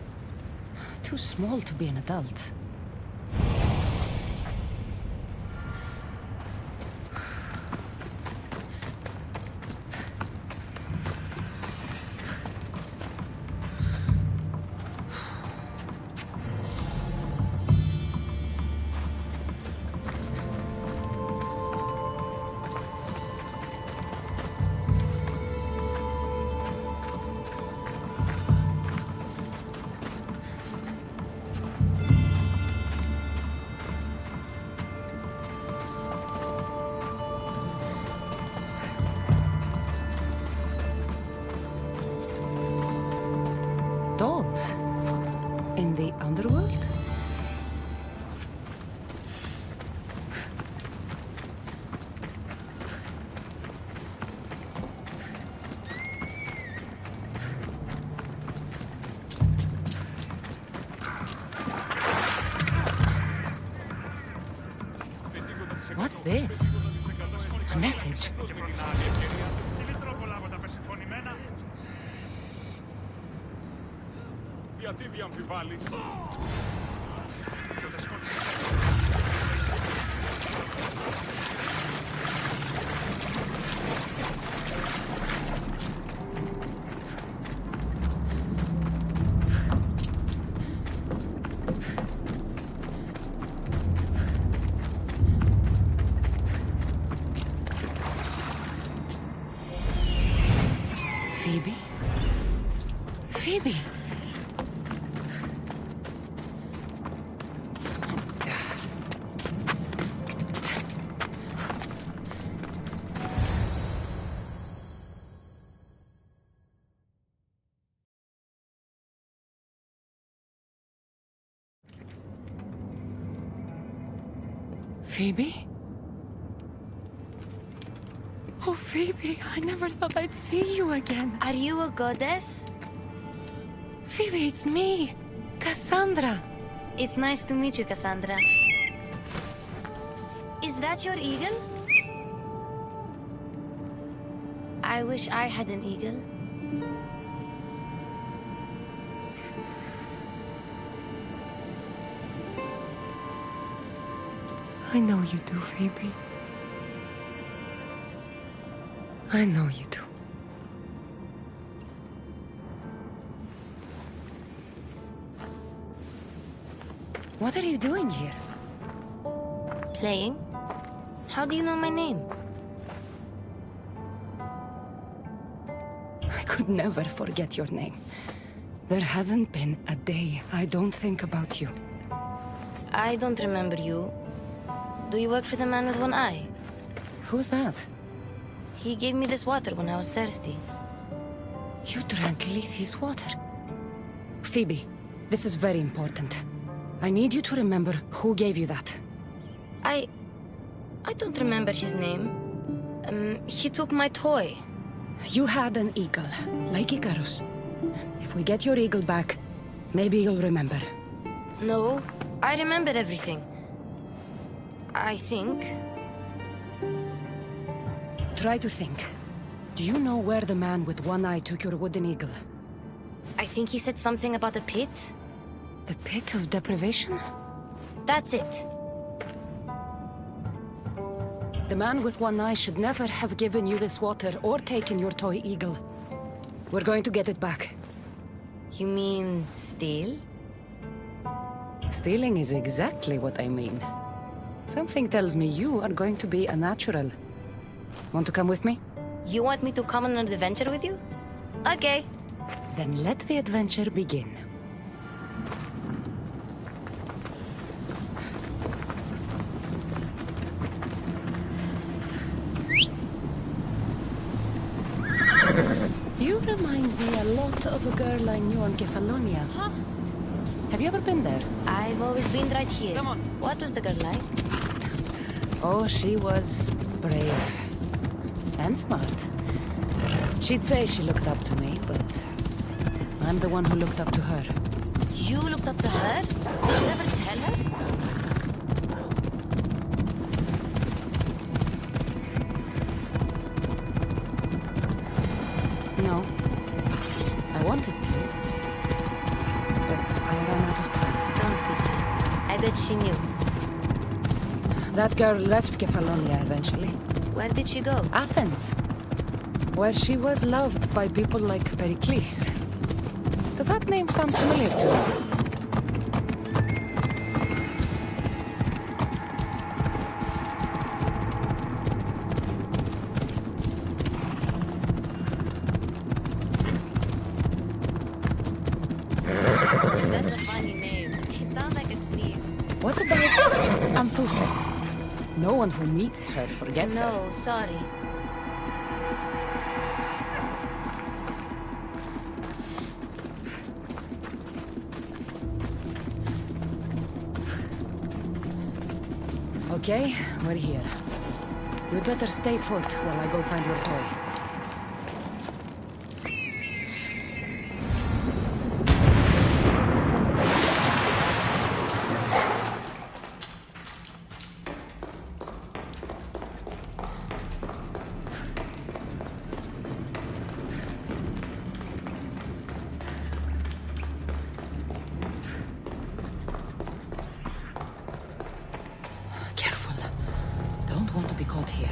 Too small to be an adult. Dolls? In the Underworld? What's this? A message.
Γιατί διαμφιβάλλεις?
Phoebe? Phoebe! Phoebe? Oh, Phoebe, I never thought I'd see you again.
Are you a goddess?
Phoebe, it's me, Cassandra.
It's nice to meet you, Cassandra. Is that your eagle? I wish I had an eagle.
I know you do, Phoebe. I know you do. What are you doing here?
Playing? How do you know my name?
I could never forget your name. There hasn't been a day I don't think about you.
I don't remember you. Do you work for the man with one eye?
Who's that?
He gave me this water when I was thirsty.
You drank Lethe's water. Phoebe, this is very important. I need you to remember who gave you that.
I don't remember his name. He took my toy.
You had an eagle, like Icarus. If we get your eagle back, maybe you'll remember.
No, I remember everything. I think.
Try to think. Do you know where the man with one eye took your wooden eagle?
I think he said something about a pit.
The pit of deprivation?
That's it.
The man with one eye should never have given you this water or taken your toy eagle. We're going to get it back.
You mean steal?
Stealing is exactly what I mean. Something tells me you are going to be a natural. Want to come with me?
You want me to come on an adventure with you? Okay.
Then let the adventure begin. You remind me a lot of a girl I knew on Kefalonia.
Huh?
Have you ever been there?
I've always been right here.
Come on.
What was the girl like?
Oh, she was brave. And smart. She'd say she looked up to me, but I'm the one who looked up to her.
You looked up to her? Did you ever tell her?
No. I wanted to. But I ran out of time.
Don't be silly. I bet she knew.
That girl left Kefalonia eventually.
Where did she go?
Athens. Where she was loved by people like Pericles. Does that name sound familiar to you?
That's a funny name. It sounds like a sneeze.
What about Anthusa? No one who meets her forgets her.
No, sorry.
Okay, we're here. You'd better stay put while I go find your toy. Careful. Don't want to be caught here.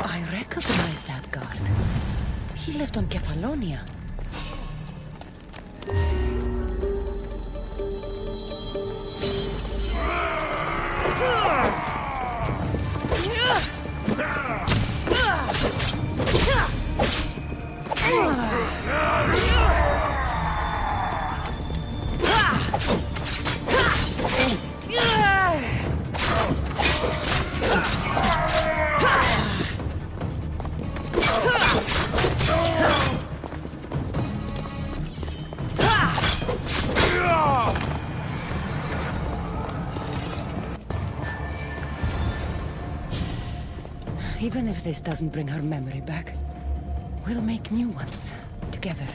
I recognize that guard. He lived on Kefalonia. Even if this doesn't bring her memory back, we'll make new ones, together.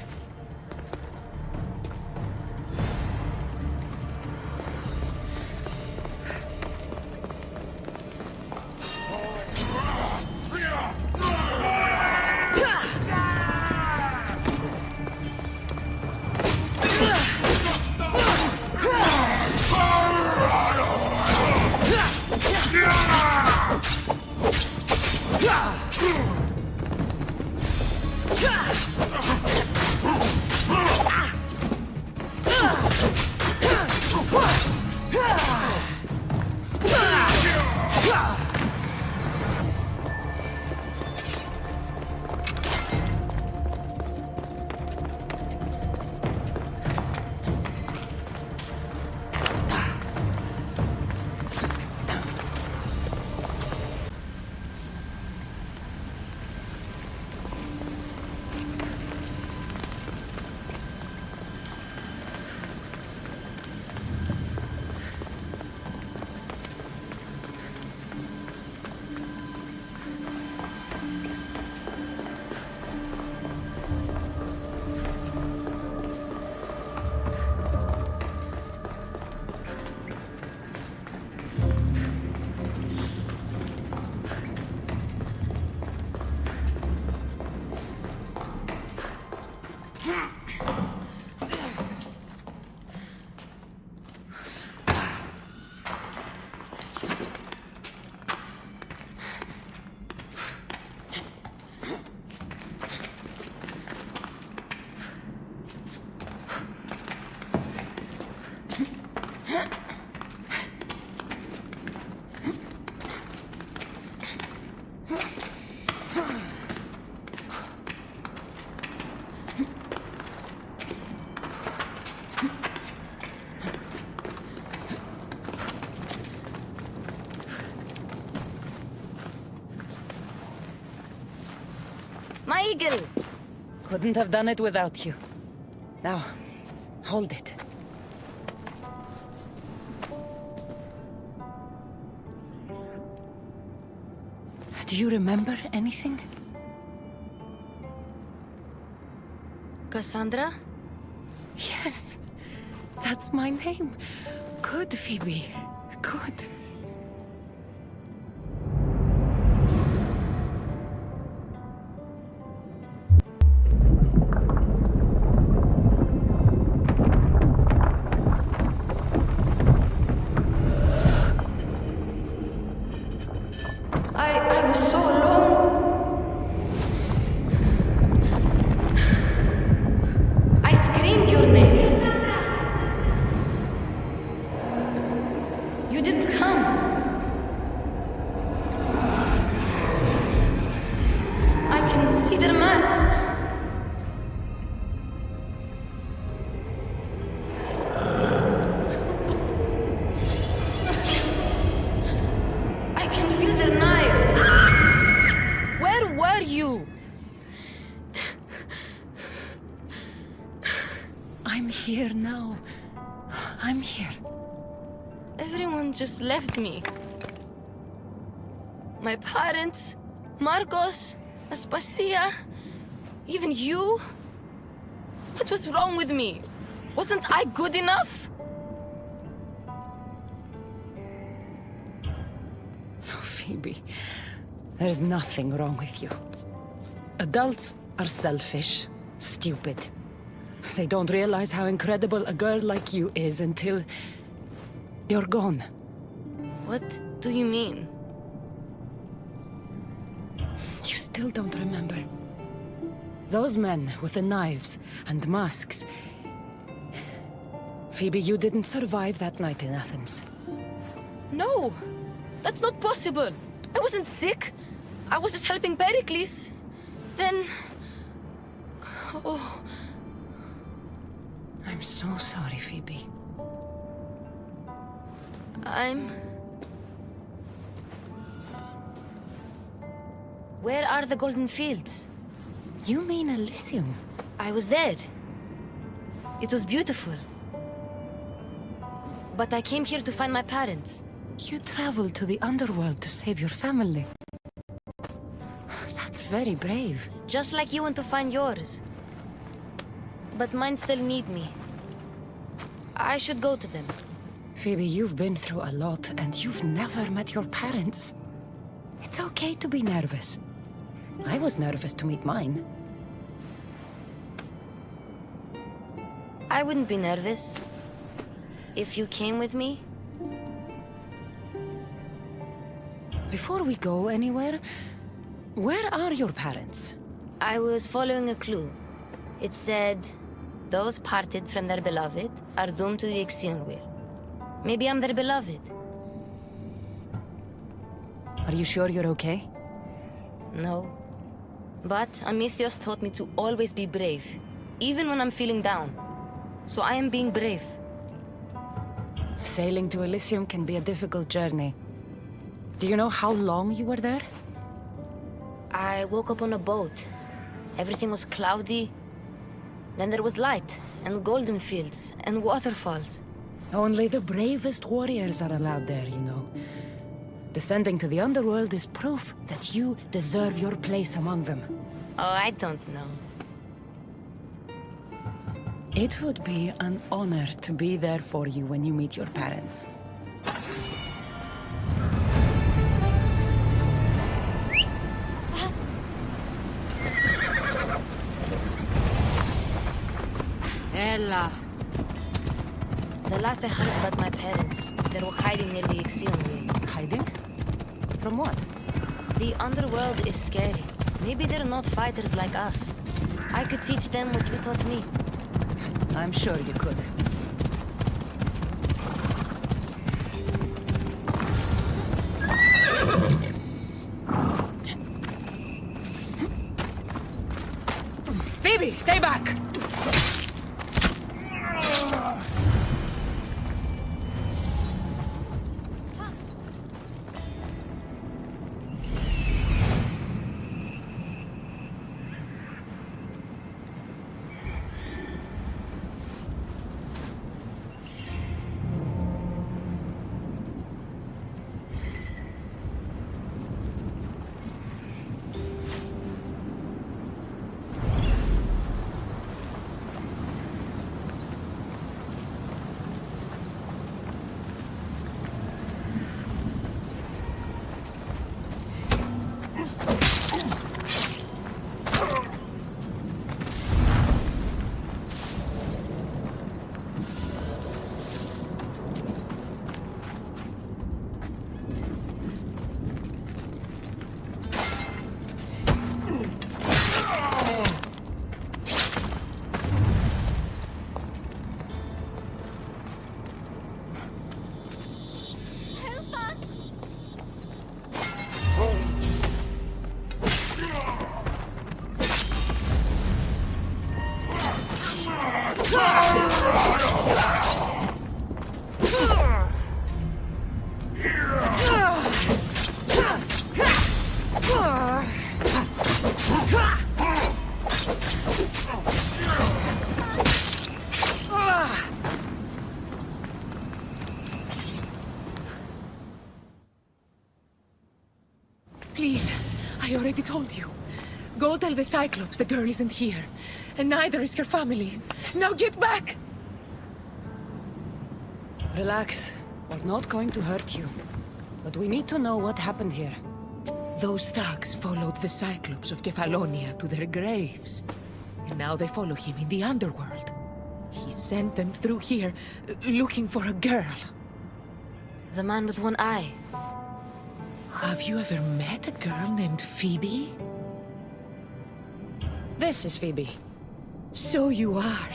My eagle! Couldn't have done it without you. Now, hold it. Do you remember anything?
Cassandra?
Yes, that's my name. Good, Phoebe. Good.
I was so alone. I screamed your name. You didn't come. I can see their masks. I can feel their knives. Where were you?
I'm here now. I'm here.
Everyone just left me. My parents, Marcos, Aspasia, even you. What was wrong with me? Wasn't I good enough?
No, Phoebe. There's nothing wrong with you. Adults are selfish, stupid. They don't realize how incredible a girl like you is until you're gone.
What do you mean?
You still don't remember. Those men with the knives and masks. Phoebe, you didn't survive that night in Athens.
No! That's not possible! I wasn't sick. I was just helping Pericles. Then... Oh...
I'm so sorry, Phoebe.
Where are the Golden Fields?
You mean Elysium?
I was there. It was beautiful. But I came here to find my parents.
You traveled to the Underworld to save your family. That's very brave.
Just like you want to find yours. But mine still need me. I should go to them.
Phoebe, you've been through a lot, and you've never met your parents. It's okay to be nervous. I was nervous to meet mine.
I wouldn't be nervous if you came with me.
Before we go anywhere, where are your parents?
I was following a clue. It said, those parted from their beloved are doomed to the Ixion Wheel. Maybe I'm their beloved.
Are you sure you're okay?
No. But Amistios taught me to always be brave, even when I'm feeling down. So I am being brave.
Sailing to Elysium can be a difficult journey. Do you know how long you were there?
I woke up on a boat. Everything was cloudy. Then there was light, and golden fields, and waterfalls.
Only the bravest warriors are allowed there, you know. Descending to the Underworld is proof that you deserve your place among them.
Oh, I don't know.
It would be an honor to be there for you when you meet your parents.
Ella.
The last I heard about my parents, they were hiding near the Ixion Wheel.
Hiding? From what?
The Underworld is scary. Maybe they're not fighters like us. I could teach them what you taught me.
I'm sure you could. Phoebe, stay back! Please, I already told you. Go tell the Cyclops the girl isn't here. And neither is her family. Now get back! Relax. We're not going to hurt you. But we need to know what happened here. Those thugs followed the Cyclops of Kefalonia to their graves. And now they follow him in the Underworld. He sent them through here, looking for a girl.
The man with one eye.
Have you ever met a girl named Phoebe? This is Phoebe. So you are,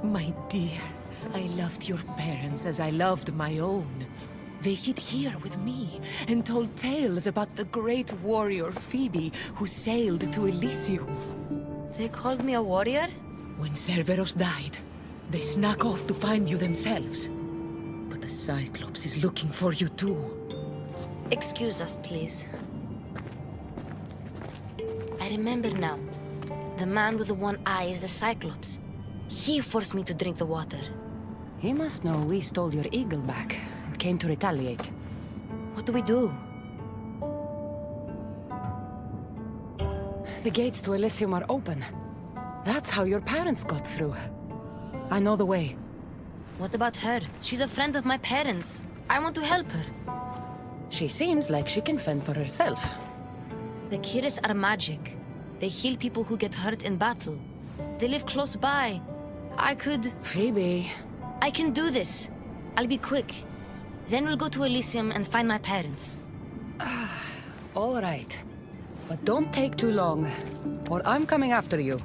my dear. I loved your parents as I loved my own. They hid here with me and told tales about the great warrior Phoebe who sailed to Elysium.
They called me a warrior?
When Cerberus died, they snuck off to find you themselves. But the Cyclops is looking for you too.
Excuse us, please. I remember now. The man with the one eye is the Cyclops. He forced me to drink the water.
He must know we stole your eagle back and came to retaliate.
What do we do?
The gates to Elysium are open. That's how your parents got through. I know the way.
What about her? She's a friend of my parents. I want to help her.
She seems like she can fend for herself.
The Kyros are magic. They heal people who get hurt in battle. They live close by. I could...
Phoebe...
I can do this. I'll be quick. Then we'll go to Elysium and find my parents.
All right. But don't take too long, or I'm coming after you.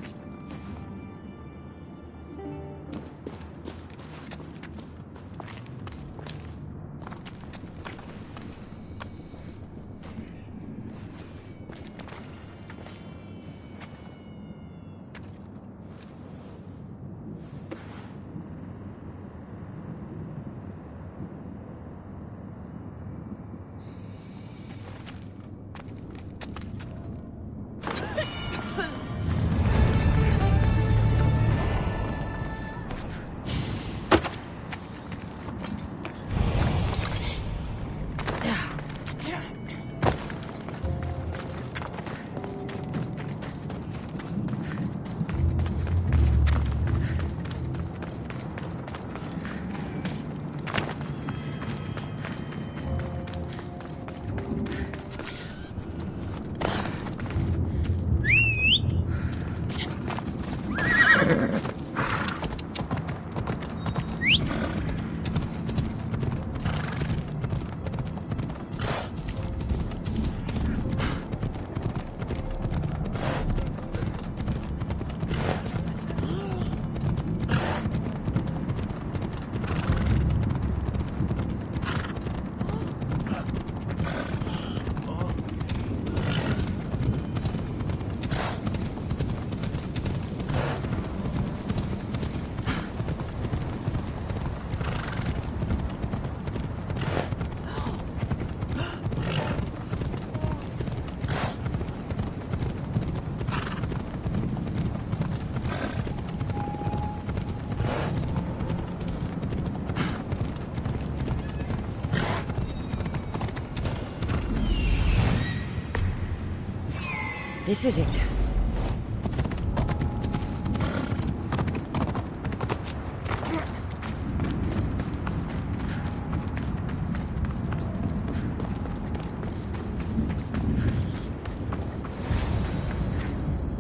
This is it.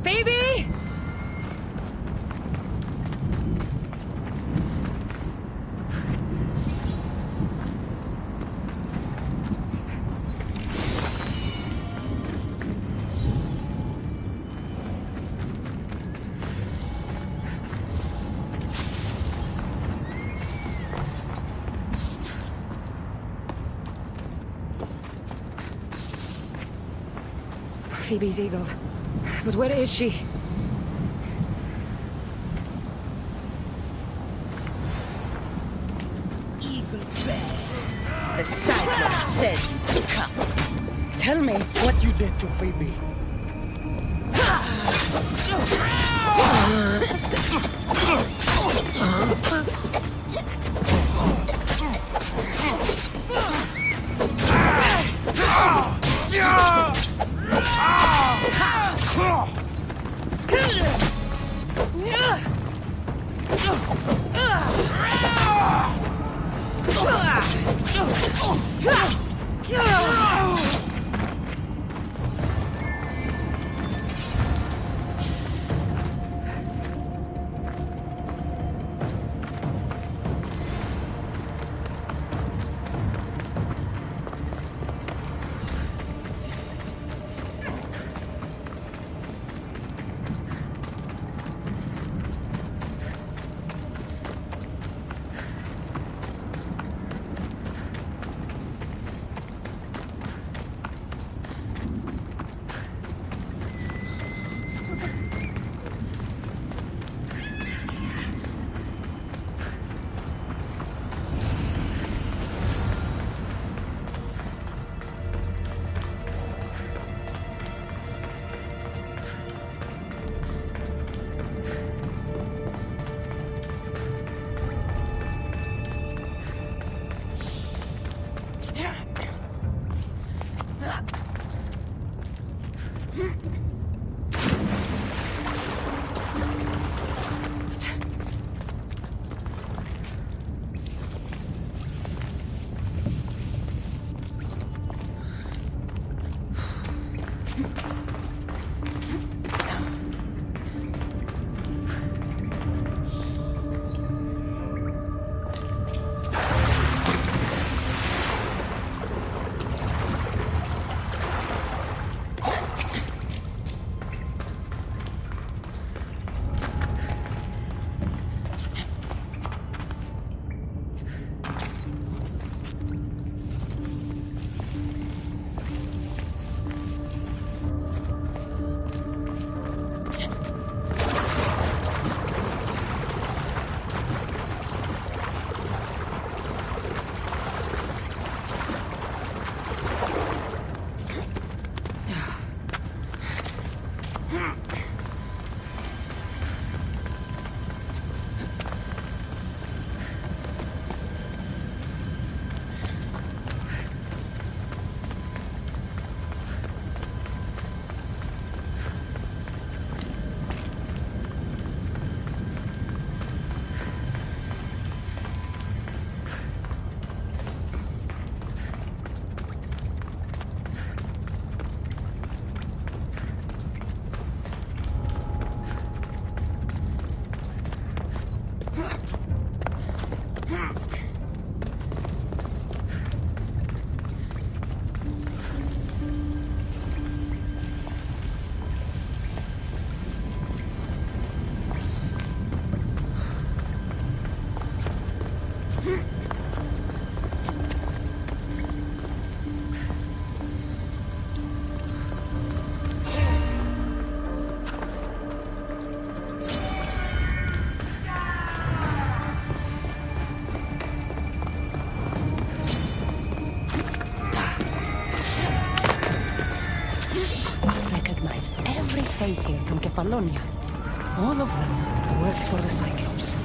Phoebe! Phoebe's eagle. But where is she?
Eagle best. The Cyclops said you come.
Tell me
what you did to Phoebe.
every face here from Kefalonia. All of them worked for the Cyclops.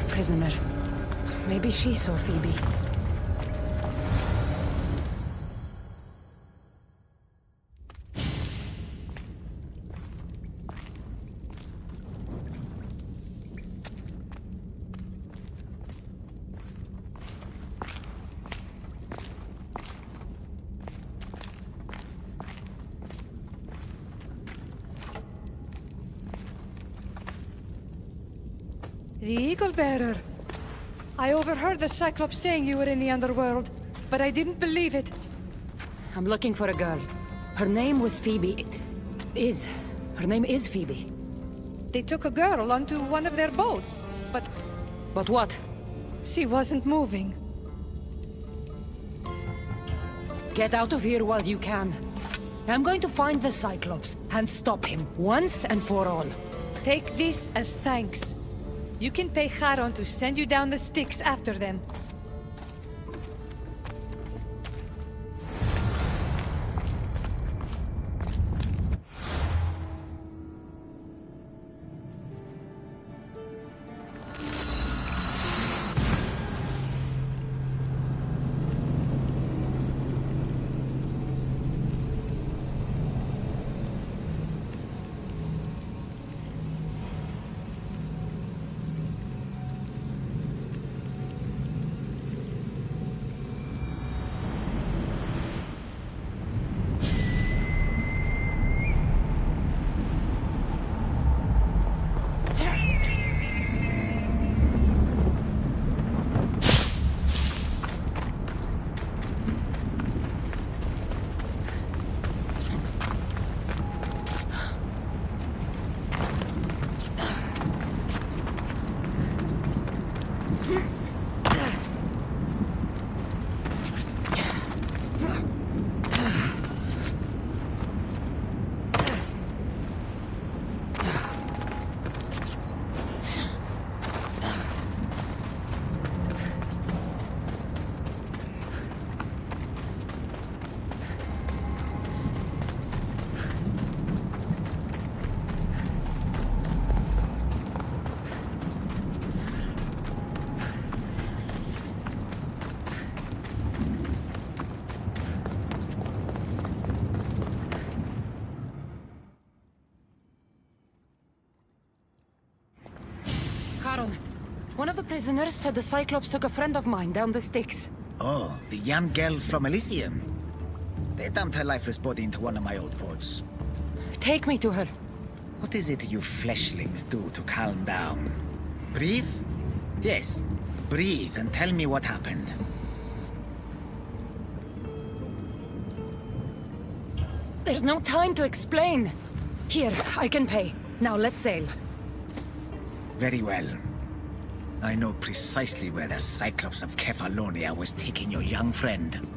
Prisoner. Maybe she saw Phoebe.
The Eagle Bearer. I overheard the Cyclops saying you were in the Underworld, but I didn't believe it.
I'm looking for a girl. Her name was Phoebe. Her name is Phoebe.
They took a girl onto one of their boats, but...
But what?
She wasn't moving.
Get out of here while you can. I'm going to find the Cyclops and stop him once and for all.
Take this as thanks. You can pay Charon to send you down the Styx after them.
One of the prisoners said the Cyclops took a friend of mine down the Styx.
Oh, the young girl from Elysium. They dumped her lifeless body into one of my old ports.
Take me to her.
What is it you fleshlings do to calm down? Breathe? Yes, breathe and tell me what happened.
There's no time to explain. Here, I can pay. Now let's sail.
Very well. I know precisely where the Cyclops of Kefalonia was taking your young friend.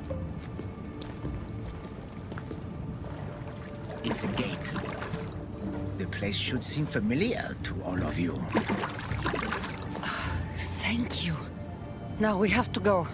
It's a gate. The place should seem familiar to all of you.
Thank you. Now we have to go.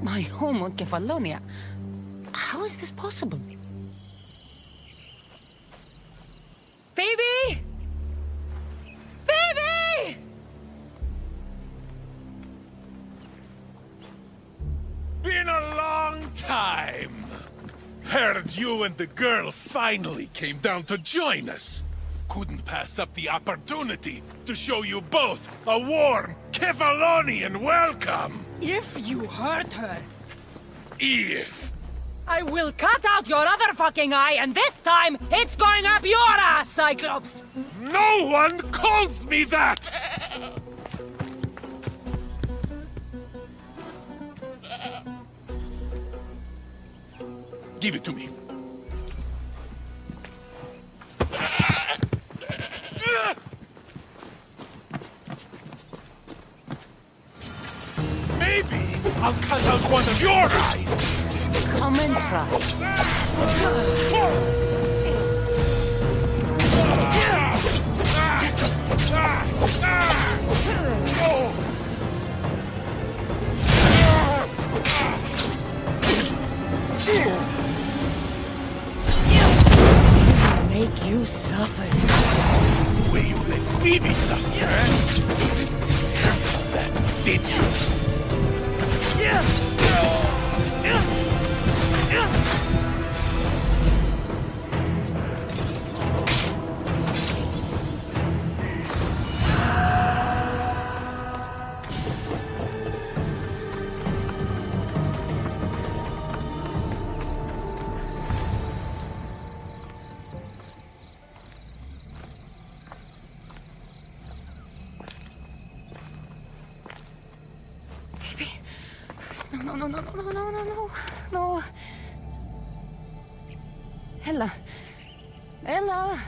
My home on Kefalonia. How is this possible? Phoebe! Phoebe!
Been a long time. Heard you and the girl finally came down to join us. Couldn't pass up the opportunity to show you both a warm Kefalonian welcome.
If you hurt her...
If...
I will cut out your other fucking eye, and this time, it's going up your ass, Cyclops!
No one calls me that! Give it to me. Maybe I'll cut out one of your eyes!
Come and try. Make you suffer.
The way you let Phoebe suffer, eh? That did you?
No. Ella. Ella!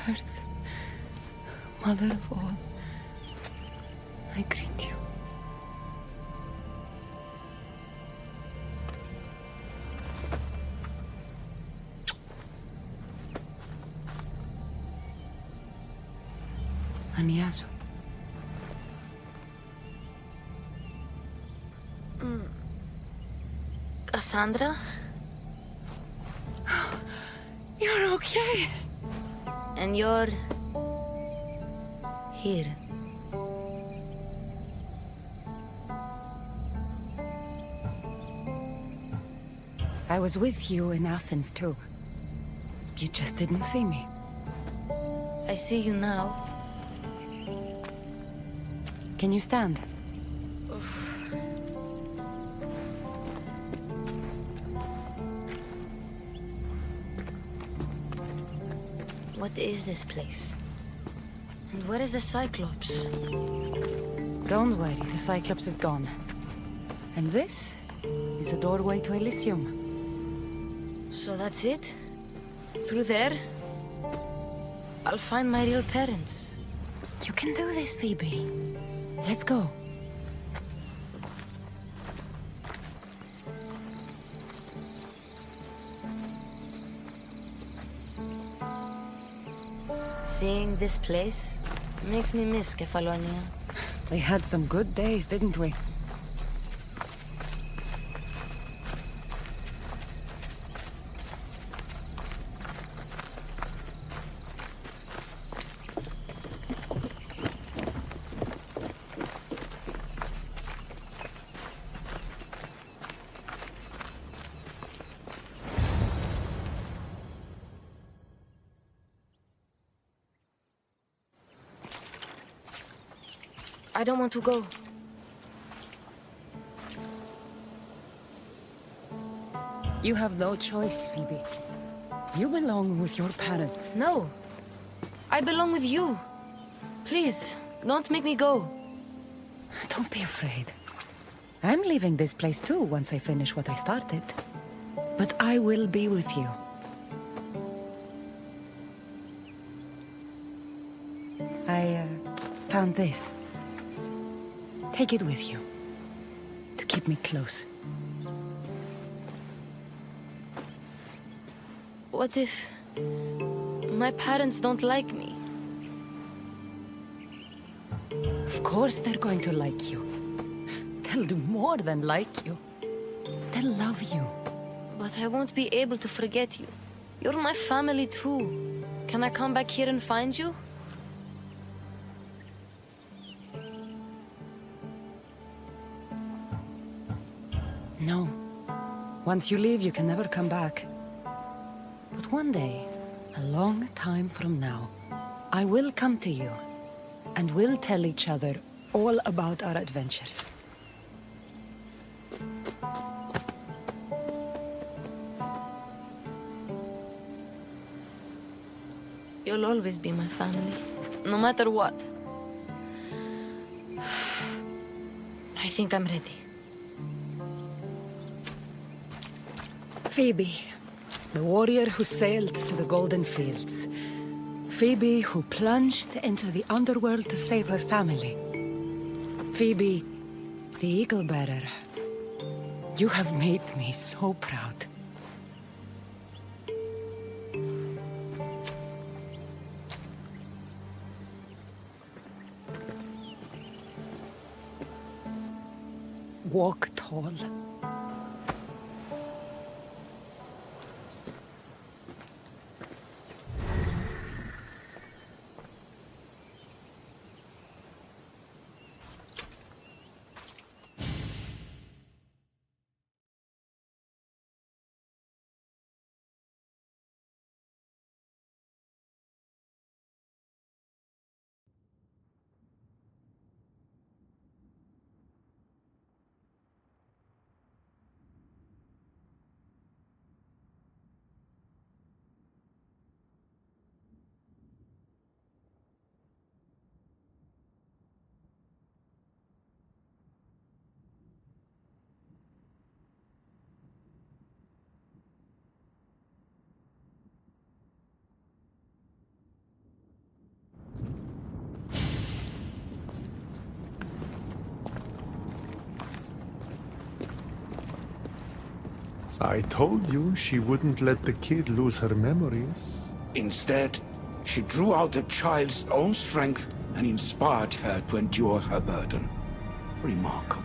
Earth, Mother of all, I greet you. Aniazu.
Cassandra?
You're okay.
And you're... here.
I was with you in Athens, too. You just didn't see me.
I see you now.
Can you stand?
What is this place? And where is the Cyclops?
Don't worry, the Cyclops is gone. And this is a doorway to Elysium.
So that's it? Through there? I'll find my real parents.
You can do this, Phoebe. Let's go.
Seeing this place makes me miss Kefalonia.
We had some good days, didn't we?
I don't want to go.
You have no choice, Phoebe. You belong with your parents.
No. I belong with you. Please, don't make me go.
Don't be afraid. I'm leaving this place too once I finish what I started. But I will be with you. I found this. Take it with you. To keep me close.
What if my parents don't like me?
Of course they're going to like you. They'll do more than like you. They'll love you.
But I won't be able to forget you. You're my family too. Can I come back here and find you?
No. Once you leave, you can never come back. But one day, a long time from now, I will come to you, and we'll tell each other all about our adventures.
You'll always be my family, no matter what. I think I'm ready.
Phoebe, the warrior who sailed to the Golden Fields. Phoebe who plunged into the Underworld to save her family. Phoebe, the Eagle Bearer. You have made me so proud. Walk tall.
I told you she wouldn't let the kid lose her memories.
Instead, she drew out the child's own strength and inspired her to endure her burden. Remarkable.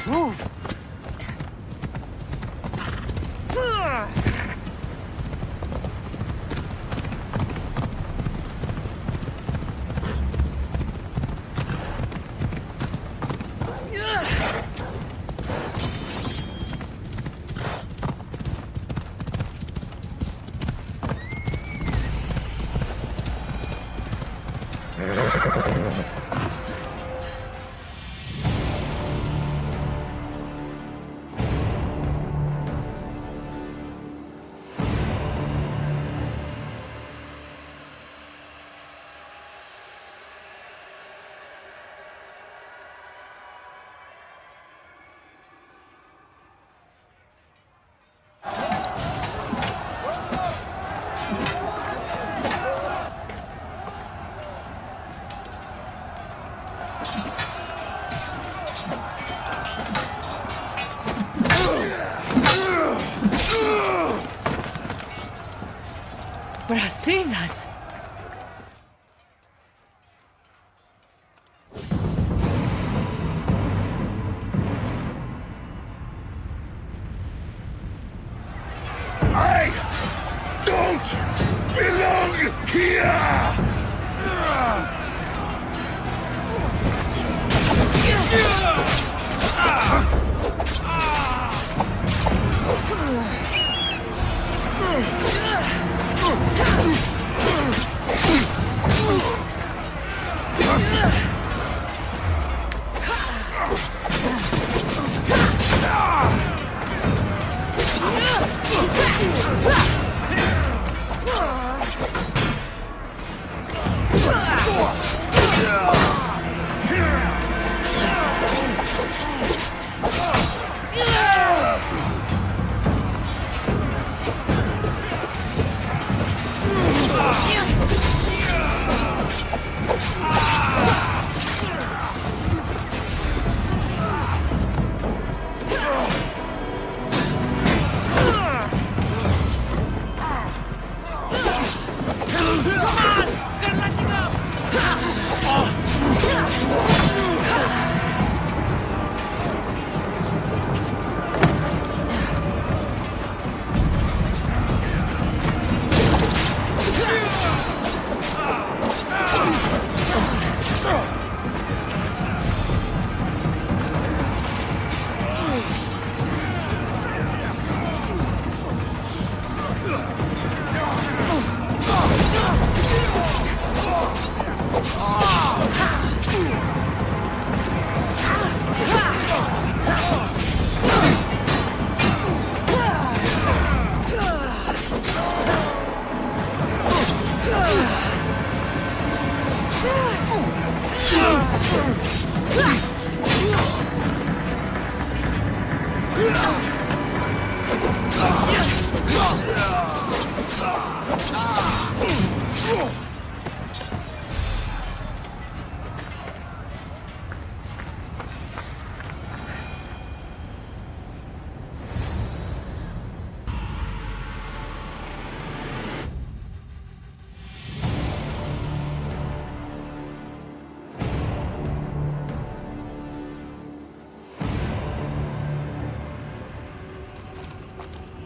Move! Brasinas!
I don't belong here!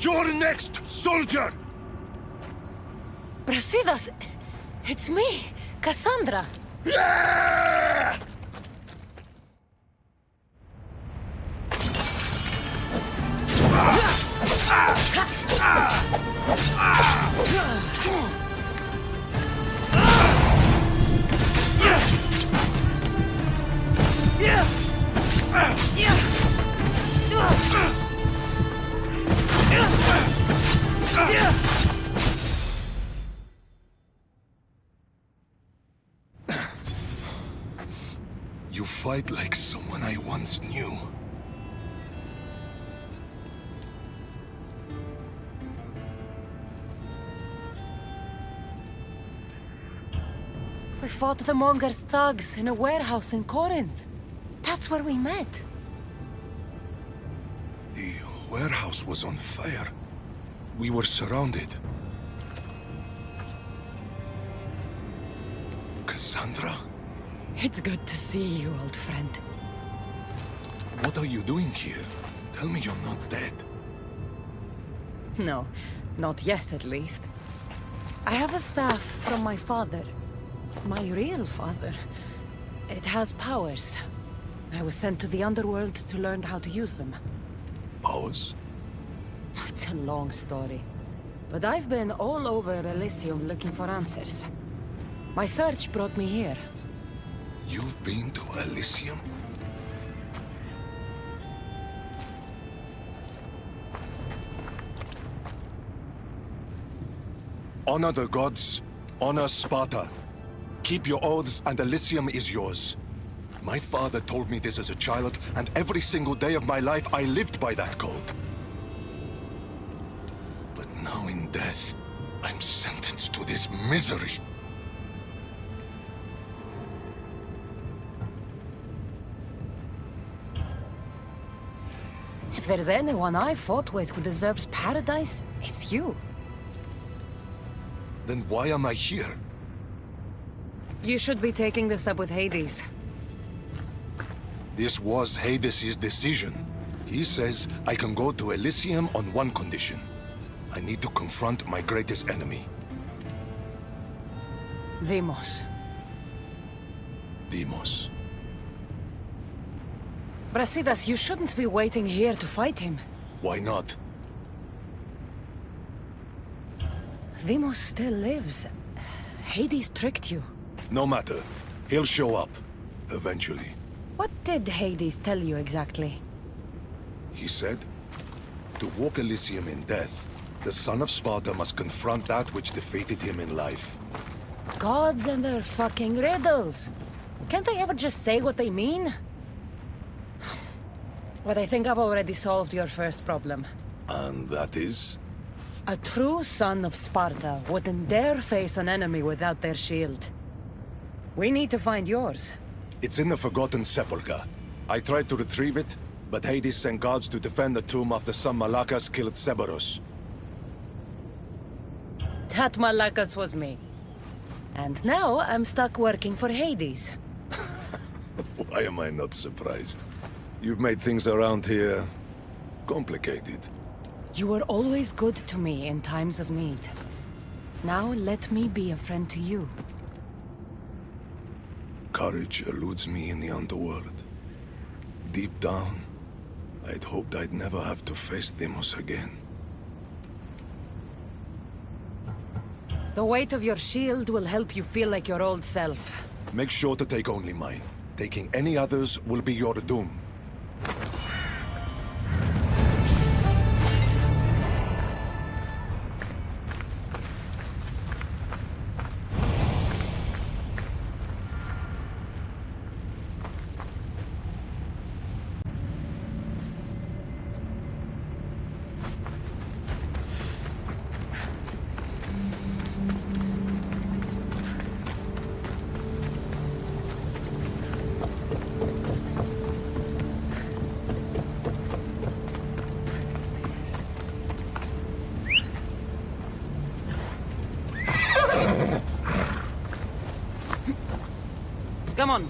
You're next, soldier!
Brasidas! It's me, Cassandra!
Yeah! You fight like someone I once knew.
We fought the Monger's thugs in a warehouse in Corinth. That's where we met.
The warehouse was on fire. We were surrounded. Cassandra?
It's good to see you, old friend.
What are you doing here? Tell me you're not dead.
No, not yet at least. I have a staff from my father. My real father. It has powers. I was sent to the Underworld to learn how to use them.
Powers?
It's a long story. But I've been all over Elysium looking for answers. My search brought me here.
You've been to Elysium? Honor the gods. Honor Sparta. Keep your oaths and Elysium is yours. My father told me this as a child, and every single day of my life I lived by that code. But now in death, I'm sentenced to this misery.
If there's anyone I fought with who deserves paradise, it's you.
Then why am I here?
You should be taking this up with Hades.
This was Hades' decision. He says I can go to Elysium on one condition. I need to confront my greatest enemy.
Deimos.
Deimos.
Brasidas, you shouldn't be waiting here to fight him.
Why not?
Deimos still lives. Hades tricked you.
No matter. He'll show up. Eventually.
What did Hades tell you exactly?
He said, to walk Elysium in death, the son of Sparta must confront that which defeated him in life.
Gods and their fucking riddles. Can't they ever just say what they mean? But I think I've already solved your first problem.
And that is?
A true son of Sparta wouldn't dare face an enemy without their shield. We need to find yours.
It's in the Forgotten Sepulchre. I tried to retrieve it, but Hades sent guards to defend the tomb after some Malakas killed Cerberus.
That Malakas was me. And now I'm stuck working for Hades.
Why am I not surprised? You've made things around here complicated.
You were always good to me in times of need. Now let me be a friend to you.
Courage eludes me in the Underworld. Deep down, I'd hoped I'd never have to face Deimos again.
The weight of your shield will help you feel like your old self.
Make sure to take only mine. Taking any others will be your doom.
Come on.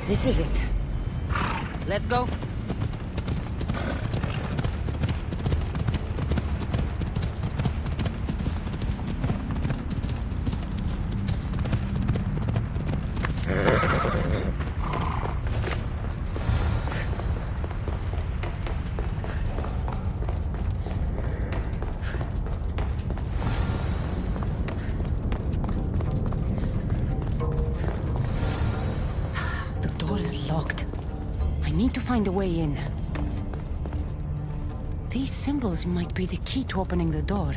This is it.
Let's go.
Find a way in. These symbols might be the key to opening the door.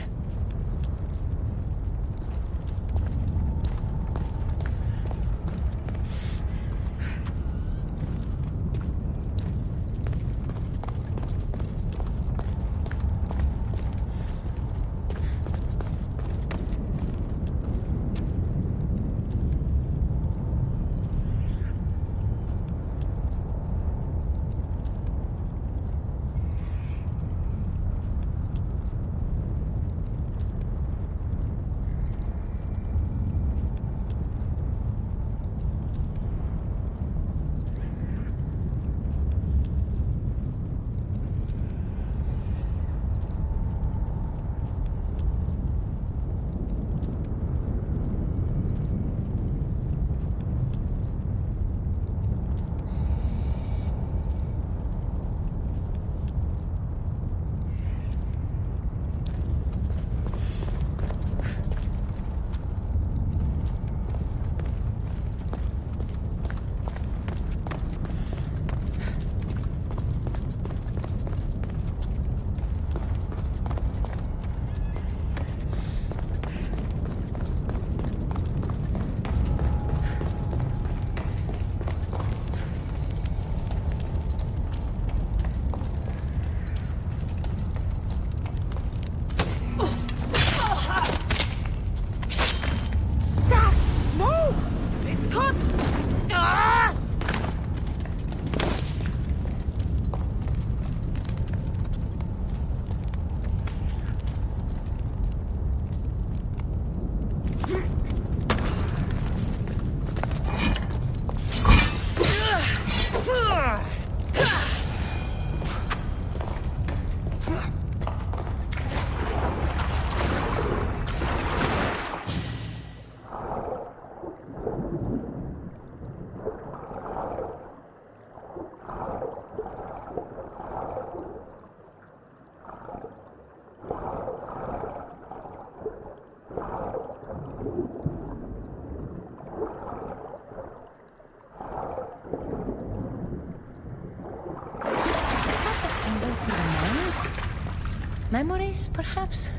Memories, perhaps?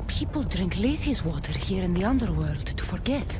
People drink Lethe's water here in the Underworld to forget.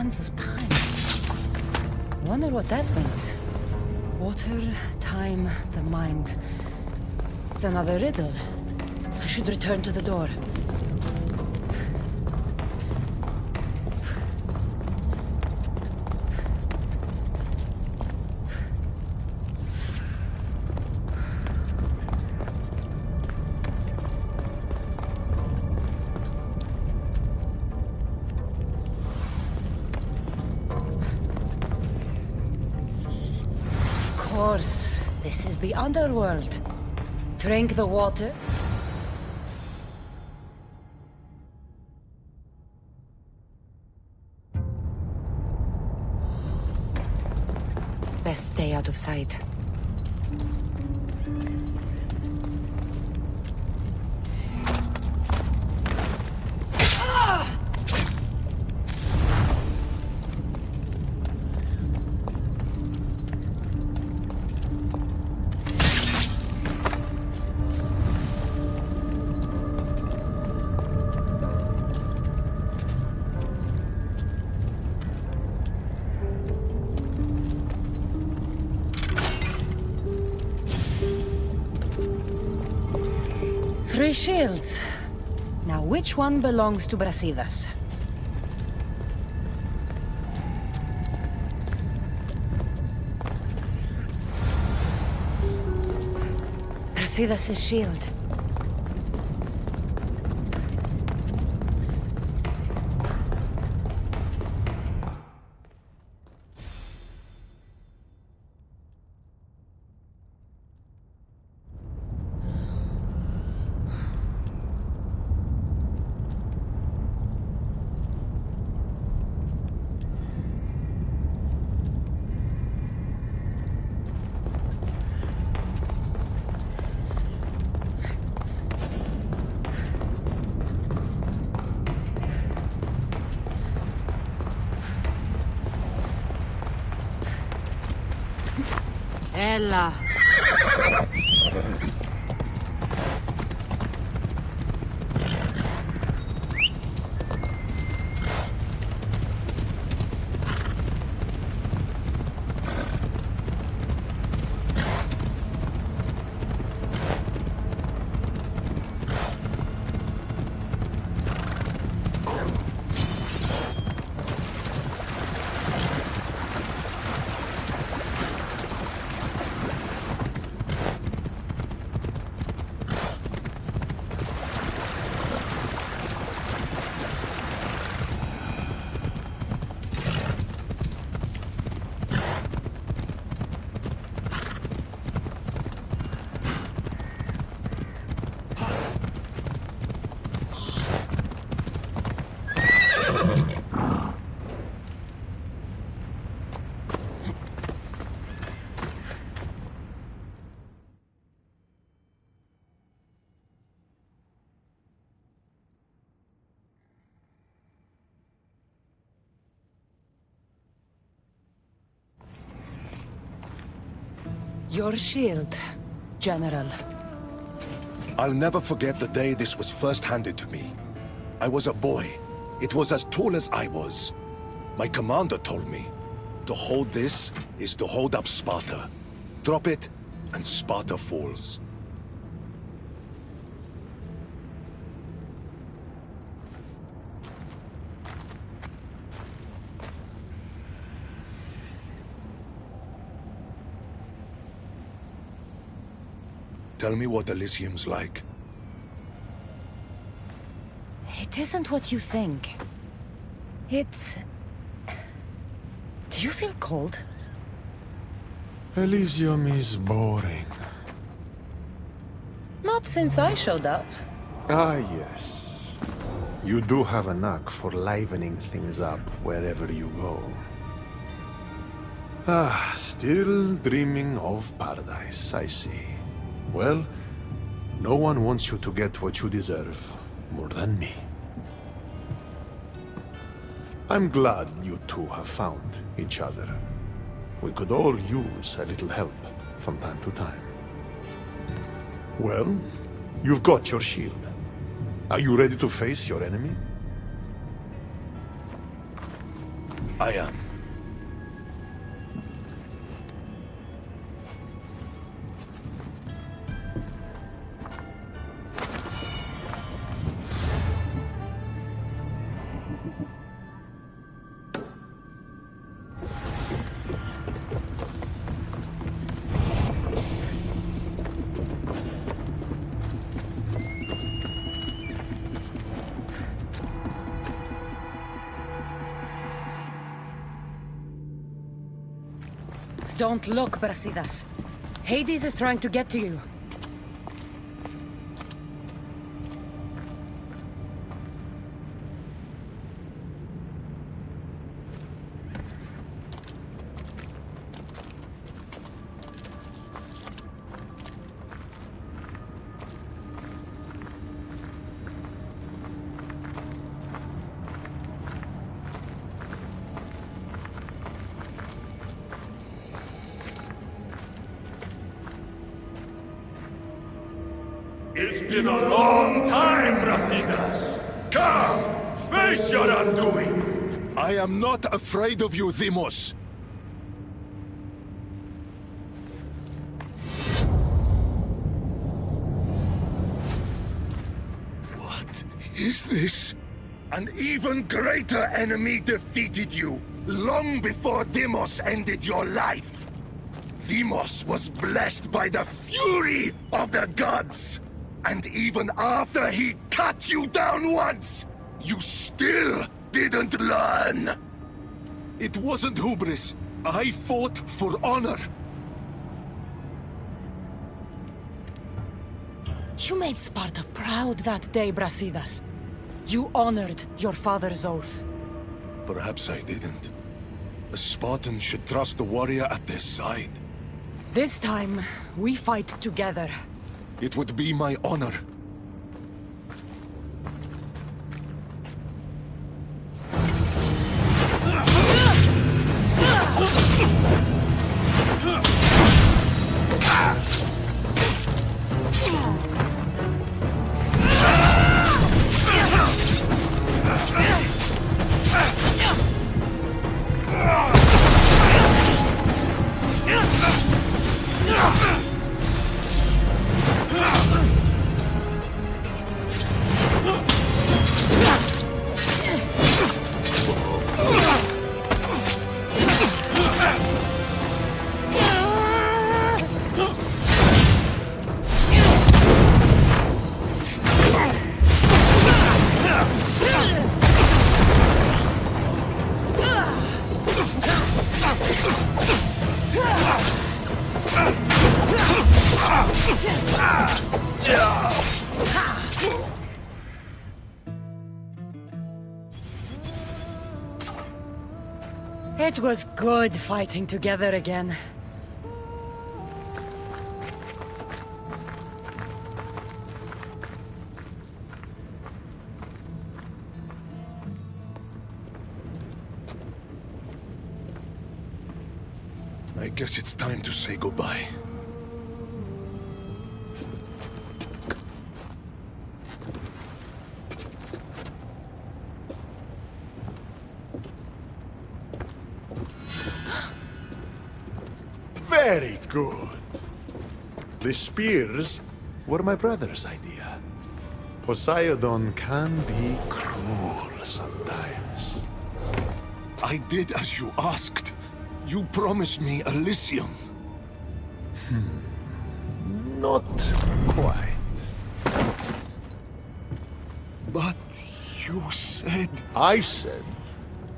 sands of time. Wonder what that means. Water, time, the mind. It's another riddle. I should return to the door. Of course, this is the Underworld. Drink the water. Best stay out of sight. Three shields. Now, which one belongs to Brasidas? Brasidas' shield.
Ella.
Your shield, General.
I'll never forget the day this was first handed to me. I was a boy. It was as tall as I was. My commander told me, to hold this is to hold up Sparta. Drop it, and Sparta falls. Tell me what Elysium's like.
It isn't what you think. It's... Do you feel cold?
Elysium is boring.
Not since I showed up.
Ah, yes. You do have a knack for livening things up wherever you go. Ah, still dreaming of paradise, I see. Well, no one wants you to get what you deserve more than me. I'm glad you two have found each other. We could all use a little help from time to time. Well, you've got your shield. Are you ready to face your enemy?
I am.
Don't look, Brasidas. Hades is trying to get to you.
It's been a long time, Brasidas. Come, face your undoing.
I am not afraid of you, Deimos. What is this? An even greater enemy defeated you, long before Deimos ended your life. Deimos was blessed by the fury of the gods. And even after he cut you down once, you still didn't learn. It wasn't hubris. I fought for honor.
You made Sparta proud that day, Brasidas. You honored your father's oath.
Perhaps I didn't. A Spartan should trust the warrior at their side.
This time, we fight together.
It would be my honor.
It was good fighting together again.
I guess it's time to say goodbye.
Very good. The spears were my brother's idea. Poseidon can be cruel sometimes.
I did as you asked. You promised me Elysium.
Not quite.
But you said...
I said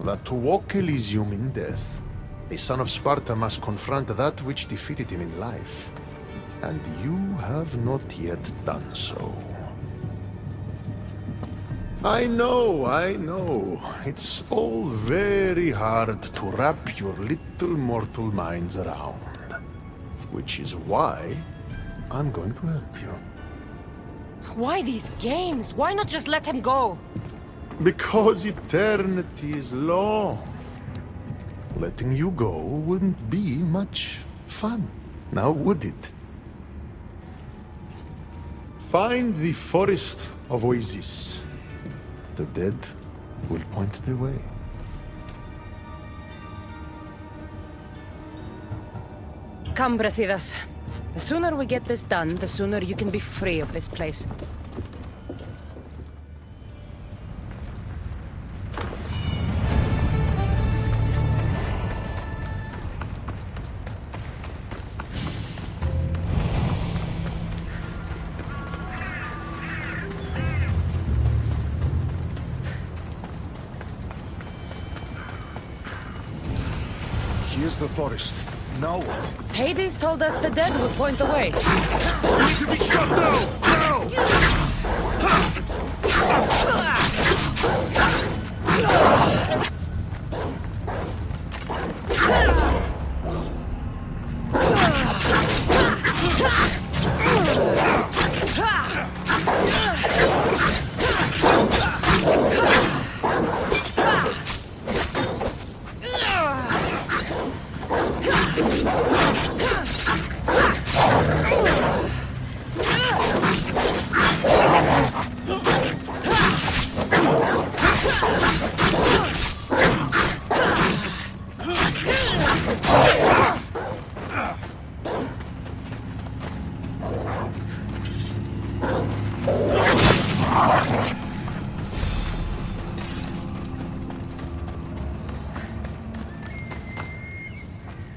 that to walk Elysium in death, the son of Sparta must confront that which defeated him in life. And you have not yet done so. I know. It's all very hard to wrap your little mortal minds around. Which is why I'm going to help you.
Why these games? Why not just let him go?
Because eternity is long. Letting you go wouldn't be much fun, now would it? Find the forest of Oasis. The dead will point the way.
Come, Brasidas. The sooner we get this done, the sooner you can be free of this place.
Here's the forest. Now what?
Hades told us the dead would point the way.
We need to be shut down! Now!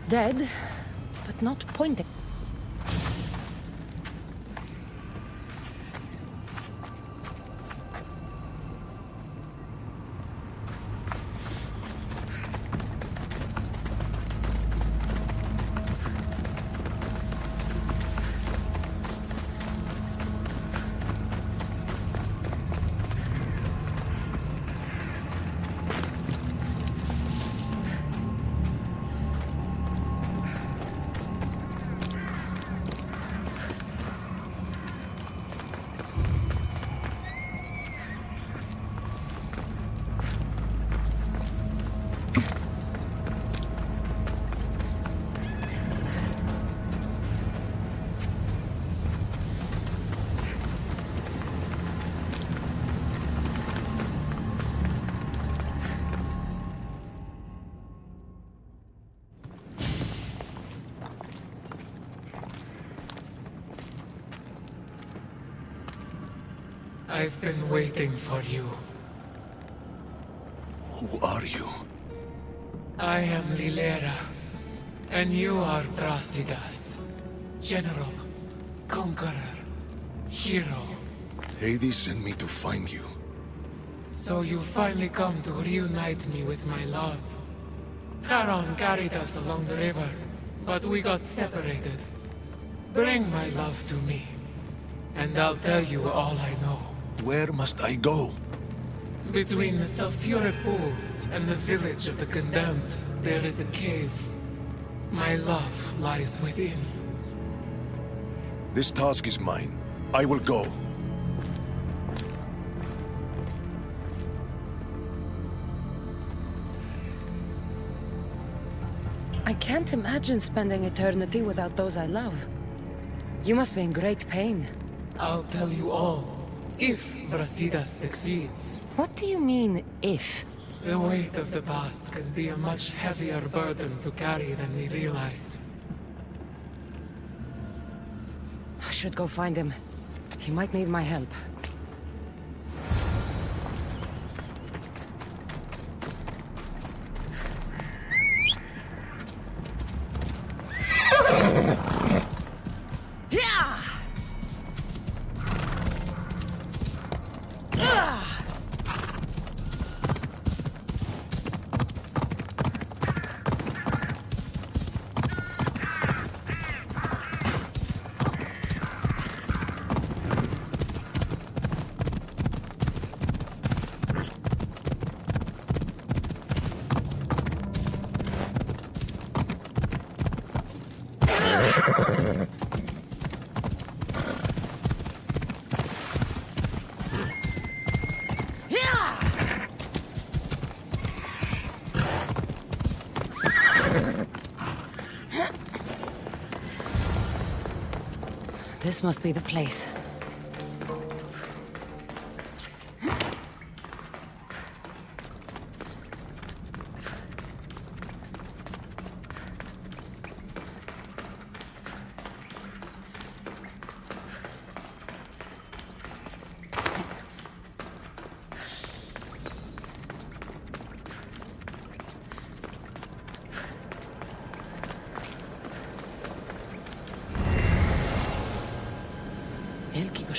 Dead, but not pointing.
I've been waiting for you.
Who are you?
I am Lilera, and you are Brasidas. General, conqueror, hero.
Hades sent me to find you.
So you finally come to reunite me with my love. Charon carried us along the river, but we got separated. Bring my love to me, and I'll tell you all I know.
Where must I go?
Between the sulfuric pools and the village of the condemned, there is a cave. My love lies within.
This task is mine. I will go.
I can't imagine spending eternity without those I love. You must be in great pain.
I'll tell you all, if Brasidas succeeds.
What do you mean, if?
The weight of the past can be a much heavier burden to carry than we realize.
I should go find him. He might need my help. This must be the place.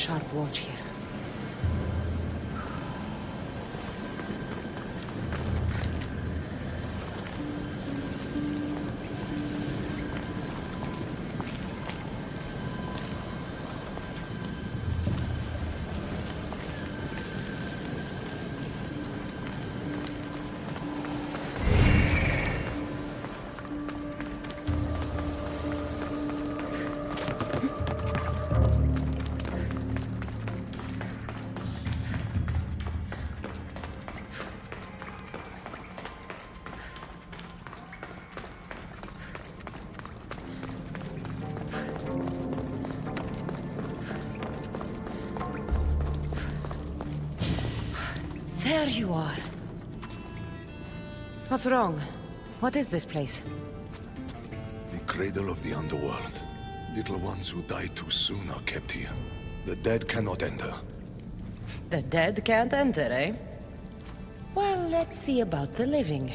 sharp watch here. There you are. What's wrong? What is this place?
The cradle of the underworld. Little ones who die too soon are kept here. The dead cannot enter.
The dead can't enter, eh? Well, let's see about the living.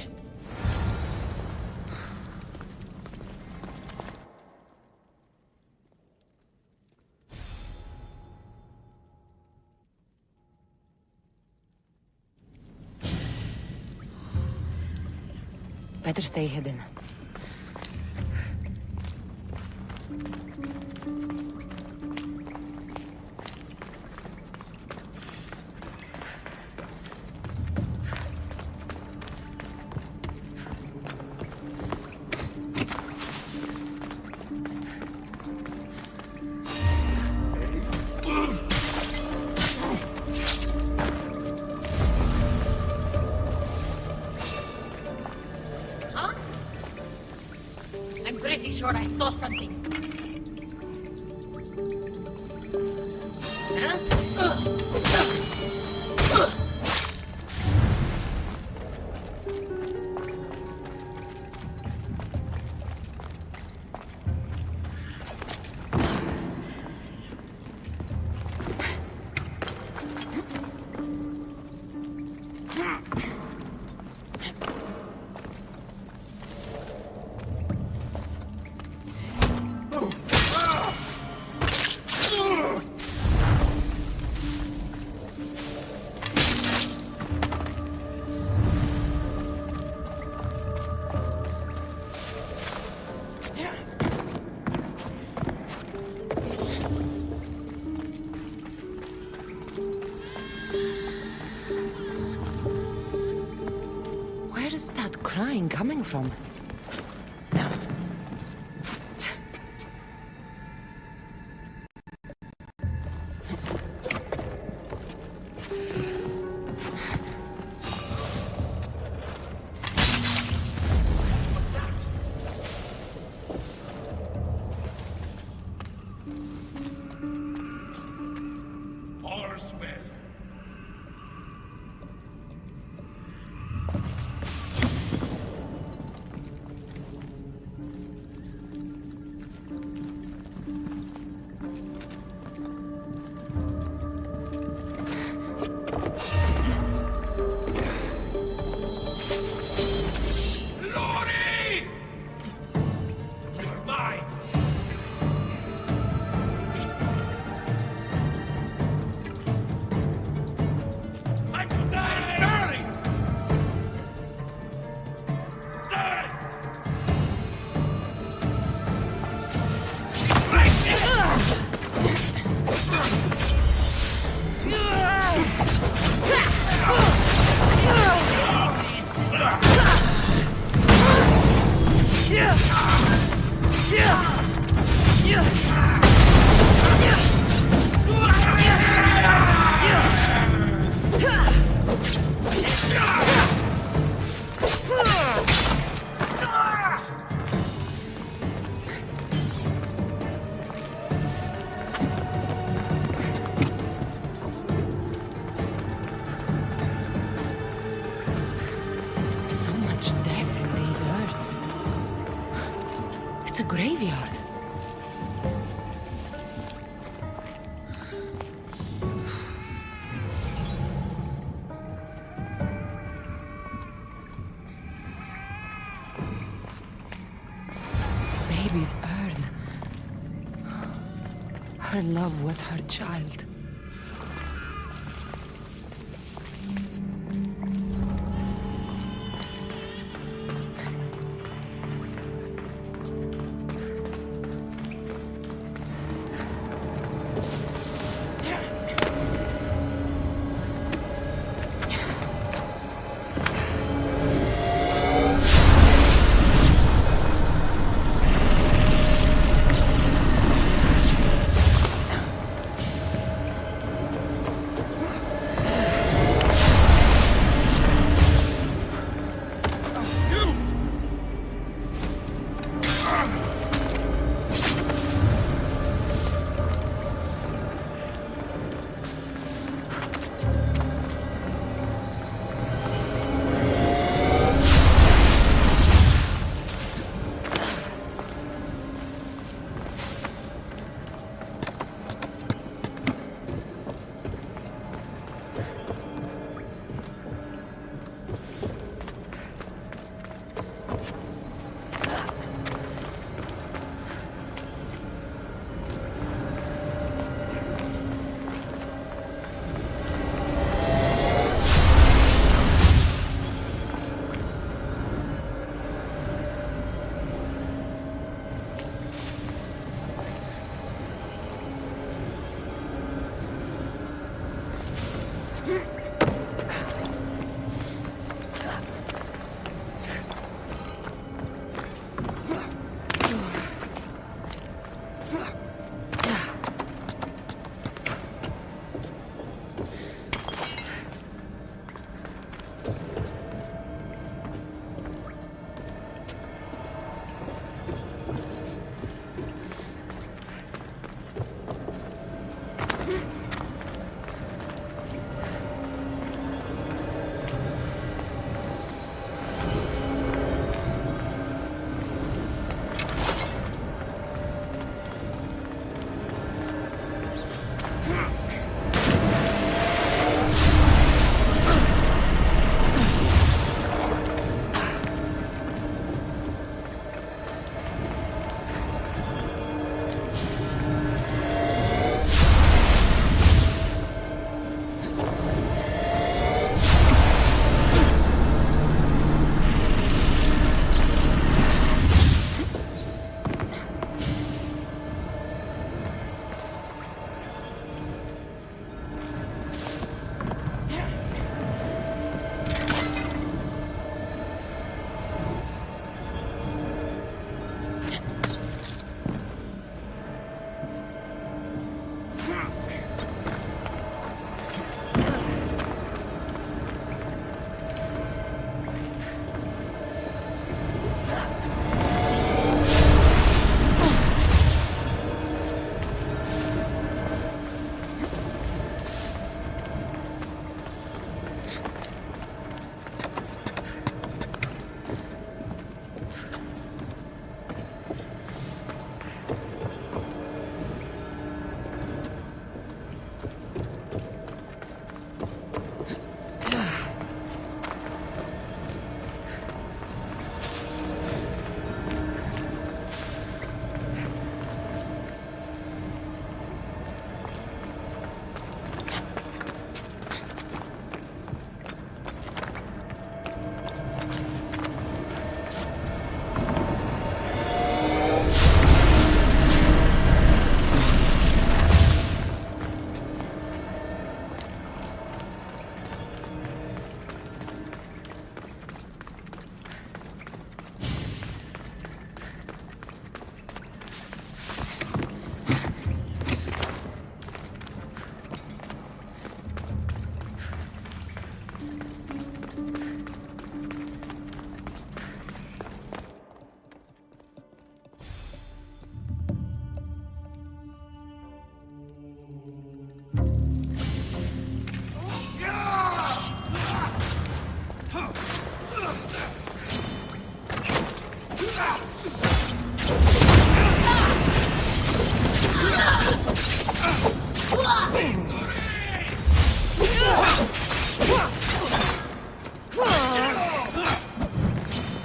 Better stay hidden.
Pretty sure I saw something. Where's that crying coming from? It's a graveyard. Baby's urn. Her love was her child.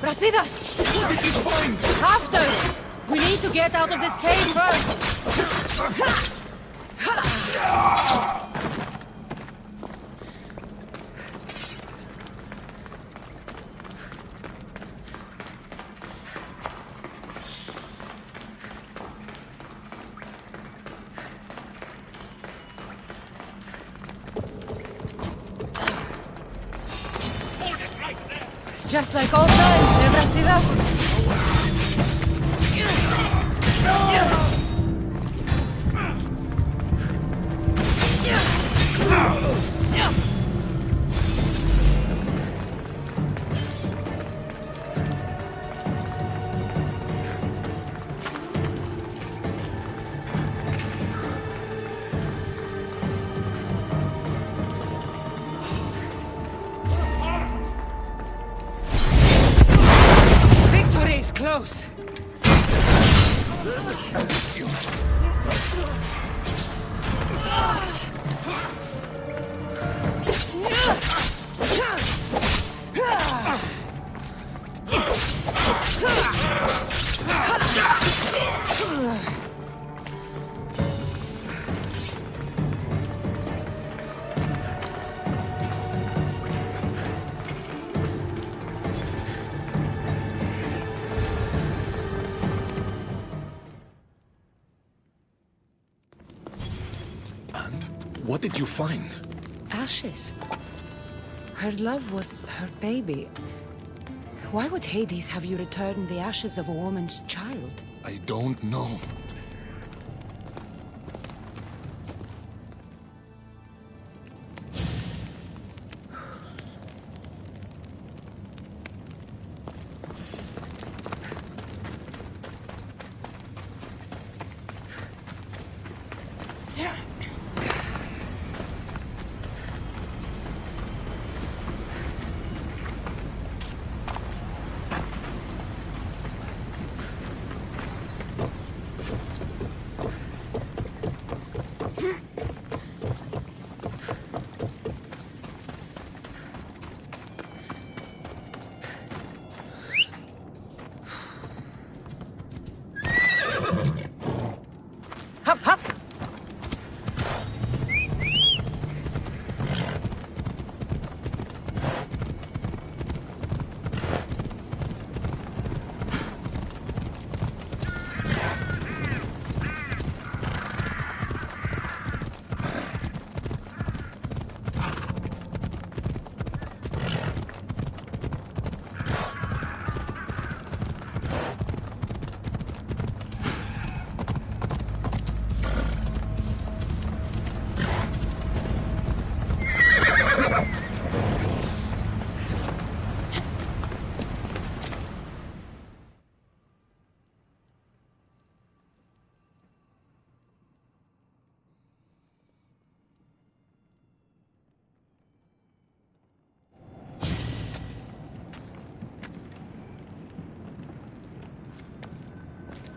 Brasidas!
What did you find?
After! We need to get out of this cave first! Just like all times, Brasidas? Close.
What did you find?
Ashes. Her love was her baby. Why would Hades have you return the ashes of a woman's child?
I don't know.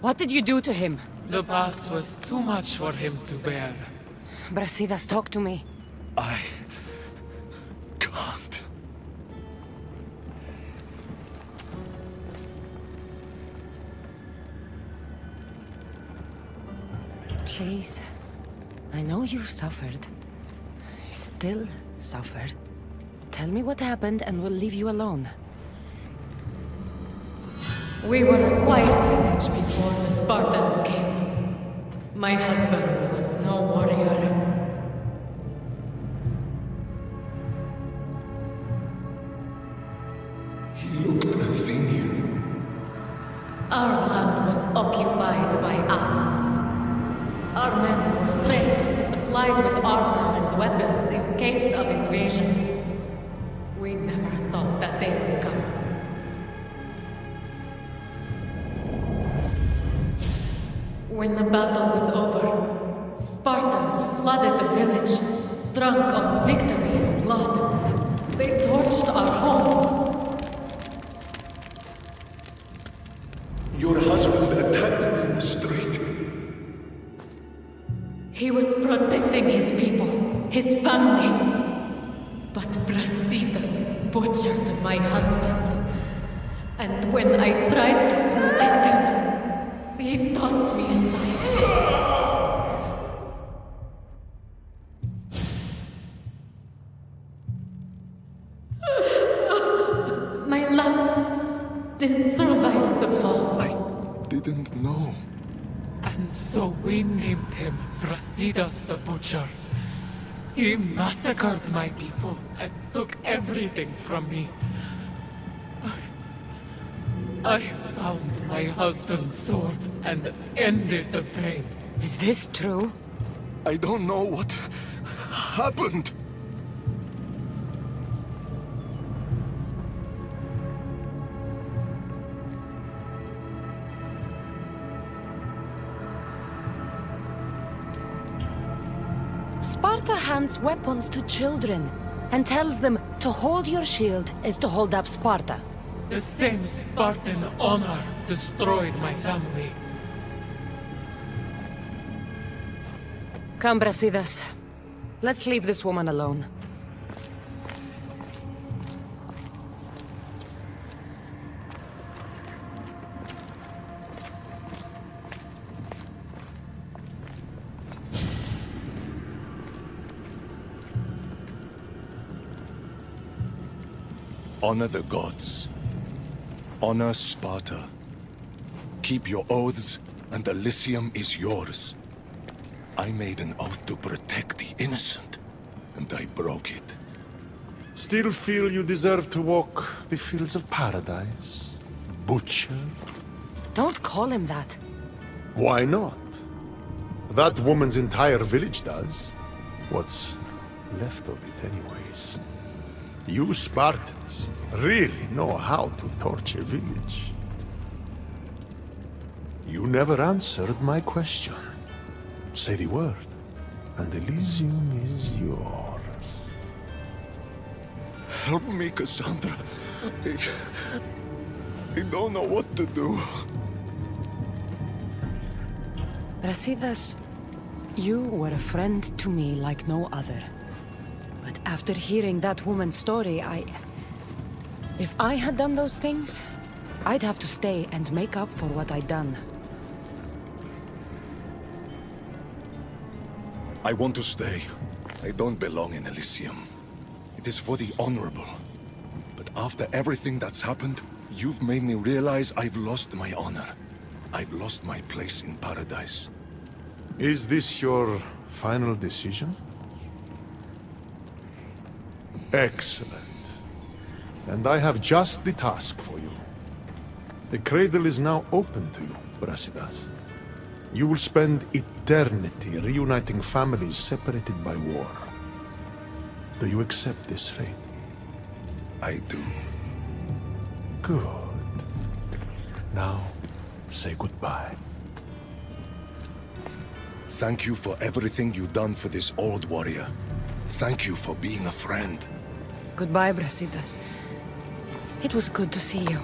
What did you do to him?
The past was too much for him to bear.
Brasidas, talk to me.
I can't.
Please. I know you've suffered. Still suffer. Tell me what happened and we'll leave you alone.
We were a quiet village before the Spartans came. My husband was no warrior.
He looked Athenian.
Our land was occupied by Athens. Our men were trained, supplied with armor and weapons in case of invasion. We never thought that they would come. When the battle was over, Spartans flooded the village, drunk on victory and blood. They torched our homes.
Your husband attacked me in the street.
He was protecting his people, his family. But Brasidas butchered my husband. And when I tried to protect him, he tossed me aside. My love didn't survive the fall.
I didn't know.
And so we named him Brasidas the Butcher. He massacred my people and took everything from me. I found my husband's sword and ended the pain.
Is this true?
I don't know what happened.
Sparta hands weapons to children and tells them to hold your shield is to hold up Sparta.
The same Spartan honor destroyed my family.
Come, Brasidas. Let's leave this woman alone.
Honor the gods. Honor Sparta. Keep your oaths, and Elysium is yours. I made an oath to protect the innocent, and I broke it.
Still feel you deserve to walk the fields of paradise, Butcher?
Don't call him that.
Why not? That woman's entire village does. What's left of it, anyways. You Spartans really know how to torch a village. You never answered my question. Say the word, and Elysium is yours.
Help me, Cassandra. I don't know what to do.
Brasidas, you were a friend to me like no other. But after hearing that woman's story, if I had done those things, I'd have to stay and make up for what I'd done.
I want to stay. I don't belong in Elysium. It is for the honorable. But after everything that's happened, you've made me realize I've lost my honor. I've lost my place in paradise.
Is this your final decision? Excellent. And I have just the task for you. The cradle is now open to you, Brasidas. You will spend eternity reuniting families separated by war. Do you accept this fate?
I do.
Good. Now, say goodbye.
Thank you for everything you've done for this old warrior. Thank you for being a friend.
Goodbye, Brasidas. It was good to see you.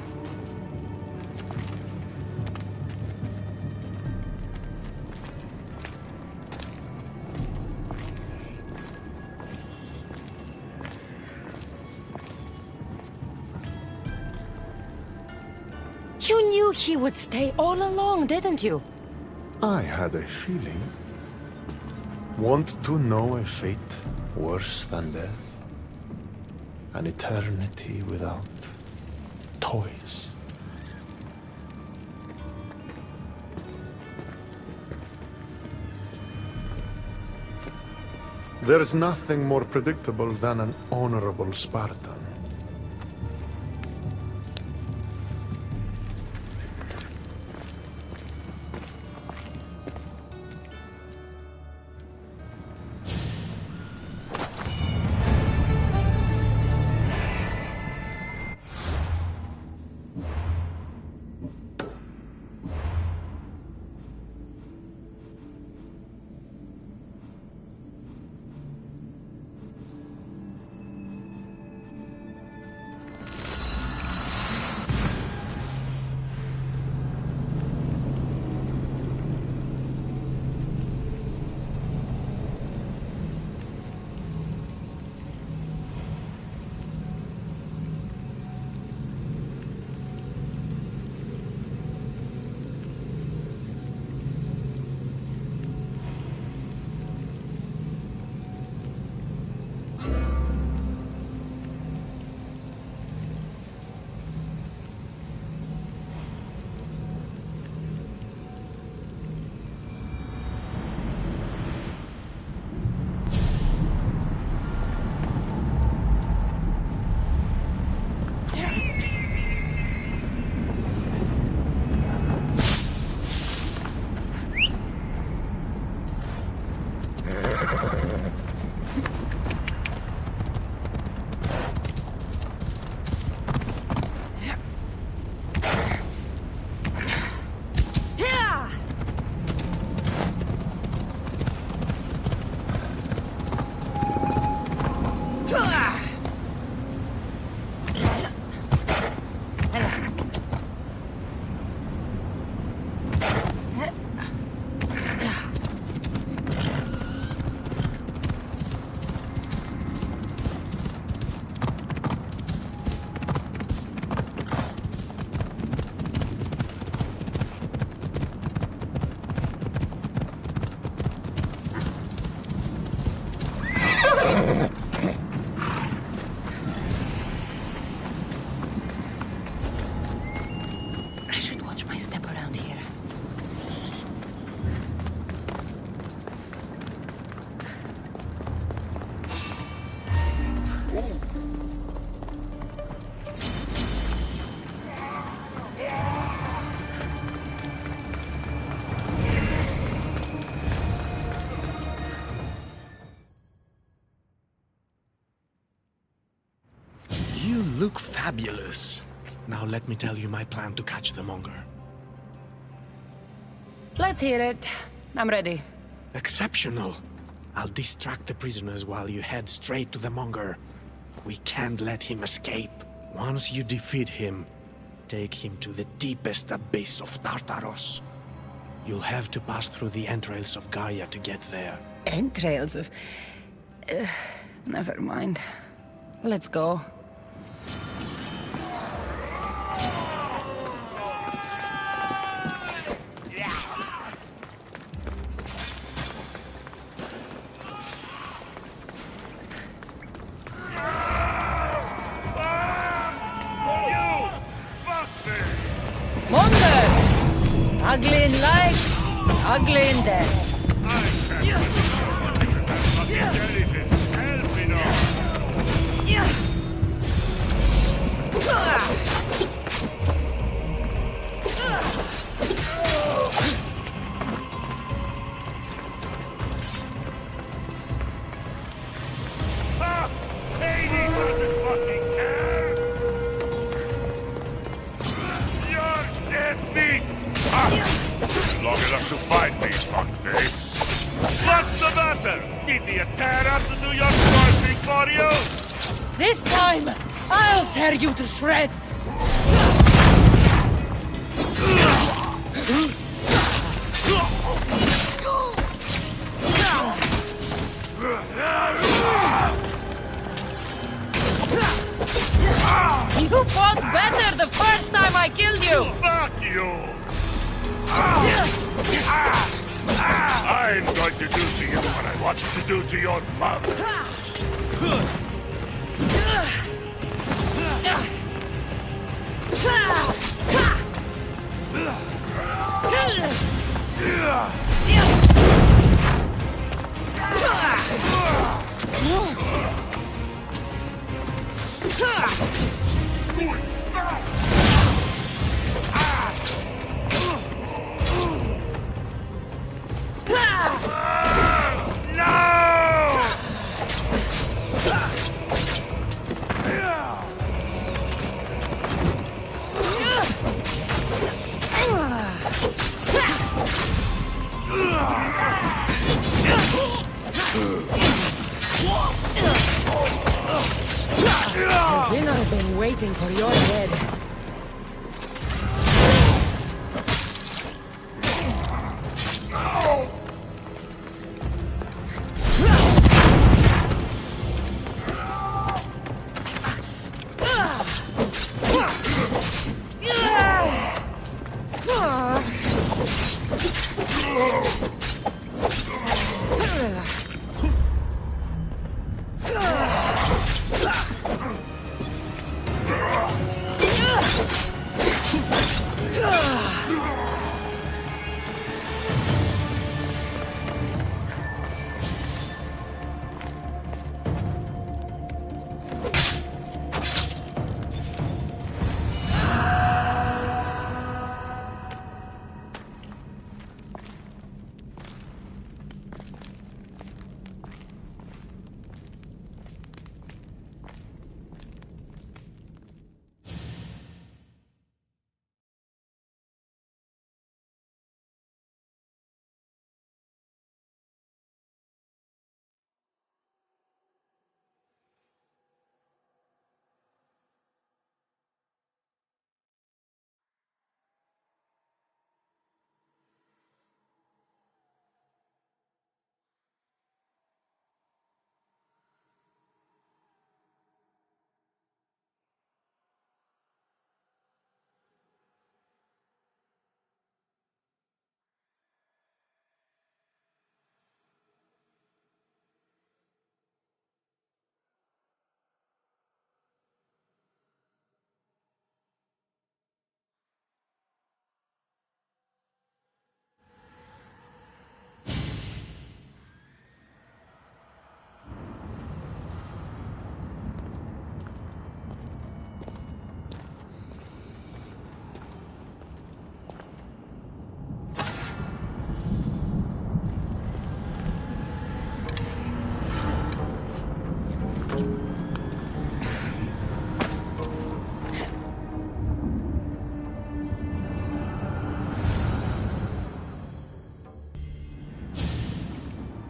You knew he would stay all along, didn't you?
I had a feeling. Want to know a fate worse than death? An eternity without toys. There's nothing more predictable than an honorable Spartan.
look fabulous. Now let me tell you my plan to catch the monger.
Let's hear it. I'm ready.
Exceptional. I'll distract the prisoners while you head straight to the monger. We can't let him escape. Once you defeat him, take him to the deepest abyss of Tartaros. You'll have to pass through the entrails of Gaia to get there.
Entrails of... never mind. Let's go. Ugly in life, ugly in death.
Hades doesn't fucking care! You're dead meat! Long enough to fight me, fuckface. What's the matter? Need the Theras to do your sorting for you?
This time, I'll tear you to shreds! You fought better the first time I killed you!
Fuck you! I'm going to do to you what I watched to do to your mother.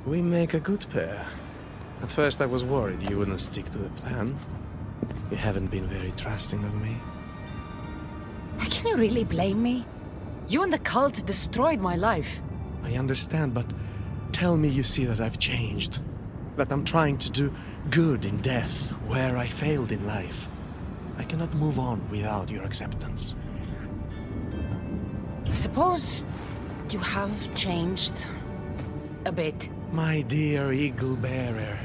We make a good pair. At first I was worried you wouldn't stick to the plan. You haven't been very trusting of me.
Can you really blame me? You and the cult destroyed my life.
I understand, but tell me you see that I've changed. That I'm trying to do good in death, where I failed in life. I cannot move on without your acceptance.
Suppose you have changed a bit.
My dear Eagle Bearer,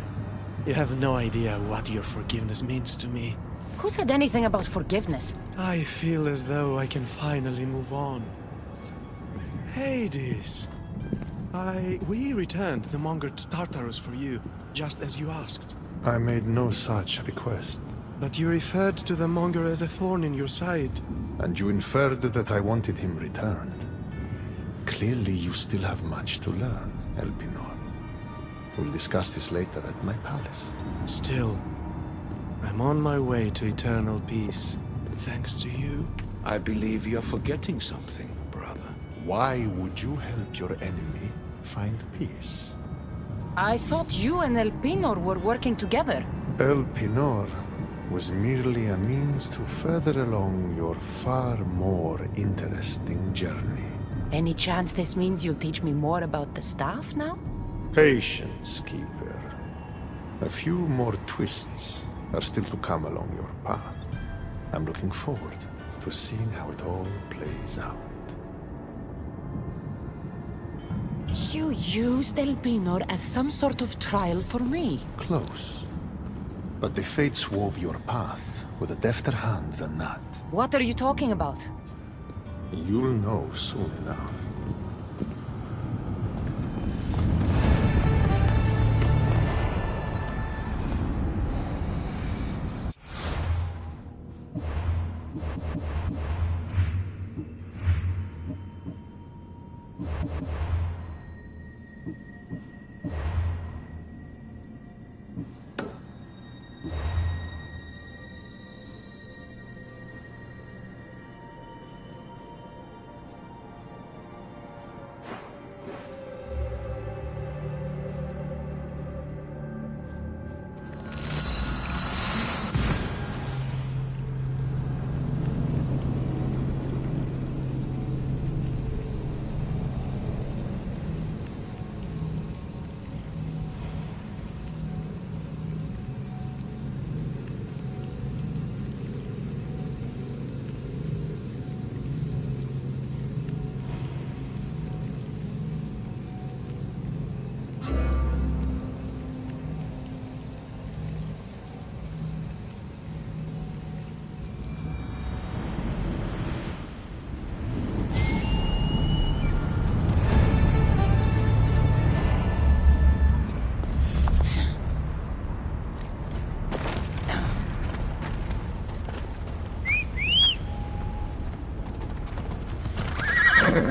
you have no idea what your forgiveness means to me.
Who said anything about forgiveness?
I feel as though I can finally move on. Hades! We returned the monger to Tartarus for you, just as you asked.
I made no such request.
But you referred to the monger as a thorn in your side.
And you inferred that I wanted him returned. Clearly you still have much to learn, Elpinor. We'll discuss this later at my palace.
Still, I'm on my way to eternal peace, thanks to you.
I believe you're forgetting something, brother.
Why would you help your enemy find peace?
I thought you and Elpinor were working together.
Elpinor was merely a means to further along your far more interesting journey.
Any chance this means you'll teach me more about the staff now?
Patience, Keeper. A few more twists are still to come along your path. I'm looking forward to seeing how it all plays out.
You used Elpinor as some sort of trial for me.
Close. But the fates wove your path with a defter hand than that.
What are you talking about?
You'll know soon enough.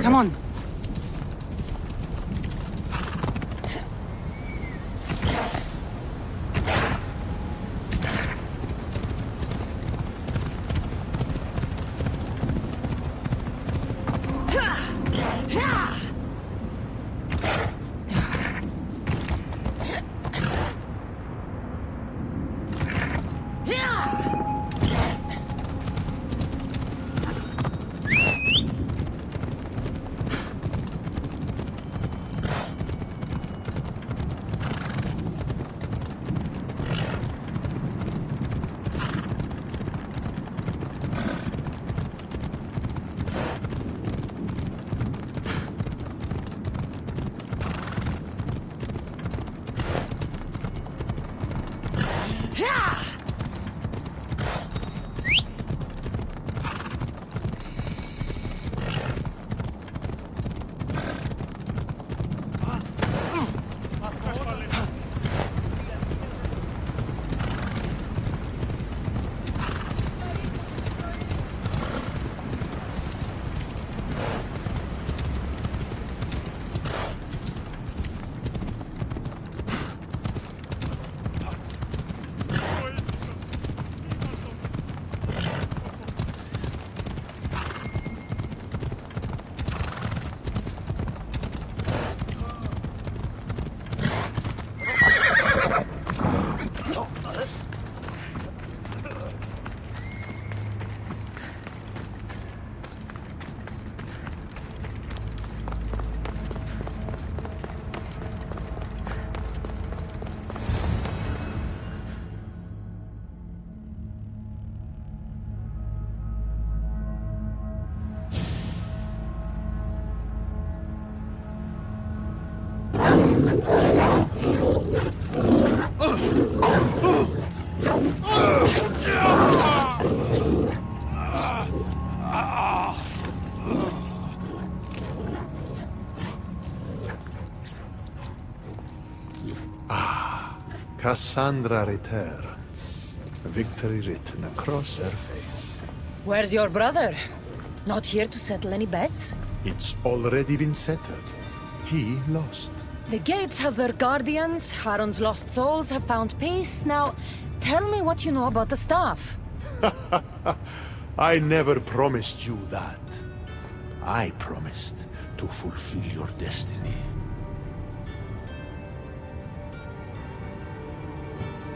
Come on.
Cassandra returns, victory written across her face.
Where's your brother? Not here to settle any bets?
It's already been settled. He lost.
The gates have their guardians, Charon's lost souls have found peace. Now, tell me what you know about the staff.
I never promised you that. I promised to fulfill your destiny.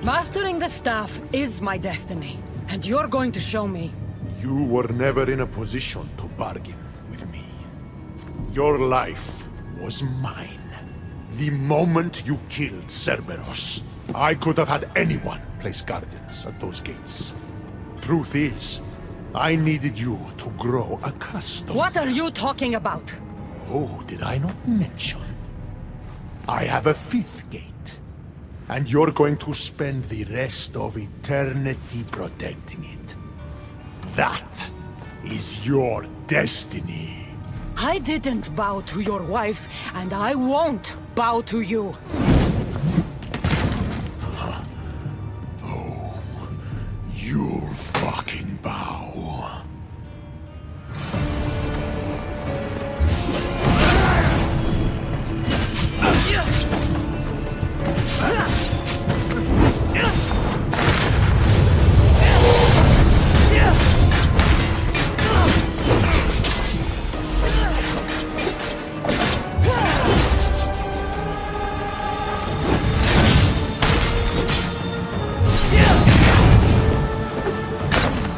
Mastering the staff is my destiny, and you're going to show me.
You were never in a position to bargain with me. Your life was mine. The moment you killed Cerberus, I could have had anyone place guardians at those gates. Truth is, I needed you to grow accustomed.
What are you talking about?
Oh, did I not mention? I have a fifth gate. And you're going to spend the rest of eternity protecting it. That is your destiny.
I didn't bow to your wife, and I won't bow to you.
Oh, you'll fucking bow.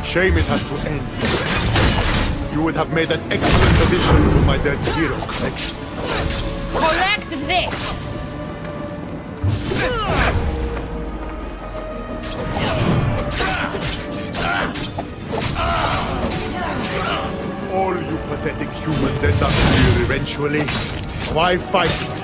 Shame it has to end. You would have made an excellent addition to my dead hero collection.
Collect this!
All you pathetic humans end up here eventually. Why fight it?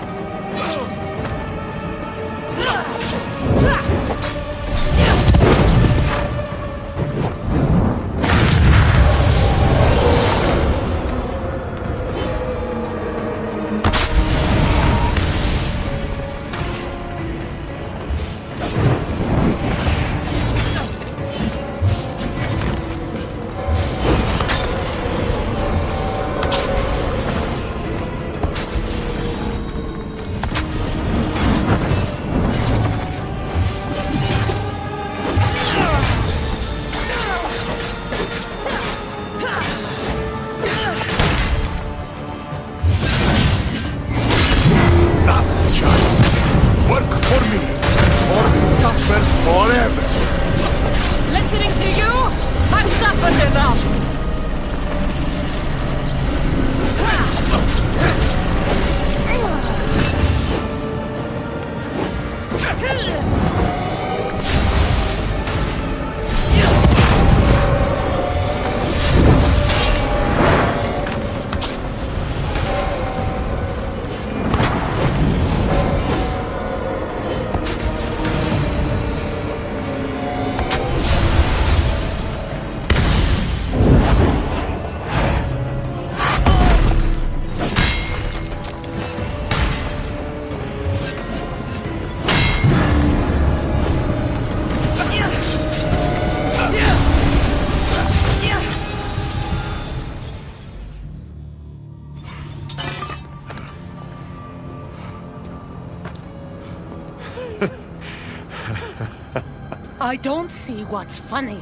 I don't see what's funny.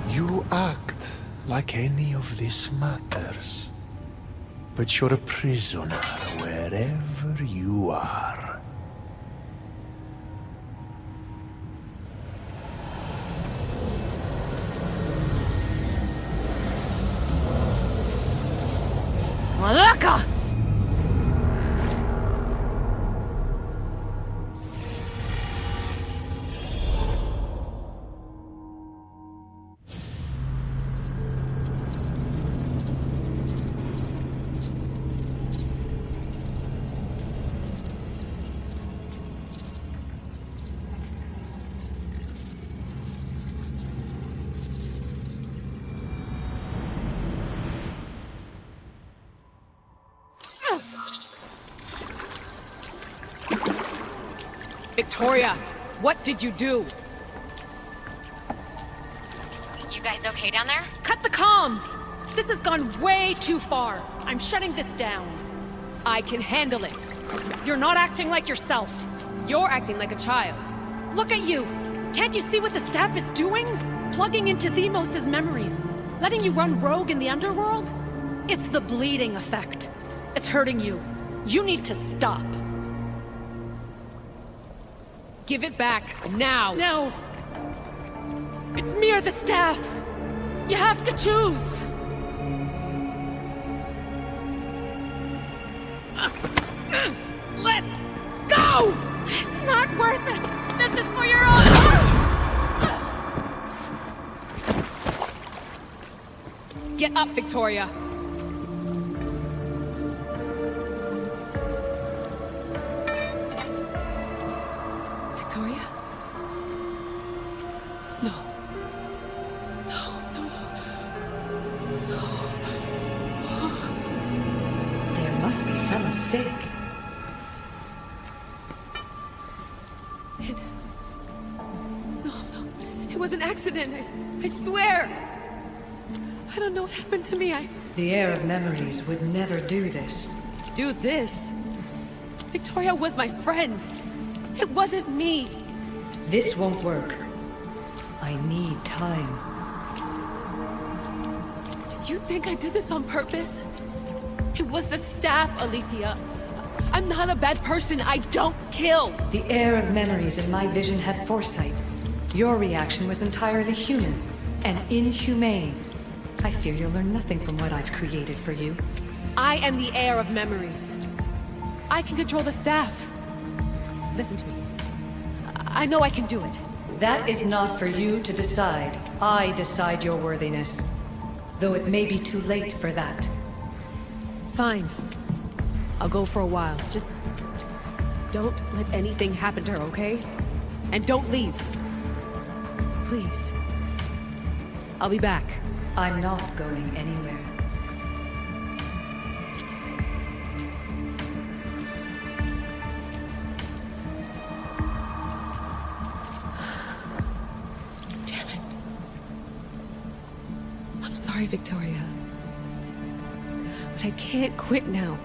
You act like any of this matters. But you're a prisoner wherever you are.
Malaka!
Victoria, what did you do?
You guys okay down there?
Cut the comms! This has gone way too far. I'm shutting this down.
I can handle it.
You're not acting like yourself.
You're acting like a child.
Look at you! Can't you see what the staff is doing? Plugging into Deimos' memories. Letting you run rogue in the Underworld? It's the bleeding effect. It's hurting you. You need to stop.
Give it back, now!
No! It's me or the staff! You have to choose!
Let go!
It's not worth it! This is for your own...
Get up, Victoria!
Victoria? No.
There must be some mistake.
It was an accident, I swear! I don't know what happened to me,
The Heir of Memories would never do this.
Do this? Victoria was my friend. It wasn't me.
This won't work. I need time.
You think I did this on purpose? It was the staff, Alethea. I'm not a bad person. I don't kill.
The Heir of Memories in my vision had foresight. Your reaction was entirely human and inhumane. I fear you'll learn nothing from what I've created for you.
I am the Heir of Memories. I can control the staff. Listen to me. I know I can do it.
That is not for you to decide. I decide your worthiness. Though it may be too late for that.
Fine. I'll go for a while. Just don't let anything happen to her, okay? And don't leave. Please. I'll be back.
I'm not going anywhere.
Damn it. I'm sorry, Victoria. But I can't quit now.